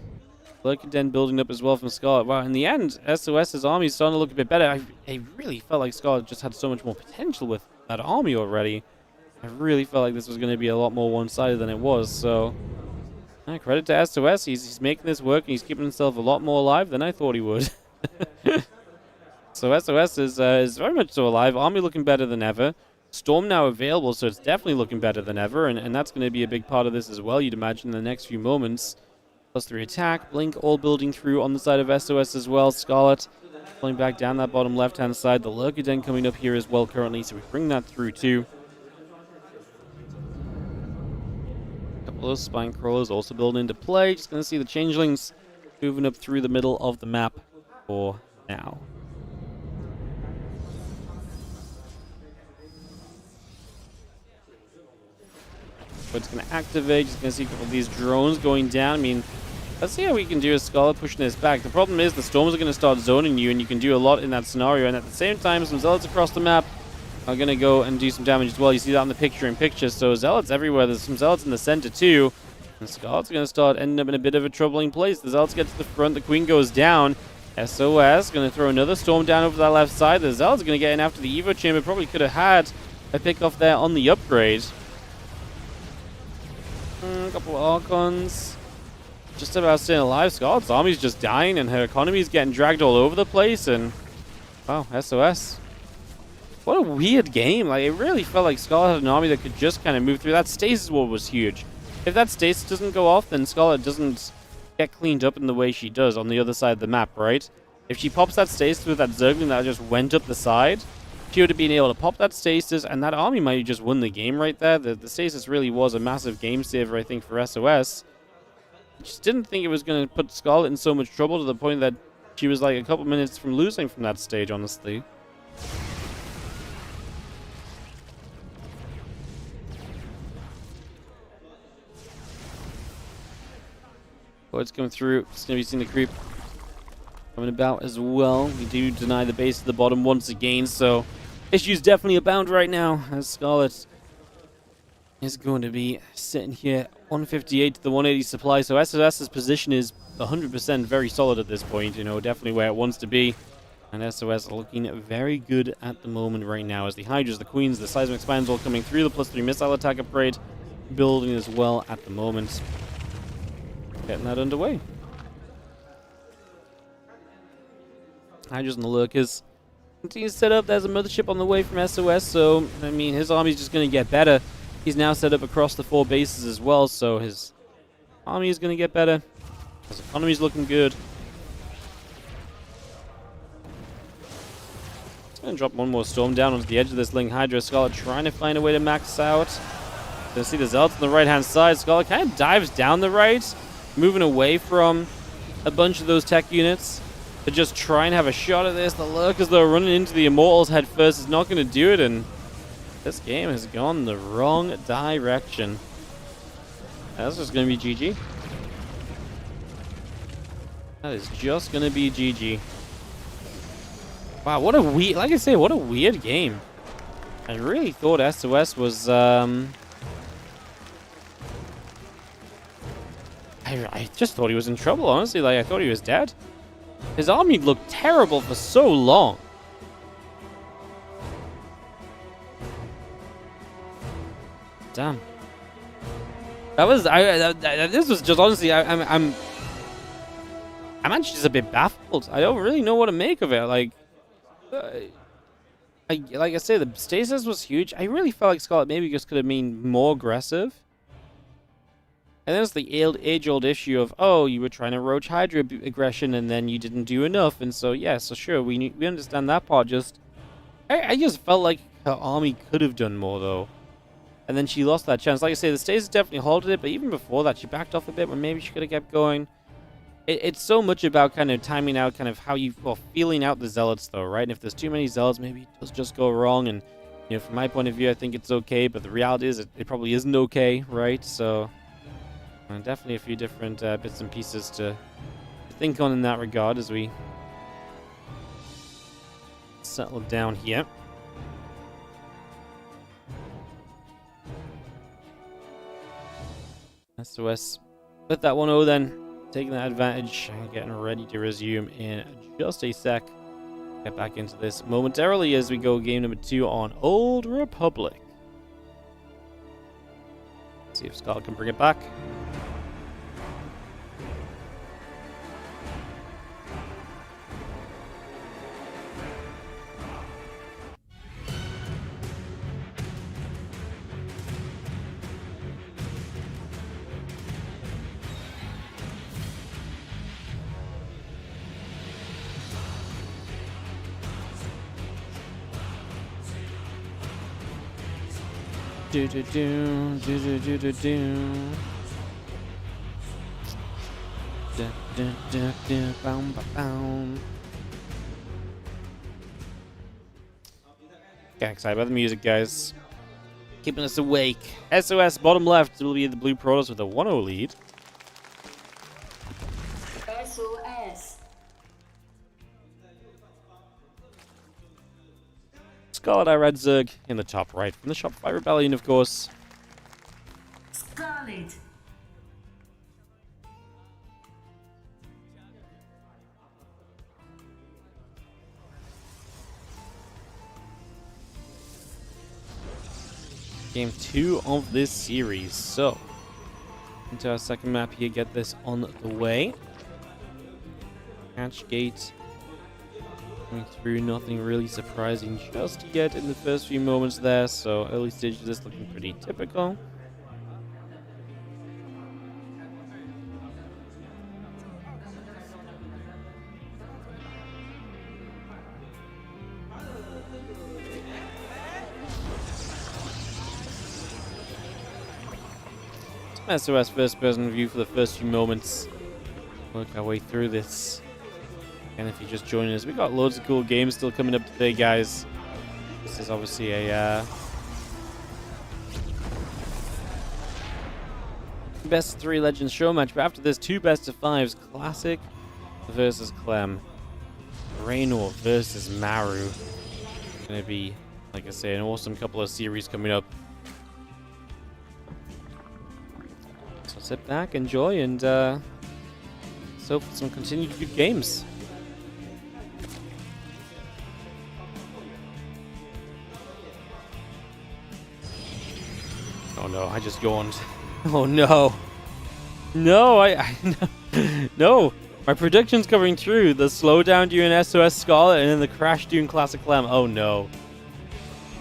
Lurkiden building up as well from Scarlett. Wow, in the end, SOS's army is starting to look a bit better. I really felt like Scarlett just had so much more potential with that army already. I really felt like this was going to be a lot more one-sided than it was, so... credit to SOS, he's making this work and he's keeping himself a lot more alive than I thought he would. So SOS is very much so alive, army looking better than ever. Storm now available, so it's definitely looking better than ever, and that's going to be a big part of this as well, you'd imagine, in the next few moments. +3 attack, Blink all building through on the side of SOS as well. Scarlett pulling back down that bottom left-hand side. The Lurkiden coming up here as well currently, so we bring that through too. A couple of Spine Crawlers also building into play. Just going to see the Changelings moving up through the middle of the map for now. But it's going to activate. Just going to see a couple of these drones going down. I mean, let's see how we can do a Scarlett pushing this back. The problem is the Storms are going to start zoning you, and you can do a lot in that scenario. And at the same time, some Zealots across the map are going to go and do some damage as well. You see that on the picture-in-picture. So Zealots everywhere. There's some Zealots in the center too. And Scarlett's going to start ending up in a bit of a troubling place. The Zealots get to the front. The Queen goes down. SOS going to throw another Storm down over that left side. The Zealots are going to get in after the Evo Chamber. Probably could have had a pick-off there on the upgrade. A couple of Archons. Just about staying alive. Scarlett's army's just dying and her economy's getting dragged all over the place. And Wow, SOS. What a weird game. Like, it really felt like Scarlett had an army that could just kind of move through. That stasis wall was huge. If that stasis doesn't go off, then Scarlett doesn't get cleaned up in the way she does on the other side of the map, right? If she pops that stasis with that Zergling that just went up the side, she would have been able to pop that stasis, and that army might have just won the game right there. The stasis really was a massive game saver, I think, for SOS. I just didn't think it was going to put Scarlett in so much trouble to the point that she was like a couple minutes from losing from that stage, honestly. It's coming through. It's going to be seeing the creep coming about as well. We do deny the base to the bottom once again, so issues definitely abound right now as Scarlett is going to be sitting here 158 to the 180 supply. So SOS's position is 100% very solid at this point, you know, definitely where it wants to be. And SOS looking very good at the moment right now as the Hydras, the Queens, the Seismic Spans all coming through, the +3 missile attack upgrade building as well at the moment. Getting that underway. Hydras and the Lurkers continue to set up. There's a mothership on the way from SOS, so, I mean, his army's just going to get better. He's now set up across the 4 bases as well, so his army is going to get better. His economy's looking good. He's going to drop one more Storm down onto the edge of this Ling Hydra. Scarlett trying to find a way to max out. Gonna see the Zealots on the right-hand side. Scarlett kind of dives down the right, moving away from a bunch of those tech units to just try and have a shot at this. The Lurkers, though, running into the Immortals head first is not going to do it, and this game has gone the wrong direction. That's just going to be GG. That is just going to be GG. Wow, what a weird, like I say, what a weird game. I really thought SOS was, I just thought he was in trouble, honestly. Like, I thought he was dead. His army looked terrible for so long. Damn. That was, this was just, honestly, I'm actually just a bit baffled. I don't really know what to make of it. Like, like I say, the stasis was huge. I really felt like Scarlett maybe just could have been more aggressive. And there's the age-old issue of, oh, you were trying to roach Hydra aggression and then you didn't do enough. And so, yeah, so sure, we understand that part. Just, I just felt like her army could have done more, though. And then she lost that chance. Like I say, the stasis definitely halted it, but even before that, she backed off a bit when maybe she could have kept going. It's so much about kind of timing out kind of how you, well, feeling out the Zealots, though, right? And if there's too many Zealots, maybe it does just go wrong. And, you know, from my point of view, I think it's okay, but the reality is it probably isn't okay, right? So, definitely a few different bits and pieces to think on in that regard as we settle down here. SOS with that 1-0 then. Taking that advantage and getting ready to resume in just a sec. Get back into this momentarily as we go game number 2 on Old Republic. See if Scarlett can bring it back. Do do do do do do do. Da da da da boom boom. Get excited about the music, guys. Keeping us awake. SOS bottom left will be the Blue Protoss with a 1-0 lead. SOS. Scarlett, I Red Zerg in the top right from the Shopify Rebellion, of course. Scarlett. Game 2 of this series. So, into our second map here, get this on the way. Hatch gate coming through. Nothing really surprising just yet in the first few moments there, so early stages of this looking pretty typical. SOS first person view for the first few moments. Work our way through this. And if you're just joining us, we got loads of cool games still coming up today, guys. This is obviously a best of 3 Legends show match, but after this, 2 best of 5s, Classic versus Clem, Raynor versus Maru. Gonna be, like I say, an awesome couple of series coming up. So sit back, enjoy, and so for some continued good games. Oh no, I just yawned. Oh no. No, no. My prediction's coming through. The slowdown during SOS Scarlett and then the crash during Classic Clem. Oh no.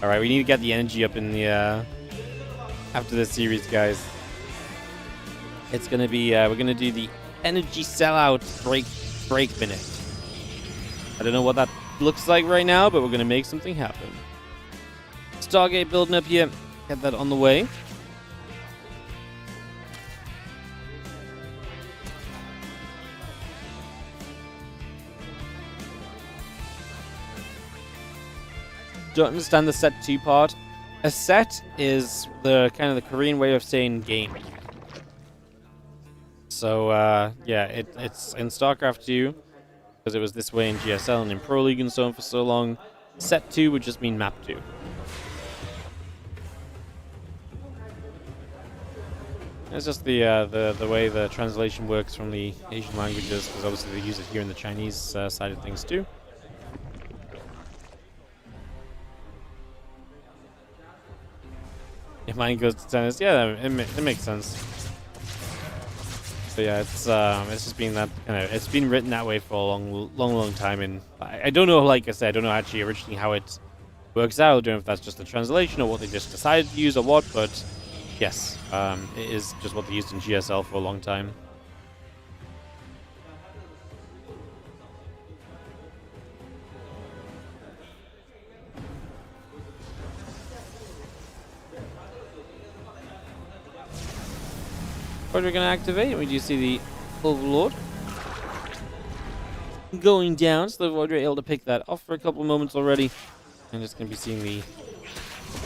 Alright, we need to get the energy up in the after this series, guys. It's gonna be we're gonna do the energy sellout break minute. I don't know what that looks like right now, but we're gonna make something happen. Stargate building up here. Get that on the way. Don't understand the set 2 part. A set is the kind of the Korean way of saying game. So yeah, it's in StarCraft 2 because it was this way in GSL and in Pro League and so on for so long. Set 2 would just mean map 2. It's just the way the translation works from the Asian languages, because obviously they use it here in the Chinese side of things too. If mine goes to tennis, yeah, it makes sense. But yeah, it's just been that it's been written that way for a long time, and I don't know. Like I said, I don't know actually originally how it works out. I don't know if that's just the translation or what they just decided to use or what, but yes, it is just what they used in GSL for a long time. What we're going to activate, we do see the Overlord going down, so we're able to pick that off for a couple of moments already. And just going to be seeing the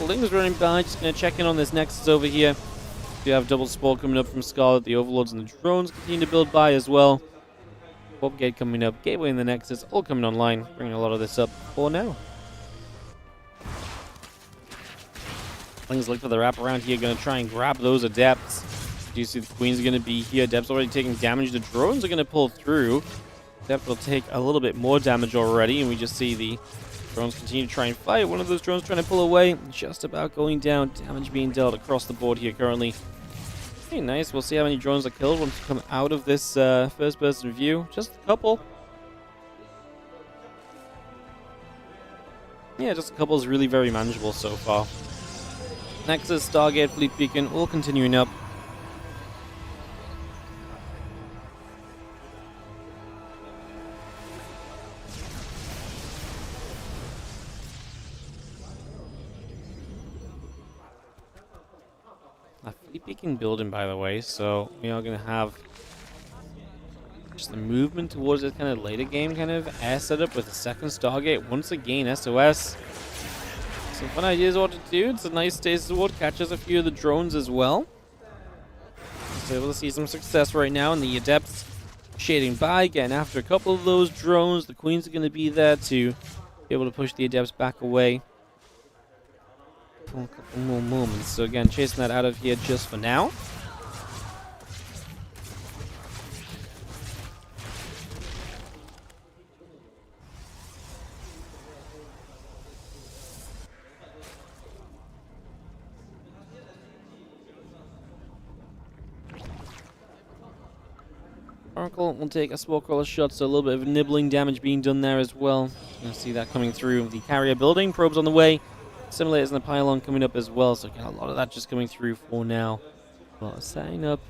Lings running by, just going to check in on this Nexus over here. We have double spawn coming up from Scarlett, the Overlords and the drones continue to build by as well. Warp Gate coming up, Gateway and the Nexus all coming online, bringing a lot of this up for now. Lings look for the wrap around here, going to try and grab those Adepts. You see the Queens are going to be here. Adepts already taking damage. The drones are going to pull through. Adept will take a little bit more damage already, and we just see the drones continue to try and fight. One of those drones trying to pull away. Just about going down. Damage being dealt across the board here currently. Pretty nice. We'll see how many drones are killed once we come out of this first-person view. Just a couple. Yeah, just a couple is really very manageable so far. Nexus, Stargate, Fleet Beacon, all continuing up. Fleet Beacon building, by the way, so we are going to have just the movement towards this kind of later game kind of air setup with a second Stargate. Once again, SOS. Some fun ideas what to do. It's a nice stasis ward, catches a few of the drones as well. Just able to see some success right now, and the Adepts shading by, getting after a couple of those drones. The Queens are going to be there to be able to push the Adepts back away. A couple more moments. So again, chasing that out of here just for now. Oracle will take a small crawler shot, so a little bit of nibbling damage being done there as well. You can see that coming through the carrier building. Probes on the way. Simulators and the pylon coming up as well. So, again, a lot of that just coming through for now. A lot of setting up.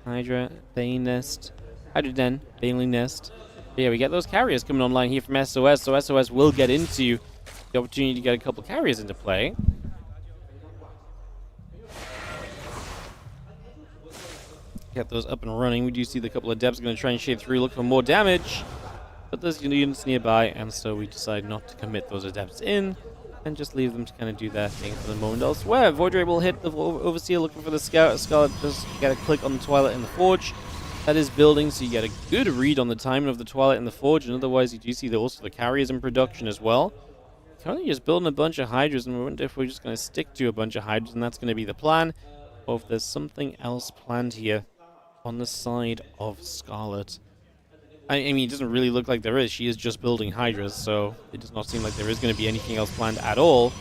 Hydra, Bane Nest, Hydra Den, Baneling Nest. But yeah, we get those carriers coming online here from SOS. So SOS will get into the opportunity to get a couple carriers into play. Get those up and running. We do see the couple of Debs going to try and shade through, look for more damage. But there's units nearby, and so we decide not to commit those Adepts in and just leave them to kind of do their thing for the moment elsewhere. Void Ray will hit the Overseer looking for the Scout. Scarlett just get a click on the Twilight in the Forge. That is building, so you get a good read on the timing of the Twilight in the Forge, and otherwise you do see also the carriers in production as well. Currently just building a bunch of Hydras, and we wonder if we're just going to stick to a bunch of Hydras, and that's going to be the plan, or if there's something else planned here on the side of Scarlett. I mean, it doesn't really look like there is. She is just building Hydras, so it does not seem like there is going to be anything else planned at all.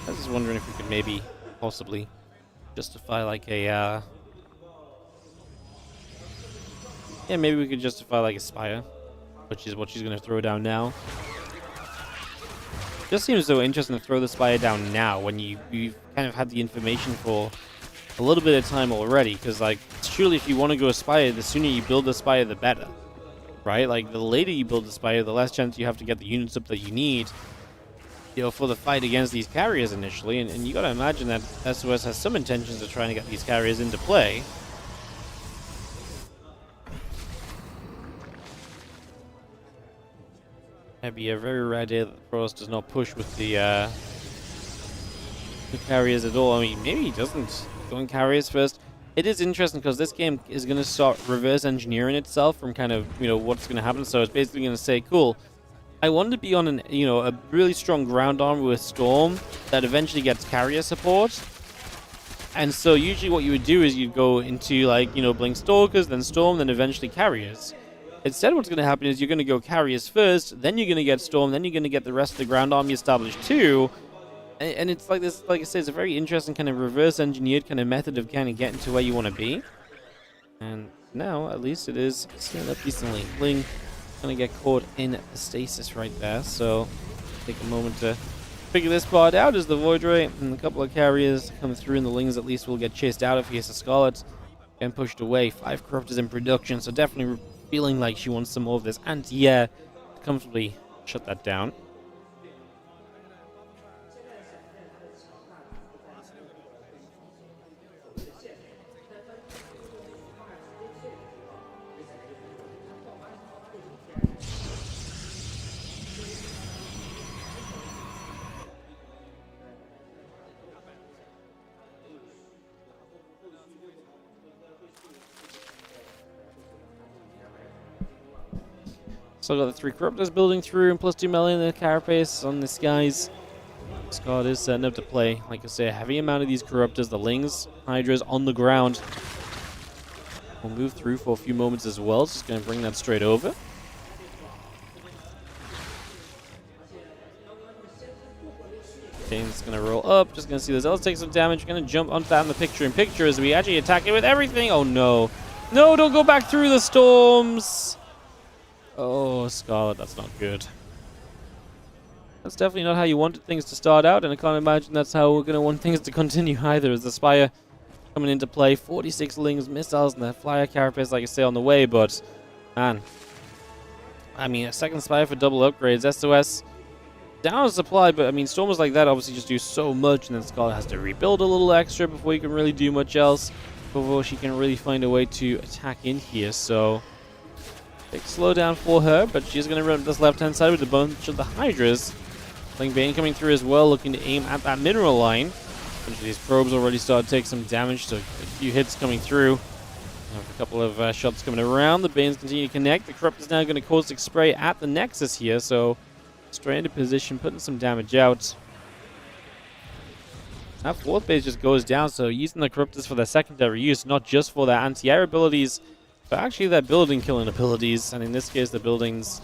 I was just wondering if we could maybe, possibly, justify like a, yeah, maybe we could justify like a Spire, which is what she's going to throw down now. It just seems so interesting to throw the Spire down now when you've kind of had the information for a little bit of time already, because like, surely if you want to go Spire, the sooner you build the Spire, the better. Right? Like, the later you build the Spire, the less chance you have to get the units up that you need, you know, for the fight against these carriers initially. And you gotta imagine that SOS has some intentions of trying to get these carriers into play. That'd be a very rare day that Protoss does not push with the carriers at all. I mean, maybe he doesn't go in carriers first. It is interesting because this game is going to start reverse engineering itself from kind of, you know, what's going to happen. So it's basically going to say, cool, I want to be on an, you know, a really strong ground armor with Storm that eventually gets carrier support. And so usually what you would do is you'd go into, like, you know, Blink Stalkers, then Storm, then eventually carriers. Instead, what's going to happen is you're going to go carriers first, then you're going to get Storm, then you're going to get the rest of the ground army established too. And it's like this, like I said, it's a very interesting kind of reverse engineered kind of method of kind of getting to where you want to be. And now, at least it is set up decently. Ling going to get caught in the stasis right there, so take a moment to figure this part out as the Void Ray and a couple of carriers come through, and the Lings at least will get chased out of here. So Scarlett getting pushed away. 5 Corruptors in production, so definitely feeling like she wants some more of this anti-air to comfortably shut that down. Still got the 3 Corruptors building through, and plus 2 melee in the carapace on the skies. Scarlett is setting up to play, like I say, a heavy amount of these Corruptors, the Lings, Hydras on the ground. We'll move through for a few moments as well, just going to bring that straight over. Kane's going to roll up, just going to see the Zealots take some damage, going to jump onto that in the picture-in-picture as we actually attack it with everything. Oh no. No, don't go back through the storms! Oh, Scarlett, that's not good. That's definitely not how you wanted things to start out, and I can't imagine that's how we're going to want things to continue either, as the Spire coming into play. 46 Lings, missiles, and the Flyer carapace, like I say, on the way, but, man. I mean, a second Spire for double upgrades. SOS down on supply, but, I mean, Stormers like that obviously just do so much, and then Scarlett has to rebuild a little extra before you can really do much else, before she can really find a way to attack in here, so big slowdown for her, but she's going to run up this left-hand side with a bunch of the Hydras. Ling Bane coming through as well, looking to aim at that mineral line. A bunch of these probes already started to take some damage, so a few hits coming through. A couple of shots coming around. The Banes continue to connect. The Corrupt is now going to caustic spray at the Nexus here, so straight into position, putting some damage out. That 4th base just goes down, so using the Corruptors for their secondary use, not just for their anti-air abilities, but actually their building killing abilities, and in this case the building's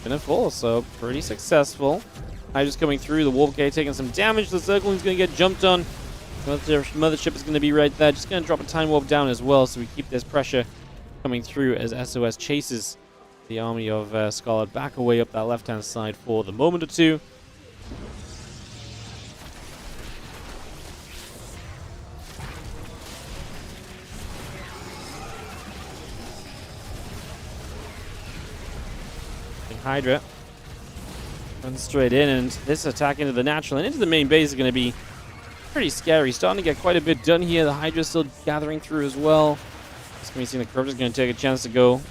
gonna fall, so pretty successful. Hydra's coming through, the Warp Gate taking some damage, the Zergling's gonna get jumped on. Mothership is gonna be right there, just gonna drop a Time Warp down as well, so we keep this pressure coming through as SOS chases the army of Scarlett back away up that left-hand side for the moment or two. Hydra runs straight in, and this attack into the natural and into the main base is going to be pretty scary. Starting to get quite a bit done here. The Hydra still gathering through as well. It's going to be seen the Corruptor's going to take a chance to go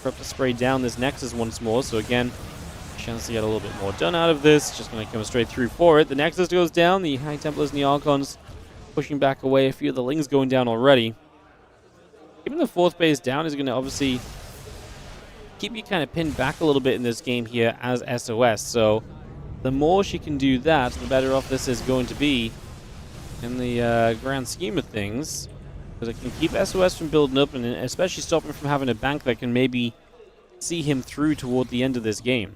Corruptor spray down this Nexus once more. So again, chance to get a little bit more done out of this. Just going to come straight through for it. The Nexus goes down. The High Templars and the Archons pushing back away. A few of the Lings going down already. Even the 4th base down is going to obviously keep you kind of pinned back a little bit in this game here as SOS. So the more she can do that, the better off this is going to be in the grand scheme of things. Because it can keep SOS from building up, and especially stop him from having a bank that can maybe see him through toward the end of this game.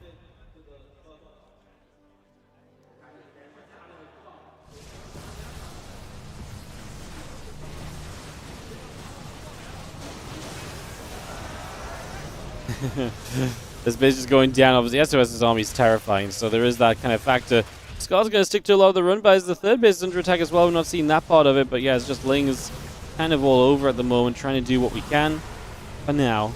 This base is going down. Obviously, SOS's army is terrifying, so there is that kind of factor. Scar's going to stick to a lot of the run buys. The 3rd base is under attack as well. We've not seen that part of it, but yeah, it's just Lings kind of all over at the moment, trying to do what we can for now.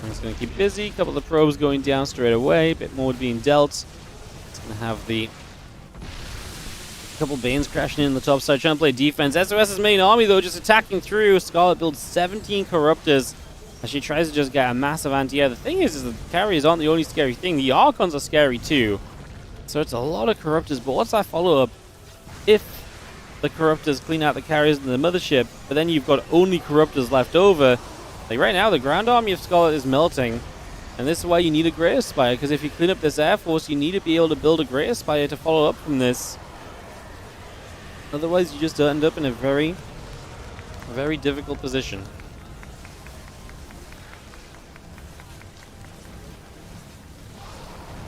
And it's going to keep busy. A couple of the probes going down straight away. A bit more being dealt. It's going to have the couple Banes crashing in the top side, trying to play defense. SOS's main army, though, just attacking through. Scarlett builds 17 Corruptors as she tries to just get a massive anti-air. The thing is that the carriers aren't the only scary thing. The Archons are scary, too. So it's a lot of Corruptors, but what's that follow-up? If the Corruptors clean out the carriers in the mothership, but then you've got only Corruptors left over, like right now, the ground army of Scarlett is melting. And this is why you need a Greater Spire, because if you clean up this Air Force, you need to be able to build a Greater Spire to follow up from this. Otherwise, you just end up in a very, very difficult position.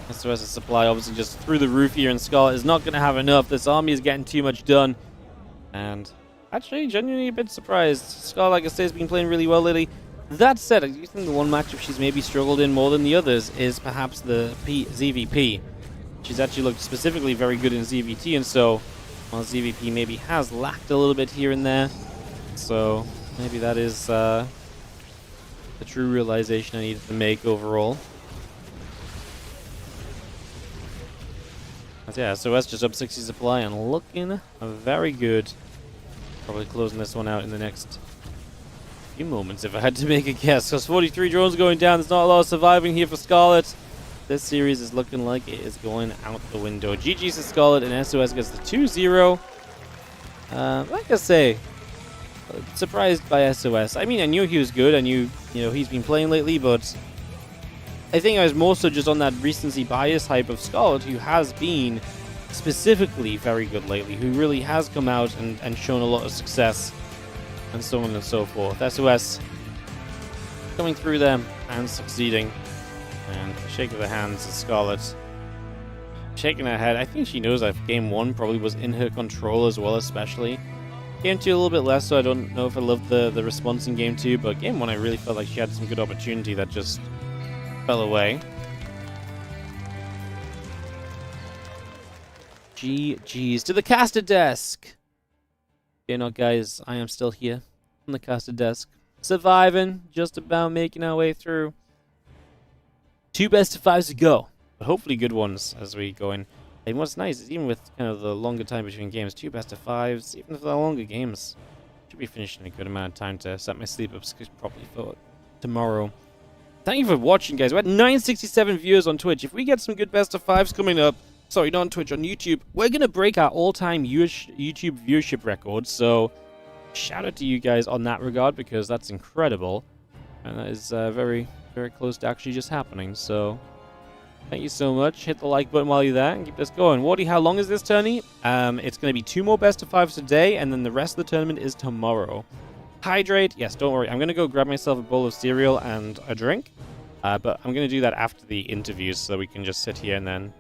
SOS's supply obviously just through the roof here, and Scarlett is not going to have enough. This army is getting too much done. And actually, genuinely a bit surprised. Scarlett, like I say, has been playing really well lately. That said, I do think the one matchup she's maybe struggled in more than the others is perhaps the ZVP. She's actually looked specifically very good in ZVT, and so while ZVP maybe has lacked a little bit here and there. So maybe that is the true realization I needed to make overall. But yeah, SOS just up 60 supply and looking very good. Probably closing this one out in the next few moments if I had to make a guess. Because 43 drones going down. There's not a lot of surviving here for Scarlett. This series is looking like it is going out the window. GG's to Scarlett, and SOS gets the 2-0. Like I say, surprised by SOS. I mean, I knew he was good. I knew, he's been playing lately, but I think I was more so just on that recency bias hype of Scarlett, who has been specifically very good lately, who really has come out and shown a lot of success, and so on and so forth. SOS coming through them and succeeding. And a shake of the hands to Scarlett. Shaking her head. I think she knows that game 1 probably was in her control as well, especially. Game 2 a little bit less, so I don't know if I loved the response in game 2, but game 1 I really felt like she had some good opportunity that just fell away. GG's to the caster desk. Okay, no, guys, I am still here on the caster desk. Surviving, just about making our way through. 2 best of 5s to go, but hopefully good ones as we go in. And what's nice is even with kind of the longer time between games, 2 best of 5s, even for the longer games, should be finishing in a good amount of time to set my sleep up properly for tomorrow. Thank you for watching, guys. We had 967 viewers on Twitch. If we get some good best of 5s coming up, sorry, not on Twitch, on YouTube, we're going to break our all-time YouTube viewership record. So shout out to you guys on that regard, because that's incredible. And that is very, very close to actually just happening. So thank you so much. Hit the like button while you're there and keep this going. Wardy, how long is this tourney? It's going to be 2 more best of 5s today, and then the rest of the tournament is tomorrow. Hydrate. Yes, don't worry. I'm going to go grab myself a bowl of cereal and a drink. But I'm going to do that after the interviews, so we can just sit here and then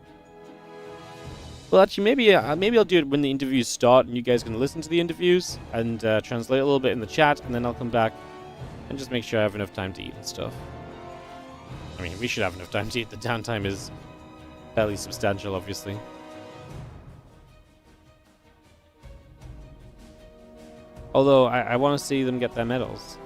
Well, actually, maybe I'll do it when the interviews start, and you guys can listen to the interviews and translate a little bit in the chat, and then I'll come back and just make sure I have enough time to eat and stuff. I mean, we should have enough time to eat. The downtime is fairly substantial, obviously. Although, I want to see them get their medals.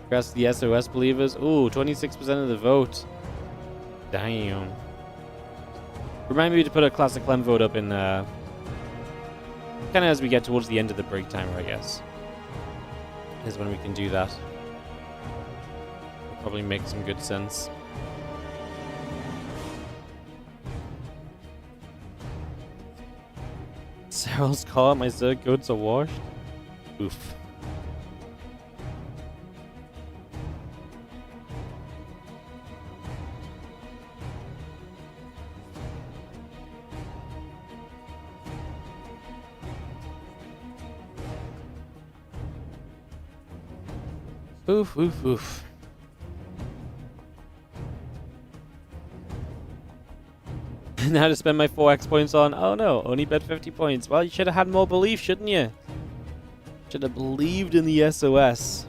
Congrats to the SOS believers. Ooh, 26% of the vote. Damn. Remind me to put a classic Clem vote up in kind of as we get towards the end of the break timer, I guess. Is when we can do that. It'll probably make some good sense. Serral's car, my Zerg goods are washed. Oof. Oof, oof, oof. Now to spend my 4x points on, oh no, only bet 50 points. Well, you should have had more belief, shouldn't you? Should have believed in the SOS.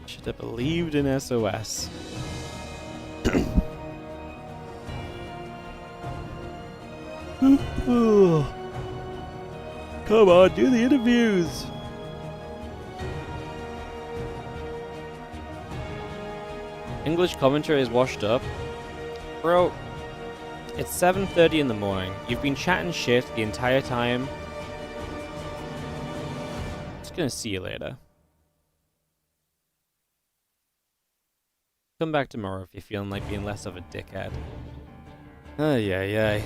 Should have believed in SOS. Come on, do the interviews. English commentary is washed up. Bro, it's 7:30 in the morning. You've been chatting shit the entire time. Just gonna see you later. Come back tomorrow if you're feeling like being less of a dickhead. Ay, ay, ay.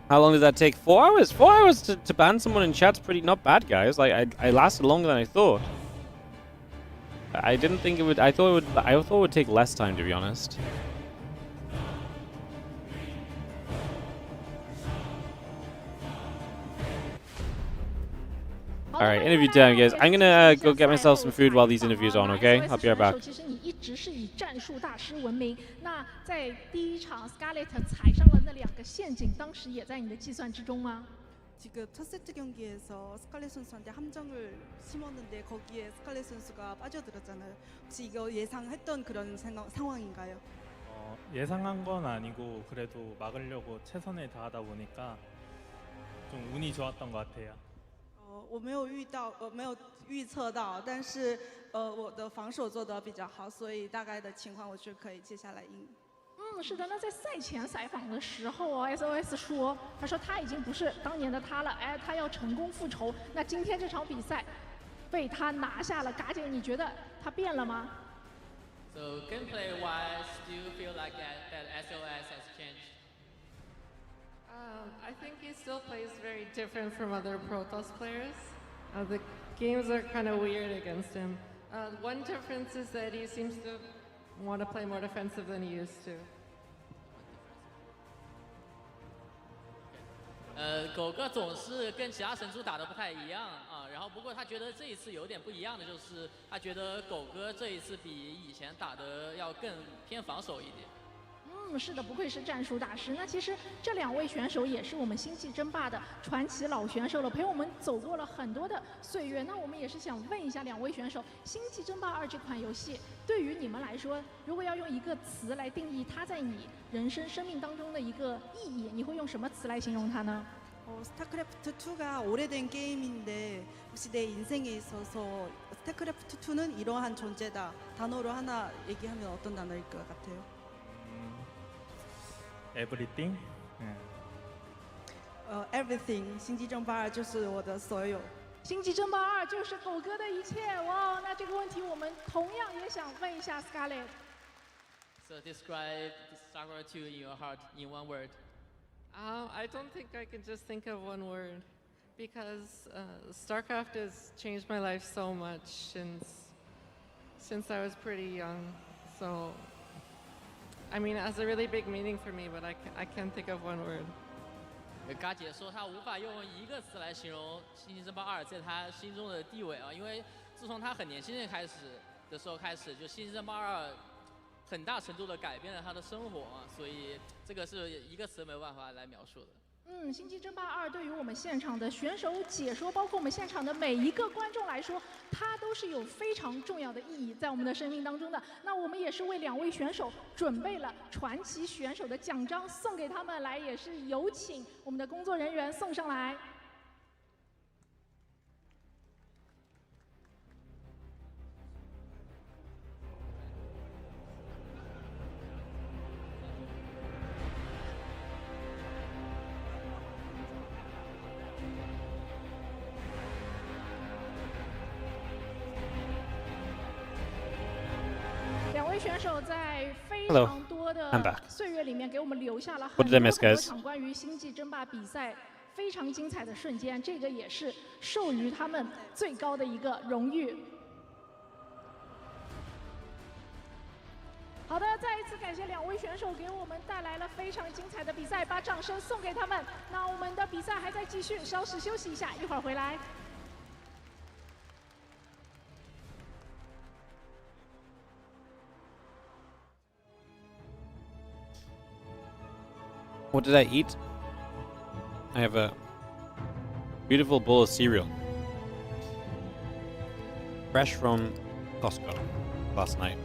How long did that take? 4 hours? 4 hours to ban someone in chat's pretty not bad, guys. Like, I lasted longer than I thought. I didn't think it would. I thought it would take less time, to be honest. All right, interview time, guys. I'm gonna go get myself some food while these interviews are on. Okay, I'll be right back. 其实你一直是以战术大师闻名。那在第一场 Scarlett 踩上了那2个陷阱，当时也在你的计算之中吗？ 지금 첫 세트 경기에서 스칼렛 선수한테 함정을 심었는데 거기에 스칼렛 선수가 빠져들었잖아요. 혹시 이거 예상했던 그런 상황인가요? 예상한 건 아니고 그래도 막으려고 최선을 다하다 보니까 좀 운이 좋았던 것 같아요. 我没有没有预测到，但是我的防守做得比较好，所以大概的情况我是可以接下来应。是的，那在赛前采访的时候啊 ，SOS 说，他说他已经不是当年的他了，哎，他要成功复仇。那今天这场比赛被他拿下了，嘎姐，你觉得他变了吗 ？So gameplay wise, do you feel like that SOS has changed? I think he still plays very different from other Protoss players. The games are kind of weird against him. One difference is that he seems to want to play more defensive than he used to. 狗哥总是跟其他神猪打得不太一样啊，然后不过他觉得这一次有点不一样的就是，他觉得狗哥这一次比以前打得要更偏防守一点。是的，不愧是战术大师。那其实这2位选手也是我们星际争霸的传奇老选手了，陪我们走过了很多的岁月。那我们也是想问一下2位选手，《星际争霸2》这款游戏对于你们来说，如果要用一个词来定义它在你人生生命当中的一个意义，你会用什么词来形容它呢？ 스타크래프트 2가 오래된 게임인데 혹시 내 인생에 있어서 스타크래프트 2는 이러한 존재다 단어로 하나 얘기하면 어떤 단어일 것 같아요? Everything. Everything. 星际争霸2就是我的所有。星际争霸2就是狗哥的一切。哇，那这个问题我们同样也想问一下 Scarlett。So describe StarCraft 2 in your heart in one word. I don't think I can just think of one word, because StarCraft has changed my life so much since I was pretty young. So I mean, it has a really big meaning for me, but I can't think of one word. 嘎姐说她无法用一个词来形容《星际争霸2》在她心中的地位啊，因为自从她很年轻开始，就《星际争霸2》很大程度的改变了她的生活啊，所以这个是一个词没有办法来描述的。星际争霸2对于我们现场的选手解说，包括我们现场的每一个观众来说，它都是有非常重要的意义在我们的生命当中的。那我们也是为2位选手准备了传奇选手的奖章送给他们，来也是有请我们的工作人员送上来。2位选手在非常多的岁月里面给我们留下了很多场关于星际争霸比赛非常精彩的瞬间，这个也是授予他们最高的一个荣誉。好的，再一次感谢2位选手给我们带来了非常精彩的比赛，把掌声送给他们。那我们的比赛还在继续，稍事休息一下，一会儿回来。What did I eat? I have a beautiful bowl of cereal. Fresh from Costco last night.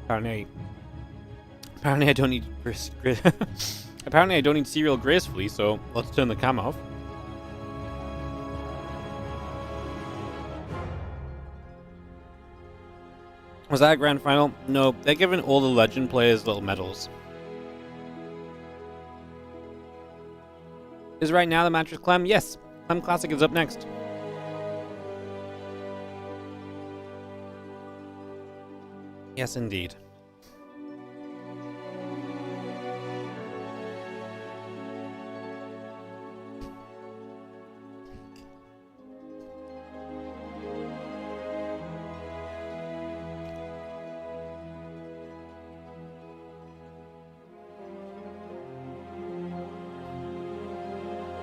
Apparently I don't eat apparently I don't eat cereal gracefully, so let's turn the cam off. Was that a grand final? No, they're giving all the legend players little medals. Is right now the match with Clem? Yes, Clem Classic is up next. Yes, indeed.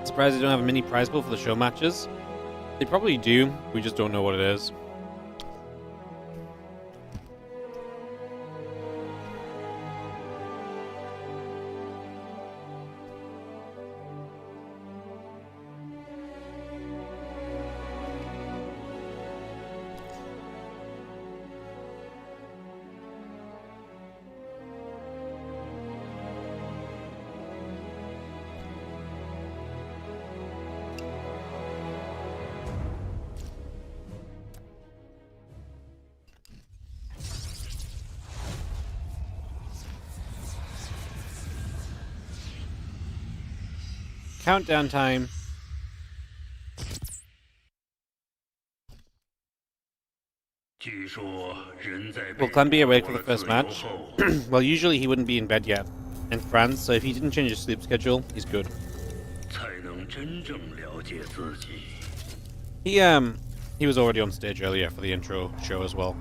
Surprised they don't have a mini prize pool for the show matches. They probably do, we just don't know what it is. Countdown time. Will Clem be awake for the first match? Well, usually he wouldn't be in bed yet in France, so if he didn't change his sleep schedule, he's good. He was already on stage earlier for the intro show as well.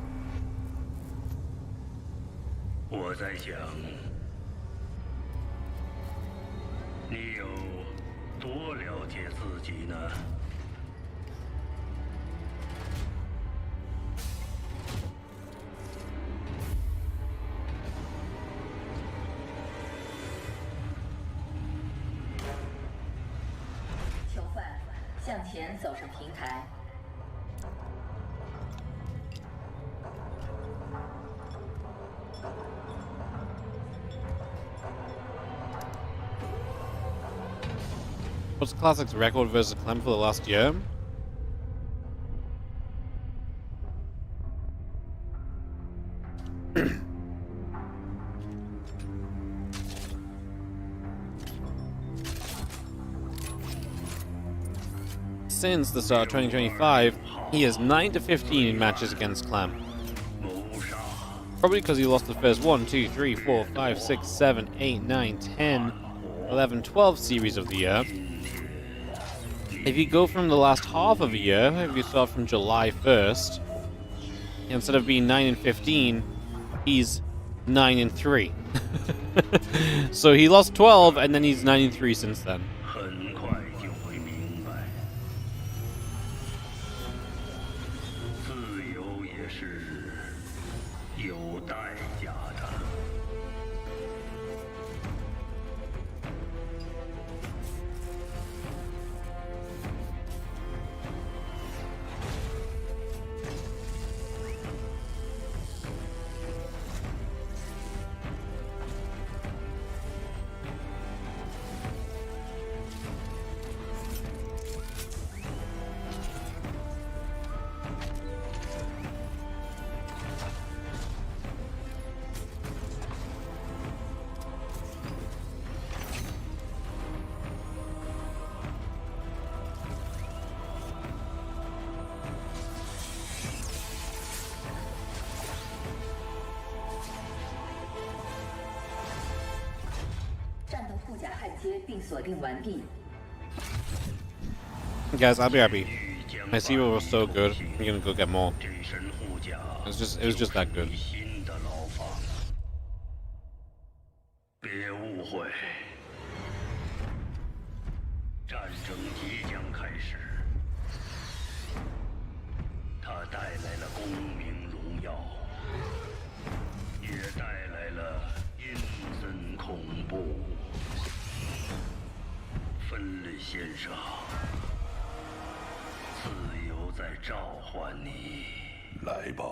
What's Classic's record versus Clem for the last year? Since the start of 2025, he is 9-15 in matches against Clem. Probably because he lost the first 1, 2, 3, 4, 5, 6, 7, 8, 9, 10, 11, 12 series of the year. If you go from the last half of a year, if you start from July 1st, instead of being 9-15, he's 9-3. So he lost 12, and then he's 9-3 since then. 很快就会明白，自由也是有代价的。战斗护甲焊接并锁定完毕。 Guys, I'll be happy. My Serral was so good. I'm gonna go get more. It was just that good. 新的牢房，别误会，战争即将开始。它带来了功名荣耀，也带来了阴森恐怖。分类先生，自由在召唤你。来吧，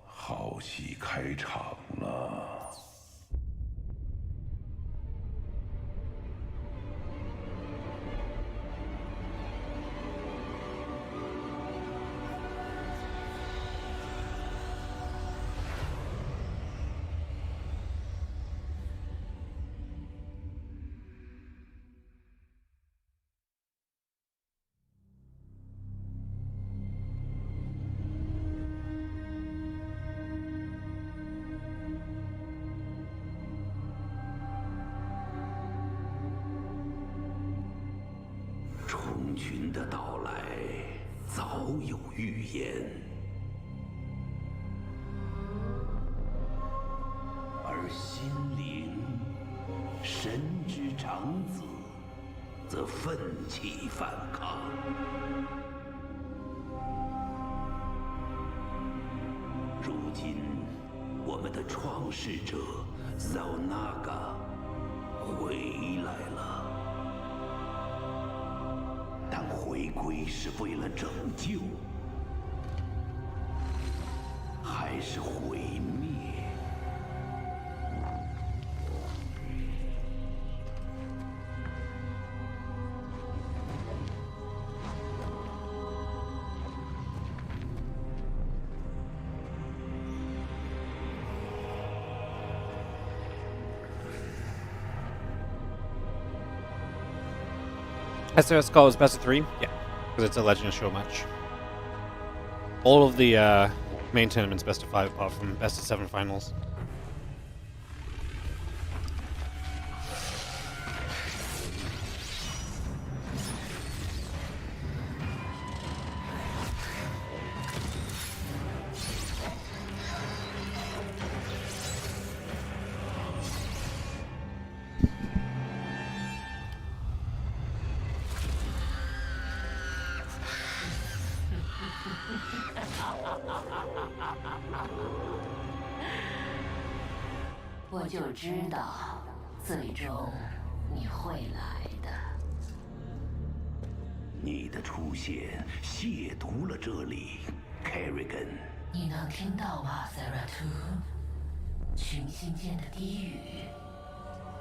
好戏开场了。 虫群的到来早有预言，而心灵神之长子则奋起反抗。如今，我们的创世者Zalnaga回来了。 但回归是为了拯救，还是毁灭？SOS call is best of 3? Yeah, because it's a Legend Show match. All of the main tournaments best of 5 apart from best of 7 finals. “我就知道，最终你会来的。”你的出现亵渎了这里 ，Kerrigan。你能听到吗 ，Serral？群星间的低语，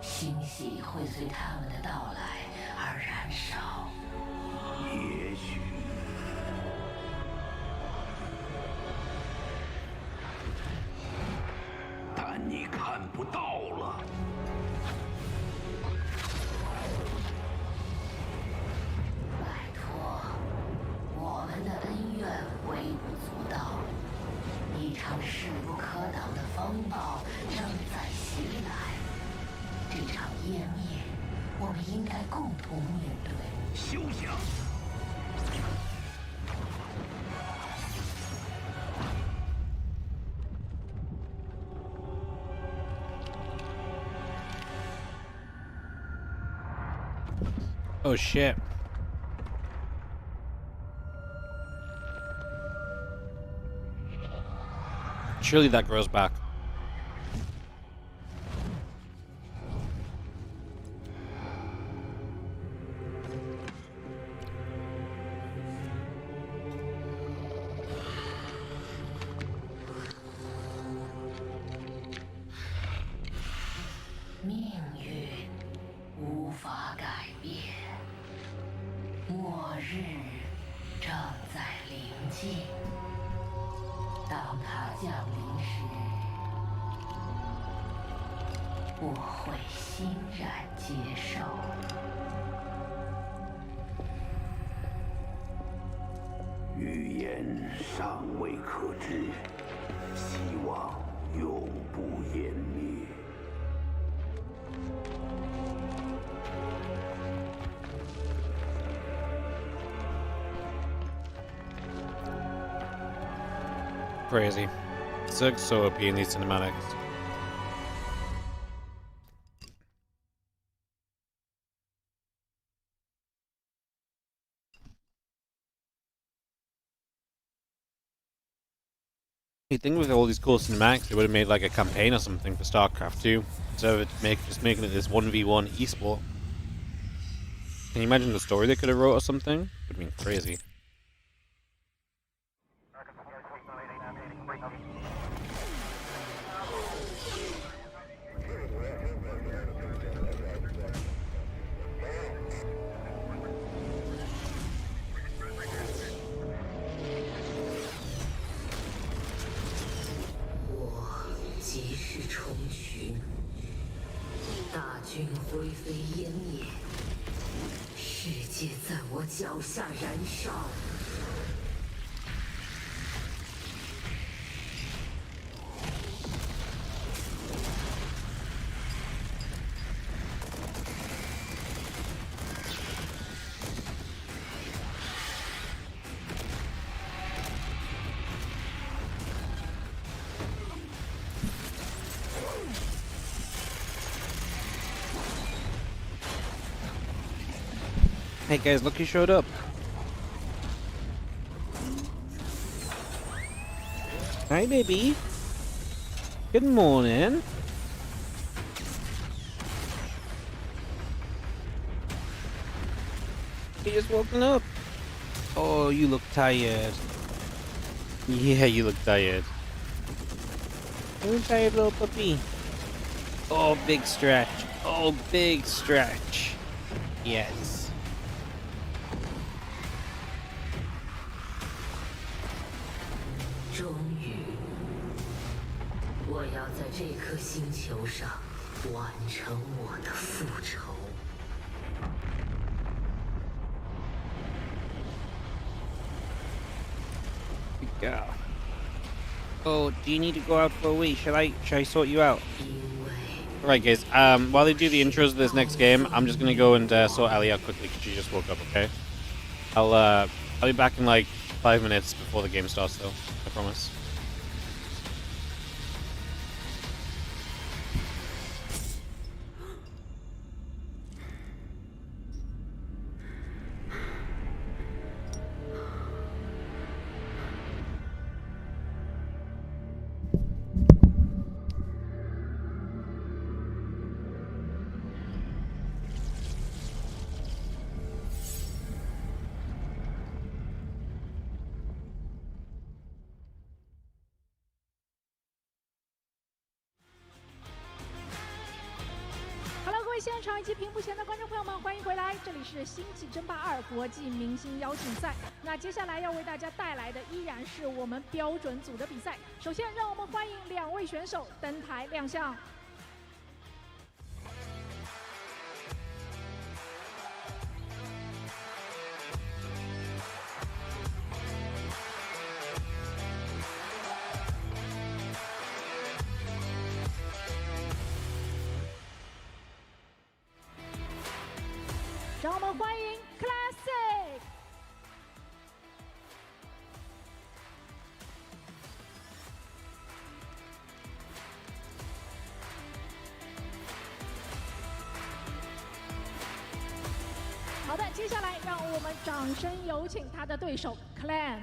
星系会随他们的到来而燃烧。也许。 但你看不到了。拜托，我们的恩怨微不足道。一场势不可挡的风暴正在袭来，这场湮灭，我们应该共同面对。休想！ 我 Oh shit. Surely that grows back.语言尚未可知，希望永不湮灭。Crazy. Zerg's so OP in these cinematics. You'd think with all these cool cinematics, they would have made like a campaign or something for StarCraft 2, instead of just making it this 1v1 esport. Can you imagine the story they could have wrote or something? Would have been crazy. Hey guys, look who showed up. Hi baby. Good morning. You just woken up. Oh, you look tired. Yeah, you look tired. You tired, little puppy. Oh, big stretch. Oh, big stretch. Yes. 终于，我要在这颗星球上完成我的复仇。Good girl. Oh, do you need to go out for a wee? Should I sort you out? Right, guys. While they do the intros of this next game, I'm just gonna go and sort Ellie out quickly because she just woke up. Okay. I'll be back in like 5 minutes before the game starts, though. I promise. Hello， 各位现场以及屏幕前的观众朋友们，欢迎回来！这里是《星际争霸2》国际明星邀请赛。那接下来要为大家带来的依然是我们标准组的比赛。首先，让我们欢迎2位选手登台亮相。让我们欢迎 Classic。好的，接下来让我们掌声有请他的对手 Clem。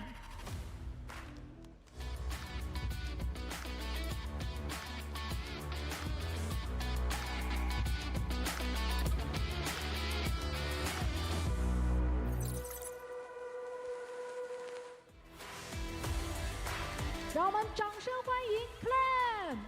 让我们掌声欢迎 Clem。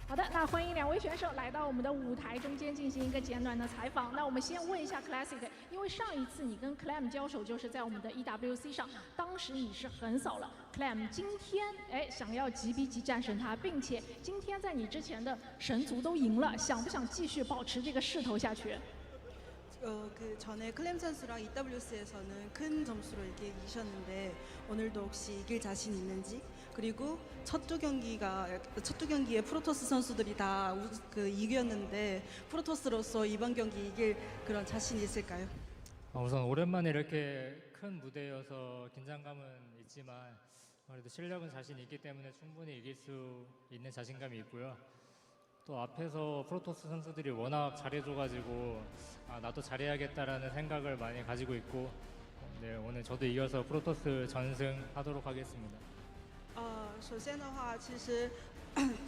好的，那欢迎两位选手来到我们的舞台中间进行一个简短的采访。那我们先问一下 Classic， 因为上一次你跟 Clem 交手就是在我们的 EWC 上，当时你是横扫了 Clem， 今天想要几比几战胜他，并且今天在你之前的神族都赢了，想不想继续保持这个势头下去？ 그 전에 클렘 선수랑 EWC에서는 큰 점수로 이렇게 이기셨는데 오늘도 혹시 이길 자신 있는지, 그리고 첫 두 경기에 프로토스 선수들이 다 이겼는데 프로토스로서 이번 경기 이길 그런 자신 있을까요? 우선 오랜만에 이렇게 큰 무대여서 긴장감은 있지만 그래도 실력은 자신 있기 때문에 충분히 이길 수 있는 자신감이 있고요. 또 앞에서 프로토스 선수들이 워낙 잘해줘가지고 나도 잘해야겠다라는 생각을 많이 가지고 있고 네, 오늘 저도 이겨서 프로토스 전승하도록 하겠습니다. 首先的话，其实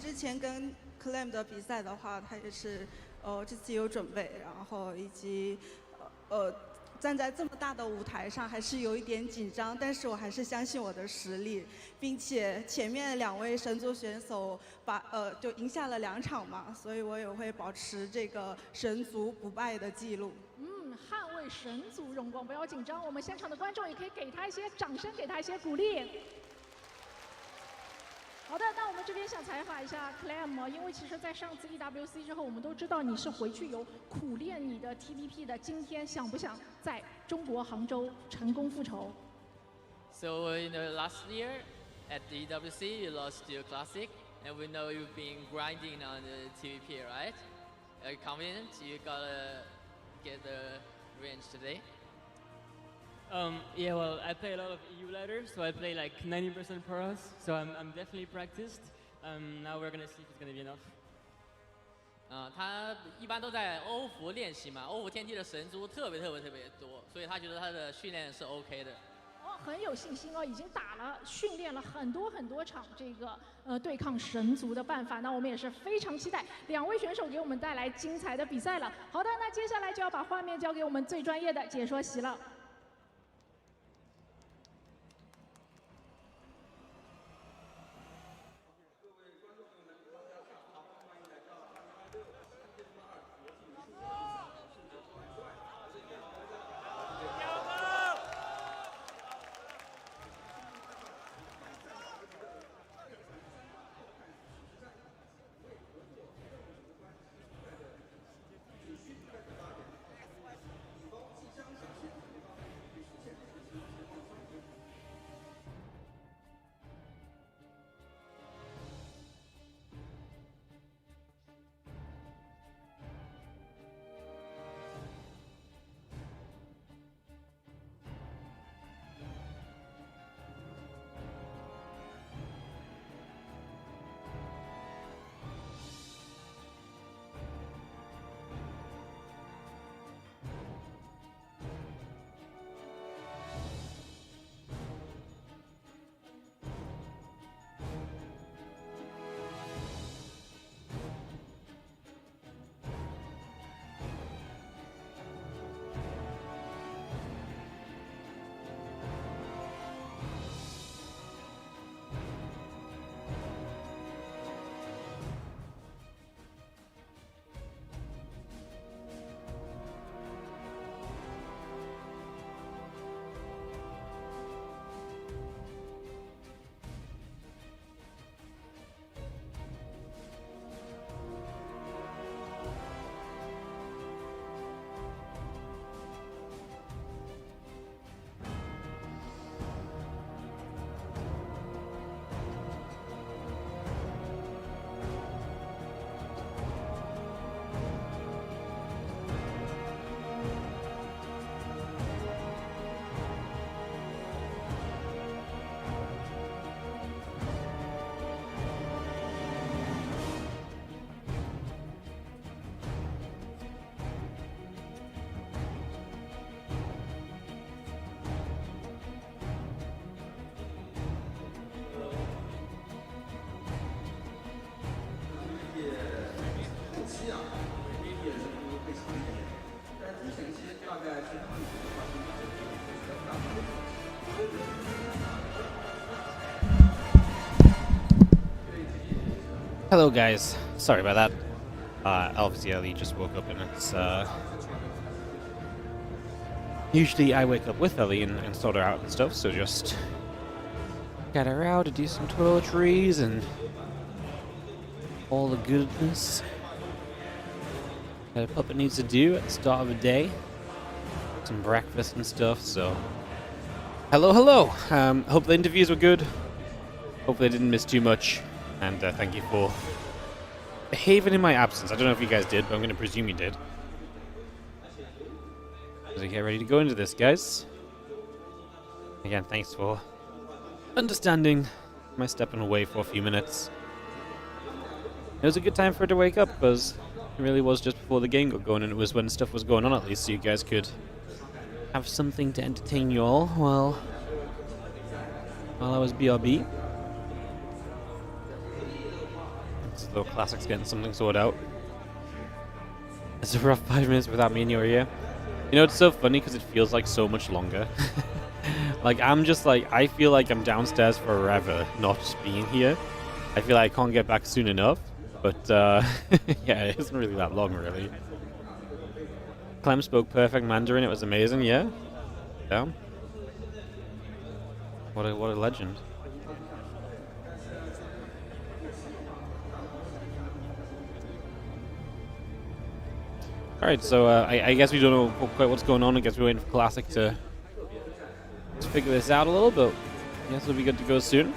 之前跟 Clem 的比赛的话，他也是这次有准备，然后以及站在这么大的舞台上还是有一点紧张，但是我还是相信我的实力，并且前面两位神族选手就赢下了2场嘛，所以我也会保持这个神族不败的记录。捍卫神族荣光，不要紧张，我们现场的观众也可以给他一些掌声，给他一些鼓励。 好的，那我们这边想采访一下 Clem， 因为其实，在上次 EWC 之后，我们都知道你是回去有苦练你的 TVP 的，今天想不想在中国杭州成功复仇 So in the last year at the EWC, you lost to your classic, and we know you've been grinding on the TVP, right? Are you confident you gotta get the revenge today? Yeah, well, I play a lot of EU ladders, so I play like 90% Poros, so I'm definitely practiced. Now we're gonna see if it's gonna be enough. 他一般都在欧服练习嘛，欧服天梯的神族特别多，所以他觉得他的训练是 OK 的。很有信心哦，已经训练了很多场这个对抗神族的办法。那我们也是非常期待两位选手给我们带来精彩的比赛了。好的，那接下来就要把画面交给我们最专业的解说席了。 네, Hello guys, sorry about that. Obviously Ellie just woke up and it's usually I wake up with Ellie and sort her out and stuff, so just get her out to do some toiletries and all the goodness that a puppet needs to do at the start of a day. Some breakfast and stuff, so hello. Hope the interviews were good. Hopefully I didn't miss too much, and thank you for behaving in my absence. I don't know if you guys did, but I'm going to presume you did. As we get ready to go into this, guys. Again, thanks for understanding my stepping away for a few minutes. It was a good time for her to wake up, because it really was just before the game got going, and it was when stuff was going on at least, so you guys could have something to entertain you all while I was BRB. So Classic's getting something sorted out. It's a rough 5 minutes without me in your ear. You know, it's so funny because it feels like so much longer. Like, I'm just like, I feel like I'm downstairs forever not being here. I feel like I can't get back soon enough. But, yeah, it isn't really that long, really. Clem spoke perfect Mandarin. It was amazing, yeah? Yeah. What a legend. Alright, so I guess we don't know quite what's going on. I guess we're waiting for Classic to figure this out a little, but I guess we'll be good to go soon.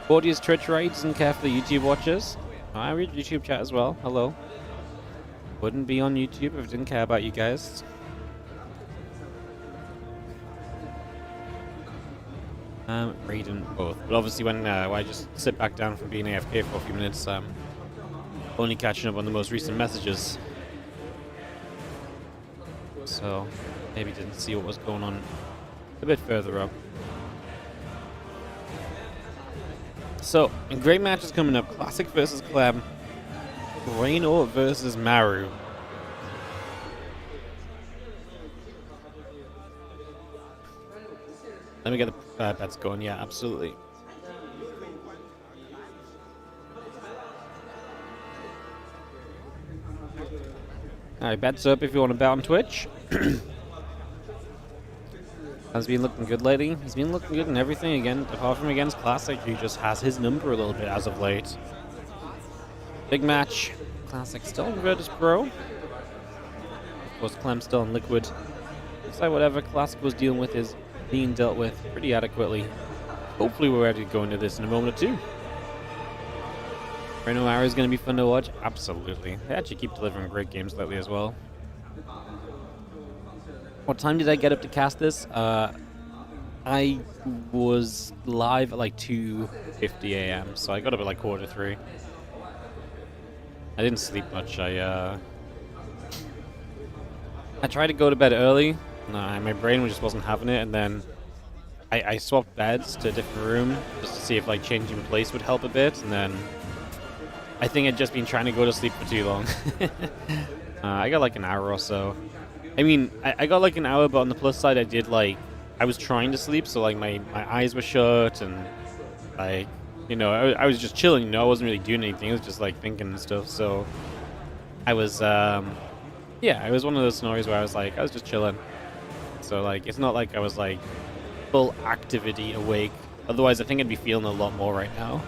Audience Twitch right, doesn't care for the YouTube watchers. I read YouTube chat as well. Hello. Wouldn't be on YouTube if I didn't care about you guys. Raiden both. But obviously when I just sit back down from being AFK for a few minutes, only catching up on the most recent messages. So maybe didn't see what was going on a bit further up. So, a great match is coming up. Classic versus Clem. Reino versus Maru. Let me get the bets going. Yeah, absolutely. Alright, bets up if you want to bet on Twitch. Has been looking good lately. He's been looking good in everything again, apart from against Classic, who just has his number a little bit as of late. Big match. Classic still in Virtus Pro. Of course, Clem still in Liquid. Looks like whatever Classic was dealing with is being dealt with pretty adequately. Hopefully we're ready to go into this in a moment or two. Reino Maru is going to be fun to watch. Absolutely. They actually keep delivering great games lately as well. What time did I get up to cast this? I was live at like 2:50 a.m. So I got up at like 2:45. I didn't sleep much. I tried to go to bed early. No, my brain just wasn't having it, and then I swapped beds to a different room just to see if like changing place would help a bit, and then I think I'd just been trying to go to sleep for too long. I got like an hour or so. I mean, I got like an hour, but on the plus side, I was trying to sleep, so like my eyes were shut, and like, you know, I was just chilling, you know, I wasn't really doing anything, I was just like thinking and stuff, so I was, yeah, it was one of those scenarios where I was just chilling, so like, it's not like I was like full activity awake, otherwise I think I'd be feeling a lot more right now.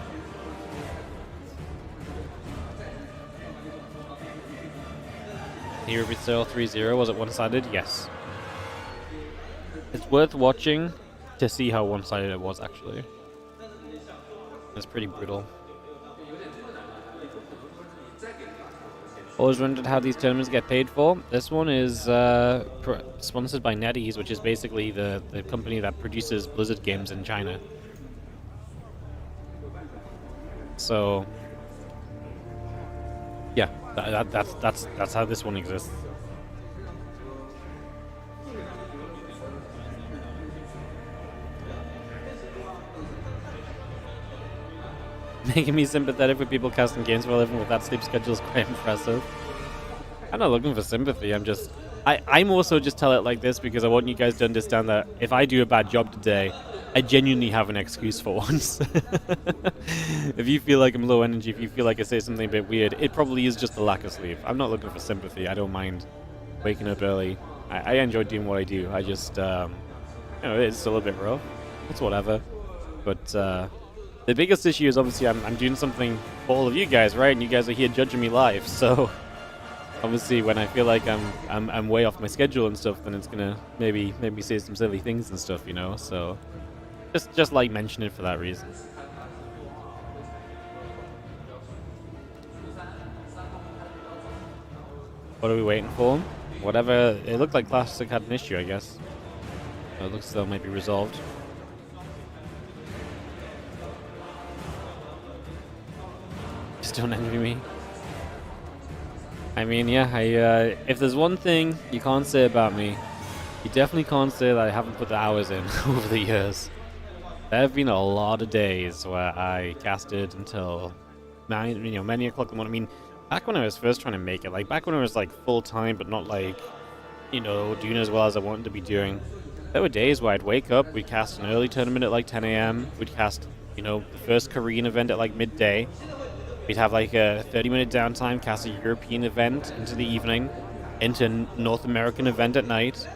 Here with Serral 3-0, was it one-sided? Yes. It's worth watching to see how one-sided it was, actually. It's pretty brutal. Always wondered how these tournaments get paid for. This one is sponsored by NetEase, which is basically the company that produces Blizzard games in China. So, yeah, that's how this one exists. Making me sympathetic for people casting games for a living with that sleep schedule is quite impressive. I'm not looking for sympathy, I'm also just tell it like this because I want you guys to understand that if I do a bad job today, I genuinely have an excuse for once. If you feel like I'm low energy, if you feel like I say something a bit weird, it probably is just the lack of sleep. I'm not looking for sympathy. I don't mind waking up early. I enjoy doing what I do. I just, it's still a bit rough. It's whatever. But the biggest issue is obviously I'm doing something for all of you guys, right? And you guys are here judging me live, so obviously when I feel like I'm way off my schedule and stuff, then it's gonna maybe make me say some silly things and stuff, So just like mention it for that reason. What are we waiting for? Whatever. It looked like Classic had an issue, I guess. It looks as though it might be resolved. Just don't envy me. I mean, yeah, if there's one thing you can't say about me, you definitely can't say that I haven't put the hours in over the years. There have been a lot of days where I casted until many o'clock in the morning. I mean, back when I was first trying to make it, like back when I was like full time, but not like, doing as well as I wanted to be doing. There were days where I'd wake up, we'd cast an early tournament at like 10 a.m. We'd cast, the first Korean event at like midday. We'd have like a 30-minute downtime, cast a European event into the evening, into a North American event at night.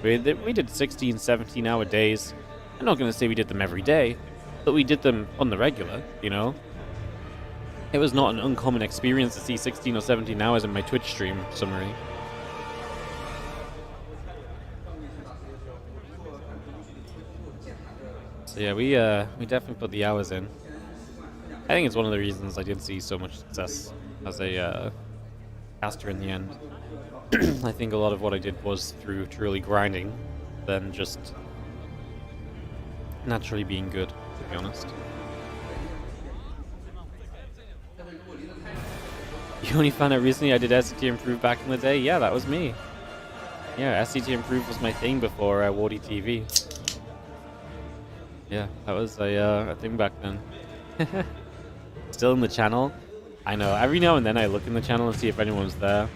We did 16, 17-hour days. I'm not going to say we did them every day, but we did them on the regular, It was not an uncommon experience to see 16 or 17 hours in my Twitch stream summary. So yeah, we definitely put the hours in. I think it's one of the reasons I did see so much success as a caster in the end. I think a lot of what I did was through truly grinding than just naturally being good, to be honest. You only found out recently I did SCT Improve back in the day? Yeah, that was me. Yeah, SCT Improve was my thing before WardiTV. Yeah, that was a thing back then. Still in the channel? I know, every now and then I look in the channel and see if anyone's there.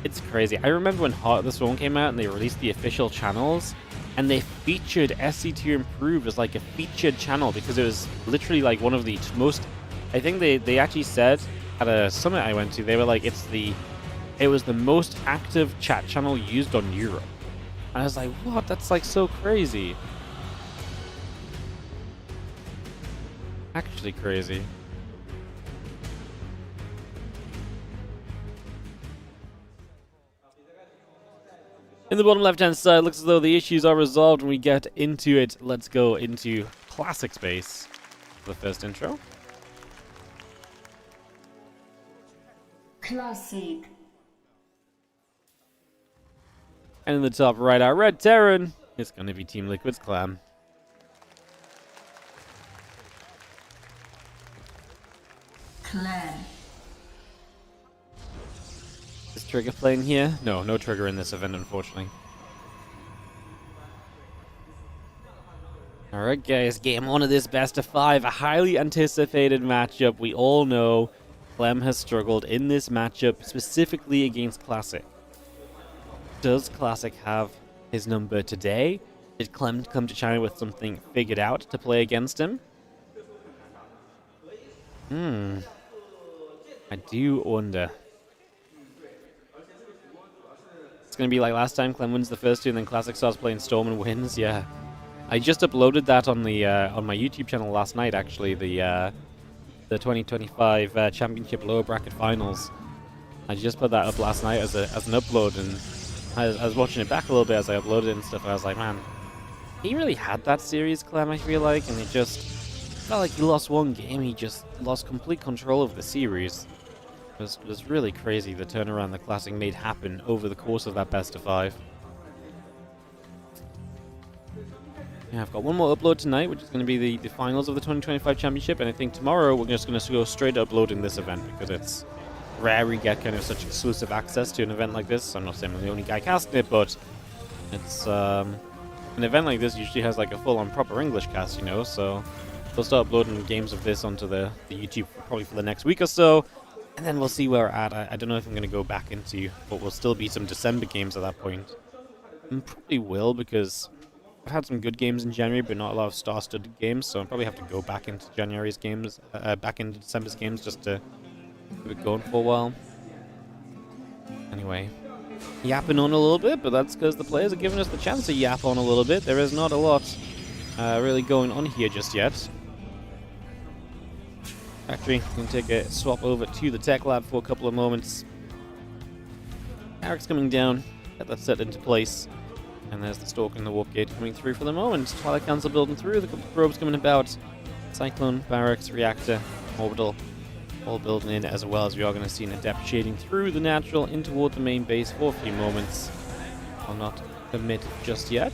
It's crazy. I remember when Heart of the Swarm came out and they released the official channels, and they featured SCT Improve as like a featured channel because it was literally like one of the most... I think they actually said at a summit I went to, they were like, it was the most active chat channel used on Europe. And I was like, what? That's like so crazy. Actually crazy. In the bottom left-hand side, looks as though the issues are resolved when we get into it. Let's go into Classic Space for the first intro. Classic. And in the top right, our Red Terran. It's going to be Team Liquid's Clem. Clem. Is Trigger playing here? No, no Trigger in this event, unfortunately. Alright guys, game one of this best of 5. A highly anticipated matchup. We all know Clem has struggled in this matchup, specifically against Classic. Does Classic have his number today? Did Clem come to China with something figured out to play against him? I do wonder. It's going to be like last time, Clem wins the first two and then Classic starts playing Storm and wins. Yeah. I just uploaded that on the on my YouTube channel last night, actually, the 2025 Championship Lower Bracket Finals. I just put that up last night as an upload, and I was watching it back a little bit as I uploaded it and stuff, and I was like, man, he really had that series, Clem, I feel like, and it just felt like he lost one game, he just lost complete control of the series. It was really crazy, the turnaround the Classic made happen over the course of that best of 5. Yeah, I've got one more upload tonight, which is going to be the finals of the 2025 Championship, and I think tomorrow we're just going to go straight to uploading this event, because it's rare we get kind of such exclusive access to an event like this. I'm not saying I'm the only guy casting it, but it's an event like this usually has like a full-on proper English cast, you know, so we'll start uploading games of this onto the YouTube probably for the next week or so, and then we'll see where we're at. I don't know if I'm going to go back into what will still be some December games at that point. I probably will, because I've had some good games in January, but not a lot of star-studded games, so I'll probably have to go back into January's games, back into December's games, just to keep it going for a while. Anyway, yapping on a little bit, but that's because the players are giving us the chance to yap on a little bit. There is not a lot really going on here just yet. Actually, we can take a swap over to the tech lab for a couple of moments. Eric's coming down, get that set into place. And there's the Stalker and the Warp Gate coming through for the moment. Twilight Council building through, the couple of probes coming about. Cyclone, Barracks, Reactor, Orbital, all building in, as well as we are going to see an Adept shading through the natural in toward the main base for a few moments. I'll not commit just yet.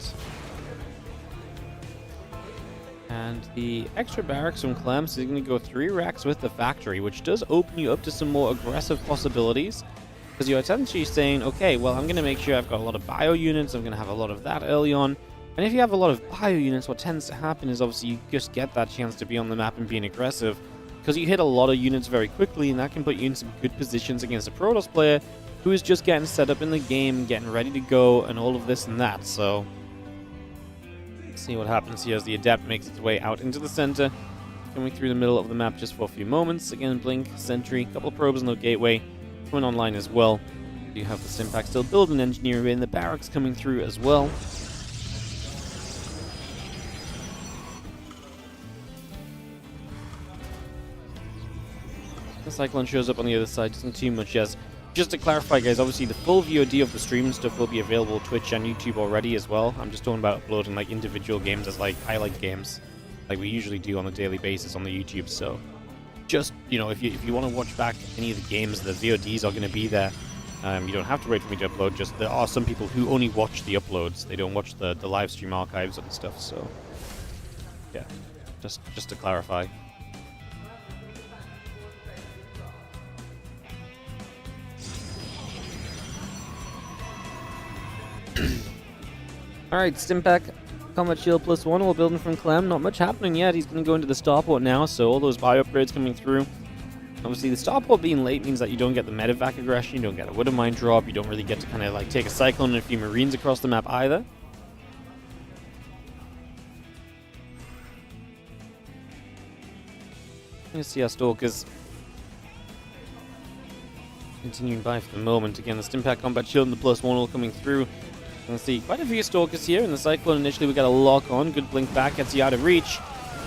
And the extra barracks from Clem, so he's going to go 3 racks with the factory, which does open you up to some more aggressive possibilities. Because you're essentially saying, okay, well, I'm going to make sure I've got a lot of bio units, I'm going to have a lot of that early on. And if you have a lot of bio units, what tends to happen is obviously you just get that chance to be on the map and being aggressive. Because you hit a lot of units very quickly, and that can put you in some good positions against a Protoss player who is just getting set up in the game, getting ready to go, and all of this and that. So, let's see what happens here as the Adept makes its way out into the center, coming through the middle of the map just for a few moments. Again, Blink, Sentry, couple of probes in the gateway coming online as well. You have the Stimpack still building engineering in the barracks coming through as well. The Cyclone shows up on the other side, doesn't too much as. Just to clarify, guys, obviously the full VOD of the stream and stuff will be available on Twitch and YouTube already as well. I'm just talking about uploading like individual games as like highlight games, like we usually do on a daily basis on the YouTube. So, just, you know, if you want to watch back any of the games, the VODs are going to be there. You don't have to wait for me to upload. Just there are some people who only watch the uploads; they don't watch the live stream archives and stuff. So, yeah, just to clarify. Alright, Stimpack, Combat Shield +1, all building from Clem. Not much happening yet. He's going to go into the starport now, so all those bio upgrades coming through. Obviously, the starport being late means that you don't get the medevac aggression, you don't get a Widow Mine drop, you don't really get to kind of like take a Cyclone and a few Marines across the map either. Let's see our Stalkers continuing by for the moment. Again, the Stimpack Combat Shield and the +1 all coming through. Let's see, quite a few Stalkers here. In the Cyclone, initially we got a lock on. Good blink back, gets you out of reach.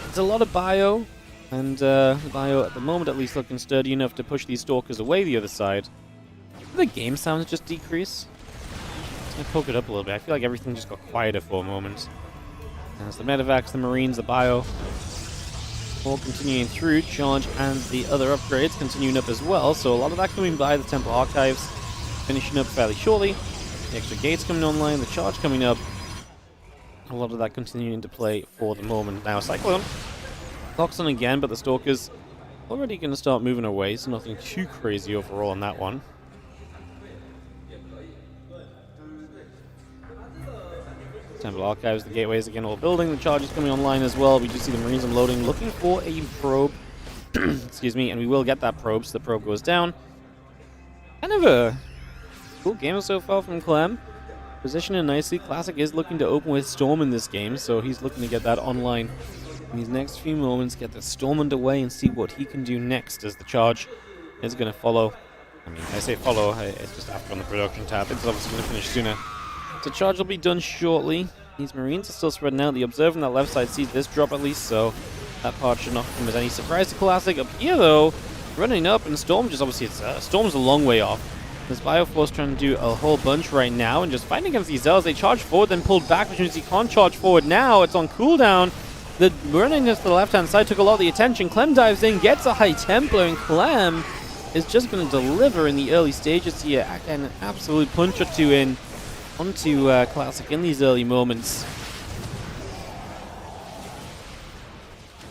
It's a lot of bio, and the bio at the moment at least looking sturdy enough to push these Stalkers away the other side. Did the game sounds just decrease? I'm going to poke it up a little bit. I feel like everything just got quieter for a moment. And it's the medevacs, the Marines, the bio, all continuing through. Charge and the other upgrades continuing up as well. So a lot of that coming by. The Temple Archives finishing up fairly shortly. The extra gates coming online, the charge coming up. A lot of that continuing to play for the moment. Now Cyclone locks on again, but the Stalkers already going to start moving away, so nothing too crazy overall on that one. Temple Archives, the gateways again all building, the charge is coming online as well. We do see the Marines unloading, looking for a probe. Excuse me, and we will get that probe, so the probe goes down. Kind of a cool game so far from Clem. Positioning nicely. Classic is looking to open with Storm in this game, so he's looking to get that online in these next few moments, get the Storm underway and see what he can do next as the charge is going to follow. I mean, I say follow, it's just after on the production tab. It's obviously going to finish sooner. So charge will be done shortly. These Marines are still spreading out. The Observer on that left side sees this drop at least, so that part should not come as any surprise to Classic. Up here, though, running up, and Storm just obviously, Storm's a long way off. There's Bioforce trying to do a whole bunch right now and just fighting against these Zells. They charge forward, then pulled back, which means he can't charge forward now. It's on cooldown. The running to the left-hand side took a lot of the attention. Clem dives in, gets a High Templar, and Clem is just going to deliver in the early stages here. Again, an absolute punch or two in onto Classic in these early moments.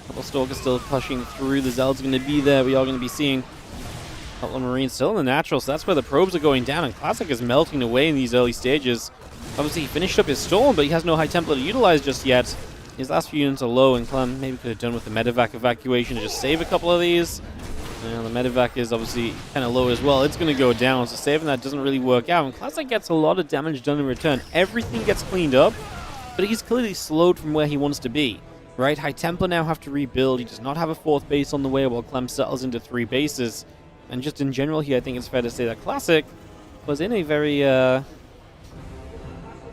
Couple Stalkers still pushing through. The Zells are going to be there. We are going to be seeing a couple of Marines still in the natural, so that's where the probes are going down, and Classic is melting away in these early stages. Obviously, he finished up his Storm, but he has no High Templar to utilize just yet. His last few units are low, and Clem maybe could have done with the medevac evacuation to just save a couple of these. The medevac is obviously kind of low as well. It's going to go down, so saving that doesn't really work out. And Classic gets a lot of damage done in return. Everything gets cleaned up. but he's clearly slowed from where he wants to be. Right, High Templar now have to rebuild. He does not have a 4th base on the way while Clem settles into 3 bases. And just in general here, I think it's fair to say that Classic was in a very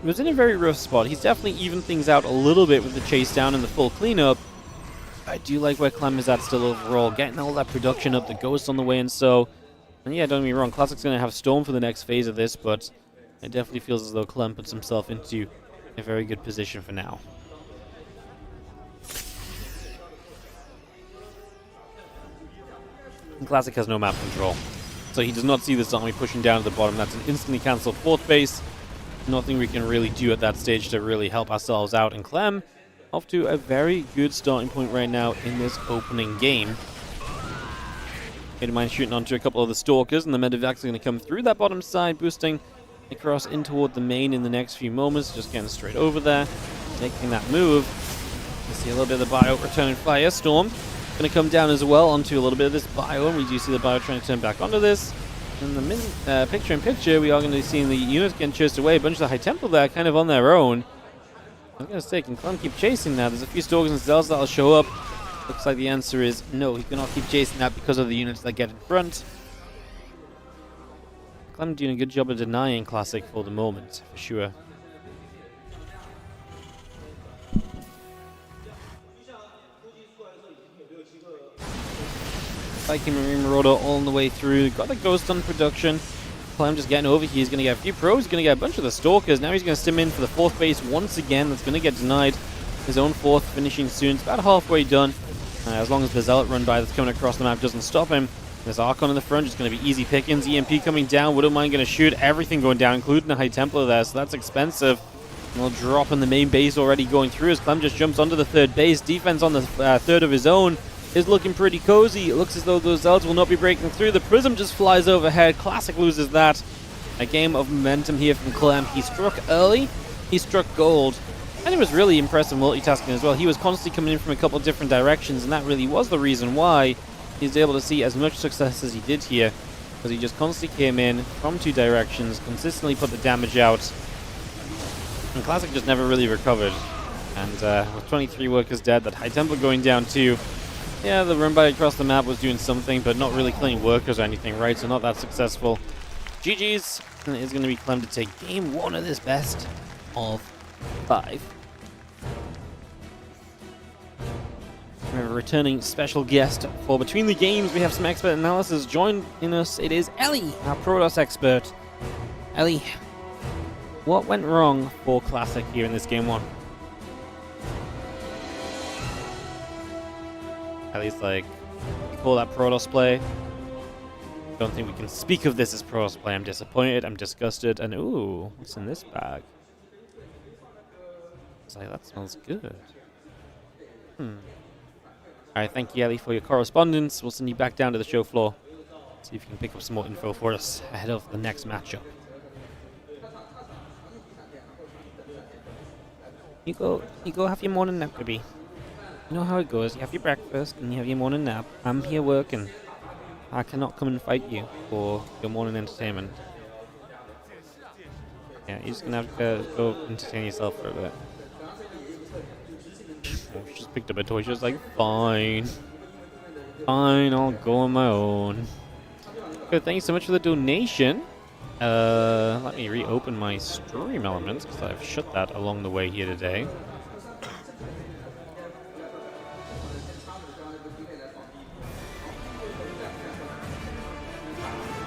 rough spot. He's definitely evened things out a little bit with the chase down and the full cleanup. I do like where Clem is at still overall, getting all that production up, the Ghost on the way, and yeah, don't get me wrong, Classic's going to have Storm for the next phase of this, but it definitely feels as though Clem puts himself into a very good position for now. Classic has no map control, so he does not see this army pushing down to the bottom. That's an instantly cancelled 4th base. Nothing we can really do at that stage to really help ourselves out. And Clem, off to a very good starting point right now in this opening game. Don't mind shooting onto a couple of the Stalkers, and the Medevac's are going to come through that bottom side, boosting across in toward the main in the next few moments. Just getting straight over there, making that move. You see a little bit of the bio returning Firestorm. Going to come down as well onto a little bit of this bio, and we do see the bio trying to turn back onto this. In the picture-in-picture, we are going to be seeing the units getting chased away. A bunch of the High Temple there kind of on their own. I was going to say, can Clem keep chasing that? There's a few Stalkers and Zells that'll show up. Looks like the answer is no, he cannot keep chasing that because of the units that get in front. Clem doing a good job of denying Classic for the moment, for sure. Viking Marine Marauder all the way through. Got the Ghost on production. Clem just getting over here. He's going to get a few pros. He's going to get a bunch of the Stalkers. Now he's going to stim in for the 4th base once again. That's going to get denied. His own 4th finishing soon. It's about halfway done. As long as the Zealot run by that's coming across the map doesn't stop him. There's Archon in the front. Just going to be easy pickings. EMP coming down. Widowmine going to shoot everything going down, including the High Templar there. So that's expensive. We'll drop in the main base already going through as Clem just jumps onto the 3rd base. Defense on the 3rd of his own is looking pretty cozy. It looks as though those Zealots will not be breaking through. The Prism just flies overhead. Classic loses that. A game of momentum here from Clem. He struck early. He struck gold. And it was really impressive multitasking as well. He was constantly coming in from a couple of different directions, and that really was the reason why he was able to see as much success as he did here. Because he just constantly came in from 2 directions, consistently put the damage out. And Classic just never really recovered. And with 23 workers dead, that High Templar going down too. Yeah, the run by across the map was doing something, but not really killing workers or anything, right? So not that successful. GG's. And it is going to be Clem to take game 1 of this best of 5. We have a returning special guest for Between the Games. We have some expert analysis. Joining us, it is Ellie, our Protoss expert. Ellie, what went wrong for Classic here in this game 1? Ellie's like, we call that Protoss play. Don't think we can speak of this as Protoss play. I'm disappointed, I'm disgusted, and ooh, what's in this bag? It's like, that smells good. Alright, thank you, Ellie, for your correspondence. We'll send you back down to the show floor. See if you can pick up some more info for us ahead of the next matchup. You go have your morning nap, baby. You know how it goes. You have your breakfast and you have your morning nap. I'm here working. I cannot come and fight you for your morning entertainment. Yeah, you're just gonna have to go entertain yourself for a bit. Oh, she just picked up a toy. She was like, fine. Fine, I'll go on my own. Good, thank you so much for the donation. Let me reopen my stream elements because I've shut that along the way here today.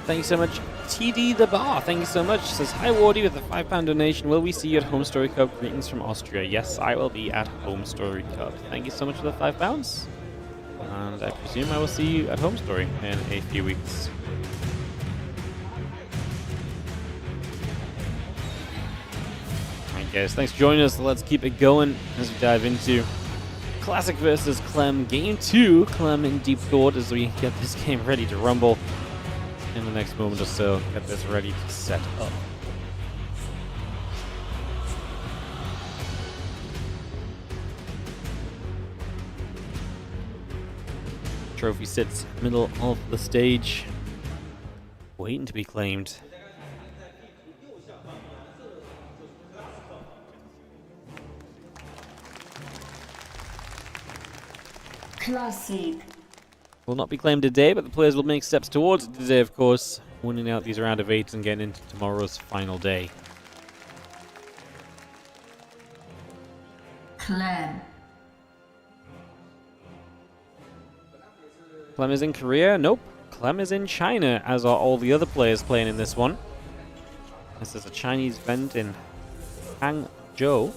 Thank you so much, TD the Bar. Thank you so much. Says, hi Wardy with a £5 donation. Will we see you at Home Story Cup? Greetings from Austria. Yes, I will be at Home Story Cup. Thank you so much for the £5. And I presume I will see you at Home Story in a few weeks. Alright guys, thanks for joining us. Let's keep it going as we dive into Classic versus Clem. Game 2. Clem in deep thought as we get this game ready to rumble. In the next moment or so, get this ready to set up. Trophy sits middle of the stage, waiting to be claimed. Classic. Will not be claimed today, but the players will make steps towards it today, of course, winning out these round of 8s and getting into tomorrow's final day. Clem. Clem is in Korea? Nope. Clem is in China, as are all the other players playing in this one. This is a Chinese event in Hangzhou.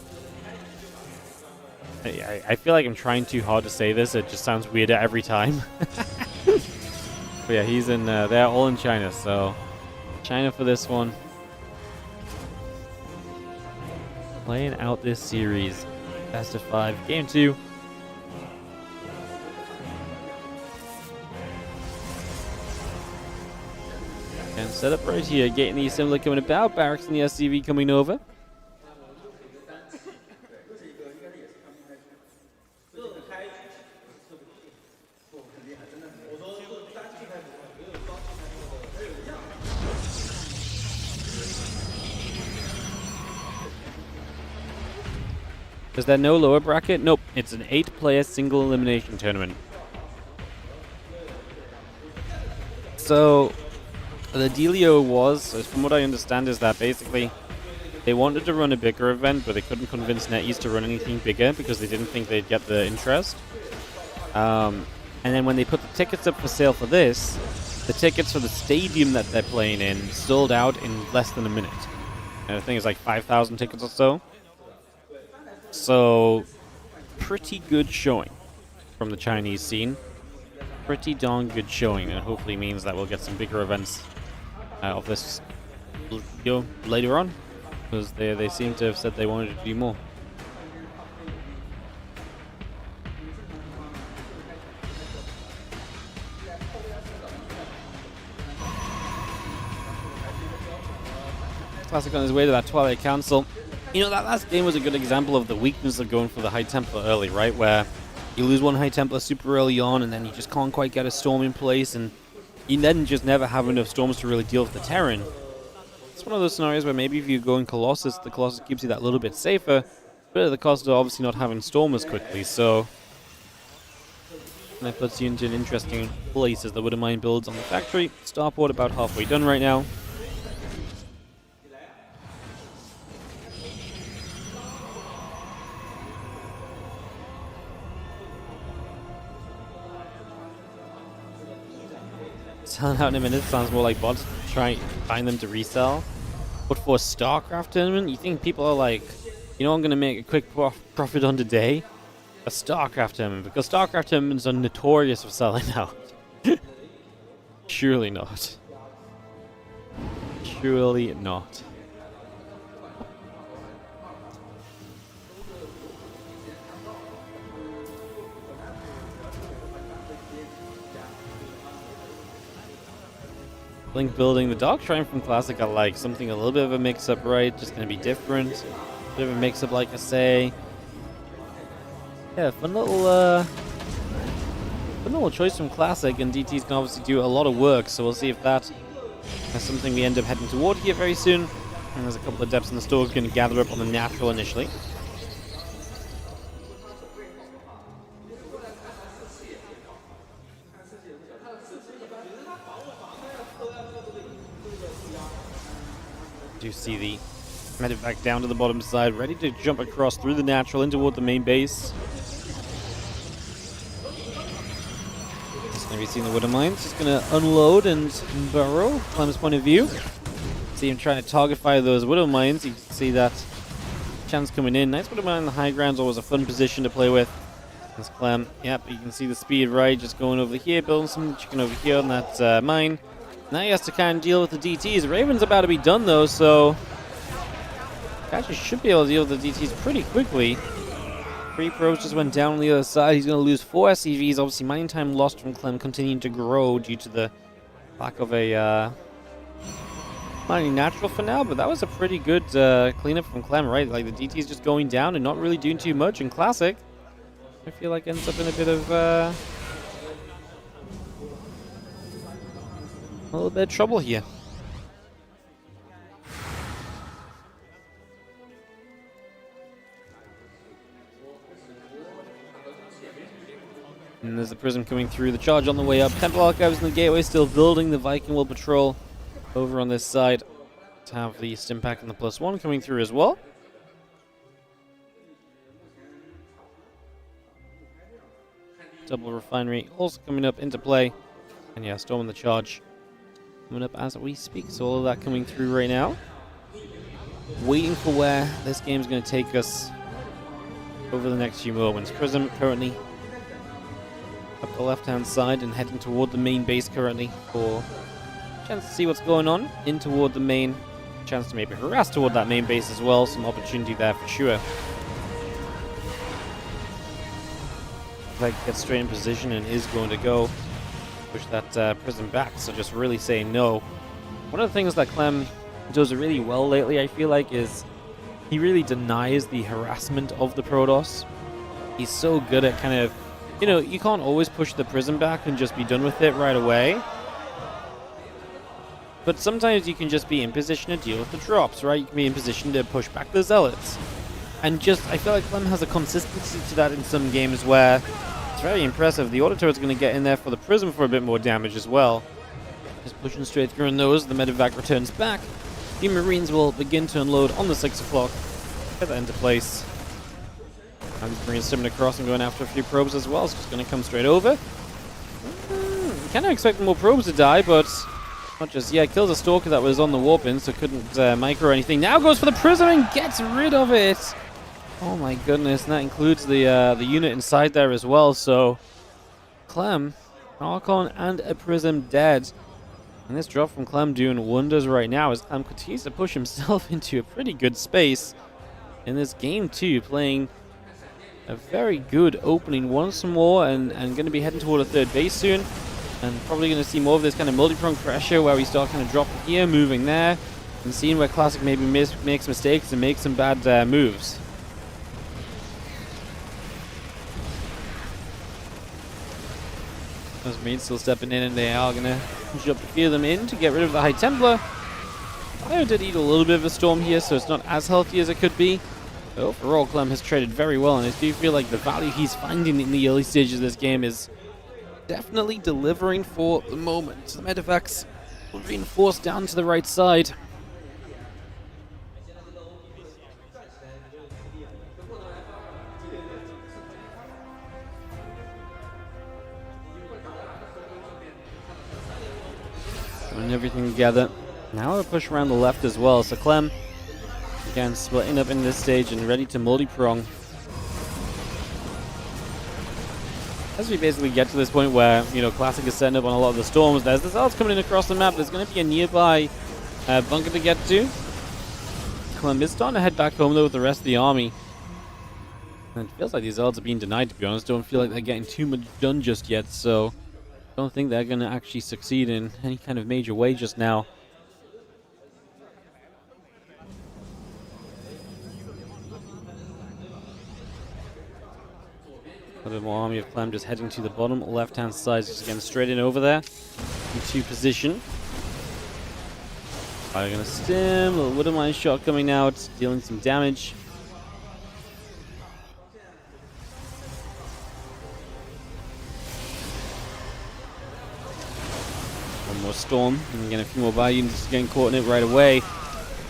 I feel like I'm trying too hard to say this. It just sounds weirder every time. But yeah, he's in. They're all in China, so China for this one. Playing out this series, best of 5, game 2. And set up right here, getting the assembly coming about, barracks and the SCV coming over. Is there no lower bracket? Nope, it's an 8-player single elimination tournament. So the dealio was, from what I understand, is that basically they wanted to run a bigger event, but they couldn't convince NetEase to run anything bigger because they didn't think they'd get the interest. And then when they put the tickets up for sale for this, the tickets for the stadium that they're playing in sold out in less than a minute. And I think it's like 5,000 tickets or so. So, pretty good showing from the Chinese scene. Pretty darn good showing, and hopefully means that we'll get some bigger events of this later on, because they seem to have said they wanted to do more. Classic on his way to that Twilight Council. You know, that last game was a good example of the weakness of going for the High Templar early, right? Where you lose one High Templar super early on, and then you just can't quite get a Storm in place, and you then just never have enough Storms to really deal with the Terran. It's one of those scenarios where maybe if you go in Colossus, the Colossus keeps you that little bit safer, but at the cost of obviously not having Storm as quickly, so that puts you into an interesting place as the Widow Mine builds on the factory. Starport about halfway done right now. Selling out in a minute sounds more like bots trying to find them to resell. But for a StarCraft tournament, you think people are like, you know, I'm going to make a quick profit on today? A StarCraft tournament, because StarCraft tournaments are notorious for selling out. Surely not. Surely not. Link building. The Dark Shrine from Classic, I like something a little bit of a mix-up, right? Just going to be different. A bit of a mix-up, like I say. Yeah, fun little choice from Classic, and DTs can obviously do a lot of work, so we'll see if that is something we end up heading toward here very soon. And there's a couple of depths in the store we can gather up on the natural initially. You see the medic back down to the bottom side, ready to jump across through the natural in toward the main base. Just going to be seeing the Widow Mines. Just going to unload and burrow. Clem's point of view. See him trying to target fire those Widow Mines. You can see that chance coming in. Nice Widow Mine on the high ground is always a fun position to play with. That's Clem. Yep, you can see the speed right, just going over here, building some chicken over here on that mine. Now he has to kind of deal with the DTs. Raven's about to be done though, so actually should be able to deal with the DTs pretty quickly. 3 probes just went down on the other side. He's going to lose 4 SCVs. Obviously, mining time lost from Clem continuing to grow due to the lack of a mining natural for now. But that was a pretty good cleanup from Clem, right? Like the DTs just going down and not really doing too much in Classic. I feel like ends up in a bit of a little bit of trouble here. And there's the Prism coming through. The charge on the way up. Temple Archives in the gateway still building. The Viking will patrol over on this side to have the Stimpack and the +1 coming through as well. Double Refinery also coming up into play. And yeah, Storm and the charge coming up as we speak. So all of that coming through right now. Waiting for where this game's going to take us over the next few moments. Prism currently up the left-hand side and heading toward the main base currently for a chance to see what's going on. In toward the main. Chance to maybe harass toward that main base as well. Some opportunity there for sure. Like gets straight in position and is going to go push that Prism back. So just really saying no. One of the things that Clem does really well lately, I feel like, is he really denies the harassment of the Protoss. He's so good at kind of, you know, you can't always push the Prism back and just be done with it right away. But sometimes you can just be in position to deal with the drops, right? You can be in position to push back the Zealots. And just, I feel like Clem has a consistency to that in some games where it's very impressive. The Auto Turret's going to get in there for the Prism for a bit more damage as well. Just pushing straight through on those. The Medevac returns back. The Marines will begin to unload on the 6 o'clock. Get that into place. And these Marines simming across and going after a few probes as well. So it's going to come straight over. Kind of expecting more probes to die, but not just yet. Kills a Stalker that was on the warp-in, so couldn't micro anything. Now goes for the Prism and gets rid of it. Oh my goodness, and that includes the unit inside there as well. So Clem, Archon, and a Prism dead. And this drop from Clem doing wonders right now as Clem continues to push himself into a pretty good space in this game too, playing a very good opening once more and going to be heading toward a third base soon. And probably going to see more of this kind of multi-pronged pressure where we start kind of dropping here, moving there, and seeing where Classic maybe makes mistakes and makes some bad moves. Those Marines still stepping in, and they are going to jump a few of them in to get rid of the High Templar. I did eat a little bit of a storm here, so it's not as healthy as it could be. But overall, Clem has traded very well, and I do feel like the value he's finding in the early stages of this game is definitely delivering for the moment. The Medevacs will reinforce down to the right side. Putting everything together. Now a push around the left as well. So Clem, again, splitting up in this stage and ready to multi-prong. As we basically get to this point where, you know, Classic is setting up on a lot of the storms, there's the Zealots coming in across the map. There's going to be a nearby bunker to get to. Clem is starting to head back home, though, with the rest of the army. And it feels like these Zealots are being denied, to be honest. Don't feel like they're getting too much done just yet, so don't think they're going to actually succeed in any kind of major way just now. A bit more army of Clem just heading to the bottom left-hand side, just again straight in over there into position. They're going to stim, a little Widow Mine shot coming out, dealing some damage. One more storm, and again a few more Bio units getting caught in it right away.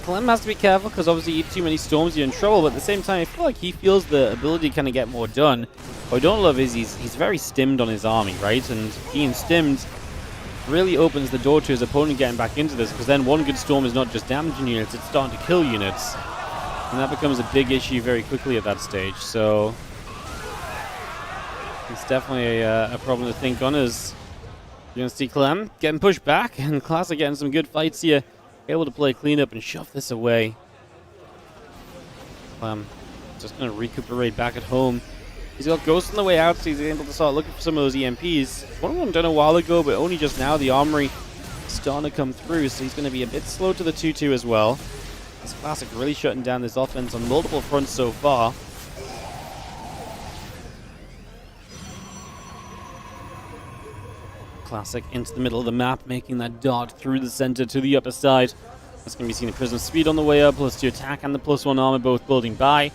Clem has to be careful because obviously you eat too many storms, you're in trouble, but at the same time I feel like he feels the ability to kind of get more done. What I don't love is he's very stimmed on his army, right? And being stimmed really opens the door to his opponent getting back into this, because then one good storm is not just damaging units, it's starting to kill units. And that becomes a big issue very quickly at that stage, so it's definitely a problem to think on. As you're going to see Clem getting pushed back, and Classic getting some good fights here, able to play cleanup and shove this away. Clem just going to recuperate back at home. He's got Ghost on the way out, so he's able to start looking for some of those EMPs. One of them done a while ago, but only just now the armory starting to come through, so he's going to be a bit slow to the 2-2 as well. This Classic really shutting down this offense on multiple fronts so far. Classic into the middle of the map, making that dart through the center to the upper side. That's going to be seeing the Prism speed on the way up, plus 2 attack and the +1 armor both building by.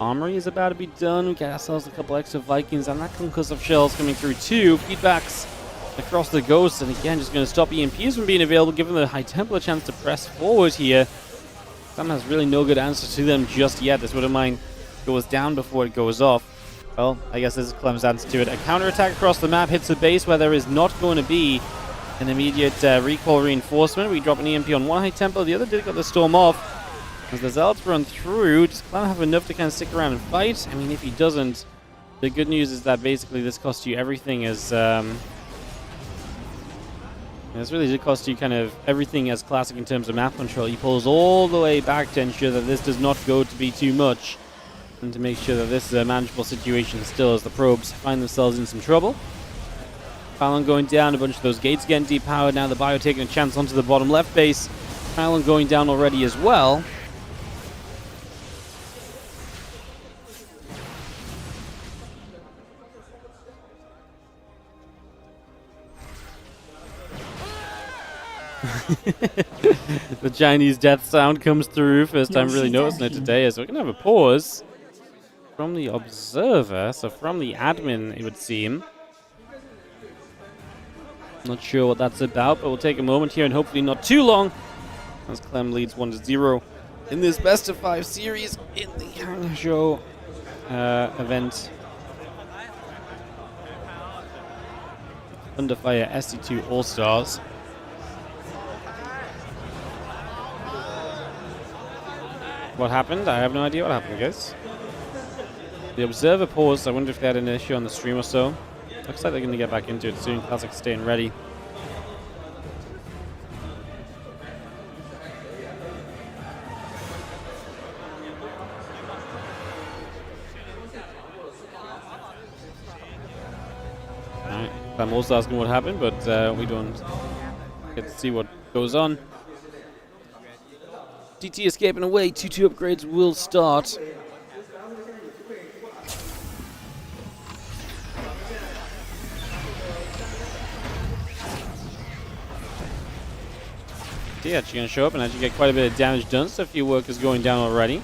Armory is about to be done. We get ourselves a couple extra Vikings, and that concussive shells coming through too. Feedbacks across the Ghost, and again, just going to stop EMPs from being available, giving the High Templar a chance to press forward here. Clem has really no good answer to them just yet. This would have mine goes down before it goes off. Well, I guess this is Clem's answer to it. A counterattack across the map hits the base where there is not going to be an immediate recoil reinforcement. We drop an EMP on one High Templar, the other did get the storm off. As the Zealots run through, does Clem have enough to kind of stick around and fight? I mean, if he doesn't, the good news is that basically this costs you everything as... this really did cost you kind of everything as Classic in terms of map control. He pulls all the way back to ensure that this does not go to be too much, and to make sure that this is a manageable situation still as the probes find themselves in some trouble. Pylon going down, a bunch of those gates getting depowered. Now the Bio taking a chance onto the bottom left base. Pylon going down already as well. The Chinese death sound comes through. First time really noticing it today. So we're going to have a pause from the observer. So from the admin, it would seem. Not sure what that's about, but we'll take a moment here and hopefully not too long as Clem leads 1-0 in this best of 5 series in the Hangzhou event. Under Fire SC2 All-Stars. What happened? I have no idea what happened, guys. The observer paused. I wonder if they had an issue on the stream or so. Looks like they're going to get back into it soon. Classic staying ready. Alright, I'm also asking what happened, but we don't get to see what goes on. DT escaping away. 2-2 upgrades will start. DT actually going to show up and actually get quite a bit of damage done. So a few workers going down already.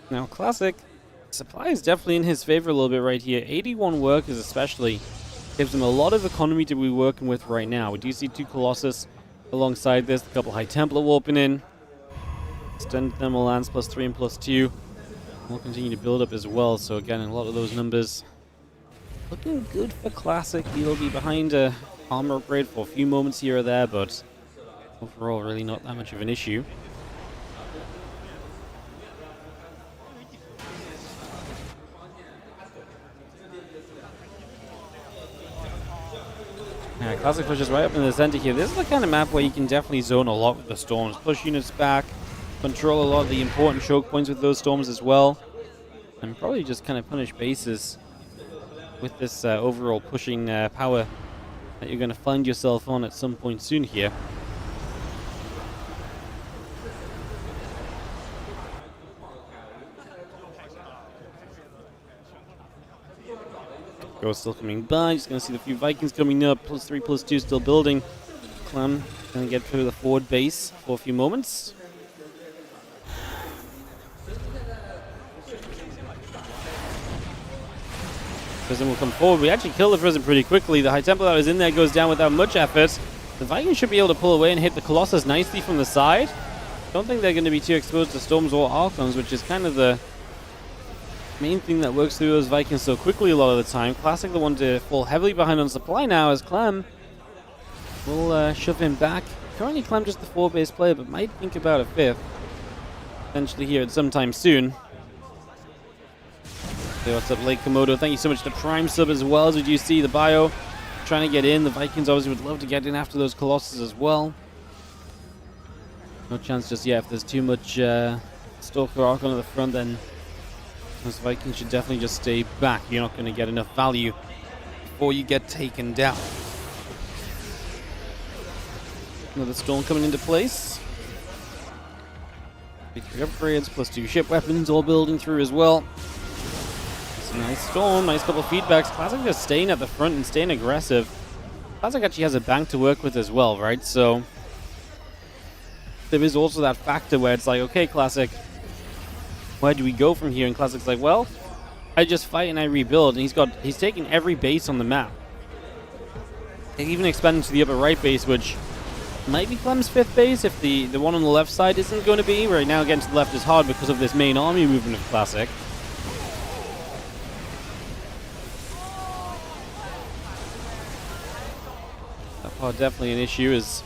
Now Classic, supply is definitely in his favor a little bit right here. 81 workers especially. Gives them a lot of economy to be working with right now. We do see 2 Colossus alongside this, a couple High Templar warping in. Extended thermal lands +3 and +2. We'll continue to build up as well, so again, a lot of those numbers looking good for Classic. He'll be behind a armor upgrade for a few moments here or there, but overall really not that much of an issue. Yeah, Classic pushes right up in the center here. This is the kind of map where you can definitely zone a lot with the storms. Push units back, control a lot of the important choke points with those storms as well. And probably just kind of punish bases with this overall pushing power that you're going to find yourself on at some point soon here. Ghost still coming by, just going to see the few Vikings coming up, +3, +2 still building. Clem going to get through the forward base for a few moments. Prism will come forward. We actually kill the Prism pretty quickly. The High Templar that was in there goes down without much effort. The Vikings should be able to pull away and hit the Colossus nicely from the side. Don't think they're going to be too exposed to Storms or Archons, which is kind of the main thing that works through those Vikings so quickly a lot of the time. Classic the one to fall heavily behind on supply now as Clem will shove him back. Currently Clem just the 4-base player, but might think about a 5th. Eventually here at sometime soon. Hey, what's up, Lake Komodo? Thank you so much to Prime Sub as well. As you see the Bio trying to get in. The Vikings obviously would love to get in after those Colossus as well. No chance just yet. If there's too much Stalker Archon at the front, then those Vikings should definitely just stay back. You're not going to get enough value before you get taken down. Another Storm coming into place. 3 upgrades, +2 ship weapons, all building through as well. It's a nice Storm, nice couple of feedbacks. Classic just staying at the front and staying aggressive. Classic actually has a bank to work with as well, right? So there is also that factor where it's like, okay, Classic, where do we go from here? And Classic's like, well, I just fight and I rebuild. And he's taking every base on the map. They even expanded to the upper right base, which might be Clem's 5th base if the one on the left side isn't going to be. Right now, getting to the left is hard because of this main army movement of Classic. That part definitely an issue is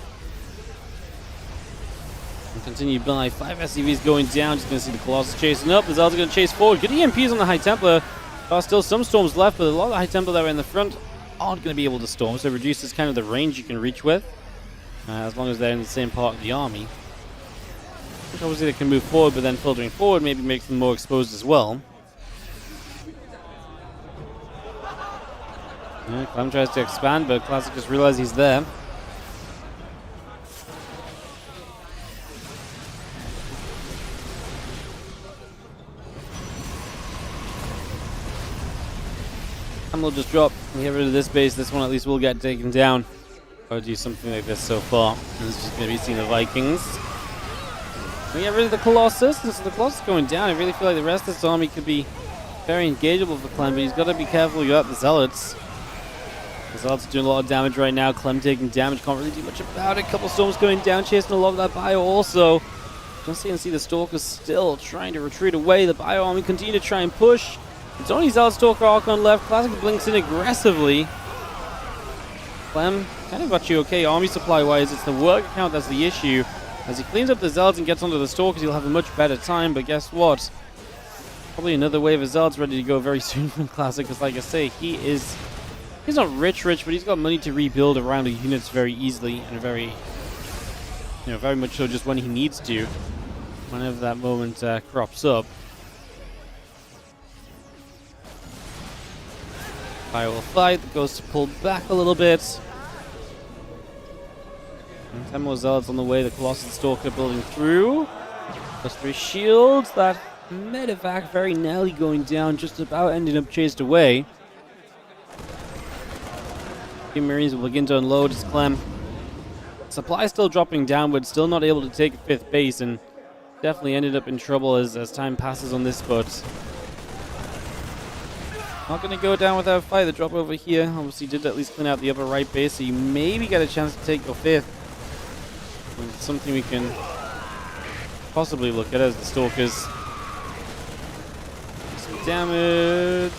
continued by 5 SCVs going down. Just going to see the Colossus chasing up. The Zelda going to chase forward. Good EMPs on the High Templar. There are still some storms left, but a lot of the High Templar that are in the front aren't going to be able to storm, so it reduces kind of the range you can reach with, as long as they're in the same part of the army. Which obviously they can move forward, but then filtering forward maybe makes them more exposed as well. Yeah, Clem tries to expand, but Classic just realizes he's there. And we'll just drop and get rid of this base. This one at least will get taken down. Or do something like this so far. And it's just going to be seeing the Vikings. We get rid of the Colossus. And so the Colossus going down. I really feel like the rest of this army could be very engageable for Clem, but he's got to be careful. You got the Zealots. The Zealots are doing a lot of damage right now. Clem taking damage. Can't really do much about it. Couple storms going down, chasing a lot of that bio also. Just see the Stalkers still trying to retreat away. The bio army continue to try and push. It's only Zealot Stalker Archon left. Classic blinks in aggressively. Clem kind of got you okay army supply wise. It's the work count that's the issue. As he cleans up the Zealots and gets onto the Stalkers, he'll have a much better time. But guess what? Probably another wave of Zealots ready to go very soon from Classic. Because like I say, he's not rich, but he's got money to rebuild around the units very easily and very much so just when he needs to, whenever that moment crops up. Fire will fight, the Ghost pulled back a little bit. And 10 more Zealots on the way, the Colossus Stalker building through. +3 shields, that medevac very nearly going down, just about ending up chased away. The Marines will begin to unload as Clem. Supply still dropping downwards, still not able to take a 5th base, and definitely ended up in trouble as time passes on this, but not going to go down without a fight. The drop over here obviously did at least clean out the upper right base, so you maybe get a chance to take your 5th. And it's something we can possibly look at as the Stalkers. Some damage.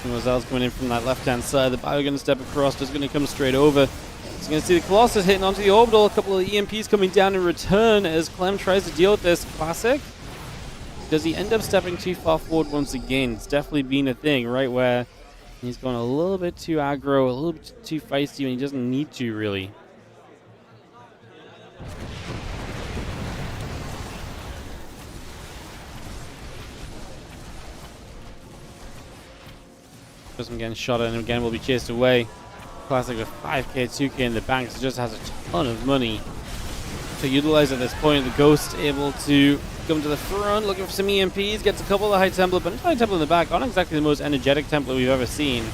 Roselle's coming in from that left-hand side. The bio going to step across, just going to come straight over. He's going to see the Colossus hitting onto the orbital. A couple of EMPs coming down in return as Clem tries to deal with this. Classic. Does he end up stepping too far forward once again? It's definitely been a thing, right, where he's gone a little bit too aggro, a little bit too feisty, and he doesn't need to, really. I'm getting shot at, and again will be chased away. Classic with 5k, 2k in the bank, so just has a ton of money to utilize at this point. The Ghost able to come to the front, looking for some EMPs, gets a couple of the High Templar, but High Templar in the back aren't exactly the most energetic Templar we've ever seen.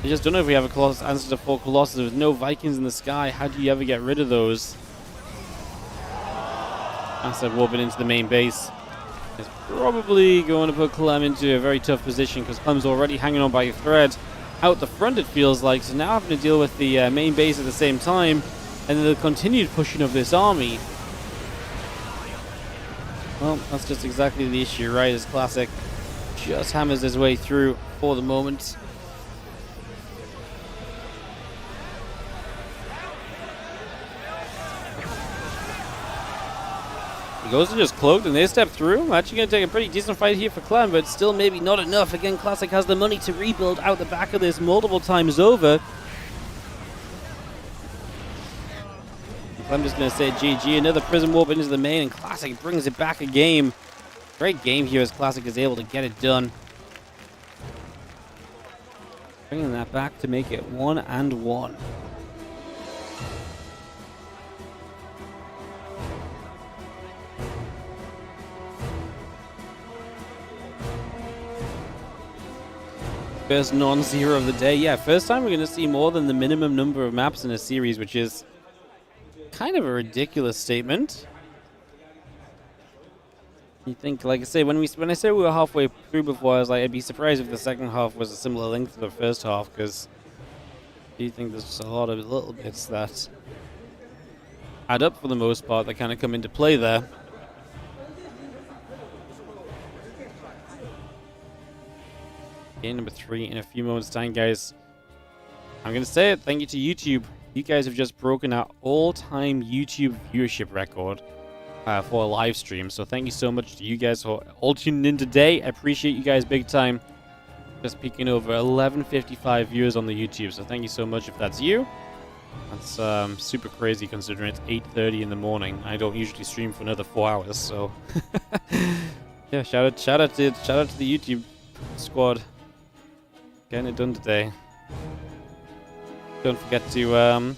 I just don't know if we have a Colossus answer to 4 Colossus with no Vikings in the sky. How do you ever get rid of those? Asset warping into the main base. It's probably going to put Clem into a very tough position because Clem's already hanging on by a thread out the front, it feels like. So now having to deal with the main base at the same time and then the continued pushing of this army. Well, that's just exactly the issue, right? As Classic just hammers his way through for the moment. He goes and just cloaked and they step through. Actually going to take a pretty decent fight here for Clem, but still maybe not enough. Again, Classic has the money to rebuild out the back of this multiple times over. Clem just going to say GG. Another Prism Warp into the main, and Classic brings it back a game. Great game here as Classic is able to get it done. Bringing that back to make it 1-1. First non-zero of the day. Yeah, first time we're going to see more than the minimum number of maps in a series, which is kind of a ridiculous statement. You think, like I say, when I say we were halfway through before, I was like, I'd be surprised if the second half was a similar length to the first half, because I do think there's just a lot of little bits that add up for the most part that kind of come into play there. Game number 3 in a few moments' time, guys. I'm going to say it. Thank you to YouTube. You guys have just broken our all-time YouTube viewership record for a live stream. So thank you so much to you guys who are all tuned in today. I appreciate you guys big time. Just peeking over 1155 viewers on the YouTube. So thank you so much if that's you. That's super crazy considering it's 8:30 in the morning. I don't usually stream for another 4 hours. So yeah, shout out to the YouTube squad. Getting it done today. Don't forget to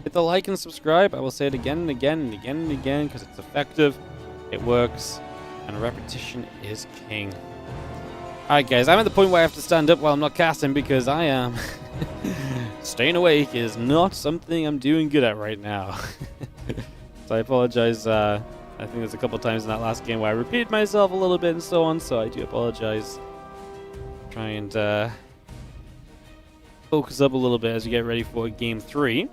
hit the like and subscribe. I will say it again and again and again and again because it's effective, it works, and repetition is king. Alright guys, I'm at the point where I have to stand up while I'm not casting because I am staying awake is not something I'm doing good at right now. So I apologize. I think there's a couple times in that last game where I repeated myself a little bit and so on, so I do apologize. Try and focus up a little bit as we get ready for game 3.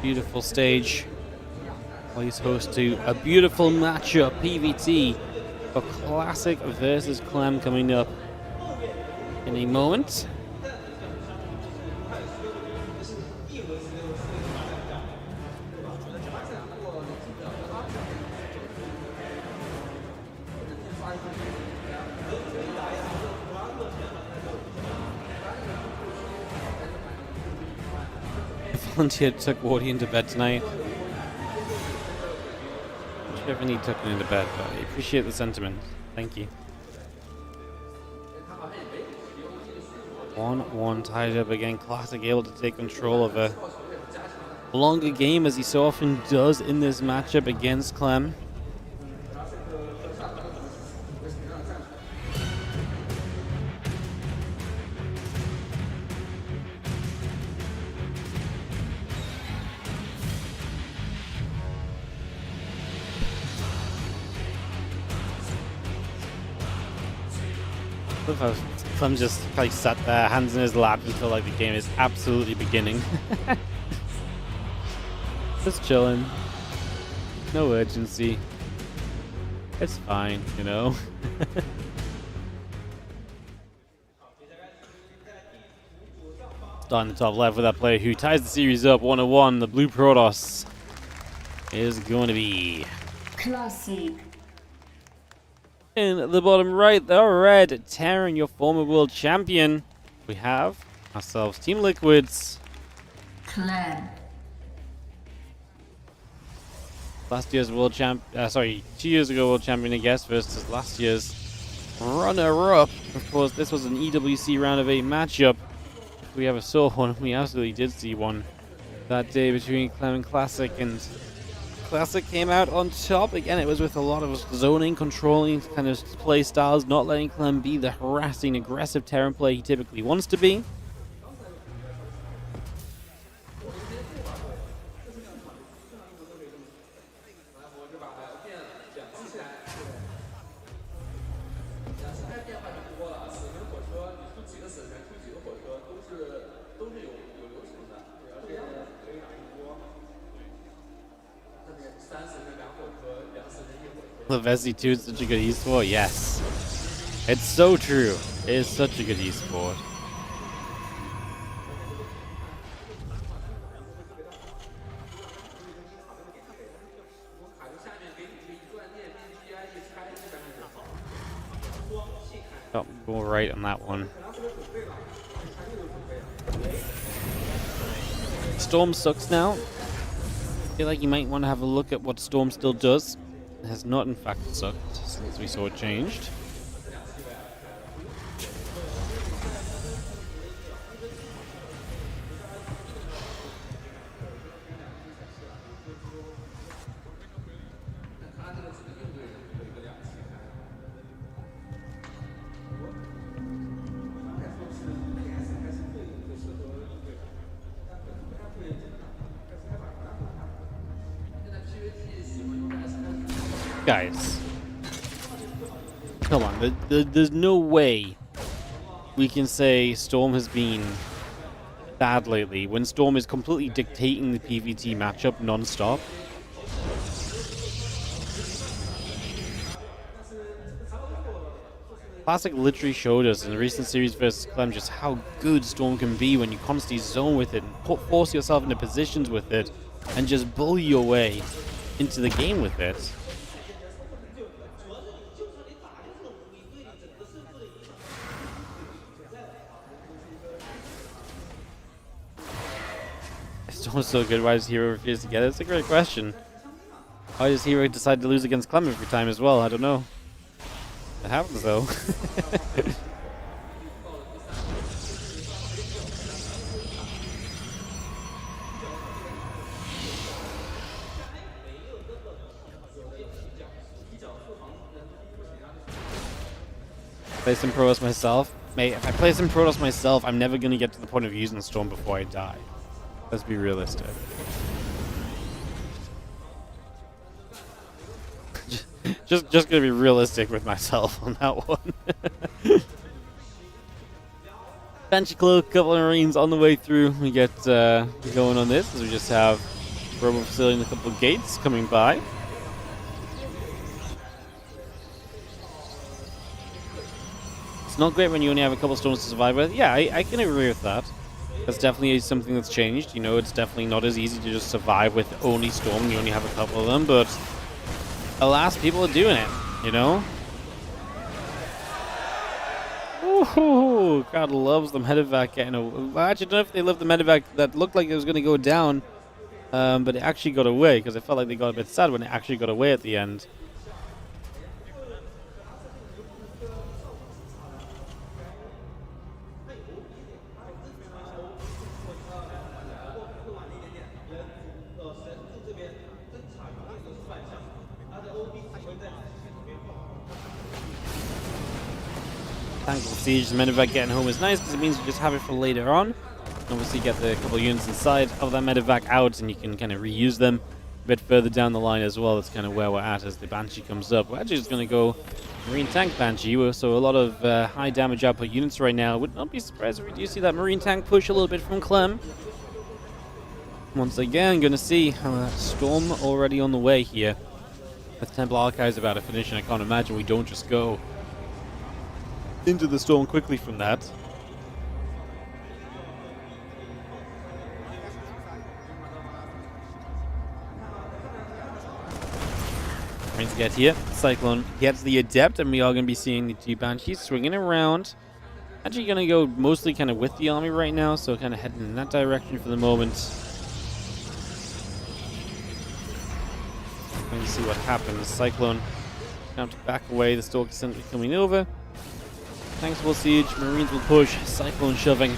Beautiful stage. Plays host to a beautiful matchup, PvT, for Classic versus Clem coming up in a moment. Volunteer took Wardy into bed tonight. I'm sure if he took him into bed, but I appreciate the sentiment. Thank you. 1-1 tied up again. Classic able to take control of a longer game as he so often does in this matchup against Clem. Clem just probably sat there, hands in his lap, until like the game is absolutely beginning. Just chilling. No urgency. It's fine, you know. Starting the top left with that player who ties the series up 1-1. The blue Protoss is going to be Classic. in the bottom right, the red Terran, your former world champion. We have ourselves Team Liquids. Clem. Last year's world champ, 2 years ago world champion, I guess, versus last year's runner-up. Of course, this was an EWC round of 8 matchup. If we ever saw one, we absolutely did see one that day between Clem and Classic, and Classic came out on top. Again, it was with a lot of zoning, controlling kind of play styles, not letting Clem be the harassing, aggressive Terran player he typically wants to be. Levesi 2 is such a good esport. Yes. It's so true. It is such a good esport. Oh, go right on that one. Storm sucks now. I feel like you might want to have a look at what Storm still does. It has not, in fact, sucked since we saw it changed. Guys. Come on, there's no way we can say Storm has been bad lately when Storm is completely dictating the PvT matchup non-stop. Classic literally showed us in the recent series versus Clem just how good Storm can be when you constantly zone with it and force yourself into positions with it and just bully your way into the game with it. Storm's so good, why does Hero refuse to get it? It's a great question. Why does Hero decide to lose against Clem every time as well? I don't know. It happens though. Play some Protoss myself. Mate, if I play some Protoss myself, I'm never gonna get to the point of using Storm before I die. Let's be realistic. Just gonna be realistic with myself on that one. Banshee Cloak, couple of Marines on the way through. We get going on this as we just have Robo Facility and a couple of gates coming by. It's not great when you only have a couple storms to survive with. Yeah, I can agree with that. That's definitely something that's changed. You know, it's definitely not as easy to just survive with only storm. You only have a couple of them, but alas, people are doing it, you know? Ooh, God loves the medevac getting away. I actually don't know if they love the medevac that looked like it was going to go down, but it actually got away, because I felt like they got a bit sad when it actually got away at the end. Thankful Siege, the medevac getting home is nice because it means you just have it for later on. Obviously get the couple of units inside of that medevac out and you can kind of reuse them a bit further down the line as well. That's kind of where we're at as the Banshee comes up. We're actually just going to go Marine Tank Banshee, so a lot of high damage output units right now. Would not be surprised if we do see that Marine Tank push a little bit from Clem. Once again, going to see Storm already on the way here. The Temple Archives about to finish, and I can't imagine we don't just go into the storm quickly from that. Marines get here. Cyclone gets the Adept, and we are going to be seeing the two Banshees swinging around. Actually going to go mostly kind of with the army right now, so kind of heading in that direction for the moment. Going to see what happens. Cyclone going to back away. The Stalker Sentry coming over. Thankful Siege, Marines will push, Cyclone shoving.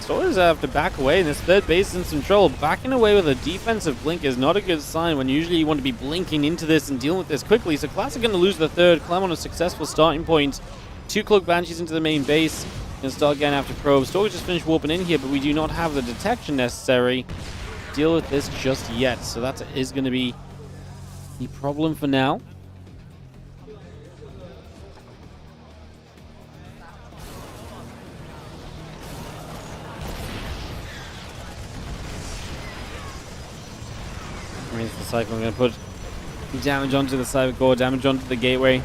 Stalkers have to back away, and this third base is in some trouble. Backing away with a defensive blink is not a good sign when usually you want to be blinking into this and dealing with this quickly. So Classic going to lose the third. Clem on a successful starting point. 2 Cloak Banshees into the main base. Going to start again after probes. Stalkers just finished warping in here, but we do not have the detection necessary to deal with this just yet. So that is going to be the problem for now. Means the Cyclone going to put damage onto the Cyber Core, damage onto the gateway.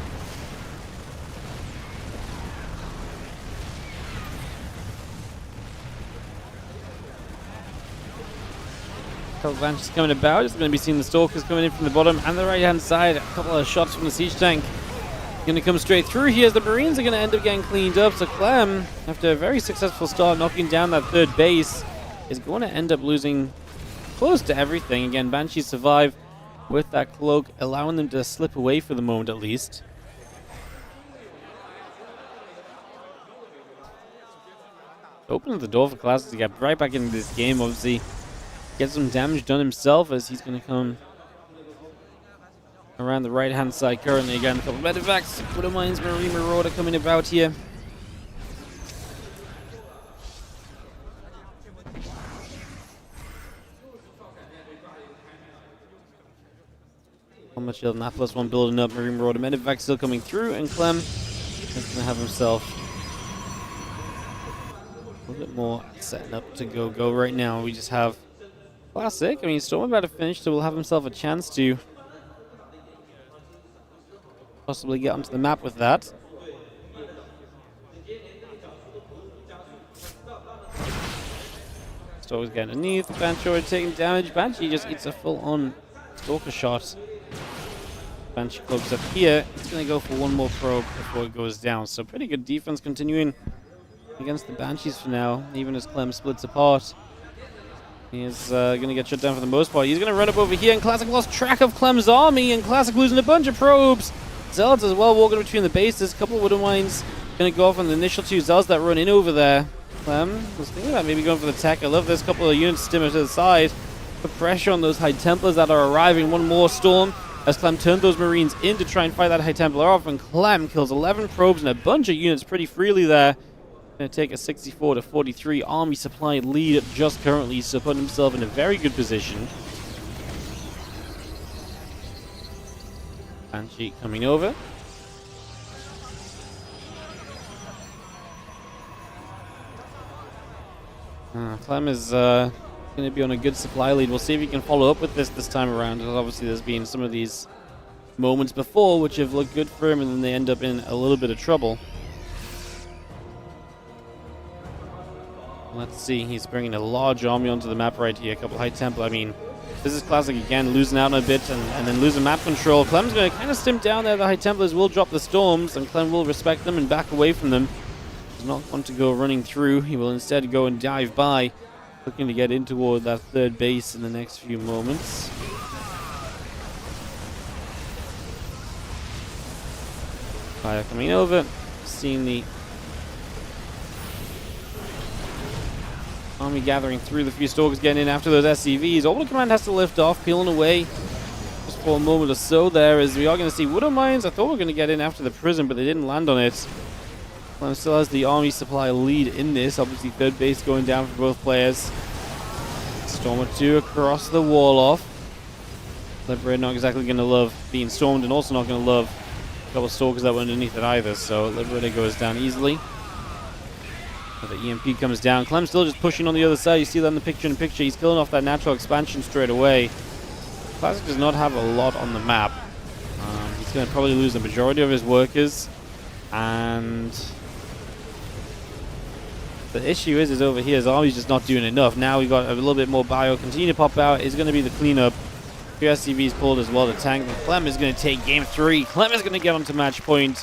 Couple of Banshees coming about. It's going to be seeing the Stalkers coming in from the bottom and the right hand side. A couple of shots from the Siege Tank. Going to come straight through here. The Marines are going to end up getting cleaned up. So Clem, after a very successful start knocking down that third base, is going to end up losing close to everything. Again, Banshees survive with that cloak, allowing them to slip away for the moment at least. Opens the door for Classic to get right back into this game, obviously. Get some damage done himself as he's going to come around the right-hand side currently. Again, a couple of medevacs. Widow Mines, Marine Marauder coming about here. How much shield? That plus one building up. Marine Marauder Medivac still coming through, and Clem is going to have himself a little bit more setting up to go right now. We just have Classic. I mean, Storm about to finish, so we'll have himself a chance to possibly get onto the map with that. Storm's getting underneath. Banshee already taking damage. Banshee just eats a full-on Stalker shot. Banshee clubs up here. It's going to go for one more probe before it goes down. So pretty good defense continuing against the Banshees for now, even as Clem splits apart. He is going to get shut down for the most part. He's going to run up over here, and Classic lost track of Clem's army, and Classic losing a bunch of probes. Zealots as well walking between the bases. A couple of Wooden Mines going to go off on the initial two Zealots that run in over there. Clem was thinking about maybe going for the tech. I love this. Couple of units stimmer to the side. Put pressure on those High Templars that are arriving. One more Storm as Clem turned those Marines in to try and fight that High Templar off, and Clem kills 11 probes and a bunch of units pretty freely there. Going to take a 64-43 army supply lead just currently, so putting himself in a very good position. Banshee coming over. Clem is going to be on a good supply lead. We'll see if he can follow up with this time around, because obviously there's been some of these moments before which have looked good for him, and then they end up in a little bit of trouble. Let's see, he's bringing a large army onto the map right here. A couple High Templar. I mean, this is Classic again, losing out on a bit and then losing map control. Clem's going to kind of stim down there. The High Templars will drop the Storms, and Clem will respect them and back away from them. Does not want to go running through. He will instead go and dive by, looking to get in toward that third base in the next few moments. Fire coming over. Seeing the army gathering through. The few Stalkers getting in after those SCVs. Orbital Command has to lift off, peeling away just for a moment or so there, as we are going to see Wooden Mines. I thought we were going to get in after the prison, but they didn't land on it. Clem still has the army supply lead in this. Obviously, third base going down for both players. Storm 2 across the wall off. Liberator not exactly going to love being stormed, and also not going to love a couple of Stalkers that were underneath it either. So Liberator goes down easily. The EMP comes down. Clem's still just pushing on the other side. You see that in the picture-in-picture. He's killing off that natural expansion straight away. Classic does not have a lot on the map. He's going to probably lose the majority of his workers. And the issue is over here, his army's just not doing enough. Now we've got a little bit more bio. Continue to pop out. Is going to be the cleanup. Two SCVs pulled as well to tank. And Clem is going to take game 3. Clem is going to get onto match point.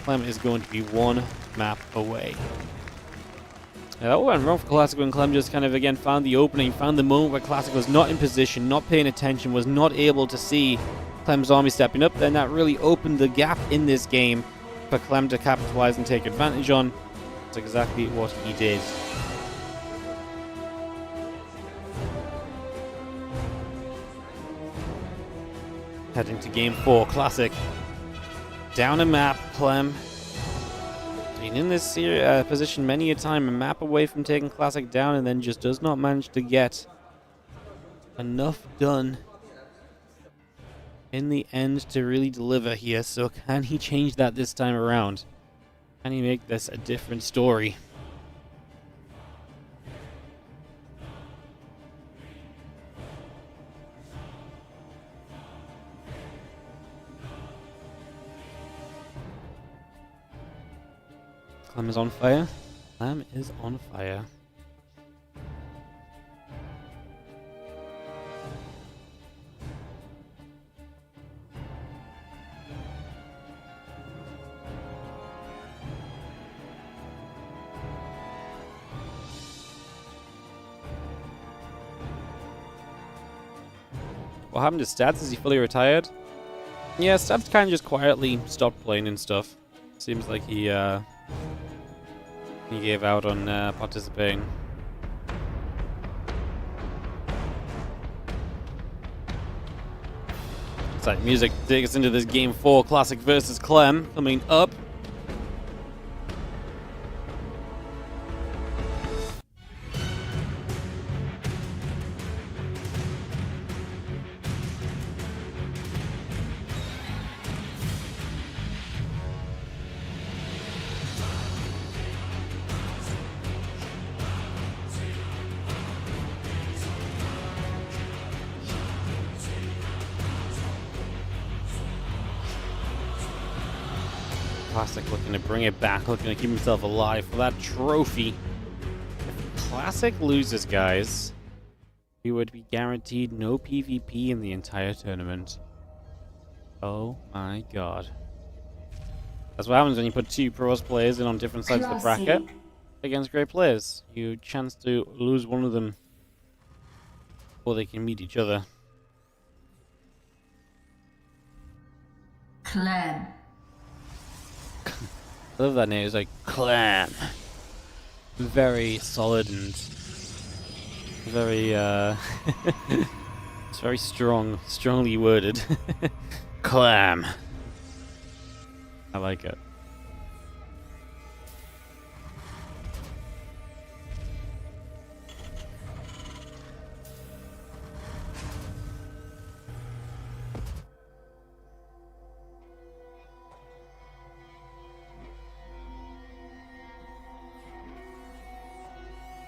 Clem is going to be one map away. Yeah, that went wrong for Classic when Clem just kind of again found the opening, found the moment where Classic was not in position, not paying attention, was not able to see Clem's army stepping up. Then that really opened the gap in this game for Clem to capitalize and take advantage on. That's exactly what he did. Heading to game 4, Classic. Down a map, Clem. Been in this position many a time, a map away from taking Classic down, and then just does not manage to get enough done in the end to really deliver here. So can he change that this time around? Can he make this a different story? Clem is on fire. Clem is on fire. What happened to Stats? Is he fully retired? Yeah, Stats kind of just quietly stopped playing and stuff. Seems like he gave out on participating. Exciting music to take us into this game 4, Classic versus Clem, coming up. Classic looking to bring it back, looking to keep himself alive for that trophy. If Classic loses, guys, he would be guaranteed no PvP in the entire tournament. Oh my god. That's what happens when you put two pros players in on different sides of the bracket against great players. You chance to lose one of them before they can meet each other. Clem. I love that name. It's like Clem. Very solid and very it's very strongly worded. Clem. I like it.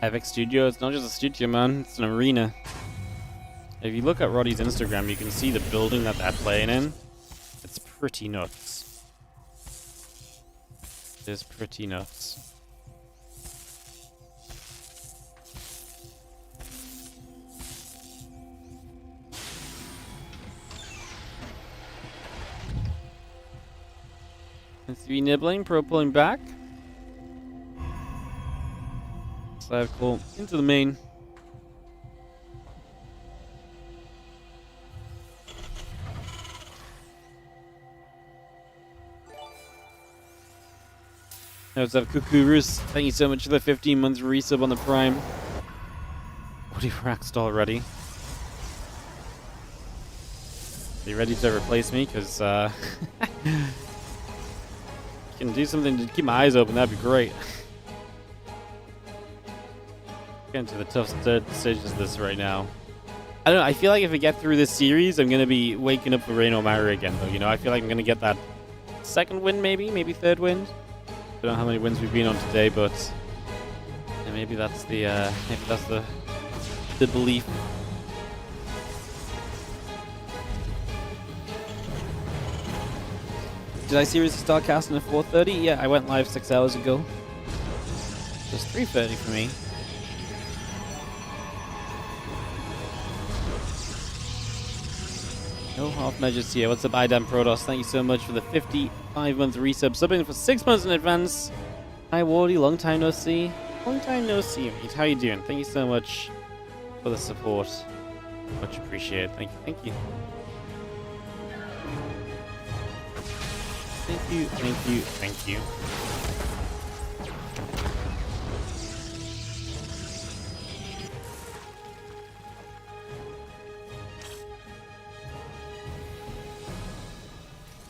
Epic Studio, it's not just a studio, man, it's an arena. If you look at Roddy's Instagram, you can see the building that they're playing in. It's pretty nuts. It is pretty nuts. Let's see, nibbling, pro pulling back. Slide call into the main. What's up, Kukurus? Thank you so much for the 15 months resub on the Prime. What are you raxed already? Are you ready to replace me? Because, you can do something to keep my eyes open, that'd be great. Getting to the tough stages of this right now. I don't know, I feel like if we get through this series, I'm going to be waking up for Reino Maru again, though. You know, I feel like I'm going to get that second win, maybe third win. I don't know how many wins we've been on today, but yeah, maybe that's the belief. Did I seriously start casting at 4:30? Yeah, I went live 6 hours ago. It was 3:30 for me. No half measures here. What's up, Idam Prodos? Thank you so much for the 55-month resub. Subbing for 6 months in advance. Hi, Wardy. Long time no see. Long time no see, mate. How you doing? Thank you so much for the support. Much appreciated. Thank you. Thank you. Thank you. Thank you. Thank you.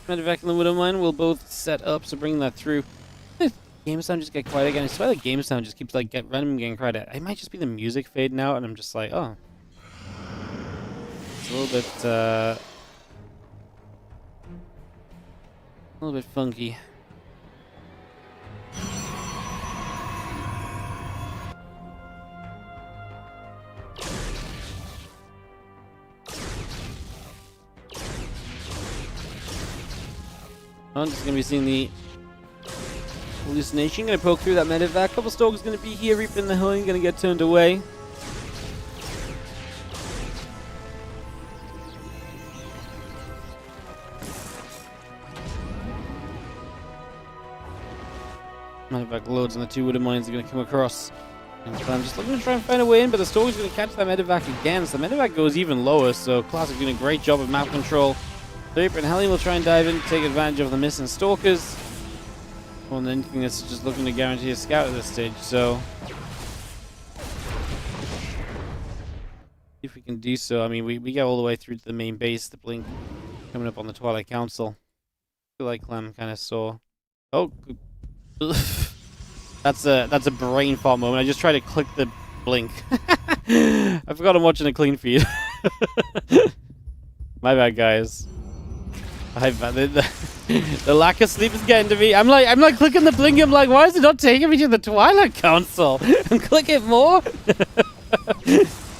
Medevac and the Widow Mine will both set up, so bring that through. Game sound just get quiet again. I swear the game sound just keeps like randomly getting quiet. It might just be the music fading out, and I'm just like, oh, it's a little bit funky. I'm just gonna be seeing the hallucination. Gonna poke through that medevac. Couple stalkers gonna be here, reaping the hilling, gonna get turned away. Medevac loads and the two Widow Mines are gonna come across. And I'm just looking to try and find a way in, but the stalker's gonna catch that medevac again. So the medevac goes even lower, so Classic doing a great job of map control. Reaper and Helly will try and dive in, take advantage of the missing stalkers. More than anything, that's just looking to guarantee a scout at this stage, so if we can do so. I mean, we get all the way through to the main base, the blink coming up on the Twilight Council. I feel like Clem kind of saw. Oh, that's a brain fart moment. I just tried to click the blink. I forgot I'm watching a clean feed. My bad, guys. The lack of sleep is getting to me. I'm like clicking the blink. I'm like, why is it not taking me to the Twilight Council? I'm clicking more.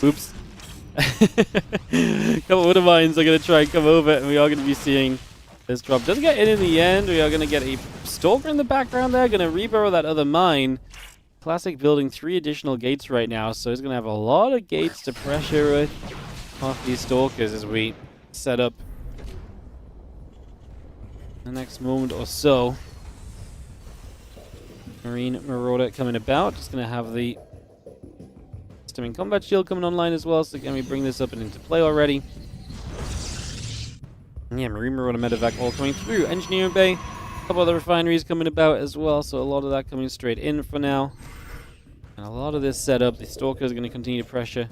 Oops. Couple Widow Mines are gonna try and come over, and we are gonna be seeing This drop does get in the end. We are going to get a Stalker in the background there. Going to reburrow that other mine. Classic building 3 additional gates right now, so he's going to have a lot of gates to pressure with off these Stalkers as we set up the next moment or so. Marine Marauder coming about. Just going to have the Stimming Combat Shield coming online as well, so can we bring this up and into play already? Yeah, Marine Marauder Medevac all coming through. Engineering Bay, a couple other refineries coming about as well, so a lot of that coming straight in for now. And a lot of this setup, the Stalker is going to continue to pressure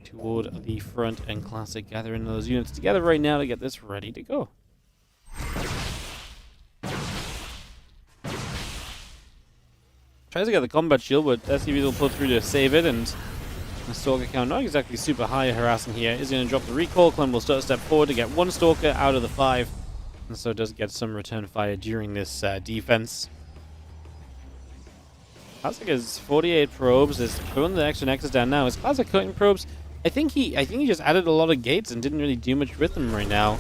toward the front, and Classic gathering those units together right now to get this ready to go. Tries to get the combat shield, but SCVs will pull through to save it, and the Stalker count not exactly super high harassing here. Is going to drop the recall. Clem will start a step forward to get 1 Stalker out of the 5, and so does get some return fire during this defense. Classic is 48 probes. Is throwing the extra nexus down now. Is Classic cutting probes? I think he just added a lot of gates and didn't really do much with them right now.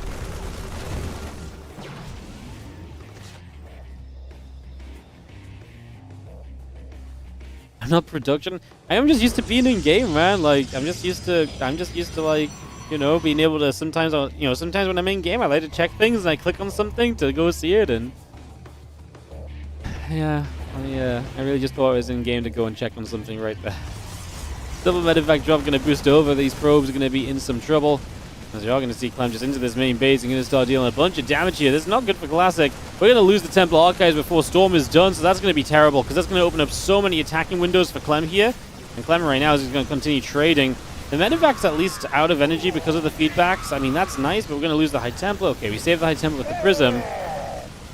I'm not production. I am just used to being in game, man. Like I'm just used to like, you know, being able to sometimes when I'm in game I like to check things and I click on something to go see it, and yeah, I really just thought I was in game to go and check on something right there. Double medevac drop going to boost over. These probes are going to be in some trouble, as you're going to see Clem just into this main base and going to start dealing a bunch of damage here. This is not good for Classic. We're going to lose the Temple Archives before Storm is done, so that's going to be terrible, because that's going to open up so many attacking windows for Clem here. And Clem right now is just going to continue trading. The medevac's at least out of energy because of the feedbacks. I mean, that's nice, but we're going to lose the High Temple. Okay, we saved the High Temple with the Prism.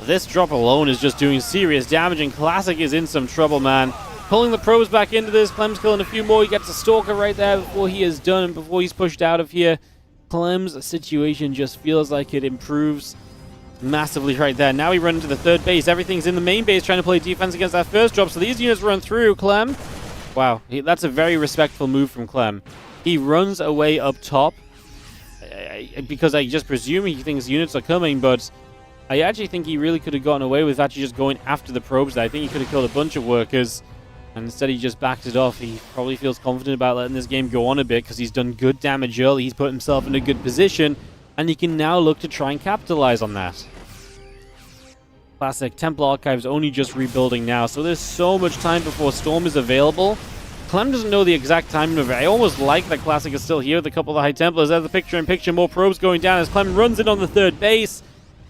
This drop alone is just doing serious damage, and Classic is in some trouble, man. Pulling the probes back into this. Clem's killing a few more. He gets a Stalker right there before he is done, and before he's pushed out of here. Clem's situation just feels like it improves massively right there. Now we run into the third base. Everything's in the main base trying to play defense against that first drop, so these units run through. Clem, wow, that's a very respectful move from Clem. He runs away up top because I just presume he thinks units are coming, but I actually think he really could have gotten away with actually just going after the probes there. I think he could have killed a bunch of workers, and instead he just backed it off. He probably feels confident about letting this game go on a bit because he's done good damage early. He's put himself in a good position, and he can now look to try and capitalize on that. Classic Temple Archives only just rebuilding now, so there's so much time before Storm is available. Clem doesn't know the exact timing of it. I almost like that Classic is still here with a couple of the High Templars. There's the picture-in-picture, more probes going down as Clem runs in on the third base.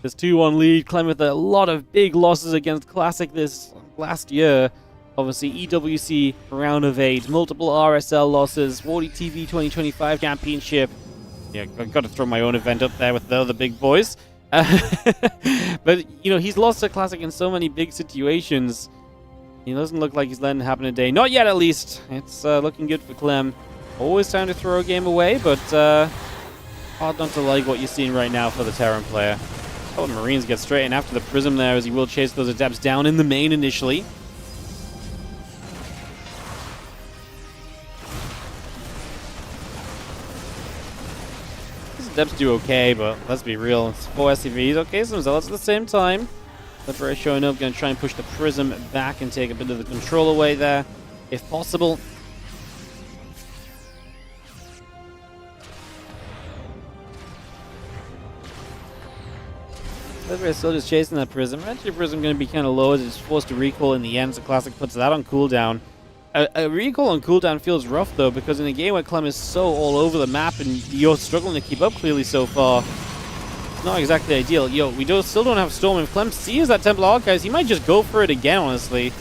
There's 2-1 lead. Clem with a lot of big losses against Classic this last year. Obviously, EWC round of 8, multiple RSL losses, WardiTV 2025 championship. Yeah, I've got to throw my own event up there with the other big boys. But, you know, he's lost to Classic in so many big situations. He doesn't look like he's letting it happen today. Not yet, at least. It's looking good for Clem. Always time to throw a game away, but hard not to like what you're seeing right now for the Terran player. Oh, the Marines get straight in after the Prism there, as he will chase those Adepts down in the main initially. These Adepts do okay, but let's be real. It's 4 SCVs. Okay, some Zealots at the same time. Liberator showing up, going to try and push the Prism back and take a bit of the control away there, if possible. Liberator still just chasing that Prism. Actually, Prism going to be kind of low as it's forced to recall in the end, so Classic puts that on cooldown. A recall on cooldown feels rough, though, because in a game where Clem is so all over the map and you're struggling to keep up clearly so far, not exactly ideal. Yo, we still don't have Storm. If Clem sees that Temple Archives, he might just go for it again, honestly.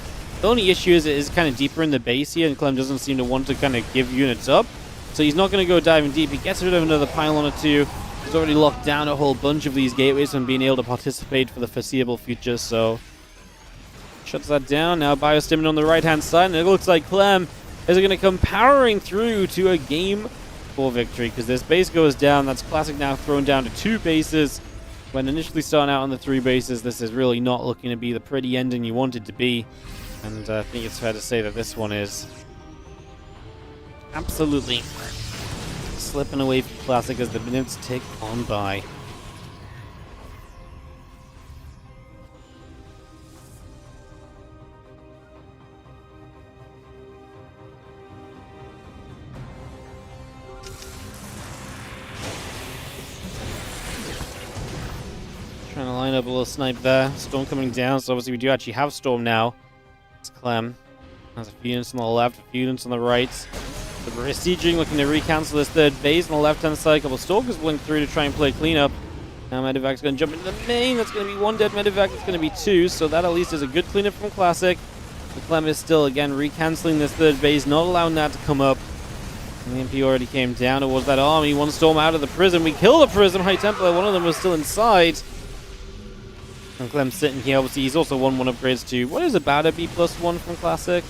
The only issue is it is kind of deeper in the base here, and Clem doesn't seem to want to kind of give units up. So he's not going to go diving deep. He gets rid of another pylon or two. He's already locked down a whole bunch of these gateways from being able to participate for the foreseeable future, so shuts that down. Now Biostimming on the right-hand side, and it looks like Clem is going to come powering through to a game for victory, because this base goes down. That's Classic now thrown down to 2 bases. When initially starting out on the 3 bases, this is really not looking to be the pretty ending you want it to be. And I think it's fair to say that this one is absolutely slipping away from Classic as the minutes tick on by. up a little snipe there. Storm coming down, so obviously we do actually have Storm now. It's Clem. Has a few units on the left, a few units on the right. The besieging looking to recancel this third base on the left-hand side. A couple of Stalkers blink through to try and play cleanup. Now Medivac's going to jump into the main. That's going to be one dead Medivac. That's going to be two, so that at least is a good cleanup from Classic. The Clem is still, again, recanceling this third base, not allowing that to come up. And the MP already came down towards that army. One Storm out of the prison. We kill the prison. High Templar, one of them was still inside. And Clem's sitting here. Obviously, he's also 1-1 upgrades to what is about a B+1 from Classic.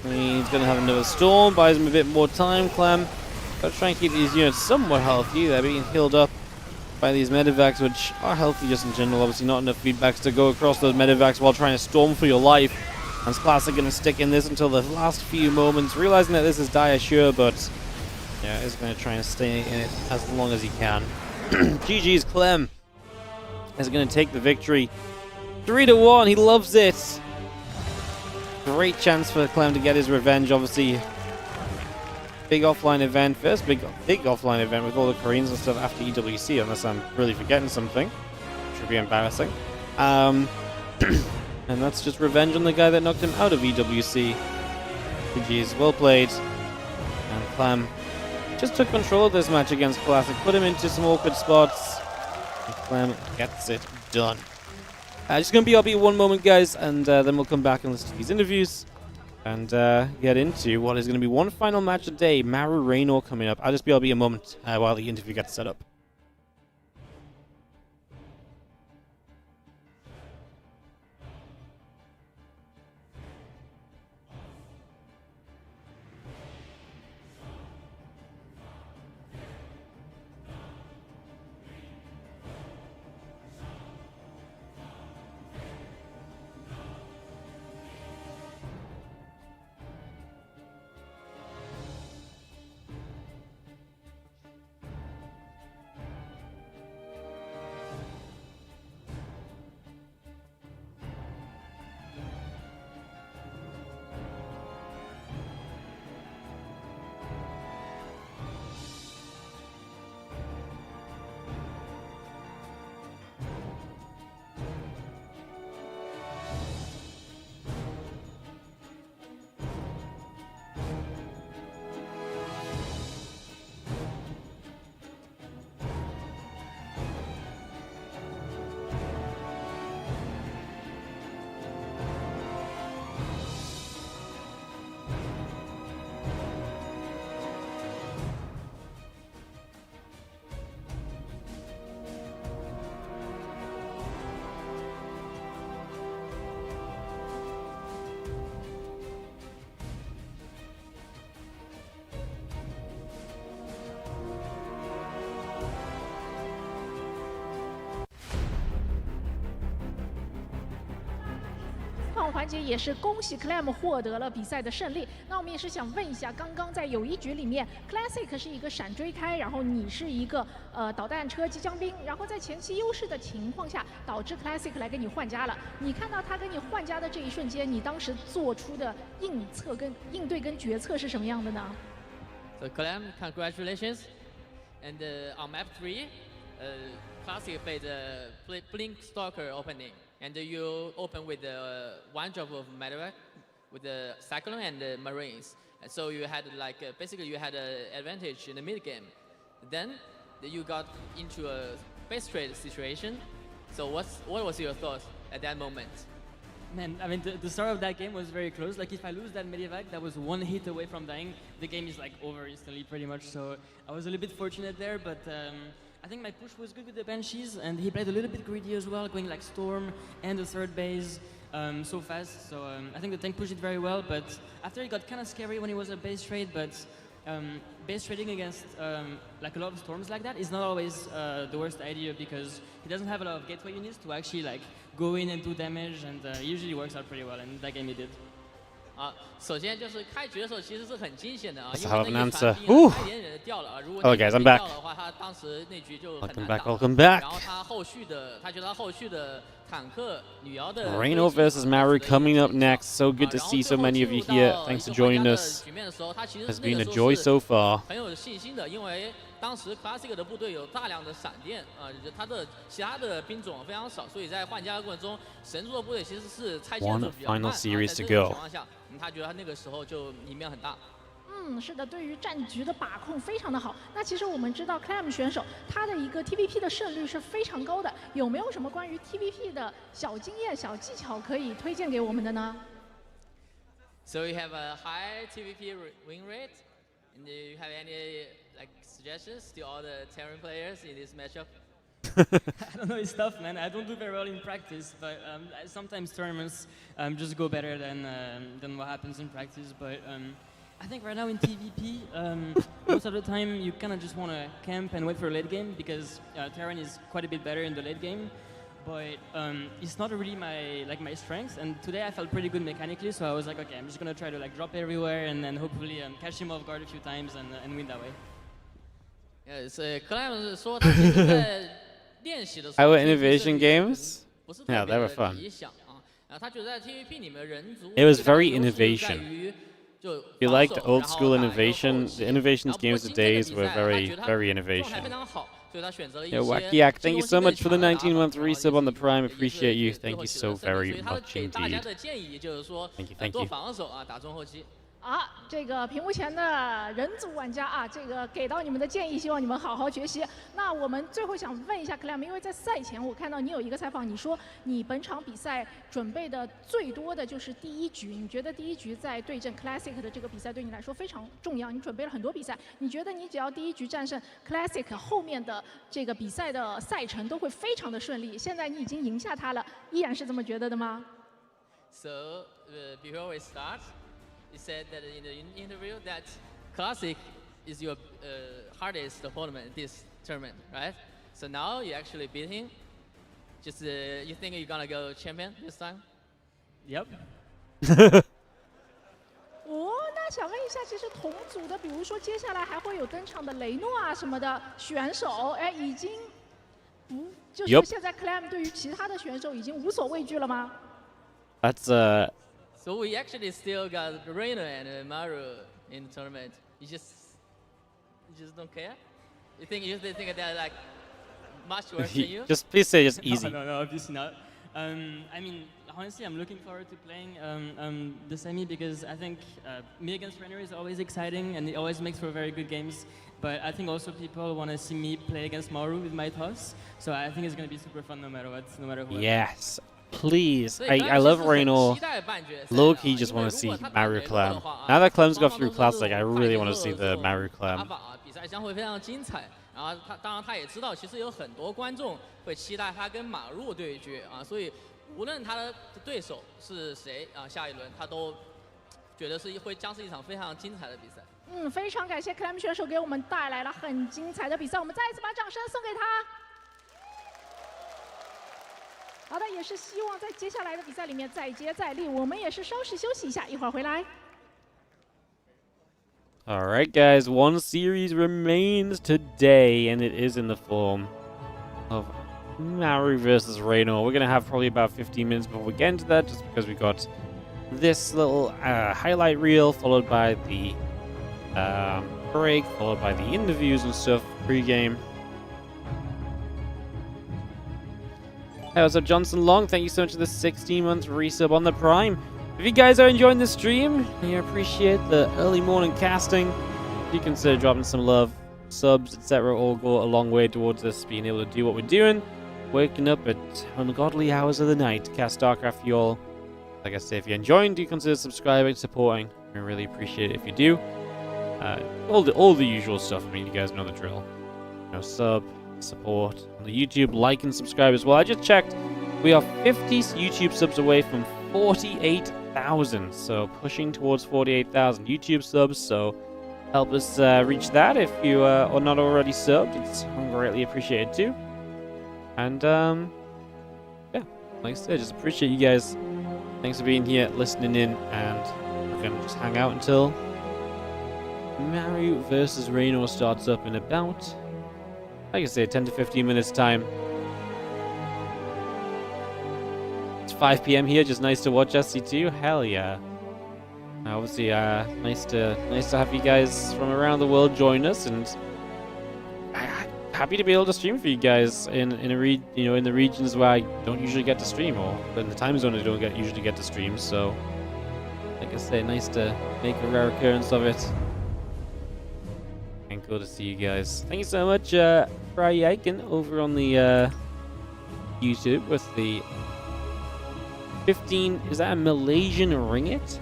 He's going to have another Storm. Buys him a bit more time, Clem. Got to try and keep these units somewhat healthy. They're being healed up by these Medivacs, which are healthy just in general. Obviously, not enough feedbacks to go across those Medivacs while trying to storm for your life. And Classic going to stick in this until the last few moments, realizing that this is dire, sure, but yeah, is going to try and stay in it as long as he can. GG's Clem is going to take the victory. 3-1, he loves it. Great chance for Clem to get his revenge, obviously. Big offline event, first big offline event with all the Koreans and stuff after EWC, unless I'm really forgetting something, which would be embarrassing. And that's just revenge on the guy that knocked him out of EWC. GG's, well played. And Clem just took control of this match against Classic, put him into some awkward spots. And Clem gets it done. Just going to BRB one moment, guys, and then we'll come back and listen to these interviews and get into what is going to be one final match of the day. Maru Raynor coming up. I'll just BRB a moment while the interview gets set up.环节也是恭喜 Clem 获得了比赛的胜利。那我们也是想问一下，刚刚在友谊局里面 ，Classic 是一个闪追开，然后你是一个导弹车机枪兵，然后在前期优势的情况下，导致 Classic 来跟你换家了。你看到他跟你换家的这一瞬间，你当时做出的应对跟决策是什么样的呢 So Clem, congratulations. And on map 3, Classic played Blink Stalker opening. And you open with one drop of Medivac with the Cyclone and the Marines. And so you had like basically you had an advantage in the mid game. Then you got into a base trade situation. So what was your thoughts at that moment? Man, I mean the start of that game was very close. Like if I lose that Medivac, that was one hit away from dying. The game is like over instantly pretty much. So I was a little bit fortunate there, but I think my push was good with the Banshees, and he played a little bit greedy as well, going like Storm and the third base so fast. So I think the tank pushed it very well, but after it got kind of scary when it was a base trade, but base trading against like a lot of Storms like that is not always the worst idea because he doesn't have a lot of gateway units to actually like go in and do damage, and usually works out pretty well, and that game he did. 首先就是开局的时候其实是很惊险的啊，因 Let's 为 have 那 an 个 answer. 船兵差一点点掉了啊，如果 Hello 那 guys, 个 I'm 掉 back. 的话，他当时那局就很 Welcome 难 back, 打。 welcome back. 然后他后续的，他觉得他后续的 Reino versus Maru coming up next. So good to see so many of you here. Thanks for joining us. It's been a joy so far. 很有信心的，因为当时 Classic 的部队有大量的闪电他的其他的兵种非常少，所以在换家的过程中，神族的部队其实是拆迁的比较慢。在这种情况下，他觉得他那个时候就赢面很大。 是的，对于战局的把控非常的好。那其实我们知道 Clem 选手他的一个 TVP 的胜率是非常高的，有没有什么关于 TVP 的小经验、小技巧可以推荐给我们的呢 ？So you have a high TVP win rate, and do you have any like suggestions to all the Terran players in this matchup? I don't know, it's tough, man. I don't do very well in practice, but sometimes tournaments just go better than what happens in practice. But I think right now in TVP, most of the time you kind of just want to camp and wait for a late game because Terran is quite a bit better in the late game. But it's not really my strength. And today I felt pretty good mechanically, so I was like, okay, I'm just gonna try to like drop everywhere and then hopefully catch him off guard a few times and win that way. Yes, Clem 说他其实在练习的时候 Our INnoVation games? Yeah, they were fun. It was very INnoVation. If you liked old school INnoVation, the INnoVation's games of days were very INnoVation. Yo, Wakiak, thank you so much for the 19-month resub on the Prime. Appreciate you. Thank you so very much indeed. Thank you. 这个屏幕前的人族玩家啊，这个给到你们的建议，希望你们好好学习。那我们最后想问一下 Clem， 因为在赛前我看到你有一个采访，你说你本场比赛准备的最多的就是第一局，你觉得第一局在对阵 Classic 的这个比赛对你来说非常重要，你准备了很多比赛，你觉得你只要第一局战胜 Classic， 后面的这个比赛的赛程都会非常的顺利。现在你已经赢下他了，依然是这么觉得的吗 ？So before we start. You said that in the interview that Classic is your hardest opponent in this tournament, right? So now you actually beat him. Just you think you're gonna go champion this time? Yep. 那想问一下，其实同组的，比如说接下来还会有登场的雷诺啊什么的选手，已经就是现在 Clem 对于其他的选手已经无所畏惧了吗 ？That's So we actually still got Reino and Maru in the tournament. You just don't care? You think they're like much worse than you? Just please say just easy. No, obviously not. I mean, honestly, I'm looking forward to playing the semi because I think me against Reino is always exciting and it always makes for very good games. But I think also people want to see me play against Maru with my toss. So I think it's going to be super fun no matter what, no matter who. Yes. Please, I love Reino. Low-key just want to see Maru Clem. Now that Clem's got through Classic, I really want to see the Maru Clem. 比赛将会非常精彩，然后当然他也知道，其实有很多观众会期待他跟马入对决啊，所以无论他的对手是谁啊，下一轮他都觉得将是一场非常精彩的比赛。非常感谢 Clem 选手给我们带来了很精彩的比赛，我们再一次把掌声送给他。好的，也是希望在接下来的比赛里面再接再厉。我们也是稍事休息一下，一会儿回来。All right, guys, one series remains today, and it is in the form of Maru versus Reino. We're gonna have probably about 15 minutes before we get into that, just because we got this little highlight reel, followed by the break, followed by the interviews and stuff pre-game. Hey, what's up, Johnson Long? Thank you so much for the 16-month resub on the Prime. If you guys are enjoying the stream, you appreciate the early morning casting, do consider dropping some love, subs, etc. all go a long way towards us being able to do what we're doing. Waking up at ungodly hours of the night to cast StarCraft for you all. Like I say, if you're enjoying, do consider subscribing, supporting. We really appreciate it if you do. All the usual stuff. I mean, you guys know the drill. Sub, support on the YouTube, like and subscribe as well. I just checked, we are 50 YouTube subs away from 48,000, so pushing towards 48,000 YouTube subs, so help us reach that if you are not already subbed. It's greatly appreciated too. And yeah, like I said, just appreciate you guys. Thanks for being here, listening in, and we're gonna just hang out until Maru versus Reino starts up in about, like I say, 10 to 15 minutes time. It's 5 p.m. here, just nice to watch SC2. Hell yeah. Obviously, nice to have you guys from around the world join us, and happy to be able to stream for you guys in the regions where I don't usually get to stream, or in the time zone I don't usually get to stream. So, like I say, nice to make a rare occurrence of it. And cool to see you guys. Thank you so much, Fry Aiken, over on the YouTube with the 15. Is that a Malaysian ringgit?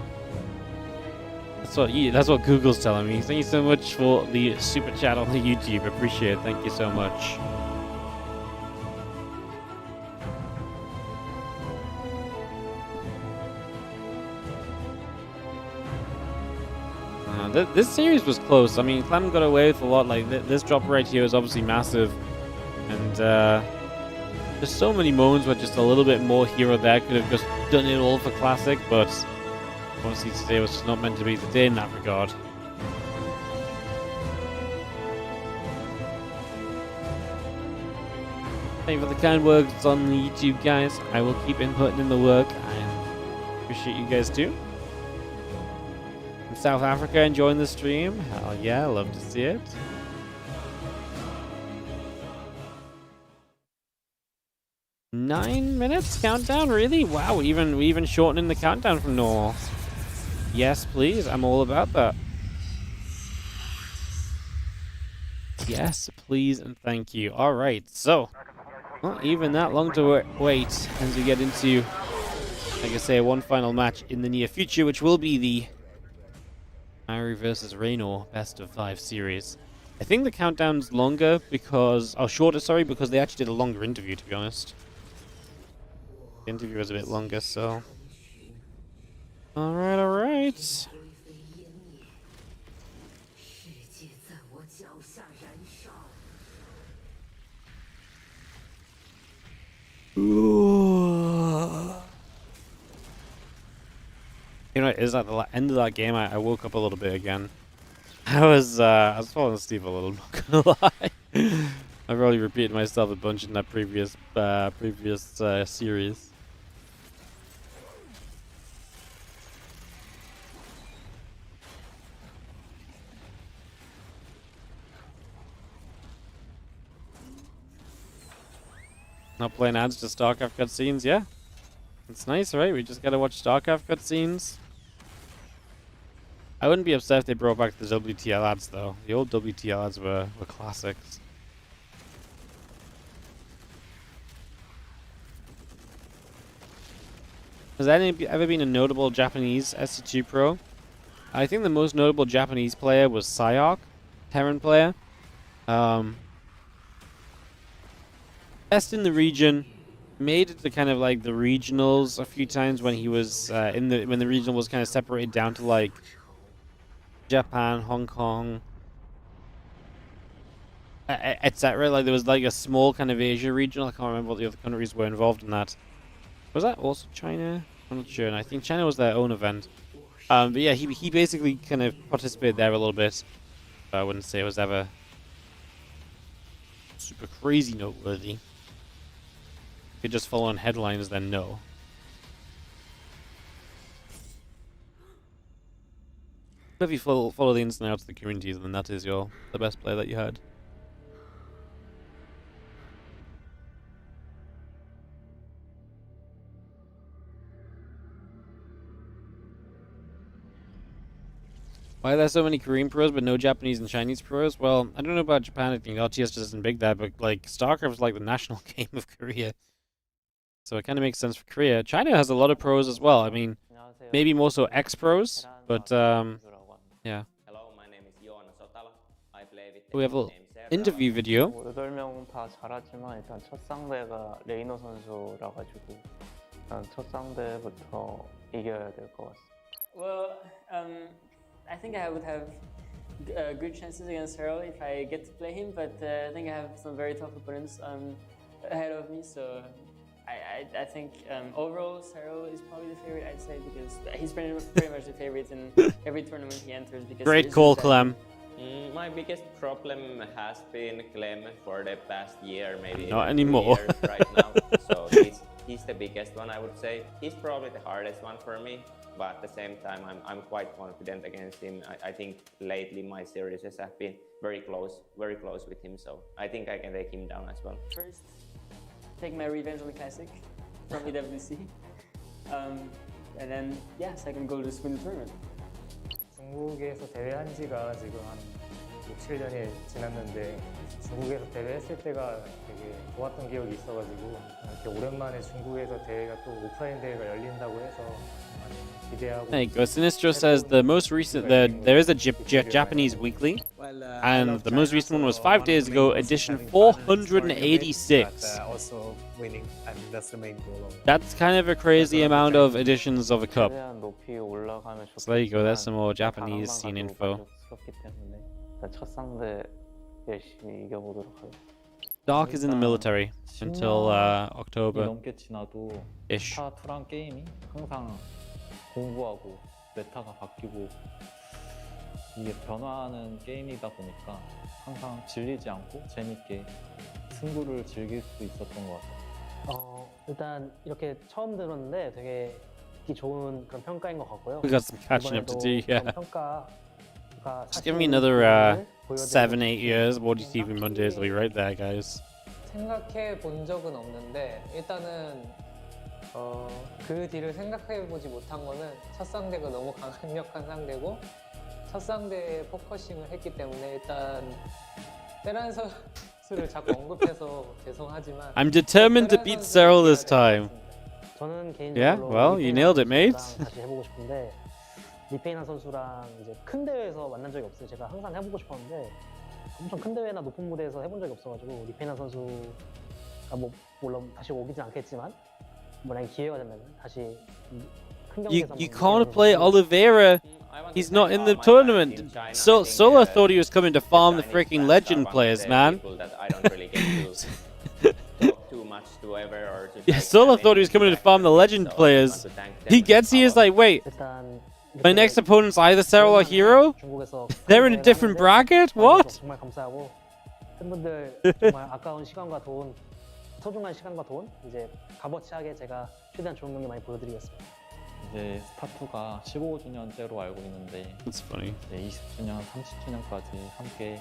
That's what Google's telling me. Thank you so much for the super chat on the YouTube. Appreciate it. Thank you so much. This series was close. I mean, Clem got away with a lot. Like this drop right here is obviously massive, and there's so many moments where just a little bit more here or there could have just done it all for classic, but honestly today was just not meant to be the day in that regard. Thank you for the kind words on the YouTube, guys. I will keep inputting in the work. I appreciate you guys too. In South Africa enjoying the stream. Hell yeah, love to see it. Nine minutes countdown, really? Wow, we even shortening the countdown from normal. Yes, please. I'm all about that. Yes, please, and thank you. All right, so not even that long to wait as we get into, like I say, one final match in the near future, which will be the Maru versus Raynor best of 5 series. I think the countdown's longer because, shorter, sorry, because they actually did a longer interview, to be honest. The interview was a bit longer, so. Alright, alright. Ooh. You know, is at the end of that game, I woke up a little bit again. I was falling asleep a little, not gonna lie. I probably repeated myself a bunch in that previous series. Not playing ads to StarCraft cutscenes, yeah. It's nice, right? We just gotta watch StarCraft cutscenes. I wouldn't be upset if they brought back the WTL ads, though. The old WTL ads were classics. Has there ever been a notable Japanese SC2 pro? I think the most notable Japanese player was Psyark, Terran player. Best in the region. Made it to kind of like the regionals a few times when he was when the regional was kind of separated down to like Japan, Hong Kong, etc. Like there was like a small kind of Asia regional. I can't remember what the other countries were involved in that. Was that also China? I'm not sure. And I think China was their own event. But yeah, he basically kind of participated there a little bit. But I wouldn't say it was ever super crazy noteworthy. Could just follow on headlines, then no. But if you follow the ins and outs of the communities, then that is the best player that you had. Why are there so many Korean pros but no Japanese and Chinese pros? Well, I don't know about Japan. I think LTS just isn't big there, but like StarCraft is like the national game of Korea. So it kind of makes sense for Korea. China has a lot of pros as well. I mean, maybe more so ex-pros, but yeah. Hello, my name is I play with We have a little interview video. 8명 다 잘하지만 일단 첫 상대가 레이너 선수라 가지고 일단 첫 상대부터 이겨야 될 것 같습니다. Well, I think I would have good chances against Serral if I get to play him, but I think I have some very tough opponents ahead of me, so I think overall Serral is probably the favorite, I'd say, because he's pretty much the favorite in every tournament he enters. Because great call, Clem. My biggest problem has been Clem for the past year, maybe not anymore. years right now. So he's the biggest one, I would say. He's probably the hardest one for me, but at the same time, I'm quite confident against him. I think lately my series have been very close with him, so I think I can take him down as well. First, take my revenge on the classic from EWC. And then, yeah, second goal to win the tournament. 중국에서 대회한 지가 지금 한 6, 7년이 지났는데 중국에서 대회했을 때가 되게 좋았던 기억이 있어가지고 이렇게 오랜만에 중국에서 대회가 또 오프라인 대회가 열린다고 해서 많이 기대하고. There you go. Sinistro says the most recent there is a Japanese weekly, and the most recent one was 5 days ago, edition 486. Also winning. I mean, that's the main goal. That's kind of a crazy amount of editions of a cup. So there you go. There's some more Japanese scene info. 첫 상대 열심히 이겨보도록 하겠습니다. Dark is in the military until October. 넘게 지나도 ish. 스타2란 게임이 항상 공부하고 메타가 바뀌고 이게 변화하는 게임이다 보니까 항상 질리지 않고 재밌게 승부를 즐길 수 있었던 것 같아요. 일단 이렇게 처음 들었는데 되게 듣기 좋은 그런 평가인 것 같고요. We got some catching up to do, yeah. 평가가 Just give me another 7-8 years. WardiTV Mondays will be right there, guys. 생각해 본 적은 없는데 일단은 그 뒤를 생각해 보지 못한 거는 첫 상대가 너무 강력한 상대고 첫 상대에 포커싱을 했기 때문에 일단 테란 선수를 자꾸 언급해서 죄송하지만 I'm determined to beat Serral this time. 저는 개인적으로 Yeah, well, you nailed it, mate. 다시 해보고 싶은데 리페이나 선수랑 이제 큰 대회에서 만난 적이 없어요. 제가 항상 해보고 싶었는데 엄청 큰 대회나 높은 무대에서 해본 적이 없어가지고 리페이나 선수가 뭐 물론 다시 오기진 않겠지만 만약에 기회가 된다면 다시 큰 경기에서 You can't play Oliveira. He's not in the tournament. Sola thought he was coming to farm the freaking legend players, man. Yeah, Sola thought he was coming to farm the legend players. He gets here, he's like, wait. My next opponent's either Serral or Hero? They're in a different bracket? What? 정말 감사하고 팬분들 정말 아까운 시간과 돈, 소중한 시간과 돈 이제 값어치하게 제가 최대한 좋은 경기 많이 보여드리겠습니다. 이제 스타2가 15주년째로 알고 있는데 That's funny. 20주년, 30주년까지 함께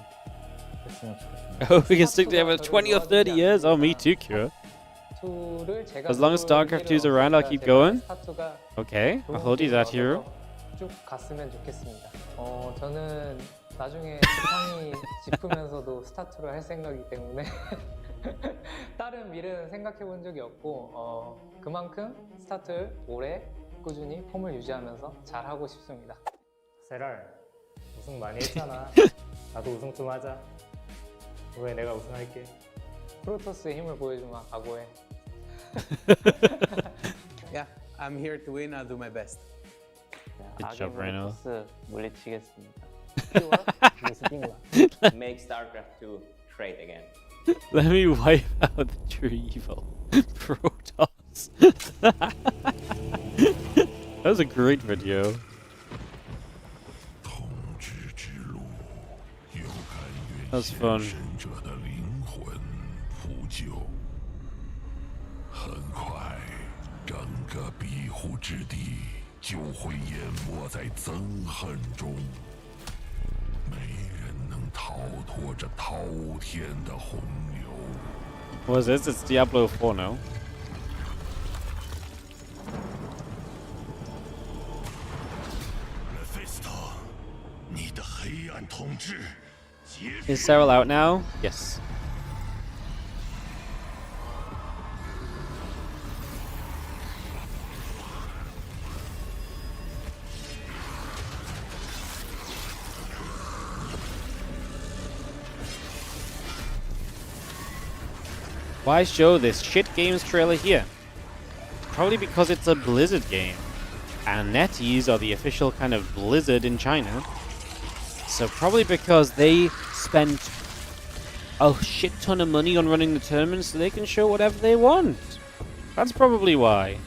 했으면 좋겠습니다. I hope we can stick together for 20 or 30 years. Oh, me too, Cure. As long as StarCraft 2's around, I'll keep going. Okay, I'll hold you that, Hero. 쭉 갔으면 좋겠습니다. 저는 나중에 지팡이 짚으면서도 스타2를 할 생각이기 때문에 다른 미래는 생각해 본 적이 없고 그만큼 스타2를 오래 꾸준히 폼을 유지하면서 잘 하고 싶습니다. 세랄 우승 많이 했잖아. 나도 우승 좀 하자. 왜 내가 우승할게. 프로토스의 힘을 보여주마. 각오해. Yeah, I'm here to win. I'll do my best. Good job, Reno. 물리치겠습니다. Make StarCraft 2 great again. Let me wipe out the true evil. Protoss. That was a great video. That was fun. 很快，整个庇护之地就会淹没在憎恨中，没人能逃脱这滔天的洪流。 What is this? It's Diablo 4 now. Is Serral out now? Yes. Why show this shit games trailer here? Probably because it's a Blizzard game. And NetEase are the official kind of Blizzard in China. So probably because they spent a shit ton of money on running the tournament so they can show whatever they want. That's probably why.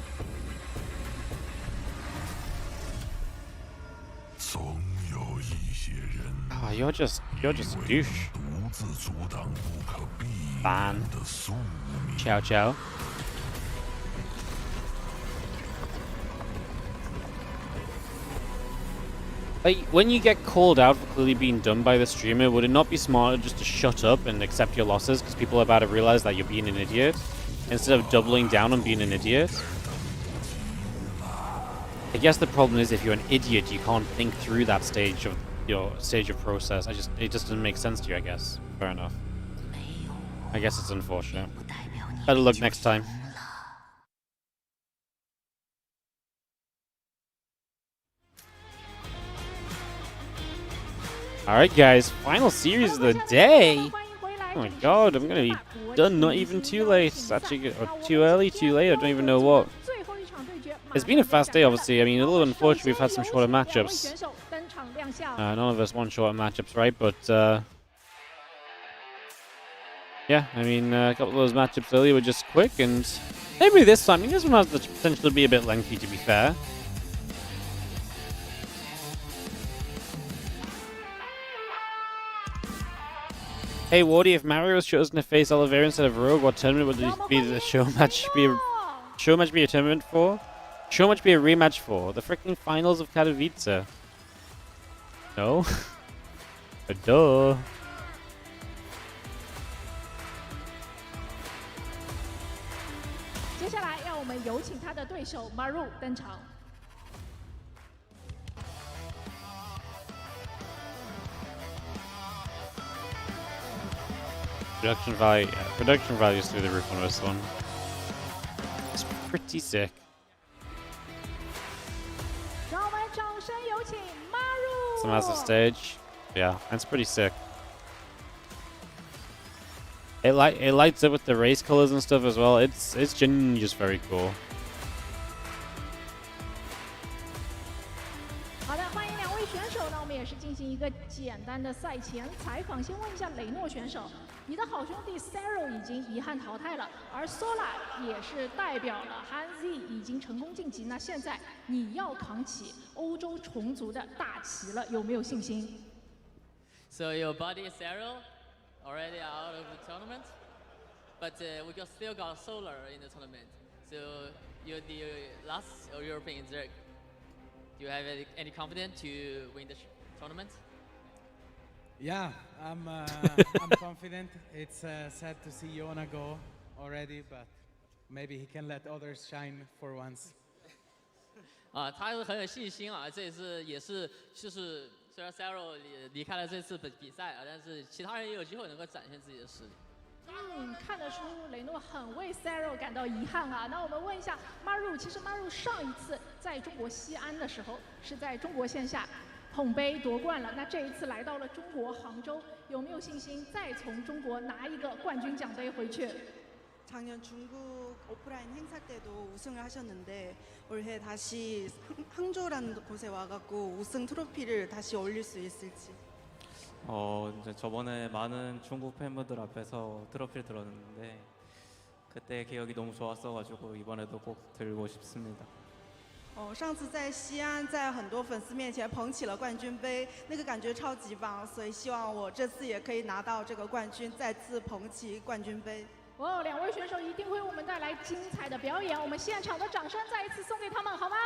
Oh, you're just a douche. Ban. Ciao ciao. Like, when you get called out for clearly being done by the streamer, would it not be smarter just to shut up and accept your losses because people are about to realize that you're being an idiot instead of doubling down on being an idiot? I guess the problem is if you're an idiot, you can't think through that stage of process. It just doesn't make sense to you, I guess. Fair enough. I guess it's unfortunate. Better luck next time. Alright guys, final series of the day! Oh my god, I'm gonna be done not even too late. It's actually good. Or too early, too late, I don't even know what. It's been a fast day, obviously. I mean, a little unfortunate we've had some shorter matchups. None of us want shorter matchups, right? But, yeah, I mean, a couple of those matchups earlier were just quick, and maybe this time, I mean, this one has the potential to be a bit lengthy, to be fair. Hey Wardy, if Maru was chosen to face Oliveira instead of Rogue, what tournament would it be the show match be a tournament for? Show match be a rematch for? The freaking finals of Katowice. No? Duh. 接下来让我们有请他的对手 Maru 登场。 Production value is through the roof on this one. It's pretty sick. 让我们掌声有请 Maru。 It's a massive stage. Yeah, that's pretty sick. It lights up with the race colors and stuff as well. It's genuinely just very cool. 好的，欢迎两位选手。那我们也是进行一个简单的赛前采访。先问一下雷诺选手，你的好兄弟 Serral 已经遗憾淘汰了，而 Sola 也是代表了 Hanzi 已经成功晋级。那现在你要扛起欧洲虫族的大旗了，有没有信心 So your buddy Serral already out of the tournament, but we still got Solar in the tournament. So you're the last European Zerg. Do you have any confidence to win the tournament? Yeah, I'm confident. It's sad to see Yona go already, but maybe he can let others shine for once. 他是很有信心啊，这次也是就是虽然 Serral 离开了这次比赛啊，但是其他人也有机会能够展现自己的实力。看得出雷诺很为 Serral 感到遗憾啊。那我们问一下 Maru， 其实 Maru 上一次在中国西安的时候是在中国线下捧杯夺冠了，那这一次来到了中国杭州，有没有信心再从中国拿一个冠军奖杯回去？ 작년 중국 오프라인 행사 때도 우승을 하셨는데 올해 다시 항저우라는 곳에 와갖고 우승 트로피를 다시 올릴 수 있을지. 이제 저번에 많은 중국 팬분들 앞에서 트로피를 들었는데 그때 기억이 너무 좋았어가지고 이번에도 꼭 들고 싶습니다. 上次在西安，在很多粉丝面前捧起了冠军杯，那个感觉超级棒，所以希望我这次也可以拿到这个冠军，再次捧起冠军杯。 哦，两位选手一定为我们带来精彩的表演，我们现场的掌声再一次送给他们，好吗？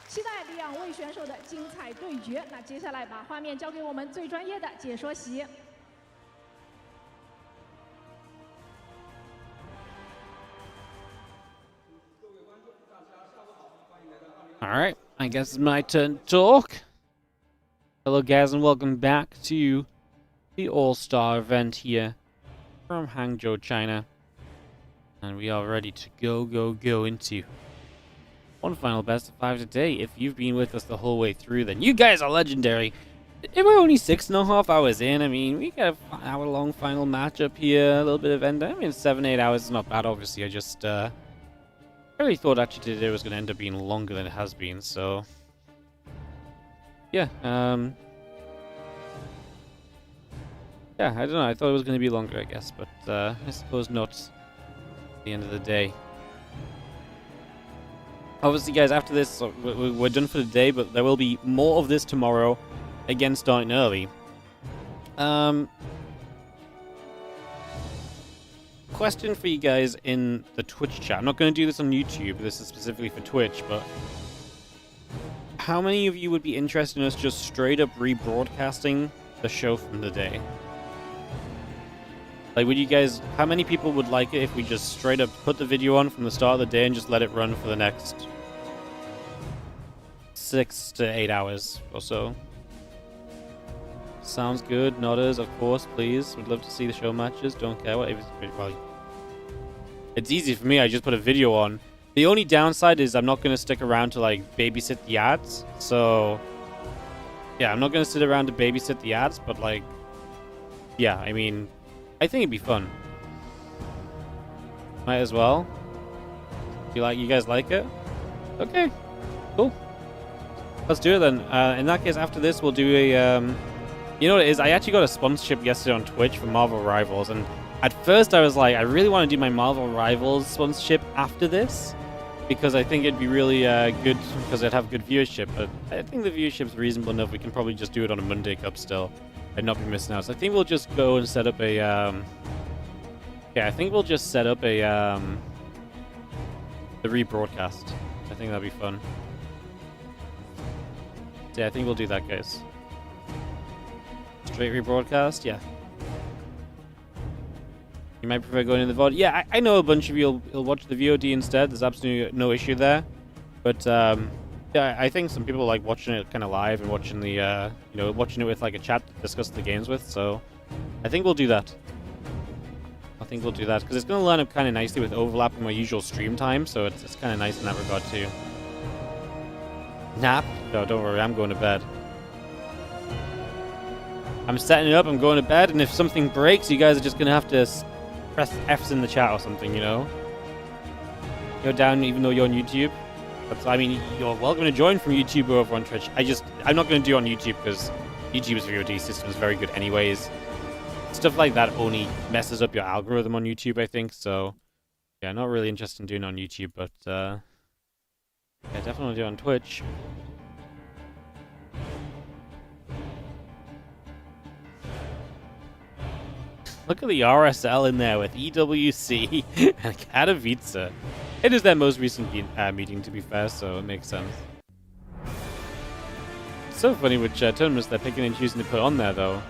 期待两位选手的精彩对决。那接下来把画面交给我们最专业的解说席。 Alright, I guess it's my turn to talk. Hello guys and welcome back to the All-Star event here from Hangzhou, China. And we are ready to go into one final best of 5 today. If you've been with us the whole way through, then you guys are legendary. If we're only 6.5 hours in, I mean, we got an hour-long final matchup here, a little bit of end. I mean, 7-8 hours is not bad, obviously. I just, I really thought actually today was going to end up being longer than it has been, so... Yeah, yeah, I don't know, I thought it was going to be longer, I guess, but I suppose not at the end of the day. Obviously, guys, after this, we're done for the day, but there will be more of this tomorrow, again starting early. Question for you guys in the Twitch chat. I'm not going to do this on YouTube, this is specifically for Twitch, but how many of you would be interested in us just straight up rebroadcasting the show from the day? Like, would you guys, how many people would like it if we just straight up put the video on from the start of the day and just let it run for the next 6 to 8 hours or so? Sounds good. Nodders, of course, please. Would love to see the show matches. Don't care what. Well, it's easy for me. I just put a video on. The only downside is I'm not going to stick around to, like, babysit the ads. So, yeah, I'm not going to sit around to babysit the ads. But, like, yeah, I mean, I think it'd be fun. Might as well. You guys like it? Okay, cool. Let's do it then. In that case, after this, we'll do a... you know what it is? I actually got a sponsorship yesterday on Twitch for Marvel Rivals. And at first, I was like, I really want to do my Marvel Rivals sponsorship after this. Because I think it'd be really good, because it'd have good viewership. But I think the viewership's reasonable enough. We can probably just do it on a Monday Cup still. And not be missing out. So I think we'll just go and set up a... yeah, I think we'll just set up a... the rebroadcast. I think that'd be fun. So yeah, I think we'll do that, guys. Straight rebroadcast, yeah. You might prefer going in the VOD. Yeah, I know a bunch of you will watch the VOD instead. There's absolutely no issue there. But yeah, I think some people like watching it kind of live and watching the you know, watching it with like a chat to discuss the games with. So I think we'll do that. I think we'll do that because it's going to line up kind of nicely with overlapping my usual stream time. So it's kind of nice in that regard too. Nap? No, don't worry. I'm going to bed. I'm setting it up. I'm going to bed, and if something breaks, you guys are just going to have to press F's in the chat or something, you know? Go down even though you're on YouTube. That's, I mean, you're welcome to join from YouTube or over on Twitch. I'm not going to do it on YouTube because YouTube's VOD system is very good anyways. Stuff like that only messes up your algorithm on YouTube, I think. So, yeah, not really interested in doing it on YouTube, but yeah, definitely do it on Twitch. Look at the RSL in there with EWC and Katowice. It is their most recent meeting, to be fair, so it makes sense. It's so funny which tournaments they're picking and choosing to put on there, though.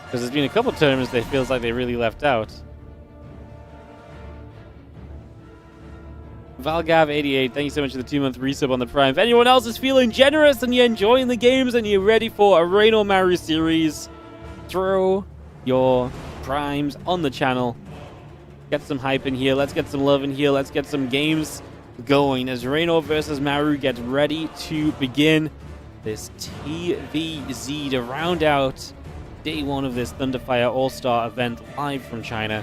Because there's been a couple tournaments that feels like they really left out. Valgav88, thank you so much for the 2-month resub on the Prime. If anyone else is feeling generous and you're enjoying the games and you're ready for a Reino Maru series, throw your Primes on the channel. Get some hype in here. Let's get some love in here. Let's get some games going as Reino versus Maru gets ready to begin this TVZ to round out day one of this Thunderfire All-Star event live from China.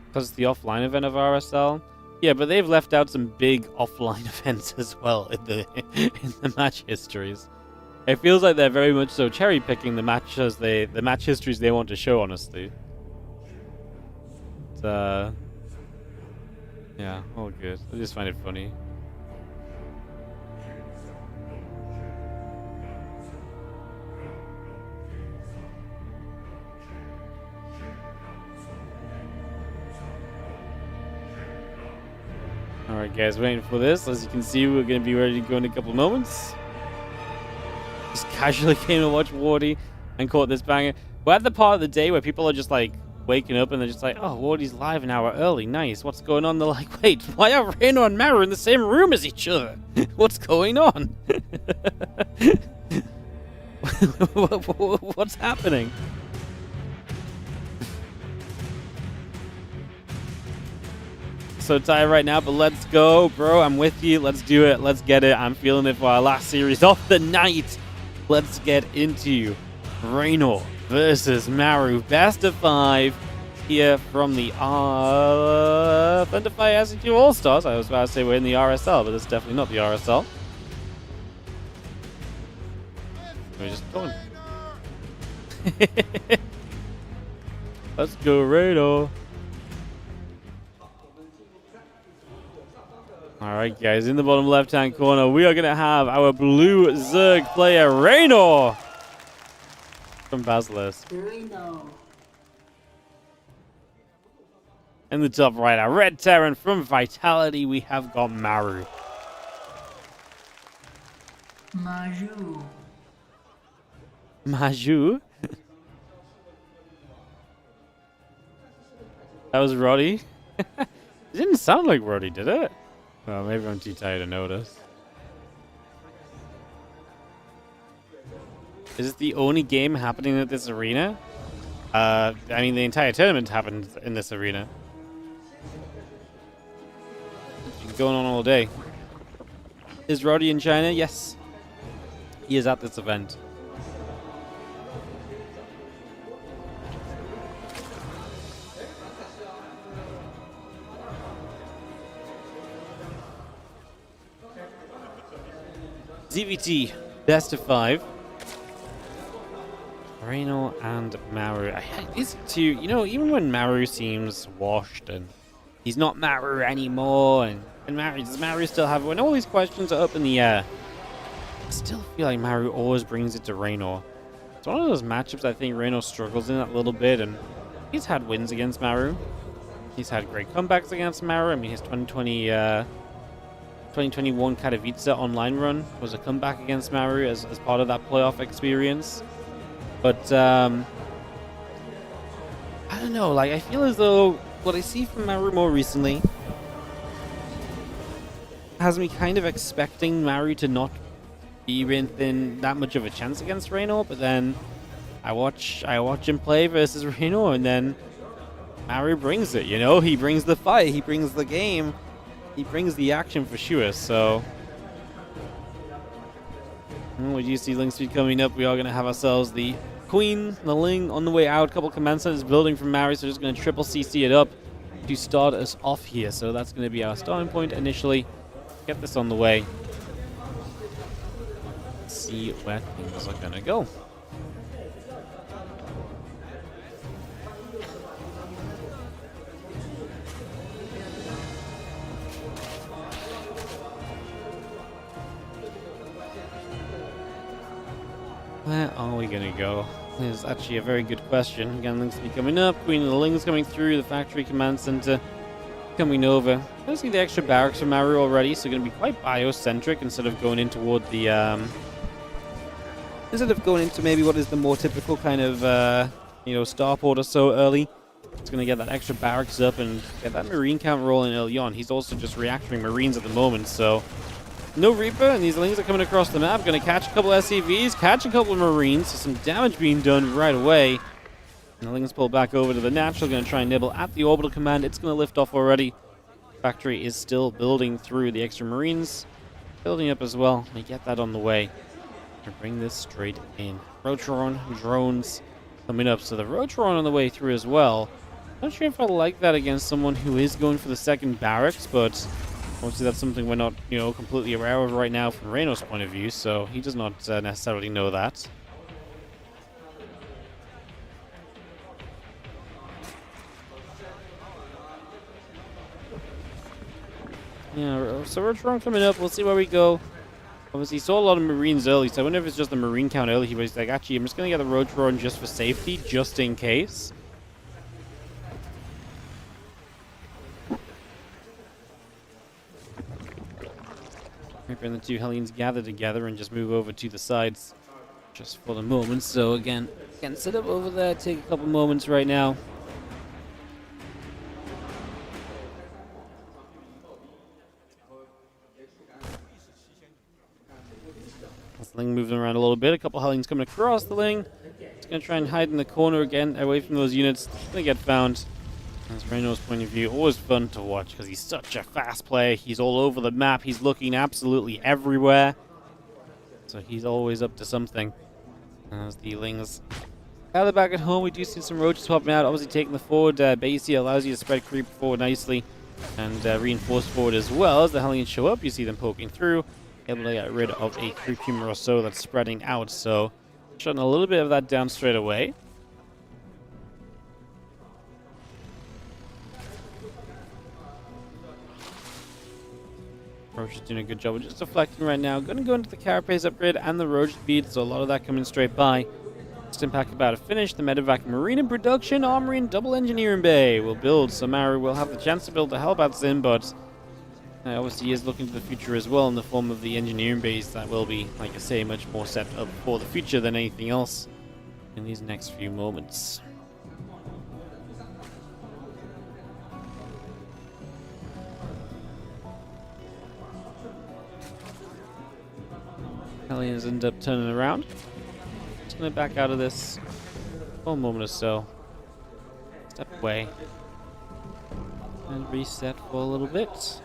Because it's the offline event of RSL. Yeah, but they've left out some big offline events as well in the match histories. It feels like they're very much so cherry picking the match histories they want to show, honestly. But, yeah, all good. I just find it funny. Alright guys, waiting for this. As you can see, we're going to be ready to go in a couple of moments. Just casually came to watch Wardy and caught this banger. We're at the part of the day where people are just like waking up and they're just like, oh, Wardy's live an hour early. Nice. What's going on? They're like, wait, why are Reino and Maru in the same room as each other? What's going on? What's happening? So tired right now, but let's go, bro. I'm with you. Let's do it. Let's get it. I'm feeling it for our last series of the night. Let's get into Reino versus Maru. Best of 5 here from the Thunderfire SC2 All-Stars. I was about to say we're in the RSL, but it's definitely not the RSL. We're just going. Let's go, Reino. Alright guys, in the bottom left-hand corner, we are going to have our blue Zerg player, Reino! From Basilisk. In the top right, our Red Terran from Vitality, we have got Maru. Maru. Maju? That was Roddy? It didn't sound like Roddy, did it? Well, maybe I'm too tired to notice. Is it the only game happening at this arena? I mean, the entire tournament happened in this arena. It's been going on all day. Is Roddy in China? Yes. He is at this event. ZVT, best of 5. Reno and Maru. These two, you know, even when Maru seems washed and he's not Maru anymore, and does Maru still have, when all these questions are up in the air, I still feel like Maru always brings it to Reno. It's one of those matchups I think Reno struggles in a little bit, and he's had wins against Maru. He's had great comebacks against Maru. I mean, his 2021 Katowice online run was a comeback against Maru as part of that playoff experience. But, I don't know, like, I feel as though what I see from Maru more recently has me kind of expecting Maru to not be within that much of a chance against Reno, but then I watch him play versus Reno, and then Maru brings it, you know? He brings the fight, he brings the game, he brings the action for sure, so... With UC Link Speed coming up, we are going to have ourselves the Queen, the Ling on the way out. A couple commencements is building from Maru, so just going to triple CC it up to start us off here. So that's going to be our starting point initially. Get this on the way. See where things are going to go. Where are we going to go? Is actually a very good question. Again, Link's be coming up. Queen of the Ling's coming through. The Factory Command Center coming over. I see the extra barracks from Maru already, so going to be quite biocentric instead of going in toward the instead of going into maybe what is the more typical kind of starport or so early. It's going to get that extra barracks up and get that Marine count rolling early on. He's also just reactoring Marines at the moment, so no Reaper, and these Lings are coming across the map. Going to catch a couple SCVs, catch a couple of Marines, so some damage being done right away. And the Lings pull back over to the natural, going to try and nibble at the orbital command. It's going to lift off already. Factory is still building through the extra Marines. Building up as well. We get that on the way. To bring this straight in. Rotron drones coming up. So the Rotron on the way through as well. Not sure if I like that against someone who is going for the second barracks, but obviously that's something we're not, completely aware of right now from Reno's point of view, so he does not necessarily know that. Yeah, so Rotron coming up, we'll see where we go. Obviously, he saw a lot of Marines early, so I wonder if it's just the Marine count early. He was like, actually, I'm just going to get the Rotron just for safety, just in case. And the two Hellions gather together and just move over to the sides just for the moment. So again, sit up over there, take a couple moments right now. This Ling moving around a little bit. A couple Hellions coming across the Ling. It's going to try and hide in the corner again, away from those units. It's going to get found. That's Reno's point of view. Always fun to watch because he's such a fast player. He's all over the map. He's looking absolutely everywhere. So he's always up to something. As the Lings gather back at home, we do see some roaches popping out. Obviously taking the forward base here allows you to spread creep forward nicely and reinforce forward as well. As the Hellions show up, you see them poking through, able to get rid of a creep humor or so that's spreading out. So shutting a little bit of that down straight away. Roach is doing a good job of just deflecting right now. Going to go into the Carapace upgrade and the Roach speed, so a lot of that coming straight by. System pack about to finish. The medevac marine in production, armory and double engineering bay will build. So Maru will have the chance to build to help out Zim, but obviously he is looking to the future as well in the form of the engineering base that will be, like I say, much more set up for the future than anything else in these next few moments. Aliens end up turning around. Just gonna back out of this for a moment or so. Step away. And reset for a little bit.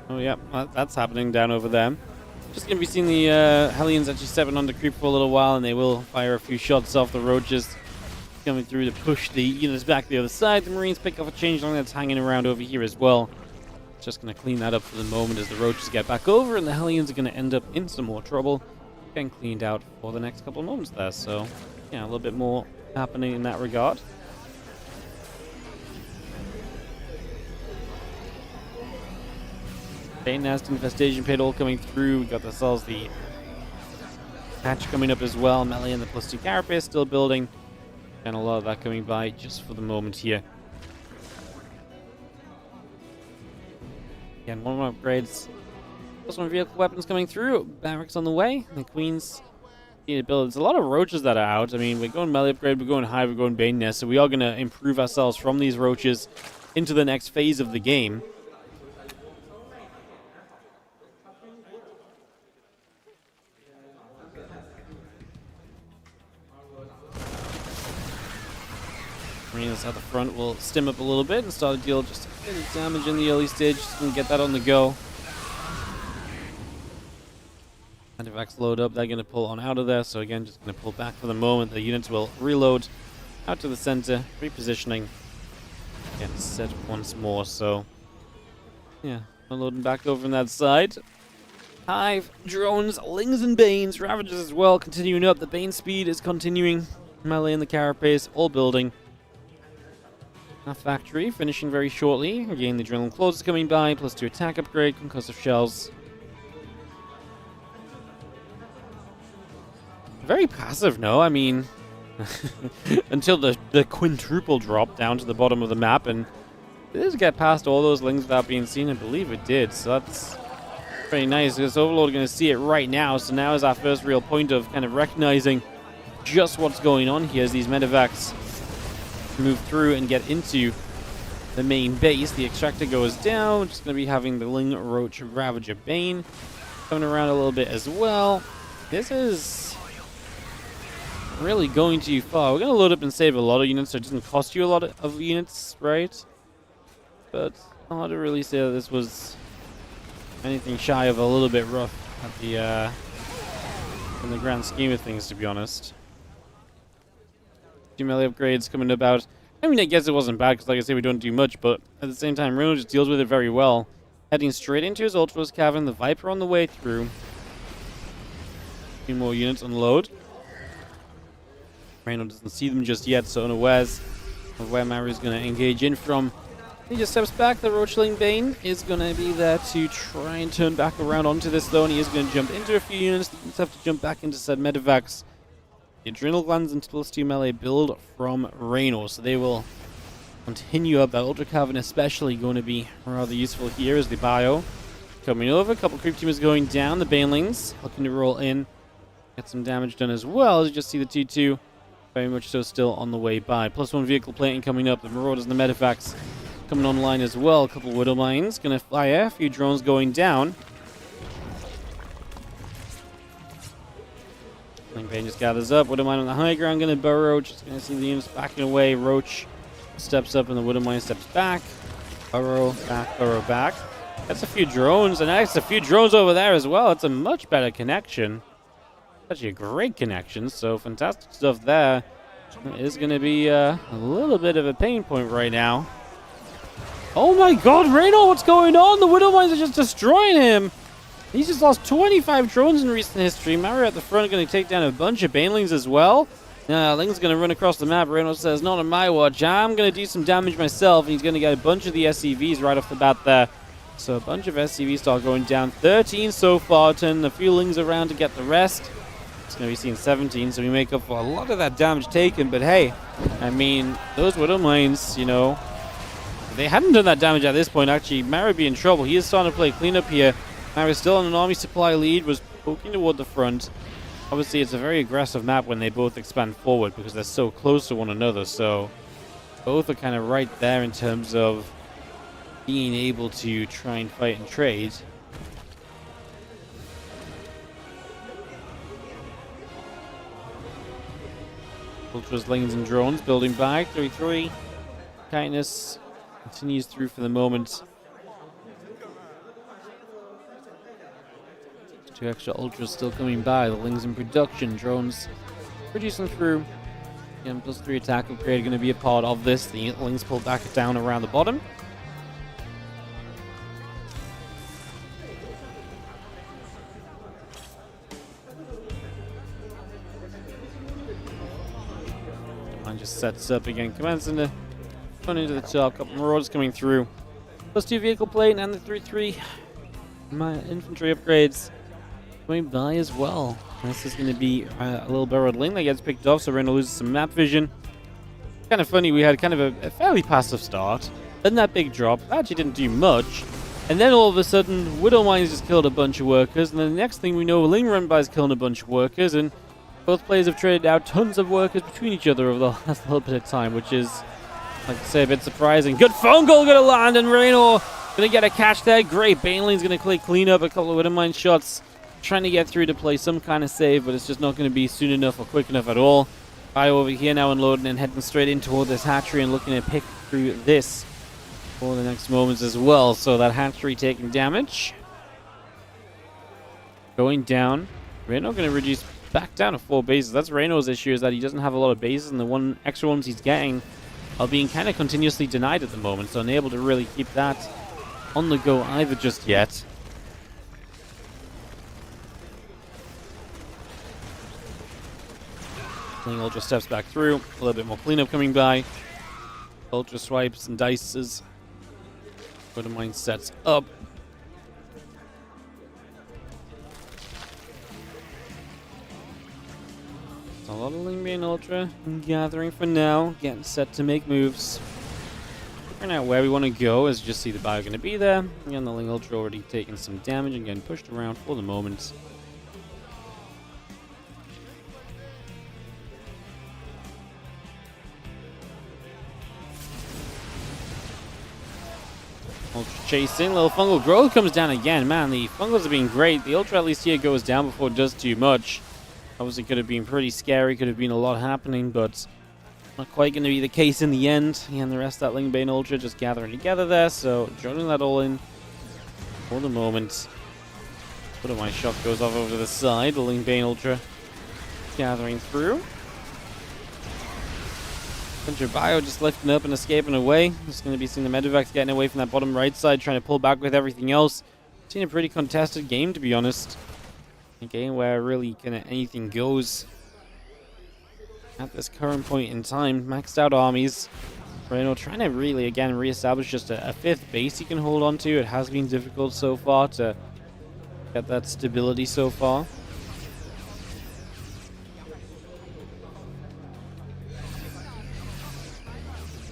Oh yeah, that's happening down over there. Just going to be seeing the Hellions actually stepping on the creep for a little while, and they will fire a few shots off the roaches coming through to push the units back the other side. The Marines pick up a changeling that's hanging around over here as well. Just going to clean that up for the moment as the roaches get back over, and the Hellions are going to end up in some more trouble, getting cleaned out for the next couple of moments there. So, yeah, a little bit more happening in that regard. Bane Nest, Infestation Pit all coming through. We got ourselves the hatch coming up as well. Melee and the +2 carapace still building. And a lot of that coming by just for the moment here. Again, one more upgrades. +1 vehicle weapons coming through. Barracks on the way. The Queens need to build. There's a lot of roaches that are out. I mean, we're going melee upgrade, we're going hive, we're going Bane Nest. So we are going to improve ourselves from these roaches into the next phase of the game. Marines at the front will stim up a little bit and start to deal just a bit of damage in the early stage. Just going to get that on the go. Medevacs load up. They're going to pull on out of there. So again, just going to pull back for the moment. The units will reload out to the center. Repositioning. Get set once more. So yeah, unloading back over on that side. Hive, drones, Lings and Banes, Ravagers as well. Continuing up. The Bane speed is continuing. Melee and the carapace all building. Our factory finishing very shortly. Again, the adrenaline claws is coming by, +2 attack upgrade, concussive shells. Very passive, no? I mean, until the quintuple drop down to the bottom of the map, and it did get past all those Lings without being seen. I believe it did, so that's pretty nice. Because Overlord are going to see it right now, so now is our first real point of kind of recognizing just what's going on here as these medevacs move through and get into the main base. The extractor goes down. Just going to be having the Ling, Roach, Ravager, Bane coming around a little bit as well. This is really going too far. We're going to load up and save a lot of units so it doesn't cost you a lot of units, right? But hard to really say that this was anything shy of a little bit rough at the in the grand scheme of things, to be honest. 2 melee upgrades coming about. I mean, I guess it wasn't bad because, like I say, we don't do much, but at the same time, Reno just deals with it very well. Heading straight into his Ultros cavern, the Viper on the way through. 2 more units unload. Reno doesn't see them just yet, so unawares of where Maru is going to engage in from. He just steps back. The Roachling Bane is going to be there to try and turn back around onto this, though, and he is going to jump into a few units. The units have to jump back into said medevacs. The adrenal glands and +2 melee build from Reno, so they will continue up. That Ultra Cavern especially going to be rather useful here as the bio coming over. A couple creep teamers going down. The Banelings looking to roll in, get some damage done as well. As you just see the 2-2 very much so still on the way by. +1 vehicle plating coming up. The Marauders and the medevacs coming online as well. A couple Widow Mines going to fire. A few drones going down. Bane just gathers up. Widow Mine on the high ground, going to burrow. Just going to see the units backing away. Roach steps up and the Widow Mine steps back. Burrow back. That's a few drones, and that's a few drones over there as well. It's a much better connection. Actually a great connection, so fantastic stuff there. It is going to be a little bit of a pain point right now. Oh my god, Reno, what's going on? The Widow Mines are just destroying him. He's just lost 25 drones in recent history. Maru at the front going to take down a bunch of Banelings as well. Ling's going to run across the map. Reynolds says, not on my watch. I'm going to do some damage myself. And he's going to get a bunch of the SCVs right off the bat there. So a bunch of SCVs start going down. 13 so far. Turning a few Lings around to get the rest. It's going to be seeing 17. So we make up for a lot of that damage taken. But hey, I mean, those Widow Mines, you know, if they hadn't done that damage at this point, actually, Maru would be in trouble. He is starting to play cleanup here. Maru is still on an army supply lead. Was poking toward the front. Obviously, it's a very aggressive map when they both expand forward because they're so close to one another. So both are kind of right there in terms of being able to try and fight and trade. Ultras, Lings, and Drones building back. 3-3. Kindness continues through for the moment. 2 extra Ultras still coming by. The Lings in production. Drones producing through. Again, +3 attack upgrade going to be a part of this. The Lings pull back down around the bottom. And just sets up again. Commands into run into the top. Couple Marauders coming through. +2 vehicle plate and the 3-3 infantry upgrades going by as well. This is going to be a little borrowed Ling that gets picked off, so we're going to lose some map vision. Kind of funny, we had kind of a fairly passive start. Then that big drop actually didn't do much. And then all of a sudden, Widow Mines just killed a bunch of workers. And then the next thing we know, Ling Run by is killing a bunch of workers. And both players have traded out tons of workers between each other over the last little bit of time, which is, like I say, a bit surprising. Good phone goal going to land, and Reno going to get a catch there. Great. Baneling's going to clean up a couple of Widow Mine shots. Trying to get through to play some kind of save, but it's just not going to be soon enough or quick enough at all. Guy over here now unloading and heading straight in toward this hatchery and looking to pick through this for the next moments as well. So that hatchery taking damage. Going down. Reno going to reduce back down to 4 bases. That's Reno's issue, is that he doesn't have a lot of bases, and the one extra ones he's getting are being kind of continuously denied at the moment, so unable to really keep that on the go either just yet. Ultra steps back through. A little bit more cleanup coming by. Ultra swipes and dices. Widow Mine sets up. A lot of Ling Bane Ultra gathering for now. Getting set to make moves. Figuring out where we want to go, as just see the bio going to be there. Again, the Ling Ultra already taking some damage and getting pushed around for the moment. Ultra chasing, little fungal growth comes down again. Man, the fungals have been great. The Ultra at least here goes down before it does too much. Obviously could have been pretty scary, could have been a lot happening, but not quite going to be the case in the end. And the rest of that Ling Bane Ultra just gathering together there, so joining that all in for the moment. But my shot goes off over to the side. The Ling Bane Ultra gathering through. Bunch of bio just lifting up and escaping away. Just going to be seeing the Medivacs getting away from that bottom right side, trying to pull back with everything else. Seen a pretty contested game, to be honest. A game where really kind of anything goes at this current point in time. Maxed out armies. Reno trying to really, again, reestablish just a 5th base he can hold on to. It has been difficult so far to get that stability so far.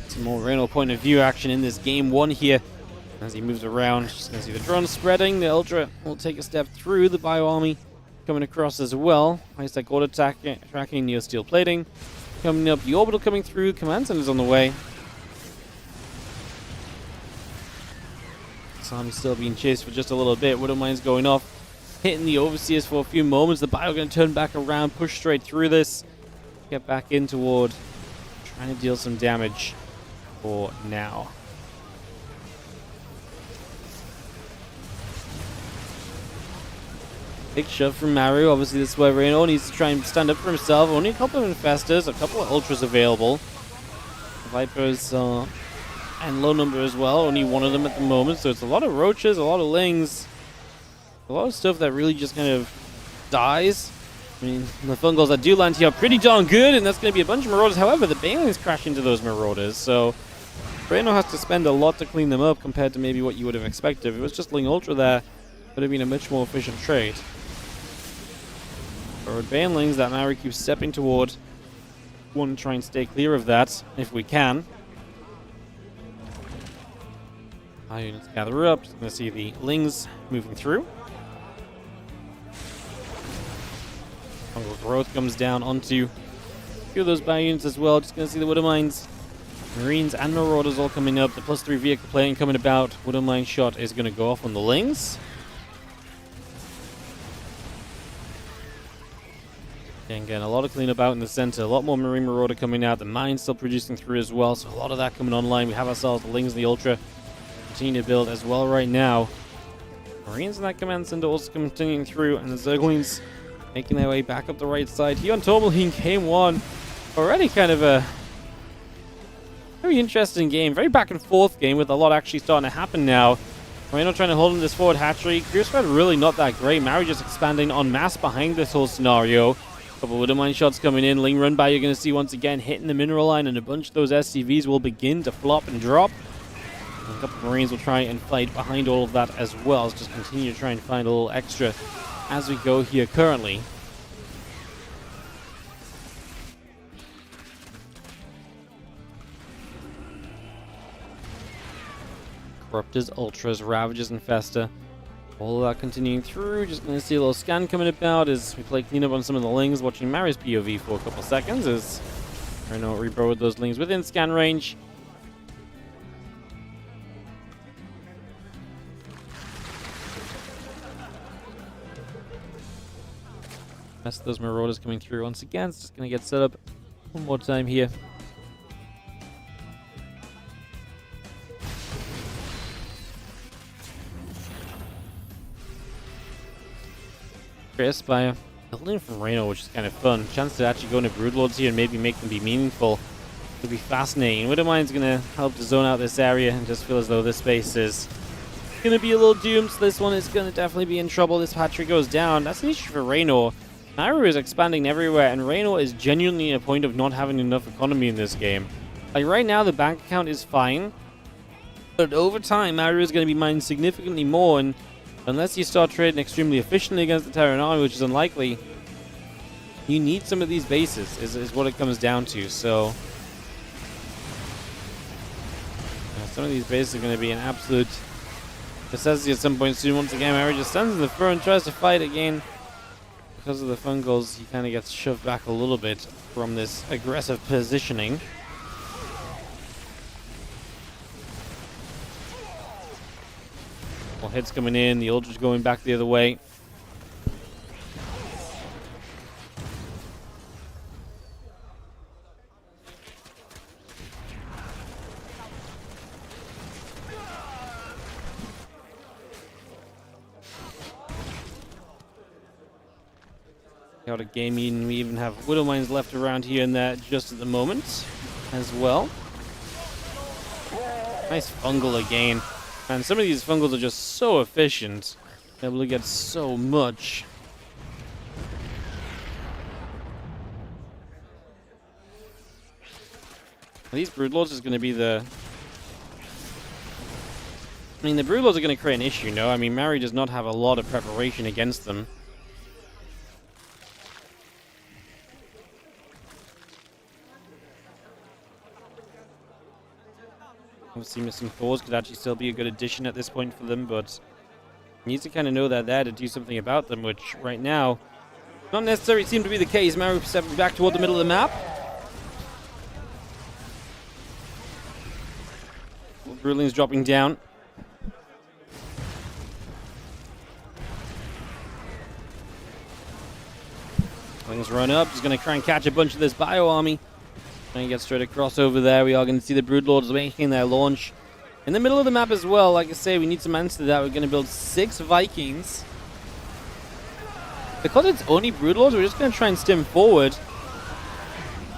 Some more Reno point of view action in this game 1 here. As he moves around, just going to see the drone spreading. The Ultra will take a step through. The Bio Army coming across as well. High-stack auto tracking, Neo Steel plating. Coming up, the Orbital coming through. Command Center's on the way. This army still being chased for just a little bit. Widow Mine's going off. Hitting the Overseers for a few moments. The Bio going to turn back around, push straight through this. Get back in toward trying to deal some damage for now. Big shove from Maru. Obviously, this is where Reno needs to try and stand up for himself. Only a couple of Infestors, a couple of Ultras available. Vipers and low number as well. Only one of them at the moment. So it's a lot of Roaches, a lot of Lings. A lot of stuff that really just kind of dies I mean, the Fungals that do land here are pretty darn good, and that's going to be a bunch of Marauders. However, the Banelings crash into those Marauders, so Reno has to spend a lot to clean them up compared to maybe what you would have expected. If it was just Ling Ultra there, it would have been a much more efficient trade. But with Banelings that Maru keeps stepping toward, want to try and stay clear of that if we can. Our units gather up, just going to see the Lings moving through. Fungal growth comes down onto a few of those bio units as well. Just going to see the Widow Mines, Marines, and Marauders all coming up. The +3 vehicle plane coming about. Widow Mine shot is going to go off on the Lings. And again, a lot of cleanup out in the center. A lot more Marine Marauder coming out. The Mine still producing through as well. So a lot of that coming online. We have ourselves the Lings and the Ultra continue to build as well right now. Marines in that command center also continuing through. And the Zerglings making their way back up the right side. Here on Tourmaline, game one. Already kind of a very interesting game. Very back and forth game with a lot actually starting to happen now. Reno trying to hold in this forward hatchery. Crew spread really not that great. Maru just expanding en masse behind this whole scenario. Couple Widow Mine shots coming in. Ling run by, you're going to see once again hitting the mineral line, and a bunch of those SCVs will begin to flop and drop. And a couple of Marines will try and fight behind all of that as well. Let's just continue to try and find a little extra as we go here currently. Corruptors, Ultras, Ravagers, and Festa. All of that continuing through. Just going to see a little scan coming about as we play cleanup on some of the Lings, watching Maru's POV for a couple seconds as Reno rebro with those Lings within scan range. Rest of those Marauders coming through once again. It's just going to get set up one more time here. By building from Reno, which is kind of fun. Chance to actually go into Broodlords here and maybe make them be meaningful. It'll be fascinating. Widow Mine's going to help to zone out this area and just feel as though this space is going to be a little doomed. So this one is going to definitely be in trouble. This hatchery goes down. That's an issue for Reno. Maru is expanding everywhere, and Reno is genuinely a point of not having enough economy in this game. Like right now, the bank account is fine, but over time, Maru is going to be mining significantly more, and unless you start trading extremely efficiently against the Terran army, which is unlikely, you need some of these bases, is what it comes down to. So some of these bases are going to be an absolute necessity at some point soon. Once again, Maru just stands in the front and tries to fight again. Because of the Fungals, he kind of gets shoved back a little bit from this aggressive positioning. Well, hits coming in, the Ultra's going back the other way. Got a game in. We even have Widow Mines left around here and there just at the moment as well. Nice Fungal again. And some of these Fungals are just so efficient. Able to get so much. These Broodlords is going to be the... I mean, the Broodlords are going to create an issue, no? I mean, Maru does not have a lot of preparation against them. Obviously, missing Thors could actually still be a good addition at this point for them, but needs to kind of know they're there to do something about them, which right now, not necessarily seem to be the case. Maru stepping back toward the middle of the map. Broodling's dropping down. Things run up. He's going to try and catch a bunch of this bio army. Trying to get straight across over there. We are going to see the Broodlords making their launch in the middle of the map as well. Like I say, we need some answers to that. We're going to build 6 Vikings. Because it's only Broodlords, we're just going to try and stim forward.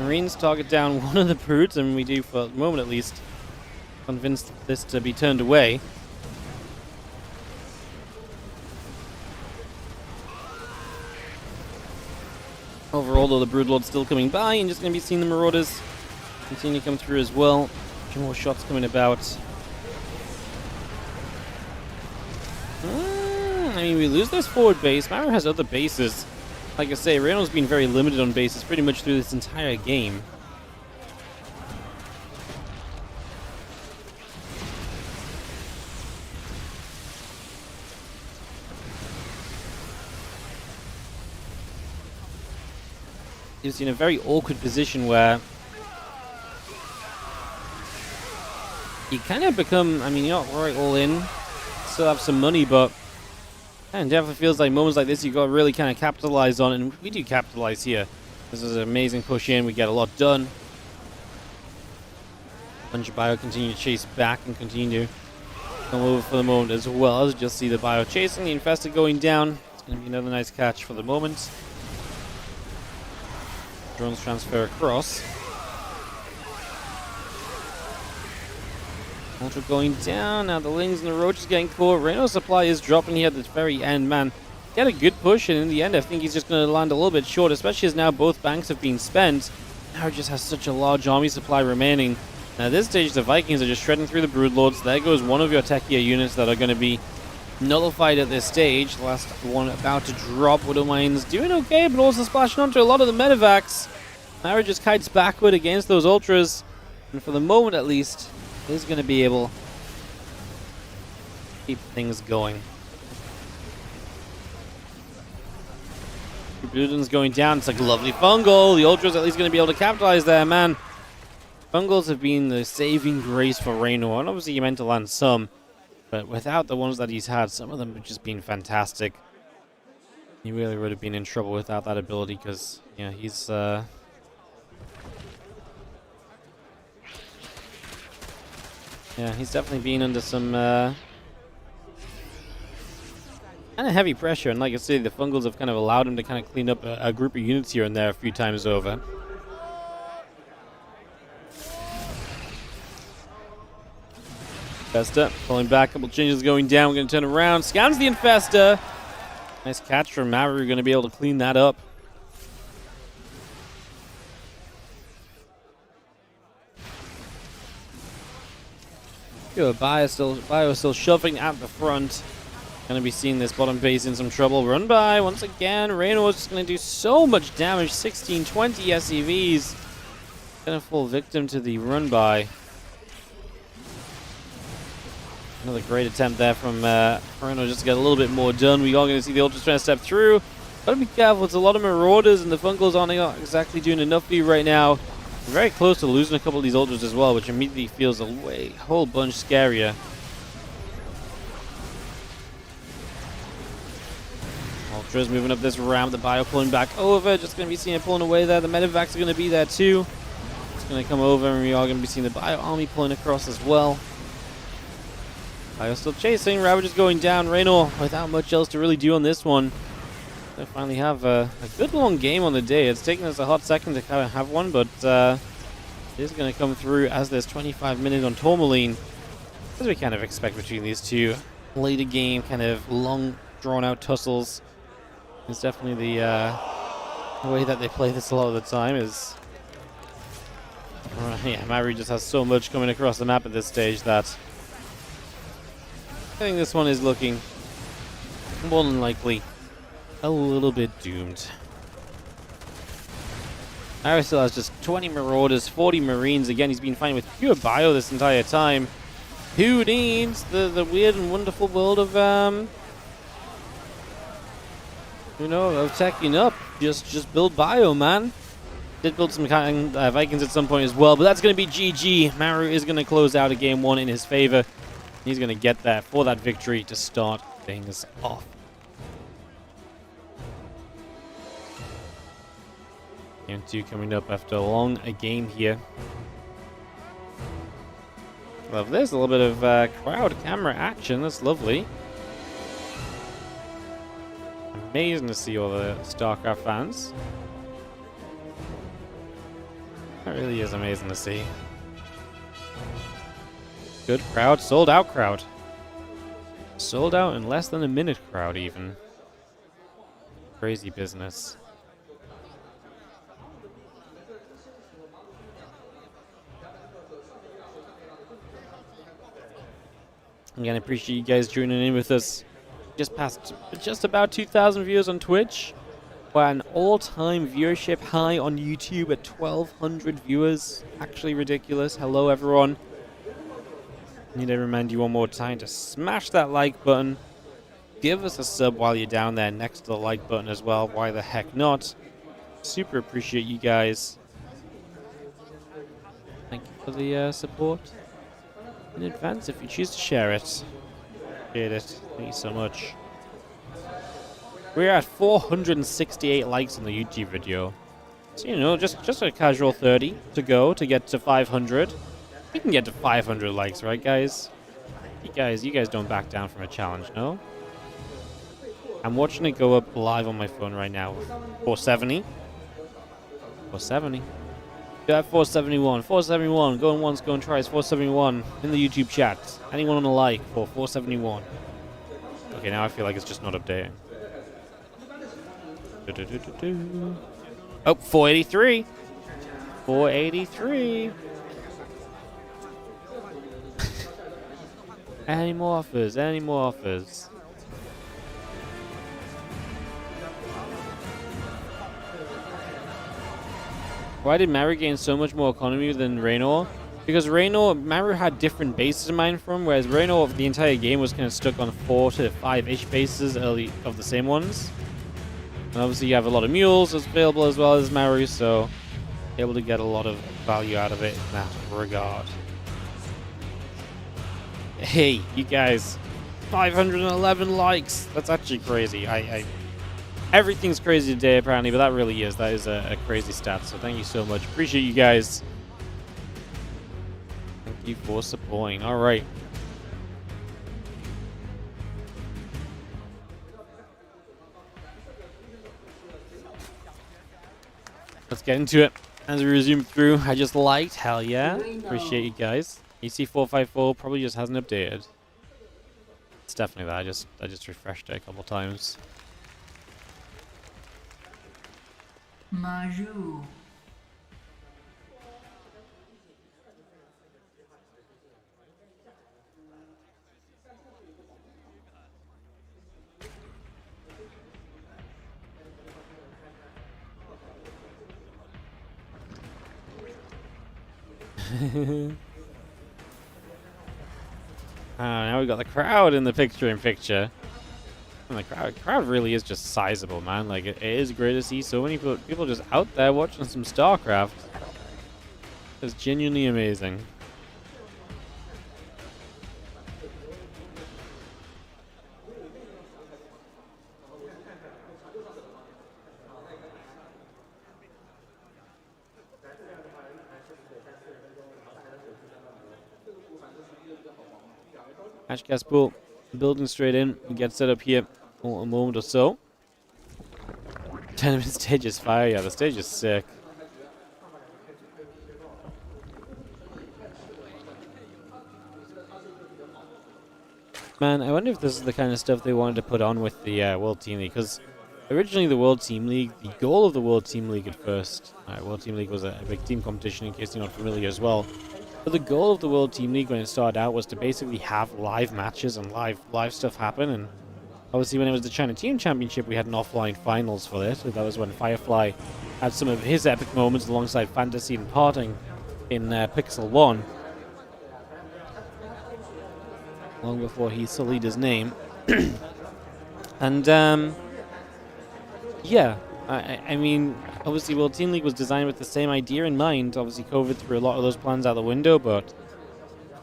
Marines target down one of the Broods, and we do, for the moment at least, convince this to be turned away. Overall, though, the Broodlord's still coming by, and just going to be seeing the Marauders continue to come through as well. Some more shots coming about. I mean, we lose this forward base. Maru has other bases. Like I say, Reno's been very limited on bases pretty much through this entire game. He's in a very awkward position where you kind of become, I mean, you're not right all in, still have some money, but it definitely feels like moments like this you got to really kind of capitalize on, and we do capitalize here. This is an amazing push in, we get a lot done. Bunch of Bio continue to chase back and continue to come over for the moment as well. As you'll see the Bio chasing, the Infestor going down. It's going to be another nice catch for the moment. Drones transfer across. Ultra going down. Now the Lings and the Roaches getting caught. Reno's supply is dropping here at the very end, man. He had a good push, and in the end, I think he's just going to land a little bit short, especially as now both banks have been spent. Now he just has such a large army supply remaining. Now at this stage, the Vikings are just shredding through the Broodlords. There goes one of your techier units that are going to be nullified at this stage. The last one about to drop. Widowmine's doing okay, but also splashing onto a lot of the medevacs. Maru just kites backward against those ultras, and for the moment at least, is going to be able to keep things going. Bluden's going down. It's like a lovely fungal. The ultras at least going to be able to capitalize there, man. Fungals have been the saving grace for Reno, and obviously he meant to land some. But without the ones that he's had, some of them have just been fantastic. He really would have been in trouble without that ability, because yeah, he's he's definitely been under some kind of heavy pressure. And like I said, the Fungals have kind of allowed him to kind of clean up a group of units here and there a few times over. Infestor pulling back, a couple changes going down. We're going to turn around. Scans the Infestor. Nice catch from Maru. We're going to be able to clean that up. Bio still shoving at the front. Going to be seeing this bottom base in some trouble. Run by once again. Reno is just going to do so much damage. 16, 20 SCVs. Going to fall victim to the run by. Another great attempt there from Reno just to get a little bit more done. We are going to see the Ultras trying to step through. Gotta be careful. It's a lot of Marauders, and the Fungals aren't exactly doing enough for you right now. We're very close to losing a couple of these Ultras as well, which immediately feels a whole bunch scarier. Ultras moving up this ramp. The Bio pulling back over. Just going to be seeing it pulling away there. The Medevacs are going to be there too. It's going to come over, and we are going to be seeing the Bio army pulling across as well. Bio still chasing. Ravager's going down. Reno without much else to really do on this one. They finally have a good long game on the day. It's taken us a hot second to kind of have one, but it is going to come through as there's 25 minutes on Tourmaline, as we kind of expect between these two. Later game, kind of long, drawn-out tussles. It's definitely the way that they play this a lot of the time is... yeah, Maru just has so much coming across the map at this stage that I think this one is looking more than likely a little bit doomed. Maru still has just 20 Marauders, 40 Marines. Again, he's been fighting with pure Bio this entire time. Who needs the weird and wonderful world of of teching up? Just build Bio, man. Did build some kind of Vikings at some point as well, but that's going to be GG. Maru is going to close out a game one in his favor. He's going to get there for that victory to start things off. Game 2 coming up after a game here. Love this. A little bit of crowd camera action. That's lovely. Amazing to see all the StarCraft fans. That really is amazing to see. Good crowd. Sold out crowd. Sold out in less than a minute crowd even. Crazy business. Again, I appreciate you guys tuning in with us. Just passed just about 2,000 viewers on Twitch. We're an all-time viewership high on YouTube at 1,200 viewers. Actually ridiculous. Hello, everyone. Need to remind you one more time to smash that like button. Give us a sub while you're down there next to the like button as well. Why the heck not? Super appreciate you guys. Thank you for the support in advance if you choose to share it. Appreciate it. Thank you so much. We're at 468 likes on the YouTube video. So, you know, just a casual 30 to go to get to 500. We can get to 500 likes, right, guys? You guys don't back down from a challenge, no? I'm watching it go up live on my phone right now. 470. 470. You're at 471. 471. Going once, going twice. 471 in the YouTube chat. Anyone on a like for 471? Okay, now I feel like it's just not updating. Oh, 483. 483. Any more offers? Any more offers? Why did Maru gain so much more economy than Raynor? Because Maru had different bases in mind from, whereas Raynor, the entire game was kind of stuck on 4 to 5-ish bases early of the same ones. And obviously you have a lot of mules available as well as Maru, so able to get a lot of value out of it in that regard. Hey, you guys, 511 likes. That's actually crazy. Everything's crazy today, apparently, but that is a crazy stat. So thank you so much. Appreciate you guys. Thank you for supporting. All right. Let's get into it. As we resume through, I just liked. Hell yeah. Appreciate you guys. EC454 probably just hasn't updated. It's definitely that. I just refreshed it a couple times. Maru. Now we got the crowd in the picture-in-picture. And the crowd really is just sizable, man. Like, it is great to see so many people just out there watching some StarCraft. It's genuinely amazing. Hatchcast pool, building straight in. We get set up here for a moment or so. Tournament stage is fire. Yeah, the stage is sick. Man, I wonder if this is the kind of stuff they wanted to put on with the World Team League, because originally the World Team League, the goal of the World Team League at first, World Team League was a big team competition in case you're not familiar as well. But the goal of the World Team League when it started out was to basically have live matches and live stuff happen. And obviously when it was the China Team Championship, we had an offline finals for it. So that was when Firefly had some of his epic moments alongside Fantasy and Parting in Pixel 1. Long before he sullied his name. And, yeah. I mean, obviously World Team League was designed with the same idea in mind. Obviously COVID threw a lot of those plans out the window, but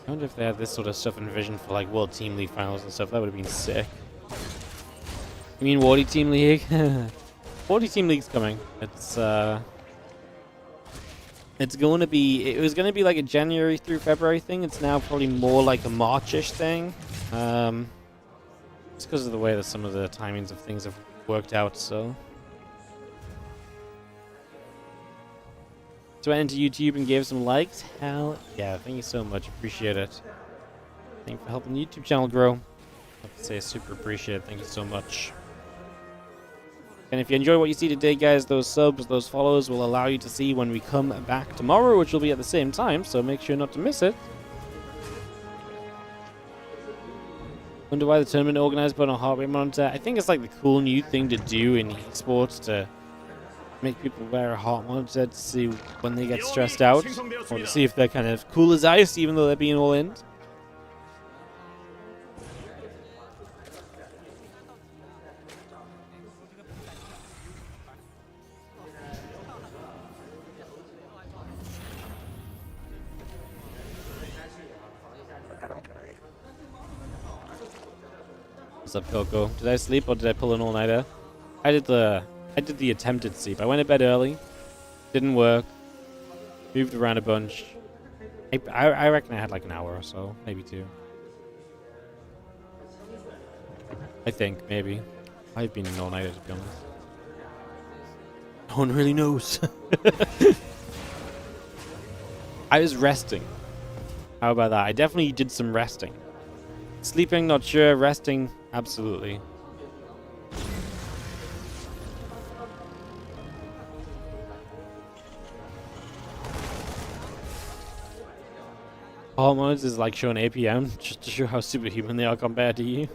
I wonder if they had this sort of stuff envisioned for like World Team League finals and stuff. That would have been sick. You mean WardiTV League? WardiTV League's coming. It was going to be like a January through February thing. It's now probably more like a March-ish thing. It's because of the way that some of the timings of things have worked out, so. So I went into YouTube and gave some likes. Hell yeah, thank you so much. Appreciate it. Thank you for helping the YouTube channel grow. I have to say, super appreciate it. Thank you so much. And if you enjoy what you see today, guys, those subs, those follows will allow you to see when we come back tomorrow, which will be at the same time, so make sure not to miss it. Wonder why the tournament organized but on a heart rate monitor. I think it's like the cool new thing to do in esports to make people wear a heart monitor to see when they get stressed out, or to see if they're kind of cool as ice even though they're being all in. What's up, Coco? Did I sleep or did I pull an all-nighter? I did the attempted sleep. I went to bed early. Didn't work. Moved around a bunch. I reckon I had like an hour or so, maybe 2. I think, maybe. I've been an all-nighter, to be honest. No one really knows. I was resting. How about that? I definitely did some resting. Sleeping, not sure. Resting, absolutely. Heart monitors is like showing APM just to show how superhuman they are compared to you.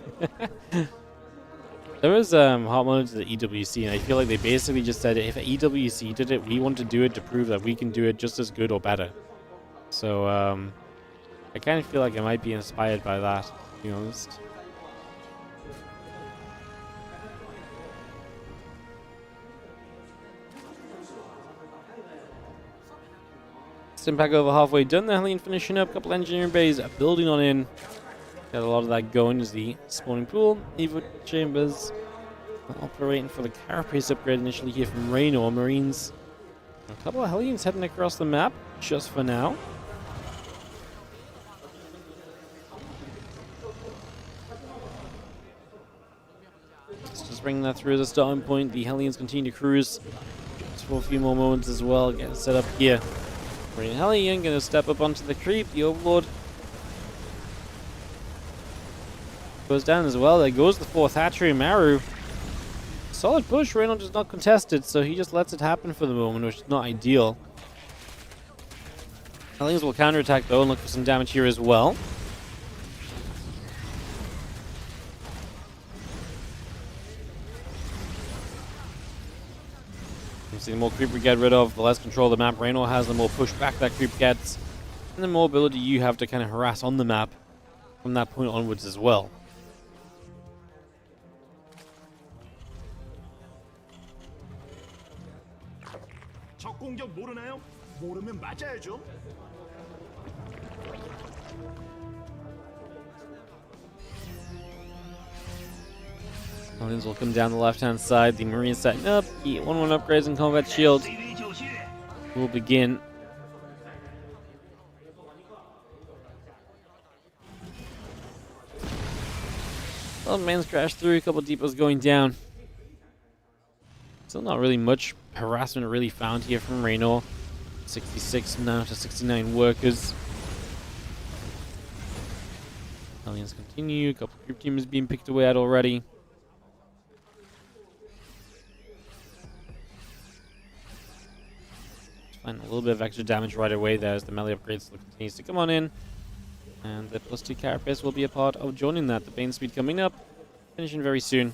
There was heart monitors at EWC, and I feel like they basically just said if EWC did it, we want to do it to prove that we can do it just as good or better. So I kind of feel like I might be inspired by that, to be honest. Impact over halfway done. The Hellion finishing up. Couple engineering bays building on in. Got a lot of that going as the spawning pool. Evo chambers operating for the carapace upgrade initially here from Raynor. Marines. A couple of Hellions heading across the map just for now. Let's just bring that through as a starting point. The Hellions continue to cruise just for a few more moments as well. Get set up here. Marine Hellion gonna step up onto the creep. The Overlord goes down as well. There goes the 4th hatchery. Maru. Solid push. Reynolds is not contested, so he just lets it happen for the moment, which is not ideal. Hellions will counterattack though and look for some damage here as well. The more creep we get rid of, the less control the map Raynor has, the more push back that creep gets, and the more ability you have to kind of harass on the map from that point onwards as well. 적 공격 모르나요? 모르면 맞아야죠. Hellions will come down the left-hand side. The Marines setting up. The 1-1 upgrades and combat shield will begin. Well, man's crashed through. A couple depots going down. Still not really much harassment really found here from Raynor. 66 now to 69 workers. Hellions continue. A couple group teams being picked away at already. And a little bit of extra damage right away there as the melee upgrades continues to come on in. And the +2 carapace will be a part of joining that. The Bane speed coming up. Finishing very soon.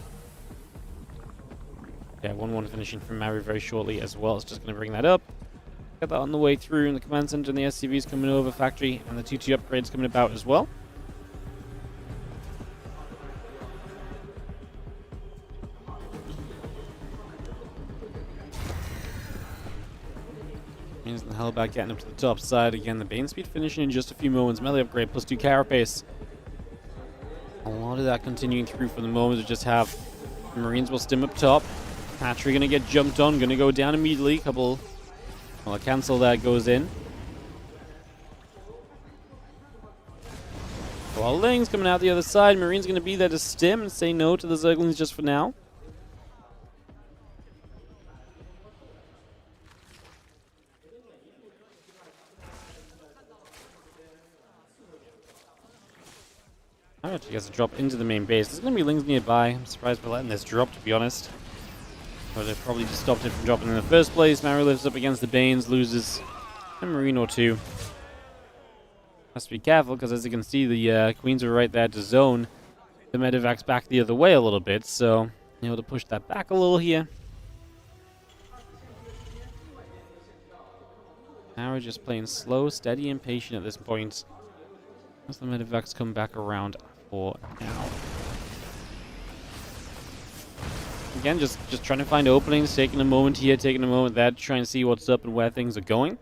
Yeah, 1-1 finishing from Maru very shortly as well. It's just going to bring that up. Get that on the way through. And the command center and the SCVs coming over. Factory and the 2-2 upgrades coming about as well. Means the Hellbat getting up to the top side. Again, the Bane speed finishing in just a few moments. Melee upgrade +2 carapace. A lot of that continuing through for the moment. We just have the Marines will stim up top. Hatchery gonna get jumped on. Gonna go down immediately. Couple. Well, cancel that goes in. Wildlings coming out the other side. Marines gonna be there to stim and say no to the Zerglings just for now. I don't know if he has to drop into the main base. There's going to be Lings nearby. I'm surprised we're letting this drop, to be honest. But they probably just stopped it from dropping in the first place. Maru lives up against the Banes, loses a Marine or two. Has to be careful, because as you can see, the Queens are right there to zone. the medevac's back the other way a little bit, so able to push that back a little here. Now we're just playing slow, steady, and patient at this point. As the medevac's come back around for now. Again, just trying to find openings, taking a moment here, taking a moment there, to try and see what's up and where things are going.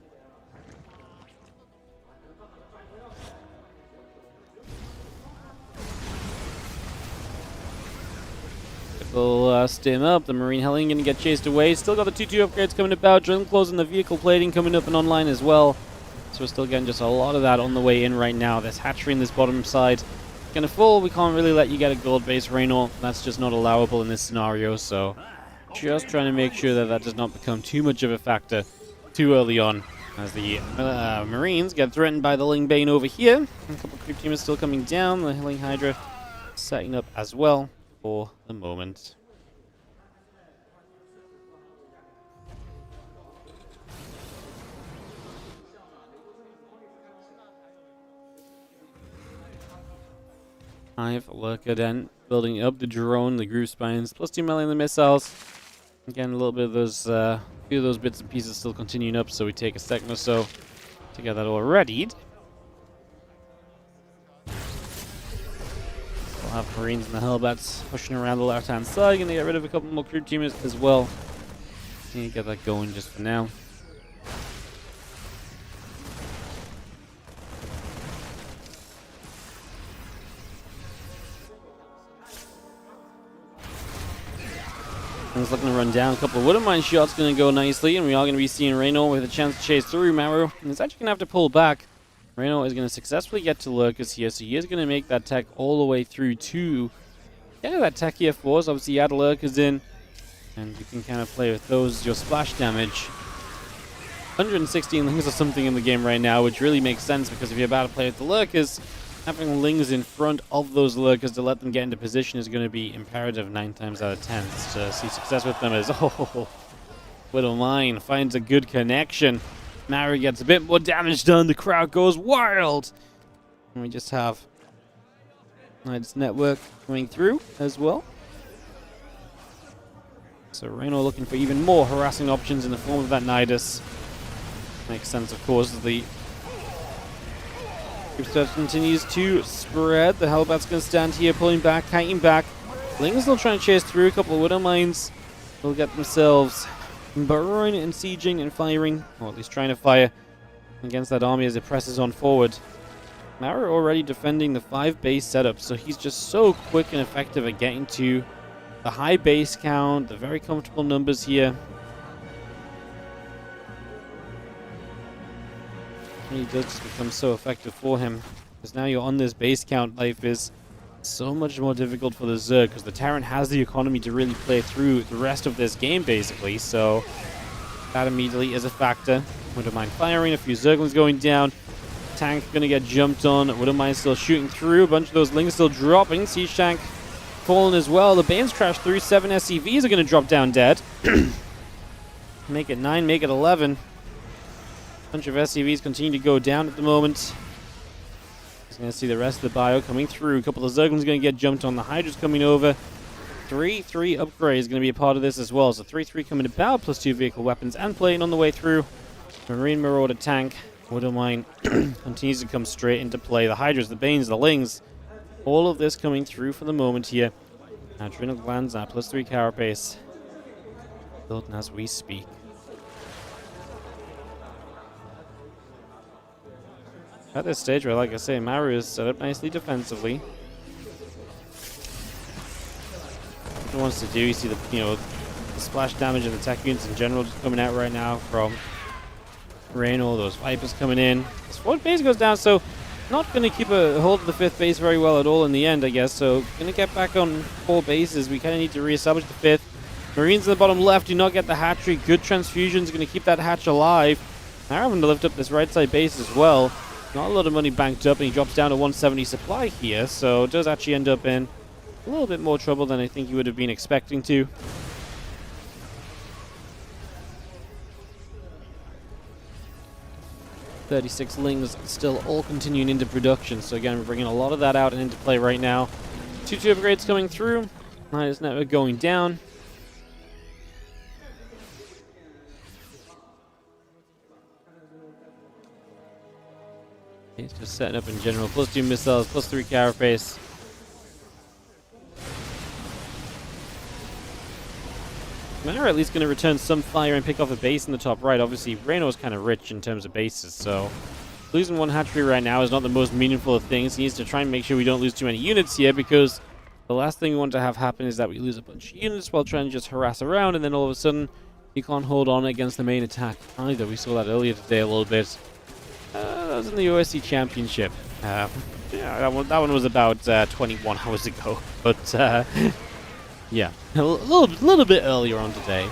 We'll stim up. The Marine Hellion going to get chased away. Still got the 2-2 upgrades coming about. Drill closing the vehicle plating coming up and online as well. So we're still getting just a lot of that on the way in right now. This hatchery in this bottom side going to fall. We can't really let you get a gold base, Raynor. That's just not allowable in this scenario. So just trying to make sure that that does not become too much of a factor too early on. As the Marines get threatened by the Ling Bane over here. A couple of creep teamers still coming down. The Ling Hydra setting up as well for the moment. Lurker then building up the drone, the groove spines, plus 2 million the missiles. Again, a little bit of those, few of those bits and pieces still continuing up, so we take a second or so to get that all readied. We'll have Marines and the Hellbats pushing around the left-hand side. Gonna get rid of a couple more crew teamers as well. Need to get that going just for now. Things looking to run down. A couple of Wooden Mine shots going to go nicely, and we are going to be seeing Raynor with a chance to chase through Maru. And it's actually going to have to pull back. Raynor is going to successfully get to Lurkers here, so he is going to make that tech all the way through to that tech here force. Obviously, you add Lurkers in, and you can kind of play with those, your splash damage. 116 Lings or something in the game right now, which really makes sense, because if you're about to play with the Lurkers, having Lings in front of those Lurkers to let them get into position is going to be imperative 9 times out of 10. To see success with them is, Widow Mine finds a good connection. Maru gets a bit more damage done. The crowd goes wild. And we just have Knight's Network coming through as well. So Raynor looking for even more harassing options in the form of that Nidus. Makes sense, of course, as the Stuff continues to spread. The Hellbat's going to stand here, pulling back, kiting back. Ling's still trying to chase through. A couple of Widow Mines will get themselves burrowing and sieging and firing, or at least trying to fire against that army as it presses on forward. Maru already defending the 5 base setup, so he's just so quick and effective at getting to the high base count, the very comfortable numbers here. It does just become so effective for him, because now you're on this base count. Life is so much more difficult for the Zerg, because the Terran has the economy to really play through the rest of this game, basically. So that immediately is a factor. Wouldn't mind firing, a few Zerglings going down. Tank gonna get jumped on. Wouldn't mind still shooting through. A bunch of those Lings still dropping. Siege Tank falling as well. The Banes crash through. 7 SCVs are gonna drop down dead. Make it 9, make it 11. Bunch of SCVs continue to go down at the moment. He's going to see the rest of the bio coming through. A couple of Zerglings going to get jumped on. The Hydra's coming over. 3-3 upgrade is going to be a part of this as well. So 3-3 coming about, plus 2 vehicle weapons and plane on the way through. Marine Marauder tank. Widow Mine continues to come straight into play. The Hydras, the Banes, the Lings. All of this coming through for the moment here. Adrenal glands are plus 3 carapace. Building as we speak. At this stage where, like I say, Maru is set up nicely defensively. What he wants to do, you see the the splash damage and the tech units in general just coming out right now from Raynor. Those Vipers coming in. This 4th base goes down, so not going to keep a hold of the 5th base very well at all in the end, I guess. So going to get back on 4 bases. We kind of need to reestablish the 5th. Marines in the bottom left do not get the hatchery. Good transfusions going to keep that hatch alive. Now having to lift up this right side base as well. Not a lot of money banked up, and he drops down to 170 supply here, so does actually end up in a little bit more trouble than I think he would have been expecting to. $36 Lings still all continuing into production, so again, we're bringing a lot of that out and into play right now. 2 upgrades coming through. Minus network going down. He's just setting up in general. +2 missiles, +3 carapace. Maru at least going to return some fire and pick off a base in the top right. Obviously, Reyno's kind of rich in terms of bases, so losing 1 hatchery right now is not the most meaningful of things. He needs to try and make sure we don't lose too many units here, because the last thing we want to have happen is that we lose a bunch of units while trying to just harass around, and then all of a sudden you can't hold on against the main attack either. We saw that earlier today a little bit. That was in the OSC Championship. Yeah, that one was about 21 hours ago, but yeah, a little bit earlier on today.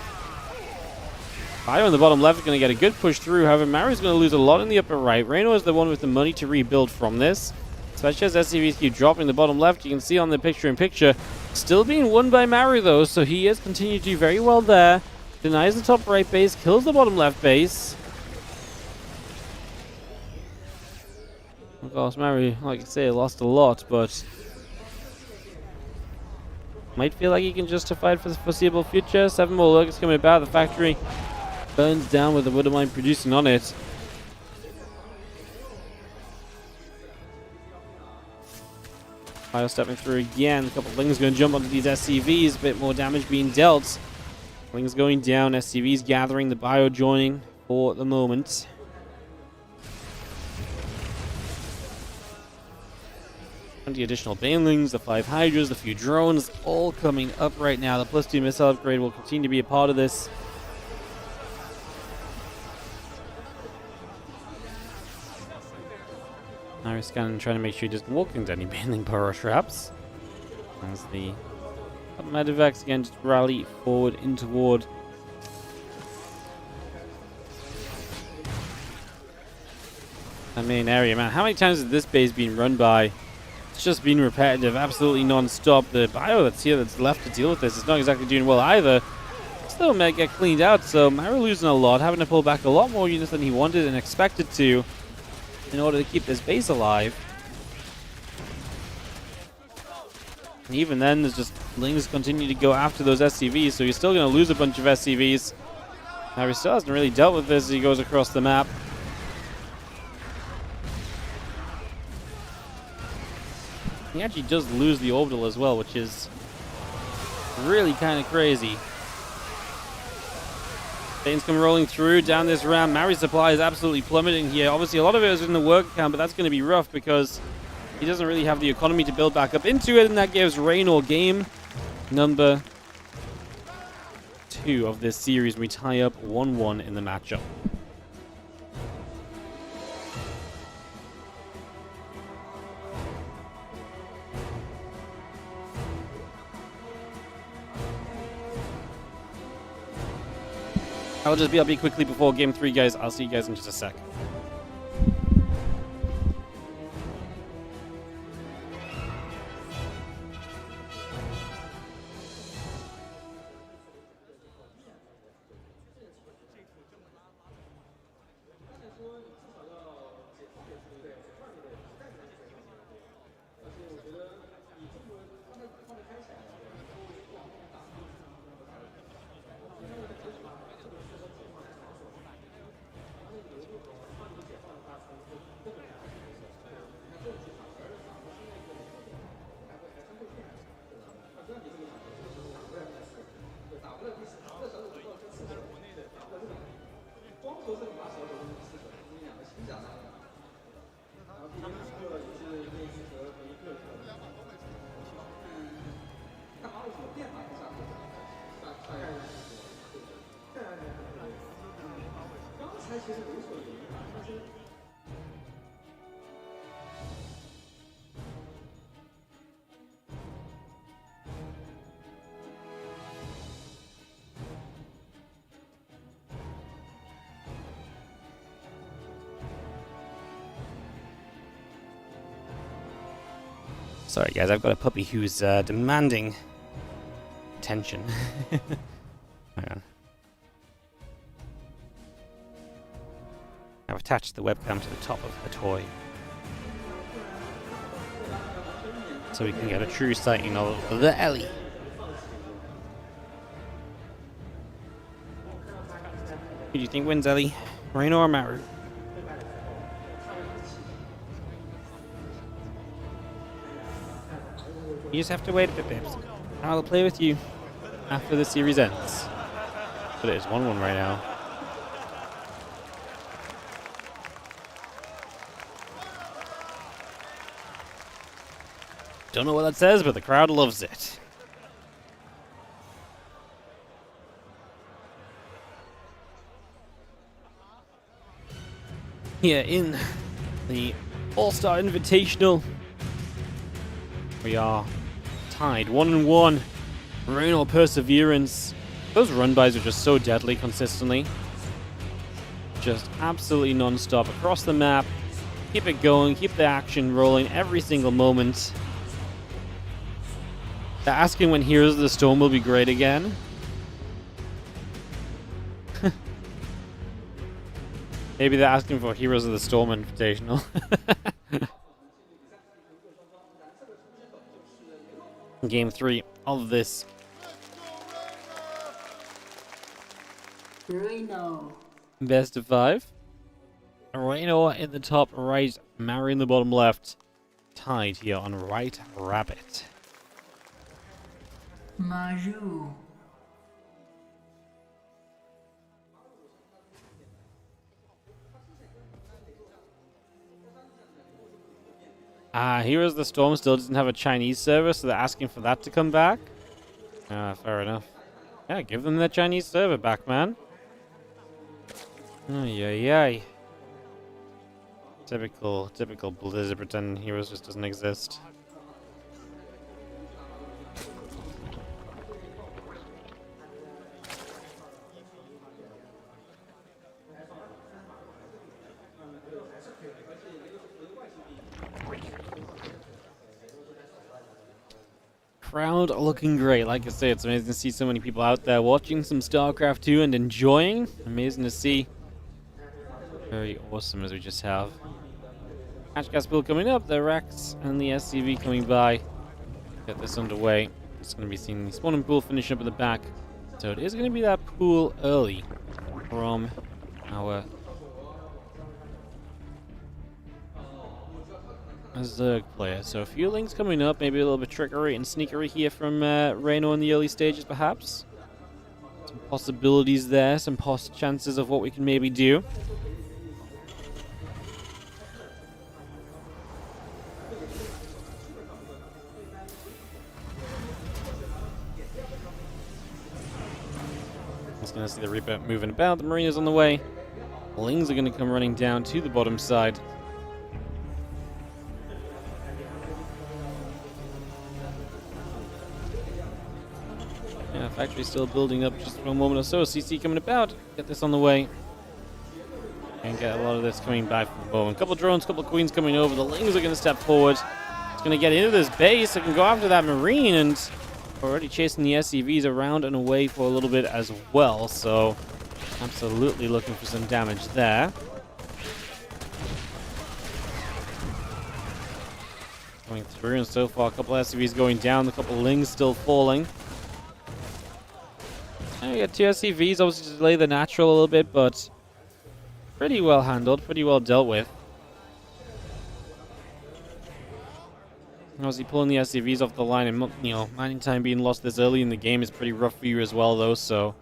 Bio in the bottom left is going to get a good push through. However, Maru's going to lose a lot in the upper right. Reyno is the one with the money to rebuild from this. Especially as SCVs keep dropping the bottom left. You can see on the picture-in-picture. Still being won by Maru, though, so he has continued to do very well there. Denies the top right base, kills the bottom left base. Of course, Maru, like I say, lost a lot, but might feel like he can justify it for the foreseeable future. 7 more lurkers coming about. The factory burns down with the wood mine producing on it. Fire stepping through again. A couple of Lings going to jump onto these SCVs. A bit more damage being dealt. Lings going down. SCVs gathering. The Bio joining for the moment. The additional Banelings, the 5 Hydras, the few drones, all coming up right now. The +2 missile upgrade will continue to be a part of this. Maru scanning, trying to make sure he doesn't walk into any Baneling burrow traps. As the Medivacs again just rally forward in toward that main area. Man, how many times has this base been run by? It's just been repetitive, absolutely non-stop. The Bio that's here that's left to deal with this is not exactly doing well either. Still might get cleaned out, so Maru losing a lot, having to pull back a lot more units than he wanted and expected to in order to keep this base alive. And even then, there's just Lings continue to go after those SCVs, so he's still going to lose a bunch of SCVs. Maru still hasn't really dealt with this as he goes across the map. He actually does lose the orbital as well, which is really kind of crazy. Banes come rolling through down this ramp. Maru's supply is absolutely plummeting here. Obviously, a lot of it is in the work account, but that's going to be rough because he doesn't really have the economy to build back up into it, and that gives Reyno game number 2 of this series. We tie up 1-1 in the matchup. I'll be quickly before game 3, guys. I'll see you guys in just a sec. Sorry guys, I've got a puppy who's demanding attention. Hang on. I've attached the webcam to the top of her toy. so we can get a true sighting of the Ellie. Who do you think wins, Ellie? Reno or Maru? You just have to wait a bit, babes. I'll play with you after the series ends. But it is 1-1 right now. Don't know what that says, but the crowd loves it. Here in the All-Star Invitational, we are tied 1-1. Reno Perseverance. Those run-bys are just so deadly consistently. Just absolutely non-stop across the map. Keep it going, keep the action rolling every single moment. They're asking when Heroes of the Storm will be great again. Maybe they're asking for Heroes of the Storm Invitational. Game 3 of this. Reno. Best of 5. Reno in the top right, Maru in the bottom left. Tied here on Right Rabbit. Maru. Heroes of the Storm still doesn't have a Chinese server, so they're asking for that to come back. Fair enough. Yeah, give them their Chinese server back, man. Ay. Typical Blizzard pretending Heroes just doesn't exist. Crowd looking great. Like I say, it's amazing to see so many people out there watching some StarCraft 2 and enjoying. Amazing to see. Very awesome as we just have Match Gas Pool coming up, the Rex and the SCV coming by. Get this underway. It's going to be seeing the spawning pool finish up at the back. So it is going to be that pool early from our Zerg player. So a few links coming up, maybe a little bit trickery and sneakery here from Reno in the early stages perhaps. Some possibilities there, some chances of what we can maybe do. Just going to see the Reaper moving about, the Marina's on the way. Lings are going to come running down to the bottom side. Yeah, factory still building up just for a moment or so. CC coming about. Get this on the way. And get a lot of this coming back from the moment. Couple drones, couple queens coming over. The Lings are going to step forward. It's going to get into this base. It can go after that Marine. And already chasing the SCVs around and away for a little bit as well. So absolutely looking for some damage there. Going through, and so far a couple SCVs going down. A couple Lings still falling. We got 2 SCVs, obviously delay the natural a little bit, but pretty well handled, pretty well dealt with. Obviously pulling the SCVs off the line and, you know, mining time being lost this early in the game is pretty rough for you as well, though, so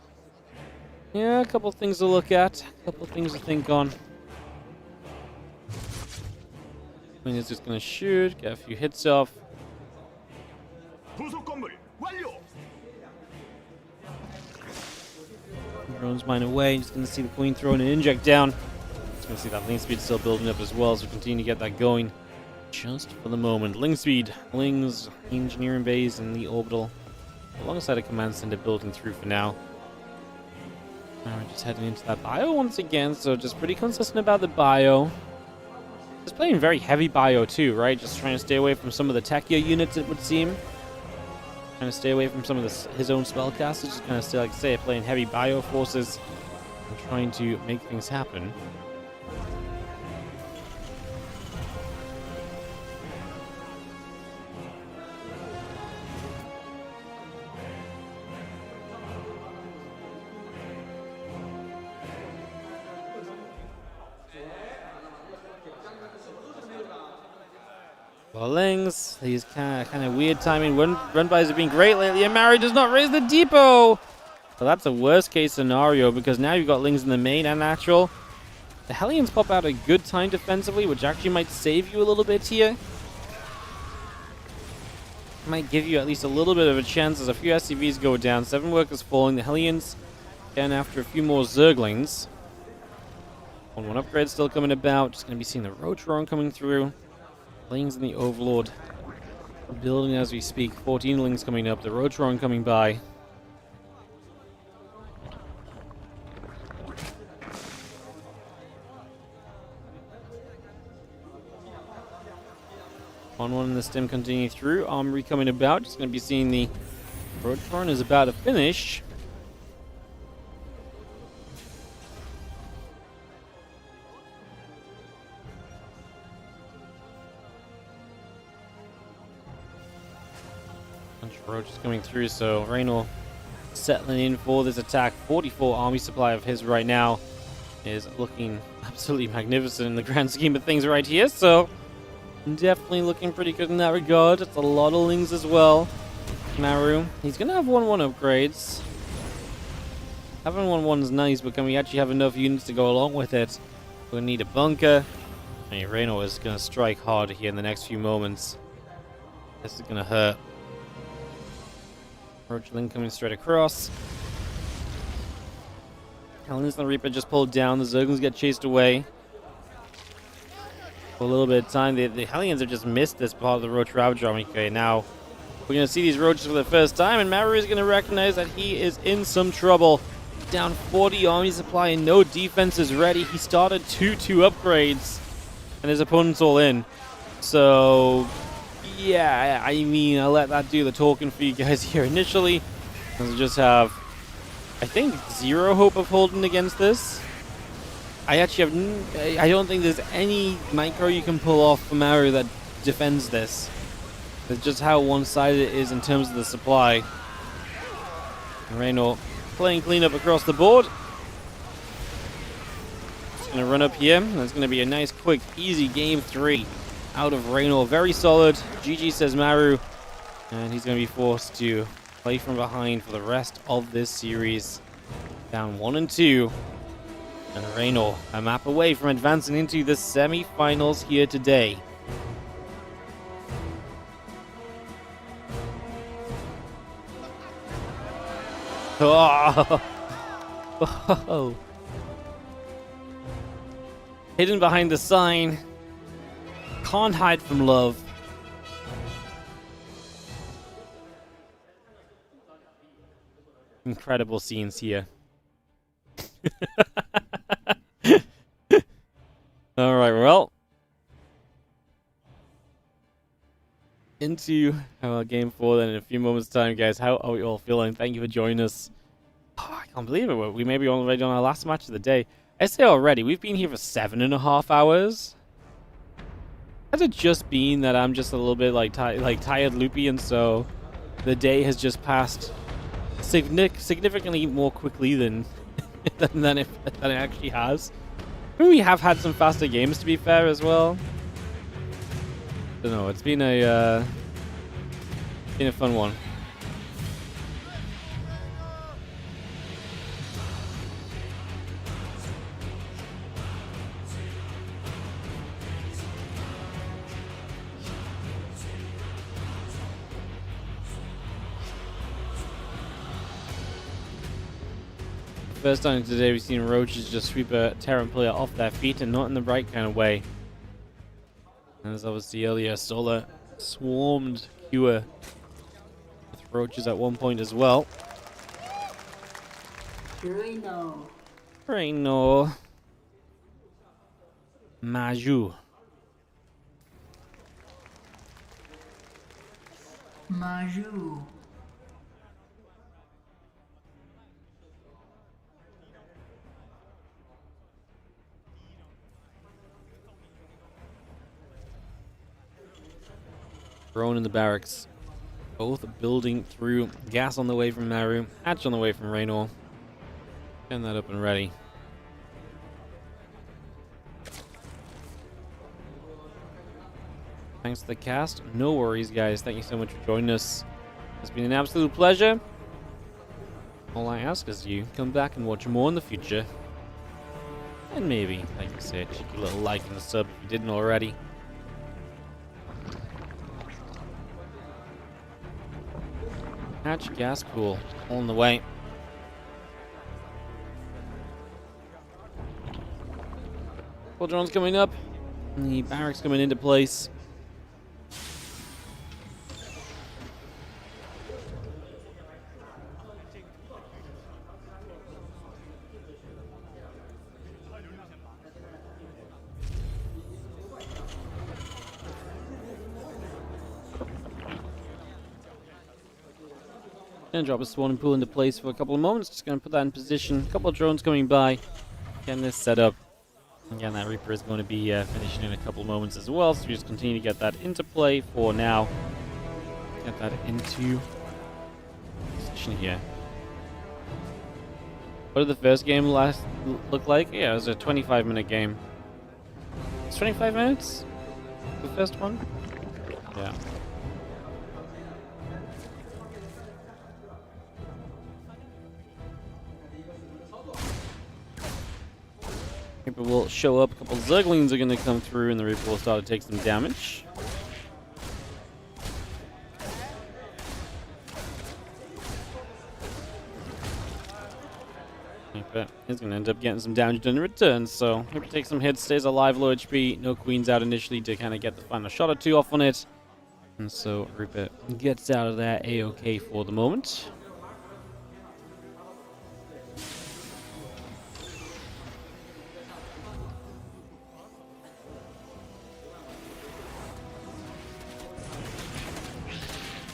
yeah, a couple things to look at, a couple things to think on. Queen is just going to shoot, get a few hits off. Drones mine away. Just going to see the Queen throw an inject down. Just going to see that link speed still building up as well, so we continue to get that going just for the moment. Link speed, Lings, engineering base, and the orbital alongside a command center building through for now. Now we're just heading into that bio once again, so just pretty consistent about the bio. Just playing very heavy bio too, right? Just trying to stay away from some of the techier units, it would seem. Trying to stay away from some of his own spellcasters, just kind of stay, like I say, playing heavy bio forces and trying to make things happen. Well, Lings, these kind of weird timing. Run bys have been great lately, and Maru does not raise the depot. Well, that's a worst case scenario because now you've got Lings in the main and natural. The Hellions pop out a good time defensively, which actually might save you a little bit here. Might give you at least a little bit of a chance as a few SCVs go down. 7 workers falling. The Hellions again after a few more Zerglings. 1-1 upgrade still coming about. Just going to be seeing the Roach-Ron coming through. Lings and the Overlord building as we speak. 14 Lings coming up. The Roach-Ron coming by. On one in the stem continue through. Armory coming about. Just going to be seeing the Roach-Ron is about to finish. Bunch of roaches coming through, so Reynolds settling in for this attack. 44 army supply of his right now is looking absolutely magnificent in the grand scheme of things right here, so definitely looking pretty good in that regard. It's a lot of Lings as well. Maru, he's going to have 1-1 upgrades. Having 1-1 is nice, but can we actually have enough units to go along with it? We're going to need a bunker. I mean, Reno is going to strike hard here in the next few moments. This is going to hurt. Roach Ling coming straight across. Hellions and the Reaper just pulled down. The Zerglings get chased away. For a little bit of time. The Hellions have just missed this part of the Roach Ravager. Okay, now we're going to see these Roaches for the first time, and Maru is going to recognize that he is in some trouble. Down 40 army supply and no defense is ready. He started 2-2 upgrades, and his opponent's all in. So, yeah, I mean, I'll let that do the talking for you guys here initially. Let's just have, I think, 0 hope of holding against this. I actually have, I don't think there's any micro you can pull off for Maru that defends this. It's just how one-sided it is in terms of the supply. Reynolds playing cleanup across the board. Just going to run up here. That's going to be a nice, quick, easy game 3 out of Reynolds. Very solid. GG says Maru. And he's going to be forced to play from behind for the rest of this series. Down 1 and 2. And Reynolds a map away from advancing into the semi-finals here today. Oh. Oh. Hidden behind the sign. Can't hide from love. Incredible scenes here. Alright, well. Into our game 4 then in a few moments time, guys. How are we all feeling? Thank you for joining us. Oh, I can't believe it. We may be already on our last match of the day. I say already, we've been here for 7.5 hours. Has it just been that I'm just a little bit like tired, loopy, and so the day has just passed significantly more quickly than than it actually has? I mean, we have had some faster games, to be fair, as well. I don't know. It's been a fun one. First time today we've seen Roaches just sweep a Terran player off their feet, and not in the right kind of way. And as obviously earlier, Solar swarmed Cure with Roaches at one point as well. Reino. Maru. Maru. Drone in the barracks. Both building through. Gas on the way from Maru. Hatch on the way from Reynolds. Getting that up and ready. Thanks to the cast. No worries, guys. Thank you so much for joining us. It's been an absolute pleasure. All I ask is you come back and watch more in the future. And maybe, like I said, cheeky little like and a sub if you didn't already. Hatch, gas, cool. All on the way. Well, drones coming up. And the barracks coming into place. Gonna drop a spawning pool into place for a couple of moments. Just gonna put that in position. A couple of drones coming by. Getting this set up. Again, that Reaper is going to be finishing in a couple of moments as well. So we just continue to get that into play for now. Get that into position here. What did the first game look like? Yeah, it was a 25-minute game. It's 25 minutes? The first one? Yeah. Reaper will show up, a couple of Zerglings are going to come through, and the Reaper will start to take some damage. Reaper is going to end up getting some damage done in return, so Reaper takes some hits, stays alive, low HP, no queens out initially to kind of get the final shot or two off on it. And so Reaper gets out of there A-OK for the moment.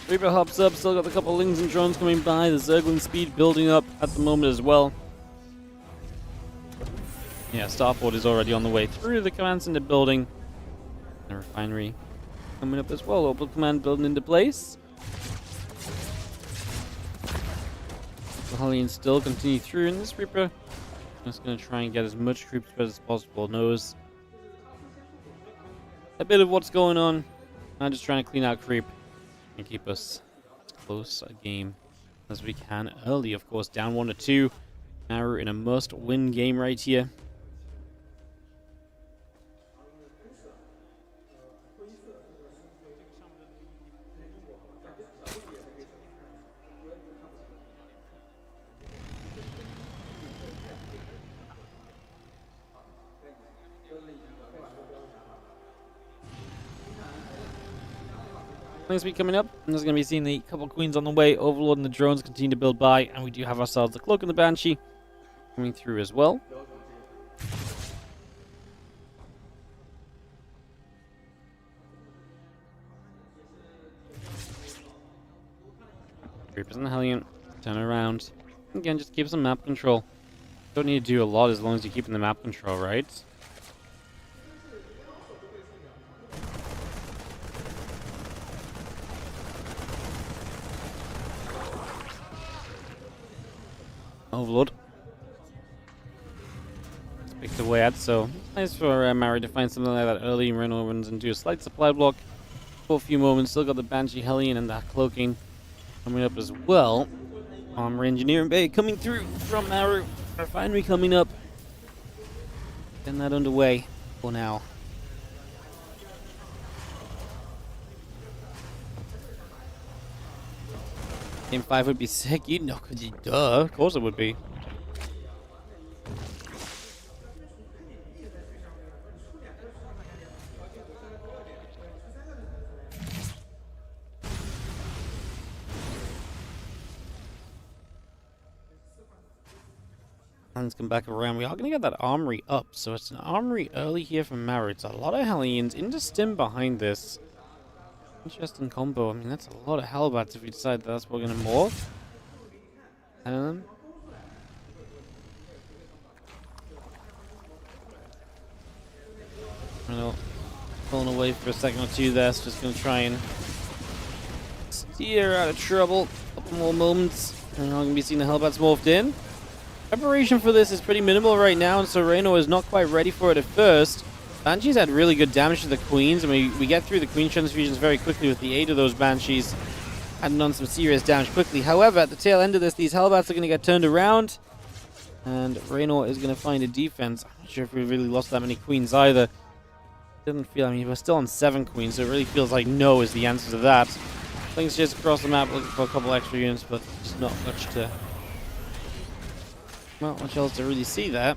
Reaper hops up, still got a couple of lings and drones coming by. The Zergling speed building up at the moment as well. Yeah, Starport is already on the way through the command center building. The refinery coming up as well. Orbital command building into place. The Hellions still continue through, and this Reaper just going to try and get as much creep spread as possible. Knows a bit of what's going on. I'm just trying to clean out creep and keep us as close a game as we can early. Of course, down 1-2. Maru in a must-win game right here. Speed coming up, and there's going to be seeing the couple queens on the way. Overlord and the drones continue to build by, and we do have ourselves the Cloak and the Banshee coming through as well. Reapers and the Hellion turn around. Again, just keep some map control. Don't need to do a lot as long as you're keeping the map control, right? Overlord. Picked away at, so it's nice for Maru to find something like that early. Reno runs and do a slight supply block for a few moments. Still got the Banshee Hellion and that cloaking coming up as well. Armor Engineering Bay coming through from Maru. Refinery coming up. Getting that underway for now. Game 5 would be sick, you know, because duh, of course it would be. Let's come back around. We are going to get that armory up, so it's an armory early here from Maru. It's a lot of Hellions into stim behind this. Interesting combo. I mean, that's a lot of Hellbats if we decide that's what we're going to morph. Pulling away for a second or two there, so just going to try and steer out of trouble. A couple more moments, and we're going to be seeing the Hellbats morphed in. Preparation for this is pretty minimal right now, and so Reno is not quite ready for it at first. Banshees had really good damage to the Queens, and we get through the Queen transfusions very quickly with the aid of those Banshees, adding on some serious damage quickly. However, at the tail end of this, these Hellbats are going to get turned around, and Raynor is going to find a defense. I'm not sure if we really lost that many Queens either. Doesn't feel, I mean, we're still on 7 Queens, so it really feels like no is the answer to that. Things just across the map looking for a couple extra units, but just not much else to really see there.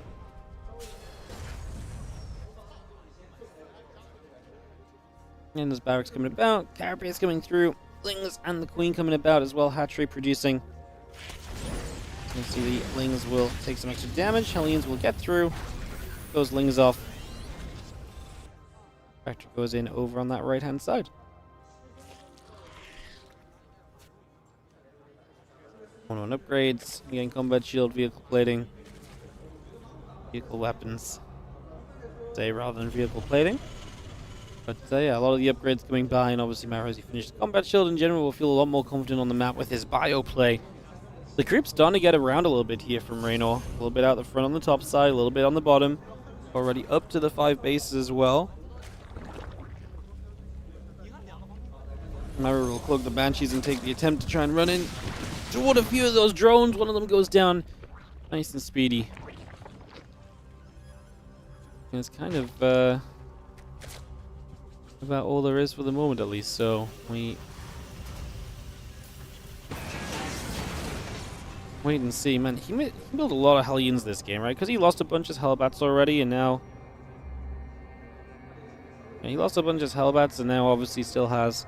And there's barracks coming about, Carapace coming through, Lings and the Queen coming about as well, hatchery producing. You can see the Lings will take some extra damage, Hellions will get through, those Lings off. Factory goes in over on that right hand side. 1-1 upgrades, again combat shield, vehicle plating, vehicle weapons, say rather than vehicle plating. But yeah, a lot of the upgrades coming by, and obviously Maru, as he finished the combat shield in general, will feel a lot more confident on the map with his bio play. The creep's starting to get around a little bit here from Raynor. A little bit out the front on the top side, a little bit on the bottom. Already up to the 5 bases as well. Maru will cloak the Banshees and take the attempt to try and run in toward a few of those drones. One of them goes down nice and speedy. And it's kind of about all there is for the moment, at least. So we wait and see. Man, he built a lot of Hellions this game, right? Because he lost a bunch of Hellbats already, and now he lost a bunch of Hellbats, and now obviously still has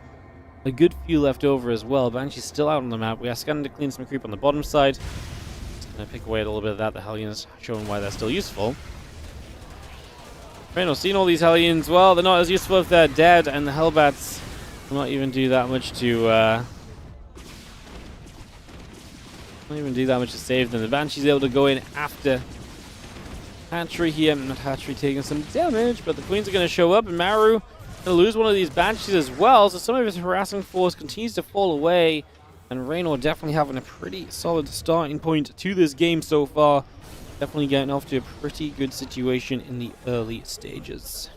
a good few left over as well. Banshee's still out on the map. We are scanning to clean some creep on the bottom side. Just gonna pick away a little bit of that. The Hellions showing why they're still useful. Raynor seeing all these Hellions. Well, they're not as useful if they're dead, and the Hellbats will not even do that much to save them. The Banshee's able to go in after hatchery here. Not hatchery taking some damage, but the Queens are going to show up, and Maru going to lose one of these Banshees as well, so some of his harassing force continues to fall away, and Raynor definitely having a pretty solid starting point to this game so far. Definitely getting off to a pretty good situation in the early stages.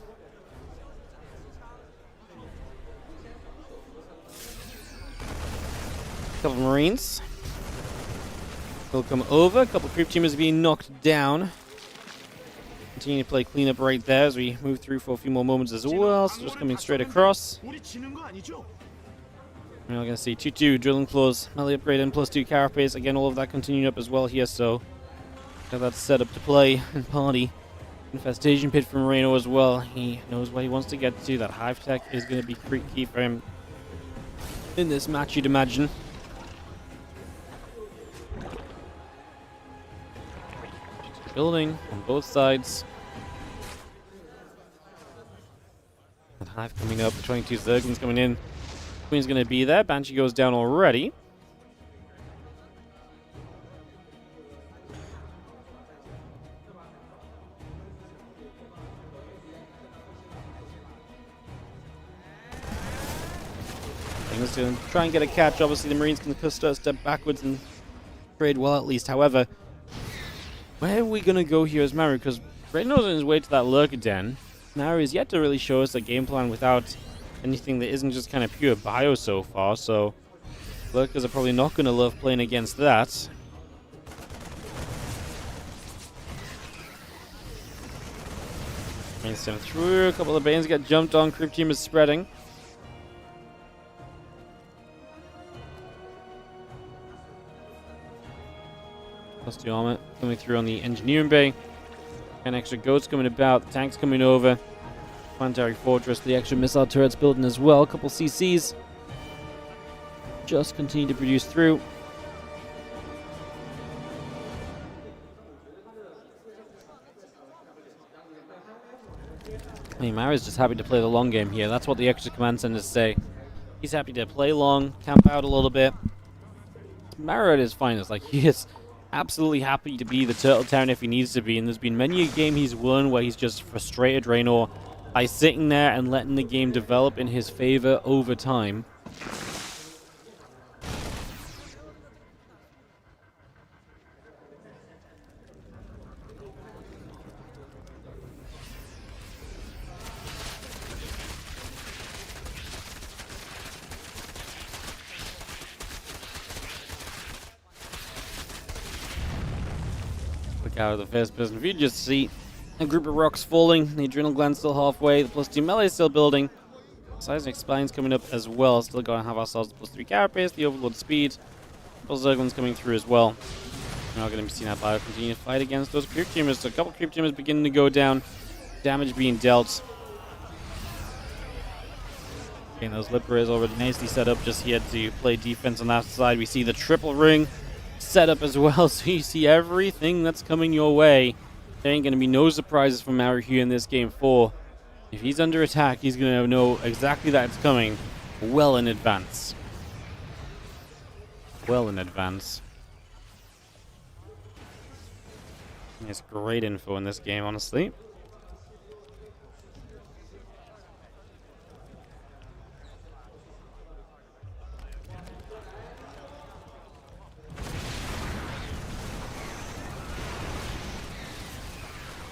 Couple of Marines will come over, a couple of creep teamers being knocked down. Continue to play cleanup right there as we move through for a few more moments as well. So just coming straight across. We're going to see 2-2 drilling claws, melee upgrade and +2 carapace. Again, all of that continuing up as well here, so got that set up to play and party. Infestation pit from Raynor as well. He knows where he wants to get to. That hive tech is going to be key for him in this match, you'd imagine. Building on both sides. That hive coming up, the 22 Zerglings coming in. Queen's going to be there. Banshee goes down already. Things to try and get a catch. Obviously, the Marines can step backwards and trade well at least. However, where are we going to go here as Maru? Because Raynor's on his way to that Lurker Den. Maru is yet to really show us a game plan without anything that isn't just kind of pure bio so far. So Lurkers are probably not going to love playing against that. Brings him through. A couple of Banes get jumped on. Creep team is spreading. +2 armor coming through on the engineering bay. And extra goats coming about. The tanks coming over. Planetary fortress. The extra missile turrets building as well. A couple CCs. Just continue to produce through. I mean, Maru's just happy to play the long game here. That's what the extra command centers say. He's happy to play long, camp out a little bit. Maru at his finest. Like, he is absolutely happy to be the Turtle Town if he needs to be, and there's been many a game he's won where he's just frustrated Raynor by sitting there and letting the game develop in his favor over time. Look out of the first person view, just see a group of rocks falling. The adrenal gland still halfway. The +2 melee is still building. Seismic Spine's coming up as well. Still going to have ourselves the +3 carapace, the Overlord speed. Couple Zerglings coming through as well. We're not going to be seeing that Bio continue to fight against those creep tumors. So a couple creep tumors beginning to go down. Damage being dealt. Okay, those Lippers already nicely set up just here to play defense on that side. We see the triple ring set up as well, so you see everything that's coming your way. There ain't going to be no surprises from Maru here in this game 4. If he's under attack, he's going to know exactly that it's coming well in advance. Well in advance. It's great info in this game, honestly.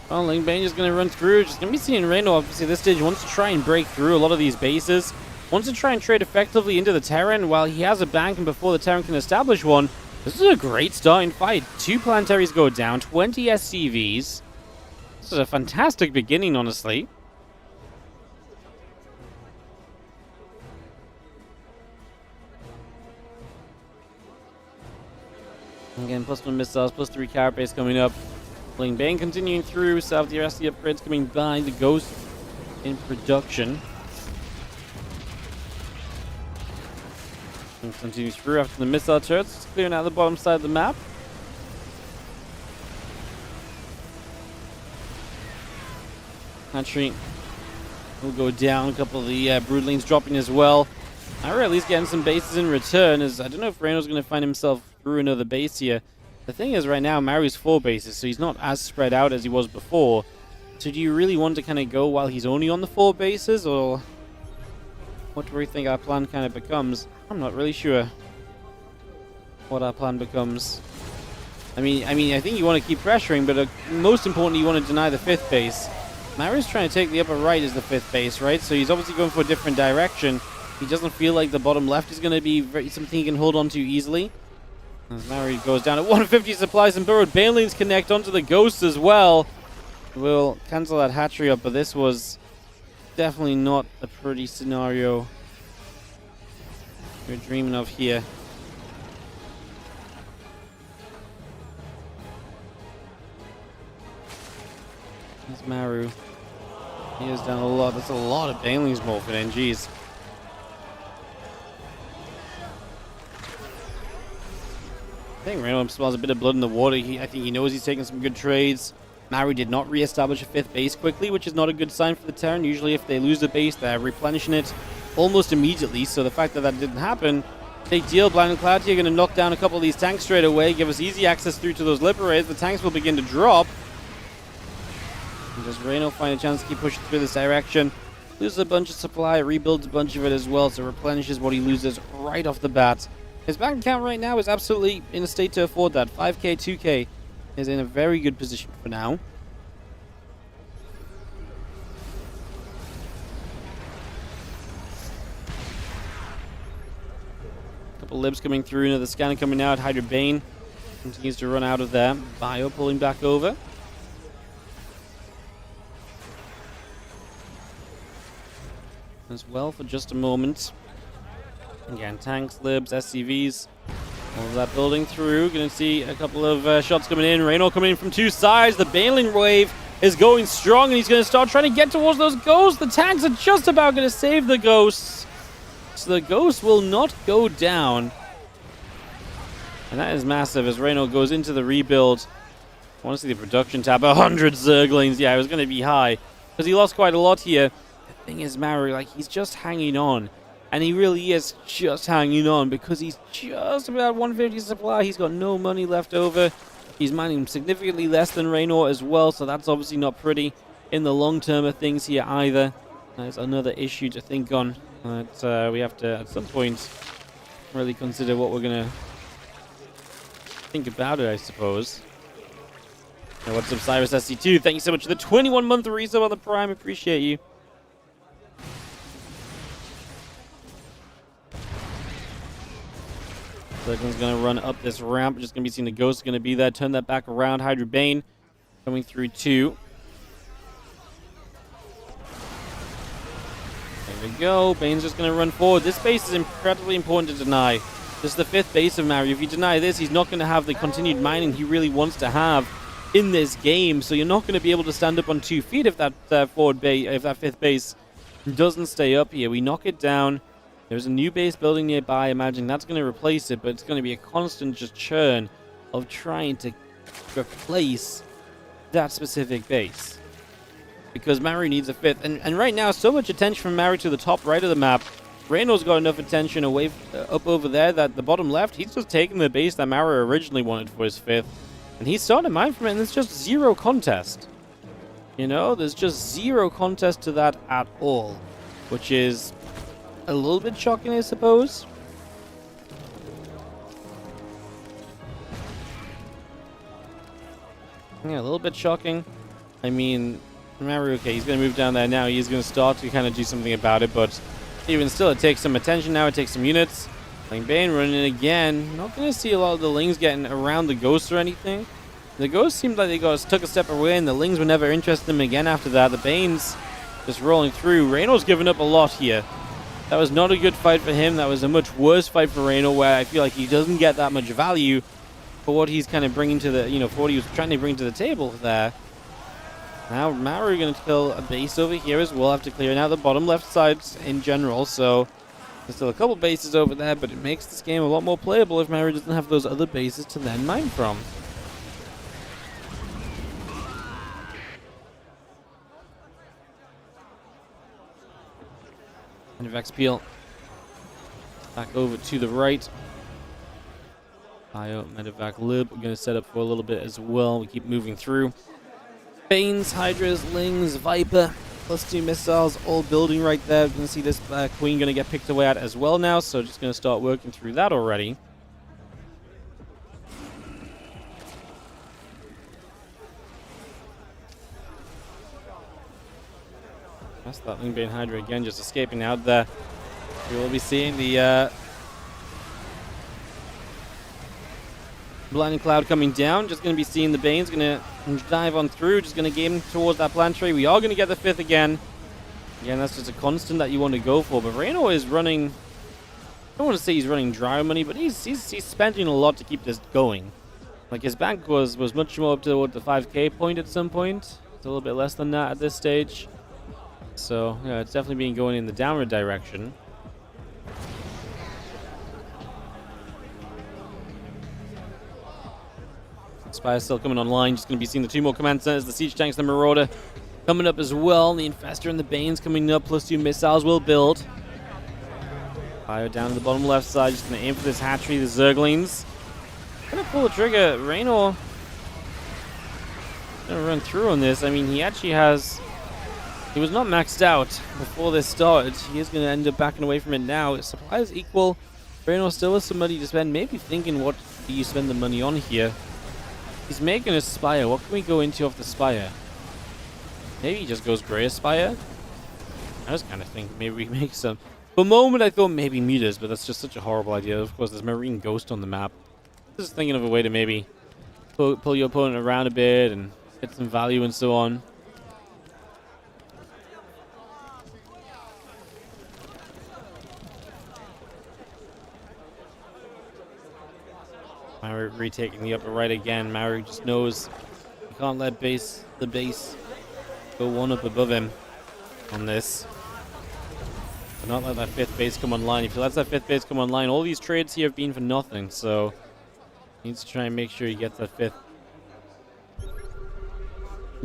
Well, Ling Bane is going to run through. Just going to be seeing Reyno, obviously, at this stage wants to try and break through a lot of these bases. Wants to try and trade effectively into the Terran while he has a bank and before the Terran can establish one. This is a great starting fight. 2 planetaries go down, 20 SCVs. This is a fantastic beginning, honestly. Again, +1 missiles, +3 carapace coming up. Ling Bane continuing through. South, the rest of the upgrades coming by. The Ghost in production. And continues through after the missile turrets. Clearing out the bottom side of the map. Hatchery will go down. A couple of the Broodlings dropping as well. Maru at least getting some bases in return. As I don't know if Reyno's going to find himself through another base here. The thing is, right now, Maru's 4 bases, so he's not as spread out as he was before. So do you really want to kind of go while he's only on the 4 bases, or what do we think our plan kind of becomes? I'm not really sure what our plan becomes. I mean, I think you want to keep pressuring, but most importantly, you want to deny the 5th base. Maru's trying to take the upper right as the 5th base, right? So he's obviously going for a different direction. He doesn't feel like the bottom left is going to be something he can hold on to easily. As Maru goes down at 150 supplies and burrowed banelings connect onto the Ghost as well. We'll cancel that hatchery up, but this was definitely not a pretty scenario we're dreaming of here. There's Maru. He is down a lot. That's a lot of banelings more for NGs. I think Reyno smells a bit of blood in the water. I think he knows he's taking some good trades. Maru did not re-establish a 5th base quickly, which is not a good sign for the Terran. Usually if they lose a base, they're replenishing it almost immediately. So the fact that that didn't happen, big deal. Blind and Cloud here going to knock down a couple of these tanks straight away, give us easy access through to those Liberators. The tanks will begin to drop. And does Reyno find a chance to keep pushing through this direction? Loses a bunch of supply, rebuilds a bunch of it as well, so replenishes what he loses right off the bat. His bank account right now is absolutely in a state to afford that. 5k, 2k is in a very good position for now. Couple libs coming through, another scanner coming out. Hydra Bane continues to run out of there. Bio pulling back over. As well for just a moment. Again, tanks, libs, SCVs, all of that building through. Going to see a couple of shots coming in. Reyno coming in from 2 sides. The Baneling wave is going strong, and he's going to start trying to get towards those ghosts. The tanks are just about going to save the ghosts. So the ghost will not go down. And that is massive as Reyno goes into the rebuild. I want to see the production tab. 100 Zerglings. Yeah, it was going to be high because he lost quite a lot here. The thing is, Maru, like, he's just hanging on. And he really is just hanging on because he's just about 150 supply. He's got no money left over. He's mining significantly less than Reyno as well, so that's obviously not pretty in the long term of things here either. That's another issue to think on. But we have to, at some point, really consider what we're going to think about it, I suppose. Hey, what's up, Cyrus SC2? Thank you so much for the 21-month resub on the Prime. Appreciate you. Zergling's going to run up this ramp. Just going to be seeing the Ghost going to be there. Turn that back around. Hydra Bane coming through too. There we go. Bane's just going to run forward. This base is incredibly important to deny. This is the 5th base of Maru. If you deny this, he's not going to have the continued mining he really wants to have in this game. So you're not going to be able to stand up on 2 feet if that if that 5th base doesn't stay up here. We knock it down. There's a new base building nearby. Imagine that's going to replace it, but it's going to be a constant just churn of trying to replace that specific base. Because Maru needs a 5th. And right now, so much attention from Maru to the top right of the map. Reyno's got enough attention away up over there that the bottom left, he's just taking the base that Maru originally wanted for his 5th. And he's starting to mine from it, and there's just zero contest. You know, there's just zero contest to that at all. Which is a little bit shocking, I suppose. Yeah, a little bit shocking. I mean, Maru, okay, he's going to move down there now. He's going to start to kind of do something about it, but even still, it takes some attention now. It takes some units. Playing Bane running in again. Not going to see a lot of the Lings getting around the Ghost or anything. The Ghost seemed like they took a step away, and the Lings were never interested in them again after that. The Bane's just rolling through. Reyno's given up a lot here. That was not a good fight for him. That was a much worse fight for Reyno, where I feel like he doesn't get that much value for what he's kind of bringing to the, for what he was trying to bring to the table there. Now Maru going to kill a base over here as well after clearing out the bottom left sides in general. So there's still a couple bases over there, but it makes this game a lot more playable if Maru doesn't have those other bases to then mine from. Vex Peel back over to the right. Bio, Medevac, Lib, we're going to set up for a little bit as well. We keep moving through. Banes, Hydras, Lings, Viper, +2 missiles, all building right there. We're going to see this Queen going to get picked away at as well now, so just going to start working through that already. That's that Lingbane Hydra again, just escaping out there. We will be seeing the Blinding Cloud coming down. Just going to be seeing the Banes. Going to dive on through. Just going to game towards that planetary. We are going to get the 5th again. Again, that's just a constant that you want to go for. But Reyno is running... I don't want to say he's running dry money, but he's spending a lot to keep this going. Like, his bank was much more up to the 5k point at some point. It's a little bit less than that at this stage. So, yeah, it's definitely been going in the downward direction. Spire still coming online. Just going to be seeing the 2 more command centers. The Siege Tanks, the Marauder coming up as well. The Infestor and the Banes coming up. +2 missiles will build. Fire down to the bottom left side. Just going to aim for this hatchery. The Zerglings. Going to pull the trigger. Reyno going to run through on this. I mean, he actually has... He was not maxed out before this started. He is going to end up backing away from it now. Supplies equal. Reyno still has some money to spend. Maybe thinking, what do you spend the money on here? He's making a Spire. What can we go into off the Spire? Maybe he just goes Grey Spire? I was kind of thinking maybe we make some. For a moment I thought maybe meters, but that's just such a horrible idea. Of course, there's Marine Ghost on the map. Just thinking of a way to maybe pull your opponent around a bit and get some value and so on. Maru retaking the upper right again. Maru just knows he can't let the base go 1 up above him on this. But not let that 5th base come online. If he lets that 5th base come online, all these trades here have been for nothing. So he needs to try and make sure he gets that 5th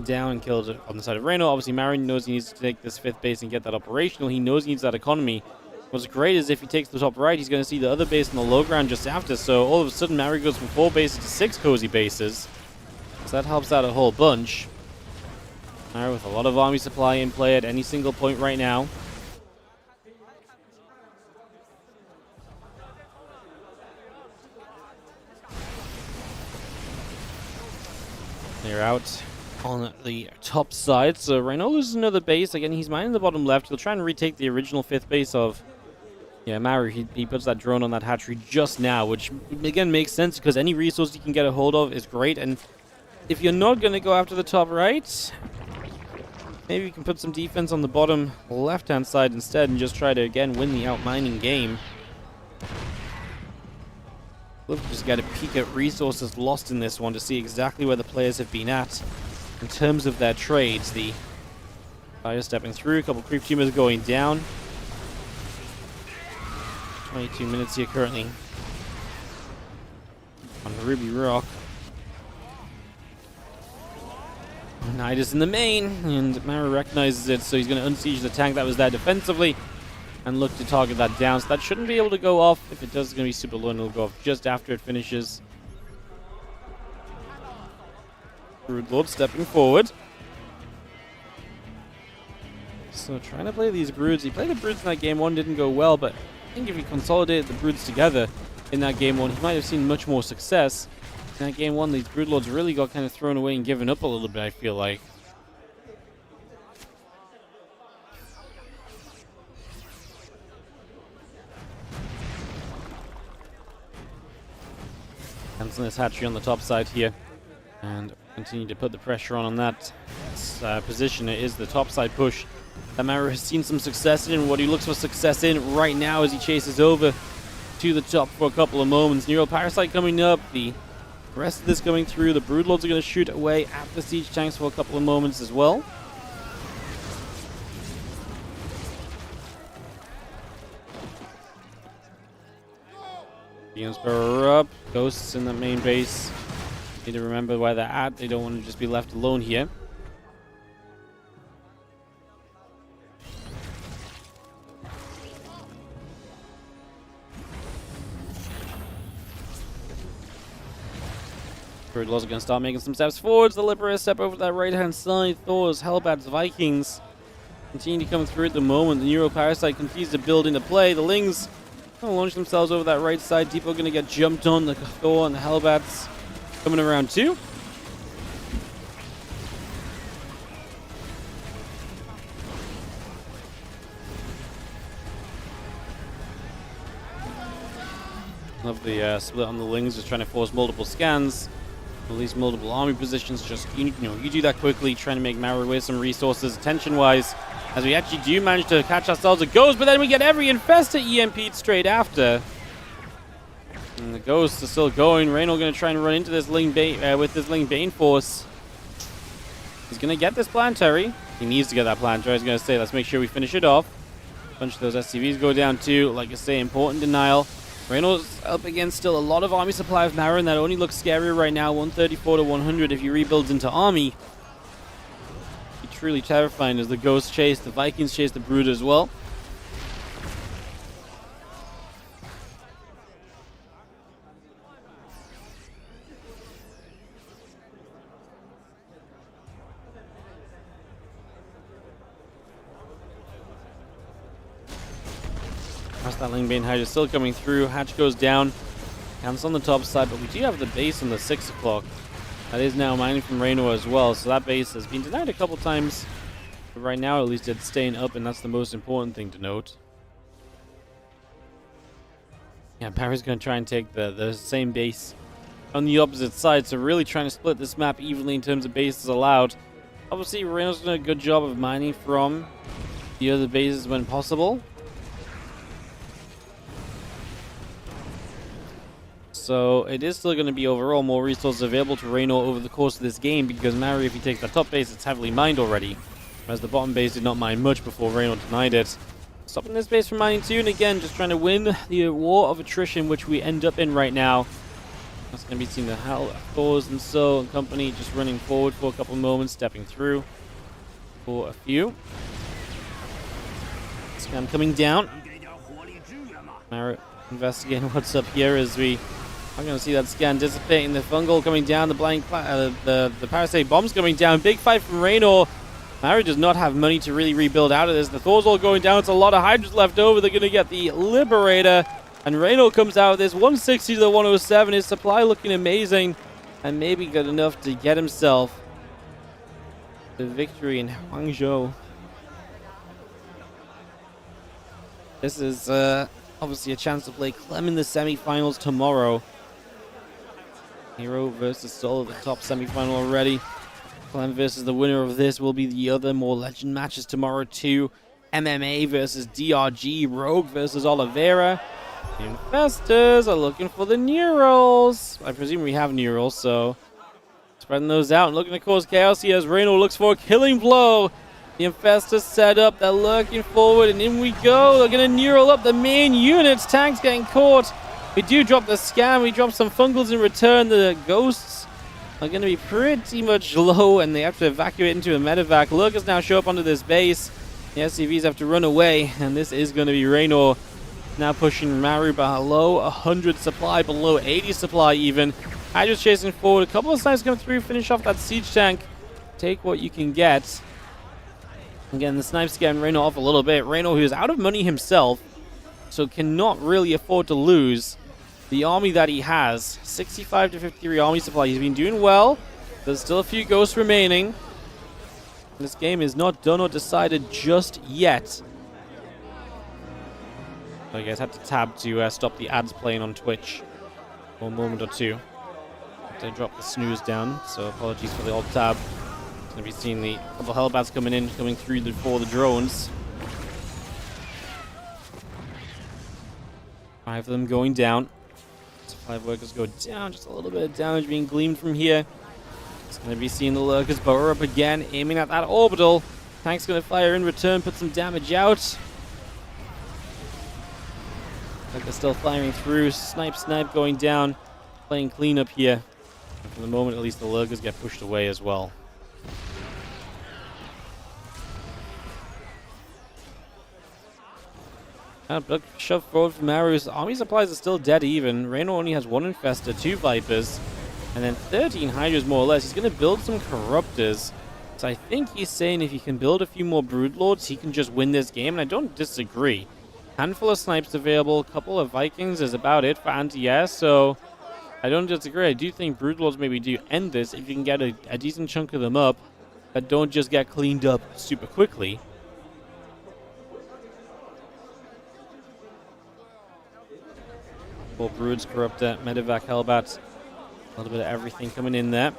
down and kills it on the side of Reyno. Obviously, Maru knows he needs to take this 5th base and get that operational. He knows he needs that economy. What's great is if he takes the top right, he's going to see the other base in the low ground just after. So all of a sudden, Maru goes from 4 bases to 6 cozy bases. So that helps out a whole bunch. Maru with a lot of army supply in play at any single point right now. They're out on the top side. So Reyno loses another base. Again, he's mining the bottom left. He'll try and retake the original 5th base of Yeah, Maru, he puts that drone on that hatchery just now, which again makes sense because any resource you can get a hold of is great. And if you're not going to go after the top right, maybe you can put some defense on the bottom left-hand side instead and just try to, again, win the out-mining game. We'll just get a peek at resources lost in this one to see exactly where the players have been at in terms of their trades. The fire stepping through, a couple creep teamers going down. 22 minutes here currently on the Ruby Rock. Nidus in the main, and Maru recognizes it, so he's going to unsiege the tank that was there defensively and look to target that down. So that shouldn't be able to go off. If it does, it's going to be super low, and it'll go off just after it finishes. Brood Lord stepping forward. So trying to play these Broods. He played the Broods in that game one, didn't go well, but I think if he consolidated the Broods together in that game one, he might have seen much more success. In that game one, these Broodlords really got kind of thrown away and given up a little bit, I feel like. Canceling this hatchery on the top side here. And continue to put the pressure on that position. It is the top side push that Maru has seen some success in. What he looks for success in right now as he chases over to the top for a couple of moments. Neural Parasite coming up. The rest of this going through. The Broodlords are going to shoot away at the siege tanks for a couple of moments as well. Demon Sparrow up. Ghosts in the main base. Need to remember where they're at. They don't want to just be left alone here. Broodlords are going to start making some steps forwards. The Liberators step over to that right-hand side. Thors, Hellbats, Vikings continue to come through at the moment. The Neural Parasite continues to build into play. The Lings going to launch themselves over that right side. Depot going to get jumped on. The Thor and the Hellbats coming around too. Love the split on the Lings, just trying to force multiple scans. Release multiple army positions. Just you do that quickly, trying to make Maru waste some resources attention-wise. As we actually do manage to catch ourselves a Ghost, but then we get every Infesta EMP'd straight after. And the Ghosts are still going. Reynolds going to try and run into this Ling Bane with this Ling Bane force. He's going to get this planetary. He needs to get that planetary. I was going to say, let's make sure we finish it off. A bunch of those SCVs go down too. Like I say, important denial. Reynolds up against still a lot of army supply of Maru, and that only looks scarier right now. 134 to 100 if he rebuilds into army. Be truly terrifying as the Ghosts chase, the Vikings chase the Brood as well. That Ling Bane Hydra still coming through. Hatch goes down. Cancel on the top side, but we do have the base on the 6 o'clock. That is now mining from Reno as well, so that base has been denied a couple times. But right now, at least it's staying up, and that's the most important thing to note. Yeah, Barry's going to try and take the same base on the opposite side, so really trying to split this map evenly in terms of bases allowed. Obviously, Reno's done a good job of mining from the other bases when possible. So it is still going to be overall more resources available to Reno over the course of this game, because Maru, if he takes that top base, it's heavily mined already. Whereas the bottom base did not mine much before Reno denied it. Stopping this base from mining too, and again, just trying to win the war of attrition, which we end up in right now. That's going to be seen the Thors and so and company just running forward for a couple moments, stepping through for a few. Scan coming down. Maru investigating what's up here as we are going to see that scan dissipating. The fungal coming down, the blind, the parasite bombs coming down. Big fight from Raynor. Maru does not have money to really rebuild out of this. The Thor's all going down. It's a lot of Hydras left over. They're going to get the Liberator. And Raynor comes out with this 160 to the 107. His supply looking amazing. And maybe good enough to get himself the victory in Hangzhou. This is Obviously a chance to play Clem in the semi-finals tomorrow. Hero versus Soul at the top semi-final already. Clem versus the winner of this will be the other more legend matches tomorrow too. MMA versus DRG, Rogue versus Oliveira. The Infestors are looking for the Neurals. I presume we have Neurals, so spreading those out and looking to cause chaos here as Reno looks for a killing blow. The Infestors set up, they're lurking forward, and in we go. They're going to Neural up the main units. Tank's getting caught. We do drop the Scam, we drop some Fungals in return. The Ghosts are going to be pretty much low, and they have to evacuate into a medevac. Lurkers now show up onto this base. The SCVs have to run away, and this is going to be Raynor now pushing Maru below 100 supply, below 80 supply even. Hydra's chasing forward. A couple of snipes come through, finish off that siege tank. Take what you can get. Again, the snipes getting Raynor off a little bit. Raynor, who is out of money himself, so cannot really afford to lose the army that he has. 65 to 53 army supply. He's been doing well. There's still a few ghosts remaining. This game is not done or decided just yet. So you guys had to tab to stop the ads playing on Twitch for a moment or two. They dropped the snooze down, so apologies for the old tab. Going to be seeing the couple Hellbats coming through for the drones. 5 of them going down. So 5 workers go down. Just a little bit of damage being gleamed from here. It's going to be seeing the lurkers burrow up again, aiming at that orbital. Tank's going to fire in return, put some damage out. Like they're still firing through. Snipe going down. Playing clean up here. And for the moment, at least the lurkers get pushed away as well. Shoved forward from Maru's. Army supplies are still dead even. Raynor only has 1 Infestor, 2 Vipers, and then 13 Hydras more or less. He's going to build some Corruptors. So I think he's saying if he can build a few more Broodlords, he can just win this game, and I don't disagree. Handful of Snipes available, a couple of Vikings is about it for anti-air, so I don't disagree. I do think Broodlords maybe do end this if you can get a decent chunk of them up that don't just get cleaned up super quickly. Four Broods, Corruptor, Medevac, Hellbats. A little bit of everything coming in there.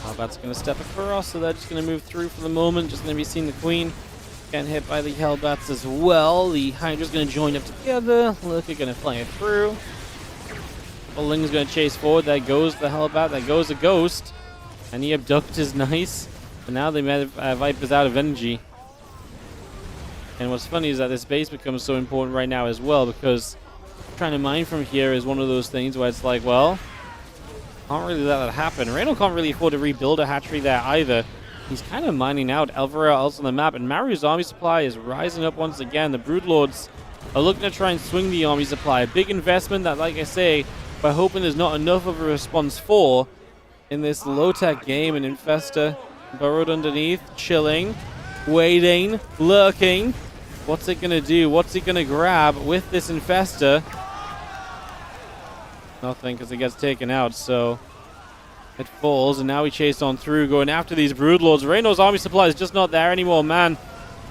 Hellbat's going to step across, so they're just going to move through for the moment. Just going to be seeing the Queen getting hit by the Hellbats as well. The Hydra's going to join up together. Lurker going to fly it through. Ling's going to chase forward. There goes the Hellbat. There goes the Ghost. And the Abduct is nice. But now the Viper's out of energy. And what's funny is that this base becomes so important right now as well, because trying to mine from here is one of those things where it's like, well, can't really let that happen. Randall can't really afford to rebuild a hatchery there either. He's kind of mining out everywhere else on the map, and Maru's army supply is rising up once again. The Broodlords are looking to try and swing the army supply. A big investment that, like I say, we're hoping there's not enough of a response for in this low-tech game. An Infestor burrowed underneath, chilling, waiting, lurking. What's it going to do? What's it going to grab with this Infestor? Nothing, because it gets taken out, so it falls, and now we chase on through, going after these Broodlords. Reyno's army supply is just not there anymore, man.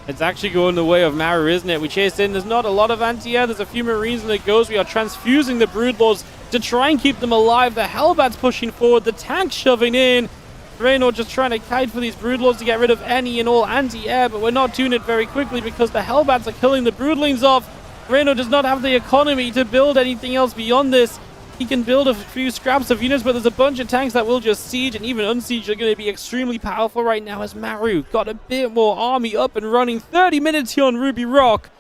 It's actually going the way of Maru, isn't it? We chase in. There's not a lot of anti-air. There's a few Marines, and it goes. We are transfusing the Broodlords to try and keep them alive. The Hellbat's pushing forward. The tank shoving in. Reyno just trying to kite for these Broodlords to get rid of any and all anti-air, but we're not doing it very quickly because the Hellbats are killing the Broodlings off. Reyno does not have the economy to build anything else beyond this. He can build a few scraps of units, but there's a bunch of tanks that will just siege, and even unsiege are going to be extremely powerful right now as Maru got a bit more army up and running. 30 minutes here on Ruby Rock,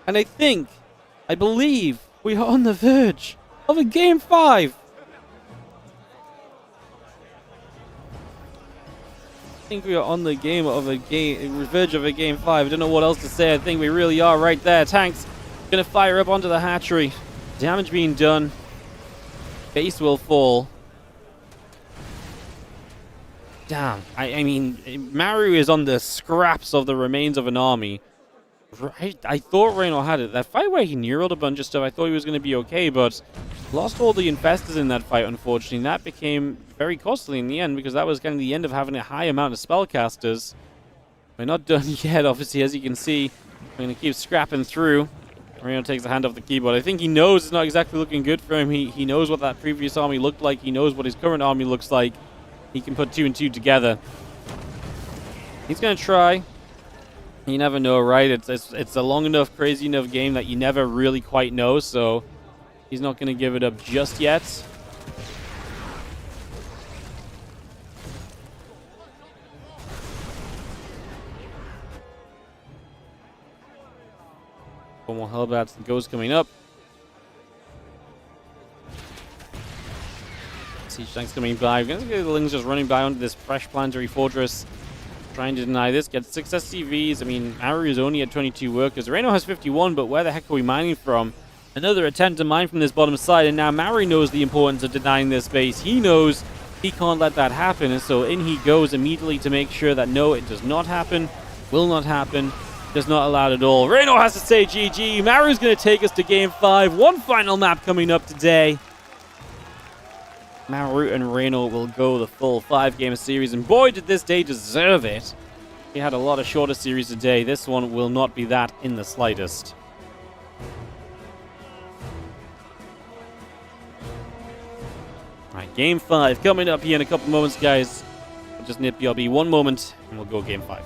and I believe we are on the verge of a Game 5. I think we are on the verge of a Game 5. I don't know what else to say. I think we really are right there. Tanks going to fire up onto the hatchery. Damage being done. Base will fall. Damn. I mean, Maru is on the scraps of the remains of an army. I thought Reyno had it. That fight where he neuraled a bunch of stuff, I thought he was going to be okay, but lost all the Infestors in that fight, unfortunately. And that became very costly in the end, because that was kind of the end of having a high amount of spellcasters. We're not done yet, obviously, as you can see. We're going to keep scrapping through. Reno takes a hand off the keyboard. I think he knows it's not exactly looking good for him. He knows what that previous army looked like. He knows what his current army looks like. He can put 2 and 2 together. He's going to try. You never know, right? It's a long enough, crazy enough game that you never really quite know, so he's not going to give it up just yet. One more Hellbats and Ghost coming up. Siege tanks coming by. We're going to get the Lings just running by onto this fresh planetary fortress. Trying to deny this. Get 6 SCVs. I mean, Maru is only at 22 workers. Reno has 51, but where the heck are we mining from? Another attempt to mine from this bottom side, and now Maru knows the importance of denying this base. He knows he can't let that happen, and so in he goes immediately to make sure that no, it does not happen, will not happen, does not allow it at all. Reno has to say GG. Maru's going to take us to Game 5. One final map coming up today. Maru and Reno will go the full 5-game series, and boy, did this day deserve it. We had a lot of shorter series today. This one will not be that in the slightest. Alright, Game 5 coming up here in a couple moments, guys. I'll just nip BRB one moment, and we'll go Game 5.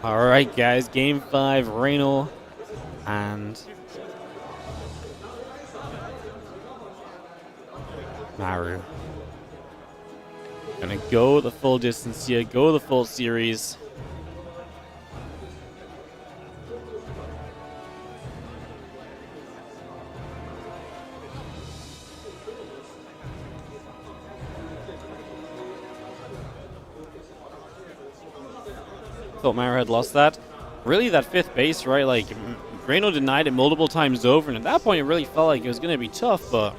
Alright, guys, Game 5, Reno and Maru. Gonna go the full distance here, go the full series. Thought Maru had lost that. Really, that 5th base, right? Like, Reno denied it multiple times over, and at that point, it really felt like it was going to be tough, but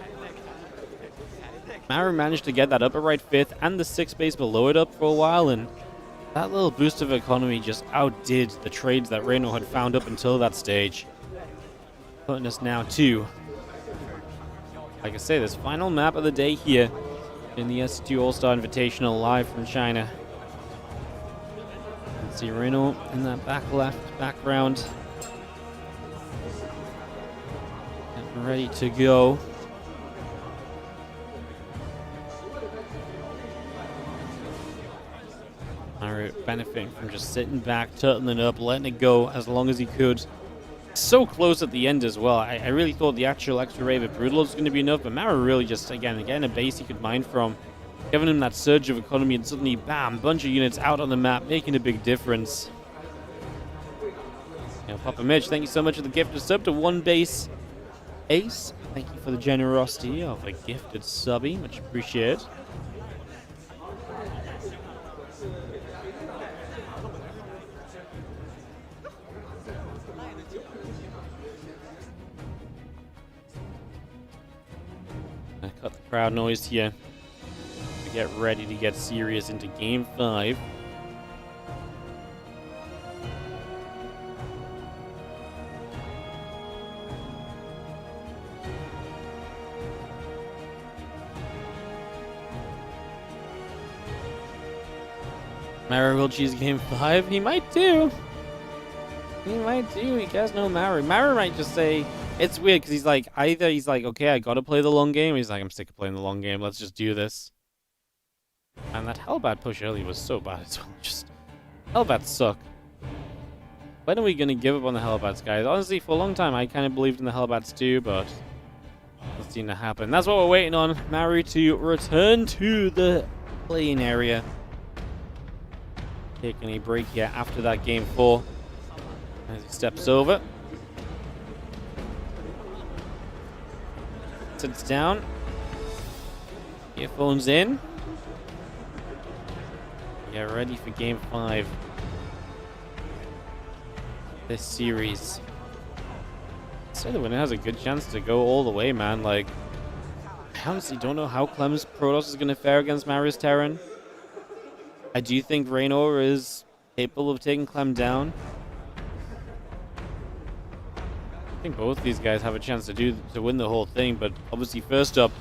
Maru managed to get that upper right 5th and the 6th base below it up for a while, and that little boost of economy just outdid the trades that Reno had found up until that stage. Putting us now to, like I say, this final map of the day here in the S2 All-Star Invitational live from China. See Reno in that back left background. Getting ready to go. Maru benefiting from just sitting back, turtling it up, letting it go as long as he could. So close at the end as well. I really thought the actual extra ray of Brutal was going to be enough, but Maru really just, again, a base he could mine from. Giving him that surge of economy, and suddenly, bam, bunch of units out on the map, making a big difference. Now, Papa Mitch, thank you so much for the gifted sub to One Base Ace. Thank you for the generosity of a gifted subby, much appreciated. I cut the crowd noise here. Get ready to get serious into Game 5. Maru will choose Game 5. He might do. He might do. You guys know Maru. Maru might just say, it's weird because he's like, either he's like, okay, I gotta play the long game. Or he's like, I'm sick of playing the long game. Let's just do this. And that Hellbat push early was so bad as well. Just, Hellbats suck. When are we going to give up on the Hellbats, guys? Honestly, for a long time, I kind of believed in the Hellbats too, but it's going to happen. That's what we're waiting on. Maru to return to the playing area. Taking a break here after that game 4. As he steps over. Sits down. Earphones in. Get ready for game 5. This series. So the winner has a good chance to go all the way, man. Like, I honestly don't know how Clem's Protoss is going to fare against Maru's Terran. I do think Raynor is capable of taking Clem down. I think both these guys have a chance to win the whole thing, but obviously first up,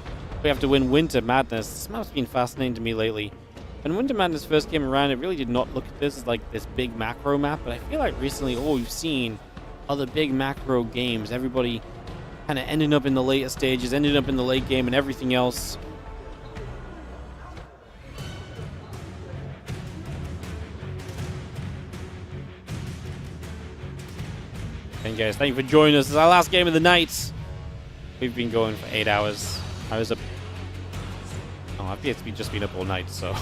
we have to win Winter Madness. This map's been fascinating to me lately. When Winter Madness first came around, it really did not look at this as like this big macro map, but I feel like recently all we've seen are the big macro games. Everybody kind of ending up in the later stages, ending up in the late game and everything else. And guys, thank you for joining us. This is our last game of the night. We've been going for 8 hours. I was up. Oh, I've just been up all night, so.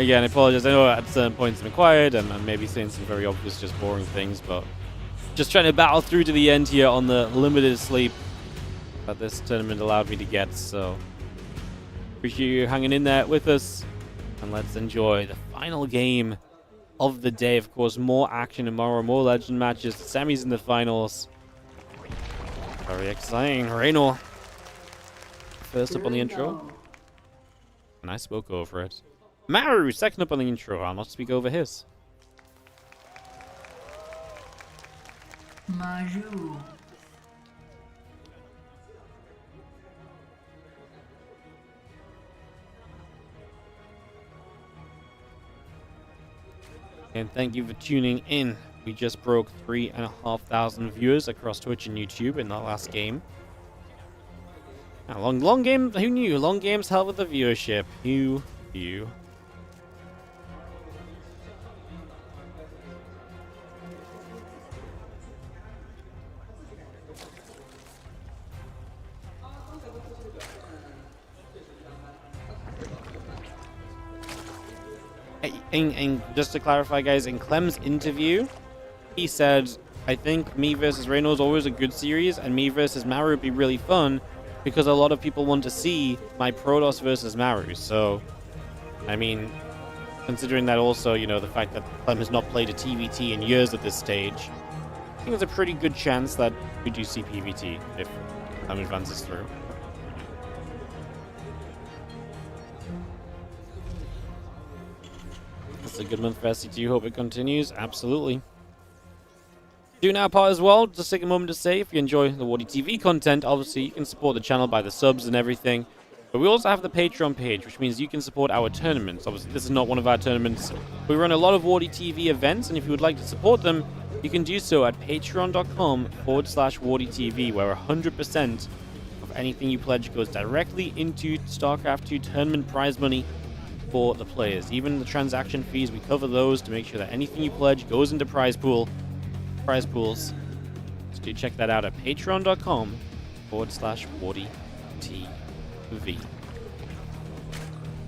Again, I apologize. I know at certain points I'm quiet and I'm maybe saying some very obvious, just boring things, but just trying to battle through to the end here on the limited sleep that this tournament allowed me to get. So appreciate you hanging in there with us, and let's enjoy the final game of the day. Of course, more action tomorrow, more legend matches, semis and the finals. Very exciting. Raynor first up on the intro. And I spoke over it. Maru second up on the intro. I'll not speak over his. Maru. And thank you for tuning in. We just broke 3,500 viewers across Twitch and YouTube in that last game. Now, long game. Who knew? Long games help with the viewership. Who knew? And just to clarify, guys, in Clem's interview, he said, I think me versus Raynor is always a good series, and me versus Maru would be really fun, because a lot of people want to see my Protoss versus Maru. So, I mean, considering that also, you know, the fact that Clem has not played a TVT in years at this stage, I think there's a pretty good chance that we do see PVT if Clem advances through. It's a good month for SC2. Hope it continues. Absolutely. Do now part as well. Just take a moment to say, if you enjoy the WardiTV content, obviously you can support the channel by the subs and everything. But we also have the Patreon page, which means you can support our tournaments. Obviously, this is not one of our tournaments. We run a lot of WardiTV events, and if you would like to support them, you can do so at patreon.com/WardiTV, where 100% of anything you pledge goes directly into StarCraft 2 tournament prize money for the players. Even the transaction fees, we cover those to make sure that anything you pledge goes into prize pools. So do check that out at patreon.com/WardiTV.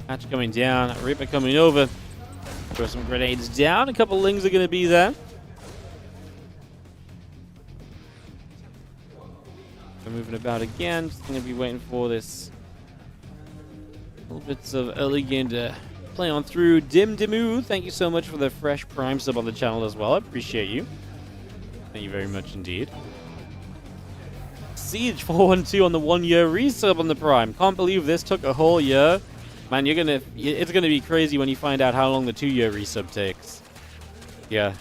Hatch coming down, Reaper coming over. Throw some grenades down. A couple lings are going to be there. We're moving about again. Just going to be waiting for this little bits of early game to play on through. Dimu, thank you so much for the fresh Prime sub on the channel as well. I appreciate you. Thank you very much indeed. Siege 412 on the 1 year resub on the Prime. Can't believe this took a whole year. Man, it's gonna be crazy when you find out how long the 2 year resub takes. Yeah.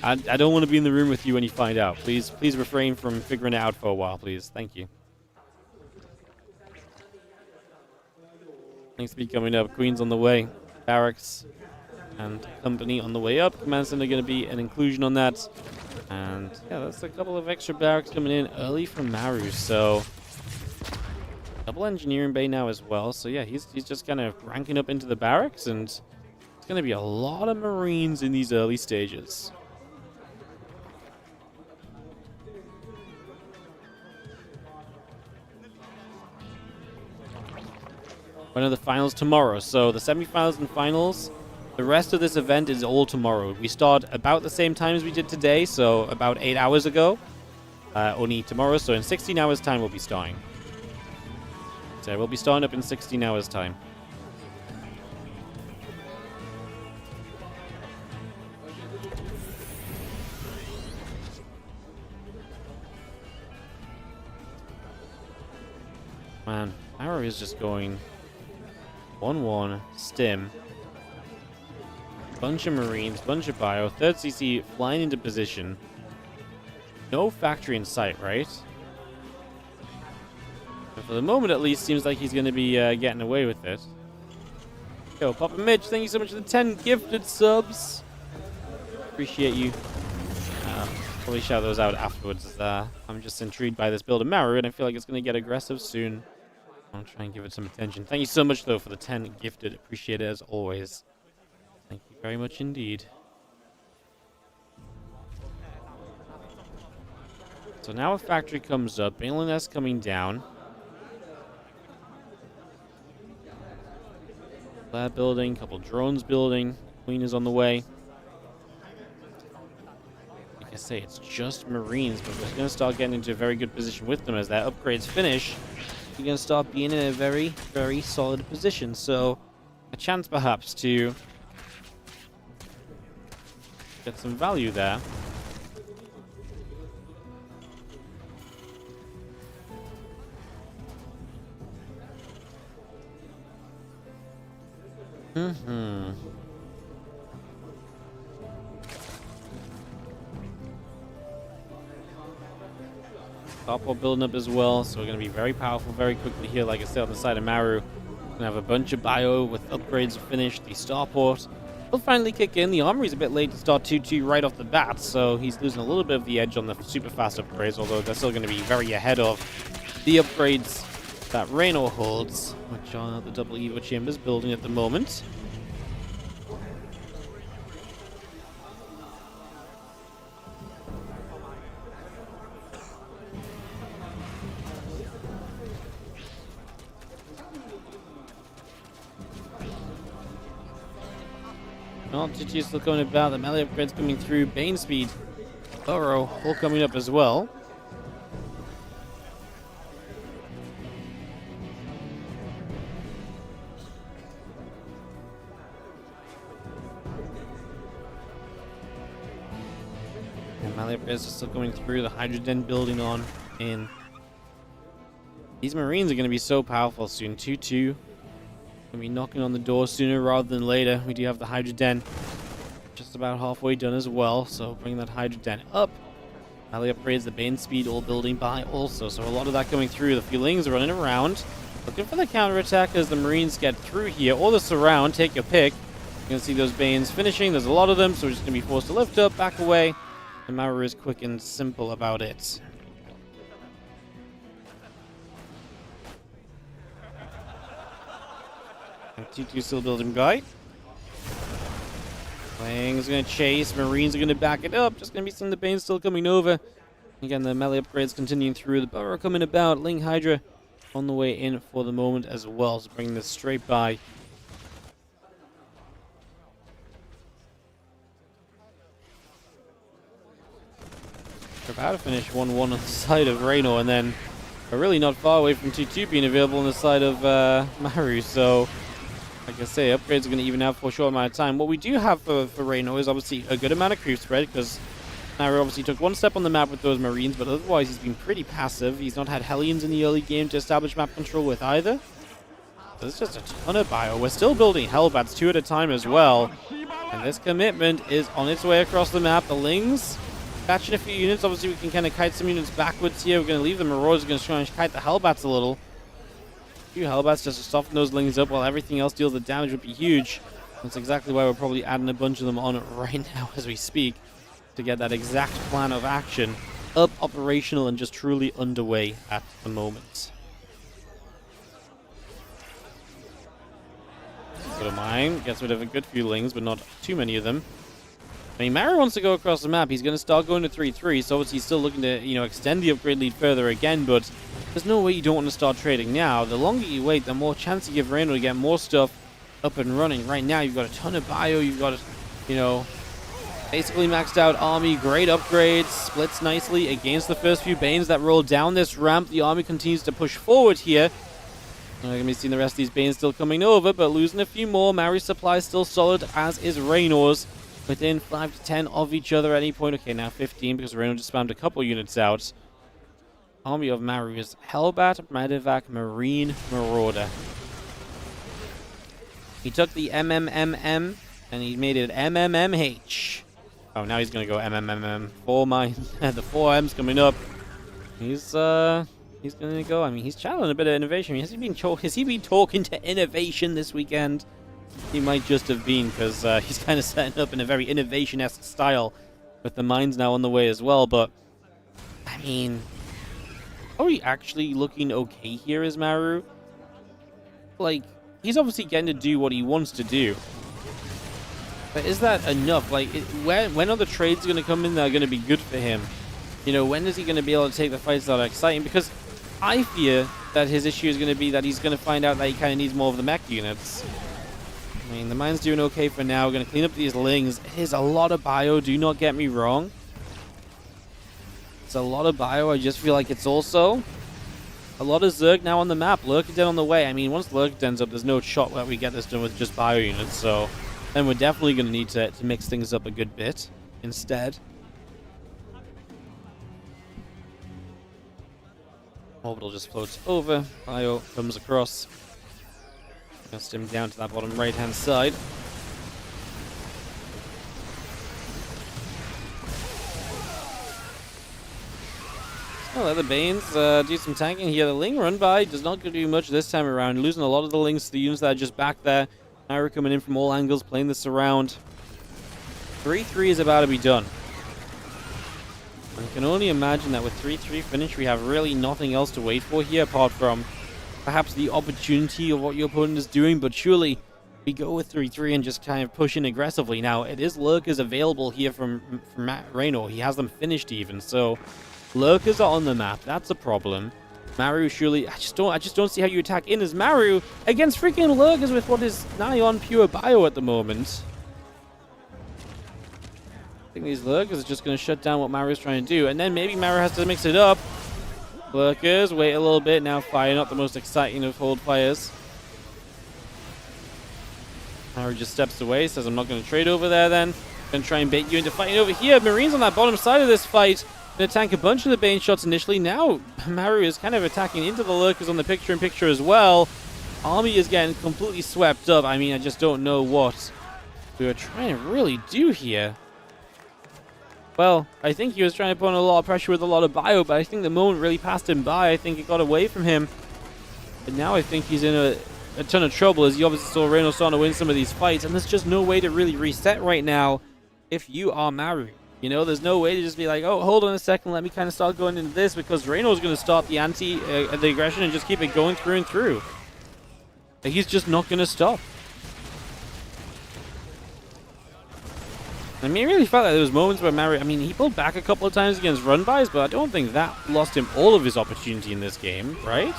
I don't want to be in the room with you when you find out. Please refrain from figuring it out for a while, please. Thank you. Thanks for coming up. Queen's on the way. Barracks and company on the way up. Command Center going to be an inclusion on that. And yeah, that's a couple of extra barracks coming in early from Maru. So double engineering bay now as well. So yeah, he's just kind of ranking up into the barracks, and it's going to be a lot of Marines in these early stages. One of the finals tomorrow. So the semifinals and finals, the rest of this event is all tomorrow. We start about the same time as we did today, so about 8 hours ago. Only tomorrow, so in 16 hours time we'll be starting. So we'll be starting up in 16 hours time. Man, Maru is just going 1-1, stim. Bunch of Marines, bunch of bio, 3rd CC flying into position. No factory in sight, right? But for the moment, at least, seems like he's going to be getting away with it. Yo, Papa Mitch, thank you so much for the 10 gifted subs. Appreciate you. Probably shout those out afterwards. I'm just intrigued by this build of Maru, and I feel like it's going to get aggressive soon. I'll try and give it some attention. Thank you so much, though, for the 10 gifted. Appreciate it as always. Thank you very much indeed. So now a factory comes up. Mainland S coming down. Lab building, couple drones building. Queen is on the way. Like I say, it's just Marines, but we're going to start getting into a very good position with them as their upgrades finish. You're going to start being in a very, very solid position. So a chance perhaps to get some value there. Starport building up as well, so we're going to be very powerful very quickly here. Like I said, on the side of Maru, going to have a bunch of bio with upgrades finished. The Starport will finally kick in. The Armory's a bit late to start 2-2 right off the bat, so he's losing a little bit of the edge on the super fast upgrades, although they're still going to be very ahead of the upgrades that Reno holds, which are the double Evo Chambers building at the moment. Well, GG still coming about. The melee upgrades coming through. Bane speed, Burrow, all coming up as well. And melee upgrades are still going through. The Hydrogen building on in. These Marines are going to be so powerful soon. 2-2. Gonna be knocking on the door sooner rather than later. We do have the Hydrogen just about halfway done as well, so bring that Hydrogen up. Melee upgrades, the Bane speed, all building by also, so a lot of that coming through. The Feelings running around, looking for the counterattack as the Marines get through here, or the surround, take your pick. You're gonna see those Banes finishing, there's a lot of them, so we're just gonna be forced to lift up, back away, and Maru is quick and simple about it. And T2 still building guy. Wang's gonna chase. Marines are gonna back it up. Just gonna be some of the Banes still coming over. Again, the melee upgrades continuing through. The Burrow coming about. Ling Hydra on the way in for the moment as well. So bringing this straight by. We're about to finish 1-1 on the side of Reno, and then we're really not far away from 2-2 being available on the side of Maru. So like I say, upgrades are going to even out for a short amount of time. What we do have for Reno is obviously a good amount of creep spread, because Maru obviously took one step on the map with those Marines, but otherwise he's been pretty passive. He's not had Hellions in the early game to establish map control with either. There's just a ton of bio. We're still building Hellbats 2 at a time as well. And this commitment is on its way across the map. The Lings catching a few units. Obviously we can kind of kite some units backwards here. We're going to leave the Marauders. We're going to try and kite the Hellbats a little. Hellbats just to soften those Lings up while everything else deals the damage would be huge. That's exactly why we're probably adding a bunch of them on right now as we speak, to get that exact plan of action up, operational, and just truly underway at the moment. Go to mine, gets rid of a good few Lings, but not too many of them. I mean, Maru wants to go across the map. He's going to start going to 3-3, so obviously he's still looking to, you know, extend the upgrade lead further again, but there's no way you don't want to start trading now. The longer you wait, the more chance you give Reyno to get more stuff up and running. Right now, you've got a ton of bio. You've got, you know, basically maxed out army. Great upgrades. Splits nicely against the first few Banes that roll down this ramp. The army continues to push forward here. We're going to be seeing the rest of these Banes still coming over, but losing a few more. Maru's supply is still solid, as is Reyno's. Within 5 to 10 of each other at any point. Okay, now 15 because Reyno just spammed a couple units out. Army of Maru is Hellbat, Medivac, Marine, Marauder. He took the MMMM and he made it MMMH. Oh, now he's going to go MMMM. 4 mine. The 4M's coming up. He's going to go. I mean, he's channeling a bit of INnoVation. Has he been talking to INnoVation this weekend? He might just have been, because he's kind of setting up in a very INnoVation-esque style with the mines now on the way as well. But, I mean, are we actually looking okay here as Maru? Like, he's obviously getting to do what he wants to do. But is that enough? Like, when are the trades going to come in that are going to be good for him? You know, when is he going to be able to take the fights that are exciting? Because I fear that his issue is going to be that he's going to find out that he kind of needs more of the mech units. I mean, the mine's doing okay for now. We're going to clean up these lings. It is a lot of bio, do not get me wrong. It's a lot of bio. I just feel like it's also a lot of Zerg now on the map. Lurkiden on the way. I mean, once Lurkiden's up, there's no shot that we get this done with just bio units. So then we're definitely going to need to mix things up a good bit instead. Orbital just floats over. Bio comes across. Just him down to that bottom right-hand side. Oh, let the Banes do some tanking here. The Ling run by does not do much this time around. Losing a lot of the Lings to the units that are just back there. Maru coming in from all angles, playing this around. 3-3 is about to be done. I can only imagine that with 3-3 finish, we have really nothing else to wait for here apart from perhaps the opportunity of what your opponent is doing, but surely we go with 3-3 and just kind of push in aggressively. Now, it is Lurkers available here from Reyno. He has them finished even, so Lurkers are on the map. That's a problem. Maru surely, I just don't see how you attack in as Maru against freaking Lurkers with what is nigh on pure bio at the moment. I think these Lurkers are just going to shut down what Maru's trying to do, and then maybe Maru has to mix it up. Lurkers, wait a little bit, now fire, not the most exciting of hold fires. Maru just steps away, says I'm not going to trade over there then. Going to try and bait you into fighting over here. Marines on that bottom side of this fight. Going to tank a bunch of the Bane shots initially. Now Maru is kind of attacking into the Lurkers on the picture-in-picture as well. Army is getting completely swept up. I mean, I just don't know what we were trying to really do here. Well, I think he was trying to put on a lot of pressure with a lot of bio, but I think the moment really passed him by. I think it got away from him. But now I think he's in a ton of trouble, as you obviously saw Reyno starting to win some of these fights, and there's just no way to really reset right now if you are Maru. You know, there's no way to just be like, oh, hold on a second, let me kind of start going into this, because Reyno's going to start the the aggression and just keep it going through and through. He's just not going to stop. I mean, I really felt like there was moments where Maru, I mean, he pulled back a couple of times against run-bys, but I don't think that lost him all of his opportunity in this game, right?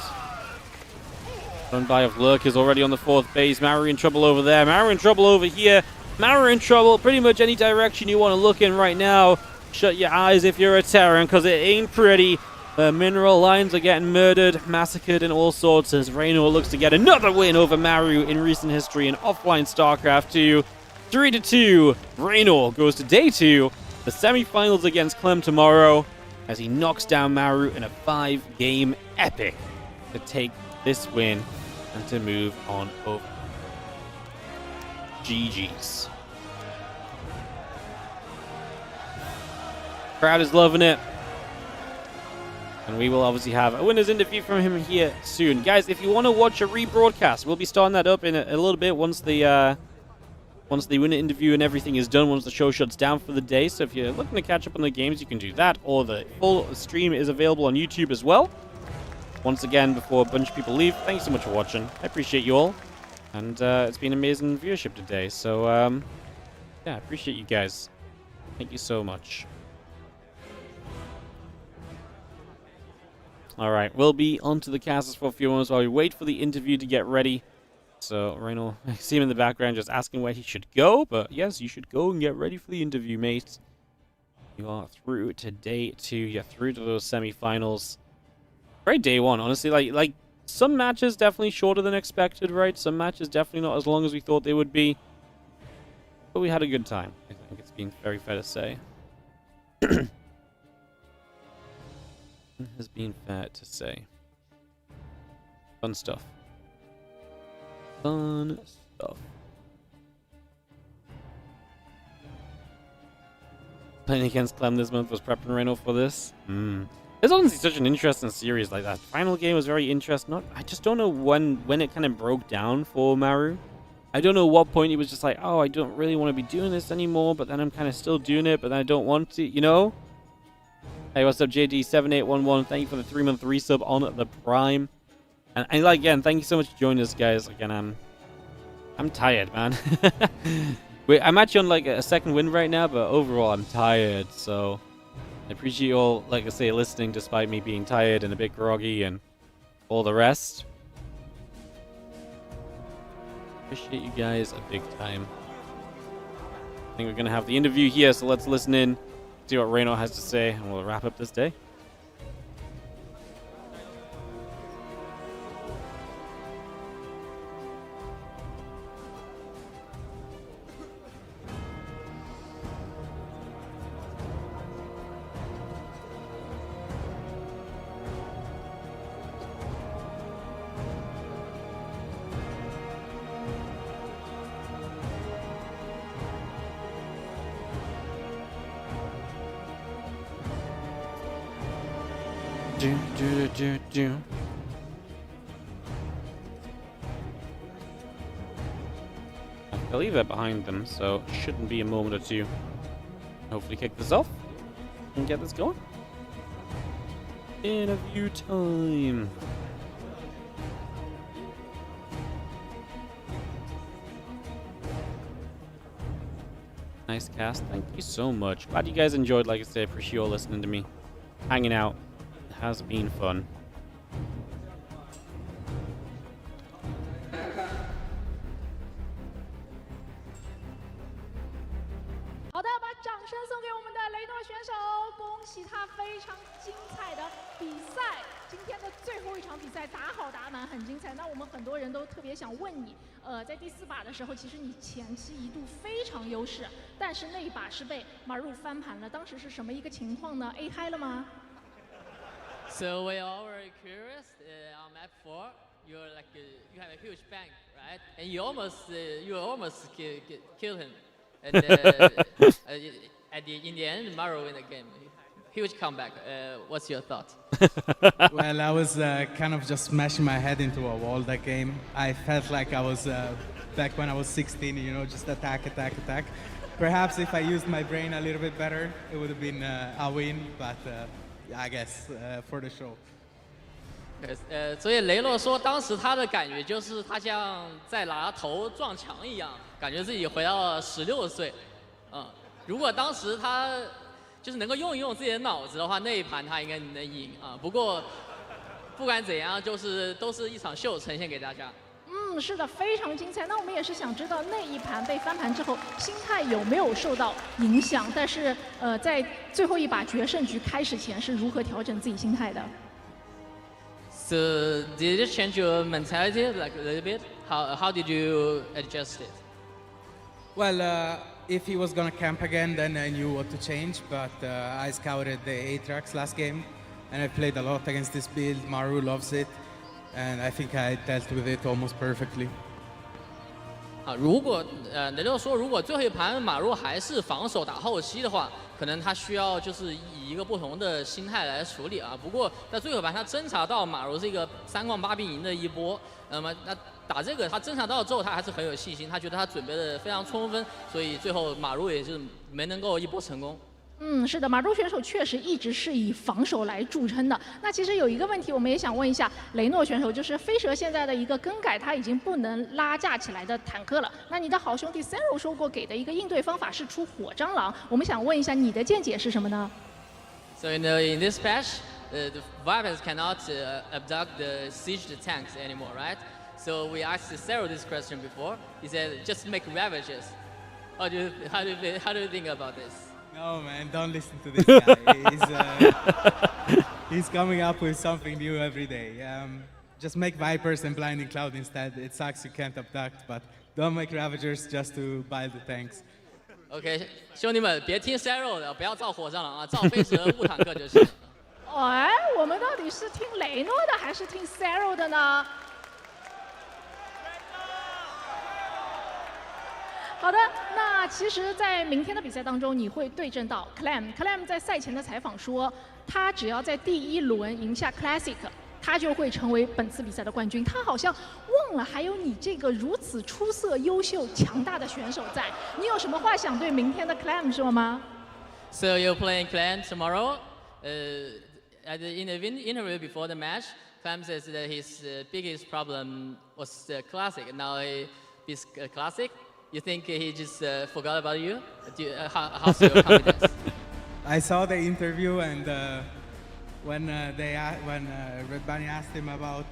Run-by of Lurk is already on the 4th base. Maru in trouble over there. Maru in trouble over here. Maru in trouble pretty much any direction you want to look in right now. Shut your eyes if you're a Terran, because it ain't pretty. The mineral lines are getting murdered, massacred, and all sorts as Reyno looks to get another win over Maru in recent history in offline StarCraft 2. 3-2. Reyno goes to day 2. The semifinals against Clem tomorrow as he knocks down Maru in a 5-game epic to take this win and to move on over. GG's. Crowd is loving it. And we will obviously have a winner's interview from him here soon. Guys, if you want to watch a rebroadcast, we'll be starting that up in a little bit once the winner interview and everything is done, once the show shuts down for the day. So if you're looking to catch up on the games, you can do that. Or the full stream is available on YouTube as well. Once again, before a bunch of people leave, thanks so much for watching. I appreciate you all. And it's been amazing viewership today. So, yeah, I appreciate you guys. Thank you so much. All right, we'll be onto the casters for a few moments while we wait for the interview to get ready. So, Reynold, I see him in the background just asking where he should go, but yes, you should go and get ready for the interview, mate. You are through to day 2. You're through to those semifinals. Great day 1, honestly. Like some matches definitely shorter than expected, right? Some matches definitely not as long as we thought they would be. But we had a good time. I think it's been very fair to say. It has been fair to say. Fun stuff. Fun stuff. Playing against Clem this month was prepping Reynold for this. It's honestly such an interesting series. Like that final game was very interesting. I just don't know when it kind of broke down for Maru. I don't know what point he was just like, oh, I don't really want to be doing this anymore, but then I'm kind of still doing it, but then I don't want to, you know? Hey, what's up, JD7811? Thank you for the 3-month resub on the Prime. And again, thank you so much for joining us, guys. Again, I'm tired, man. I'm actually on like a second win right now, but overall I'm tired. So I appreciate you all, like I say, listening despite me being tired and a bit groggy and all the rest. Appreciate you guys a big time. I think we're gonna have the interview here, so let's listen in, see what Reynold has to say, and we'll wrap up this day. I believe they're behind them, so shouldn't be a moment or two. Hopefully kick this off and get this going. Interview time. Nice cast, thank you so much. Glad you guys enjoyed. Like I said, appreciate you all listening to me, hanging out. Has been fun. 好的，把掌声送给我们的雷诺选手，恭喜他非常精彩的比赛。今天的最后一场比赛打好打满，很精彩。那我们很多人都特别想问你，在第4把的时候，其实你前期一度非常优势，但是那一把是被Maru翻盘了，当时是什么一个情况呢 ？A 开了吗？ So we're all very curious. On map 4, you're like you have a huge bank, right? And you almost killed him. And in the end, Maru win the game. Huge comeback. What's your thought? Well, I was kind of just smashing my head into a wall that game. I felt like I was back when I was 16, you know, just attack. Perhaps if I used my brain a little bit better, it would have been a win, but I guess for the show. 所以雷诺说，当时他的感觉就是他像在拿头撞墙一样，感觉自己回到了16岁。如果当时他就是能够用一用自己的脑子的话，那一盘他应该能赢啊。不过不管怎样，就是都是一场秀呈现给大家。是的，非常精彩。那我们也是想知道那一盘被翻盘之后，心态有没有受到影响？但是在最后一把决胜局开始前是如何调整自己心态的？ So did it change your mentality like a little bit? How did you adjust it? Well, if he was gonna camp again, then I knew what to change. But I scouted the A-tracks last game, and I played a lot against this build. Maru loves it, and I think I dealt with it almost perfectly. 如果雷诺说，如果最后一盘马路还是防守打后期的话，可能他需要就是以一个不同的心态来处理啊。不过在最后一盘他侦查到马路是一个3冠8兵赢的一波，那么打这个他侦查到之后，他还是很有信心，他觉得他准备的非常充分，所以最后马路也是没能够一波成功。是的，马珠选手确实一直是以防守来著称的。那其实有一个问题，我们也想问一下雷诺选手，就是飞蛇现在的一个更改，他已经不能拉架起来的坦克了。那你的好兄弟 Serral 说过给的一个应对方法是出火蟑螂，我们想问一下你的见解是什么呢 So in this patch, the Vipers cannot abduct the siege tanks anymore, right? So we asked Serral this question before. He said, just make ravages. How do you think about this? No, man, don't listen to this guy. He's coming up with something new every day. Just make Vipers and Blinding Cloud instead. It sucks you can't abduct, but don't make Ravagers just to buy the tanks. OK， 兄弟们，别听 Serral 的，不要造火蟑螂啊，造飞蛇护坦克就行。哎，我们到底是听雷诺的还是听 Serral 的呢？好的，那其实，在明天的比赛当中，你会对阵到 Clem。Clem 在赛前的采访说，他只要在第1轮赢下 Classic， 他就会成为本次比赛的冠军。他好像忘了还有你这个如此出色、优秀、强大的选手在。你有什么话想对明天的 Clem 说吗 So you're playing Clem tomorrow. In the interview before the match, Clem says that his biggest problem was the Classic. Now he beats Classic. You think he just forgot about you? How's your confidence? I saw the interview, and when Red Bunny asked him about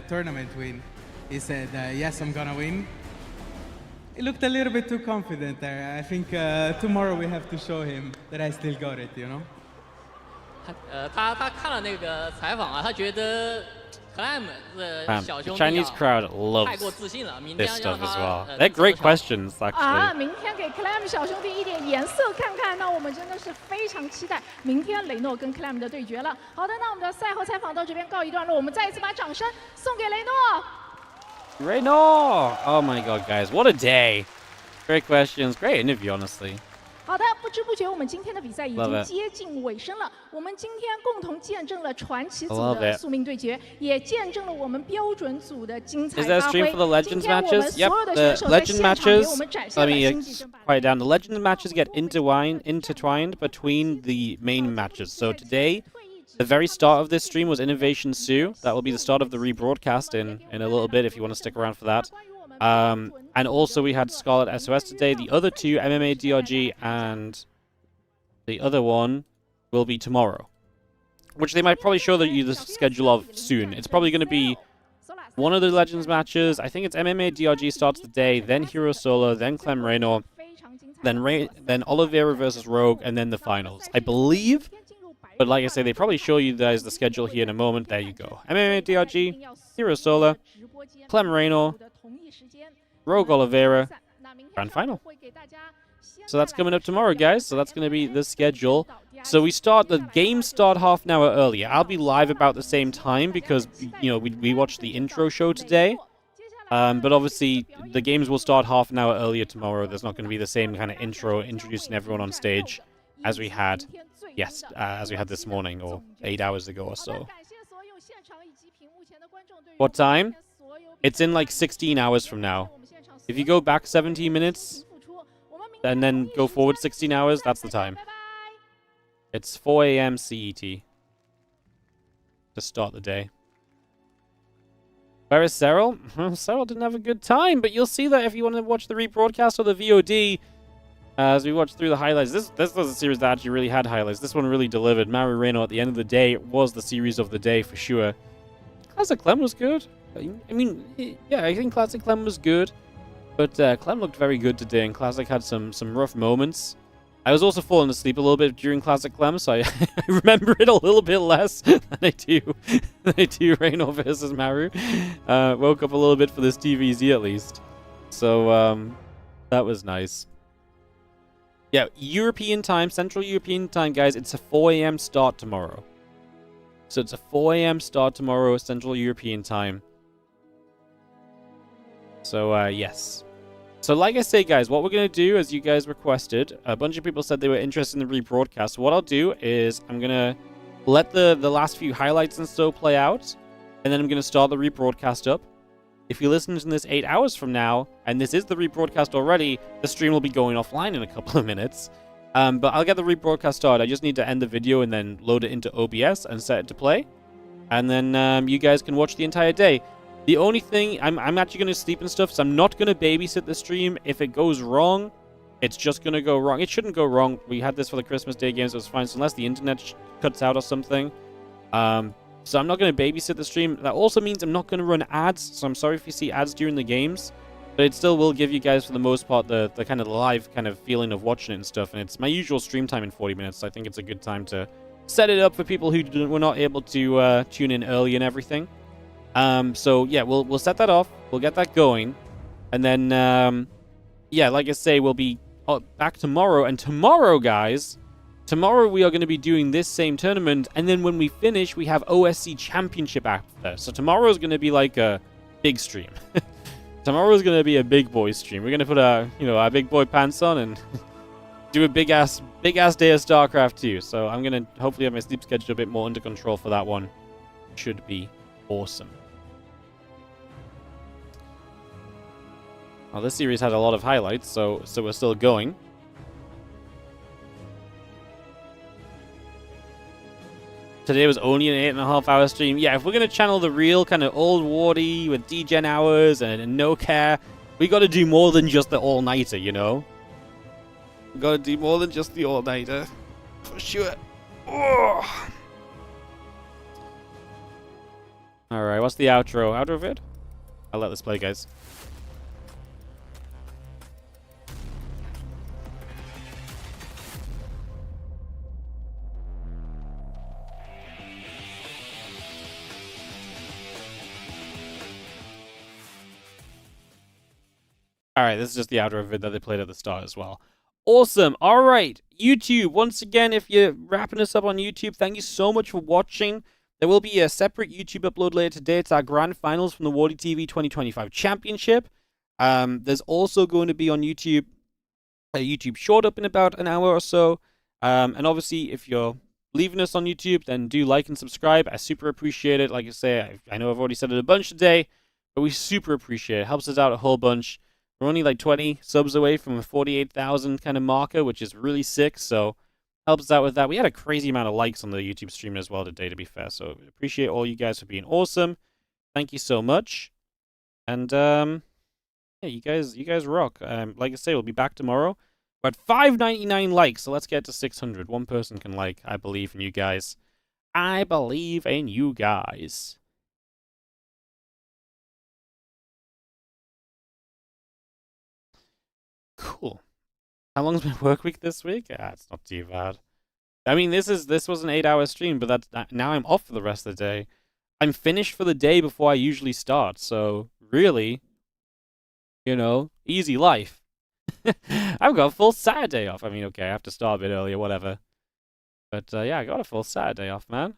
tournament win, he said, "Yes, I'm gonna win." He looked a little bit too confident there. I think tomorrow we have to show him that I still got it, you know. 他看了那个采访啊，他觉得 Clem 的小兄弟 Chinese crowd 太过 loves 自信了，明 this 天让 stuff as 他 well. They're great questions, 啊， actually. 明天给 Clem 小兄弟一点颜色看看，那我们真的是非常期待明天雷诺跟 Clem 的对决了。好的，那我们的赛后采访到这边告一段落，我们再一次把掌声送给雷诺。 Raynor! Oh my god, guys, what a day! Great questions, great interview, honestly. 好的，不知不觉我们今天的比赛已 Love 经 it. 接近尾声了。我们今天共同见证了传奇组 Love 的 it. 宿命对决，也见证了我们标准组的精彩 Is there a 发 stream 挥 for the。今 Legends 天我们 matches? 所 Yep, 有的 the 选手在 Legend 现场给 matches. 我们展 Let 现了 me 星际争霸。 quiet down. The Legend matches get intertwined between the main matches. So today, the very start of this stream was INnoVation Sue. That will be the start of the rebroadcast in a little bit if you want to stick around for that. And also we had Scarlett SOS today. The other two, MMA DRG and the other one, will be tomorrow. Which they might probably show you the schedule of soon. It's probably going to be one of the Legends matches. I think it's MMA DRG starts the day, then Hero Solo, then Clem Raynor, then Oliveira versus Rogue, and then the finals. I believe. But like I say, they probably show you guys the schedule here in a moment. There you go. MMA DRG, Hero Solo, Clem Raynor, Rogue Oliveira, Grand Final. So that's coming up tomorrow, guys. So that's going to be the schedule. So the games start half an hour earlier. I'll be live about the same time because, you know, we watched the intro show today. But obviously, the games will start half an hour earlier tomorrow. There's not going to be the same kind of intro introducing everyone on stage as we had, as we had this morning or 8 hours ago or so. What time? It's in like 16 hours from now. If you go back 17 minutes and then go forward 16 hours, that's the time. It's 4 a.m. CET to start the day. Where is Serral? Serral didn't have a good time, but you'll see that if you want to watch the rebroadcast or the VOD. As we watch through the highlights, this was a series that actually really had highlights. This one really delivered. Maru Raynor at the end of the day was the series of the day for sure. Classic Clem was good. I mean, yeah, I think Classic Clem was good. But Clem looked very good today, and Classic had some rough moments. I was also falling asleep a little bit during Classic Clem, so I remember it a little bit less than I do Raynor versus Maru. Woke up a little bit for this TVZ at least. So that was nice. Yeah, European time, Central European time, guys. It's a 4 a.m. start tomorrow. So it's a 4 a.m. start tomorrow, Central European time. So, yes. So, like I say, guys, what we're going to do, as you guys requested, a bunch of people said they were interested in the rebroadcast. So what I'll do is I'm going to let the last few highlights and so play out, and then I'm going to start the rebroadcast up. If you listen to this 8 hours from now, and this is the rebroadcast already, the stream will be going offline in a couple of minutes. But I'll get the rebroadcast started. I just need to end the video and then load it into OBS and set it to play. And then you guys can watch the entire day. The only thing, I'm actually going to sleep and stuff, so I'm not going to babysit the stream. If it goes wrong, it's just going to go wrong. It shouldn't go wrong. We had this for the Christmas Day games, it was fine. So unless the internet cuts out or something. So I'm not going to babysit the stream. That also means I'm not going to run ads. So I'm sorry if you see ads during the games. But it still will give you guys, for the most part, the kind of live kind of feeling of watching it and stuff. And it's my usual stream time in 40 minutes. So I think it's a good time to set it up for people who were not able to tune in early and everything. So yeah, we'll set that off. We'll get that going. And then, yeah, like I say, we'll be back tomorrow. And tomorrow, guys, tomorrow we are going to be doing this same tournament. And then when we finish, we have OSC Championship after. So tomorrow is going to be like a big stream. Tomorrow is going to be a big boy stream. We're going to put our big boy pants on and do a big ass day of StarCraft 2. So I'm going to hopefully have my sleep schedule a bit more under control for that one. Should be awesome. Well, this series had a lot of highlights, so we're still going. Today was only an 8.5-hour stream. Yeah, if we're going to channel the real kind of old Wardy with degen hours and no care, we got to do more than just the all-nighter, you know? We got to do more than just the all-nighter. For sure. Oh. Alright, what's the outro? Outro vid? I'll let this play, guys. Alright, this is just the outro vid that they played at the start as well. Awesome. Alright, YouTube, once again, if you're wrapping us up on YouTube, thank you so much for watching. There will be a separate YouTube upload later today. It's our grand finals from the WardiTV 2025 Championship. There's also going to be on YouTube a YouTube short up in about an hour or so. And obviously, if you're leaving us on YouTube, then do like and subscribe. I super appreciate it. Like I say, I know I've already said it a bunch today, but we super appreciate it. It helps us out a whole bunch. We're only like 20 subs away from a 48,000 kind of marker, which is really sick. So helps us out with that. We had a crazy amount of likes on the YouTube stream as well today, to be fair. So appreciate all you guys for being awesome. Thank you so much. And yeah, you guys rock. Like I say, we'll be back tomorrow. We're at 599 likes, so let's get to 600. One person can like. I believe in you guys. I believe in you guys. Cool. How long's my work week this week? Ah, it's not too bad. I mean, this was an 8-hour stream, but now I'm off for the rest of the day. I'm finished for the day before I usually start, so really, you know, easy life. I've got a full Saturday off. I mean, okay, I have to start a bit earlier, whatever. But yeah, I got a full Saturday off, man.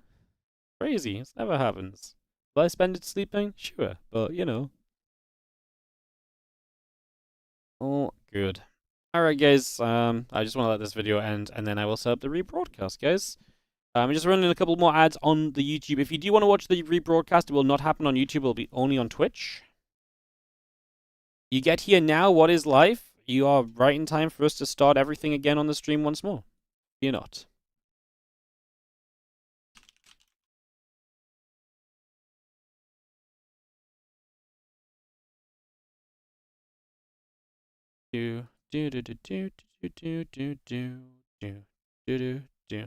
Crazy. This never happens. Will I spend it sleeping? Sure, but you know. Oh, good. Alright, guys. I just want to let this video end, and then I will set up the rebroadcast, guys. I'm just running a couple more ads on the YouTube. If you do want to watch the rebroadcast, it will not happen on YouTube. It will be only on Twitch. You get here now. What is life? You are right in time for us to start everything again on the stream once more. Fear not. Do do do do do do do do do do do do.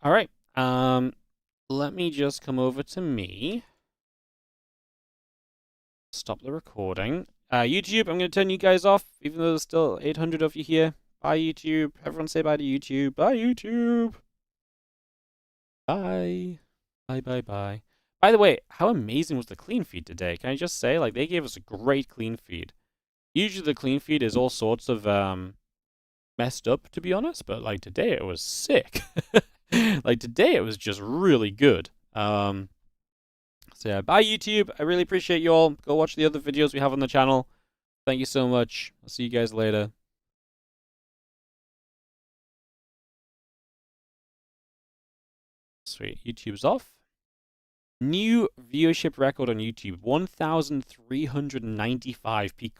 All right. Let me just come over to me. Stop the recording. YouTube, I'm going to turn you guys off, even though there's still 800 of you here. Bye, YouTube. Everyone say bye to YouTube. Bye, YouTube. Bye. Bye, bye, bye. By the way, how amazing was the clean feed today? Can I just say, like, they gave us a great clean feed. Usually the clean feed is all sorts of, messed up, to be honest, but, like, today it was sick. Like, today it was just really good. So yeah, bye YouTube. I really appreciate you all. Go watch the other videos we have on the channel. Thank you so much. I'll see you guys later. Sweet. YouTube's off. New viewership record on YouTube, 1,395 peak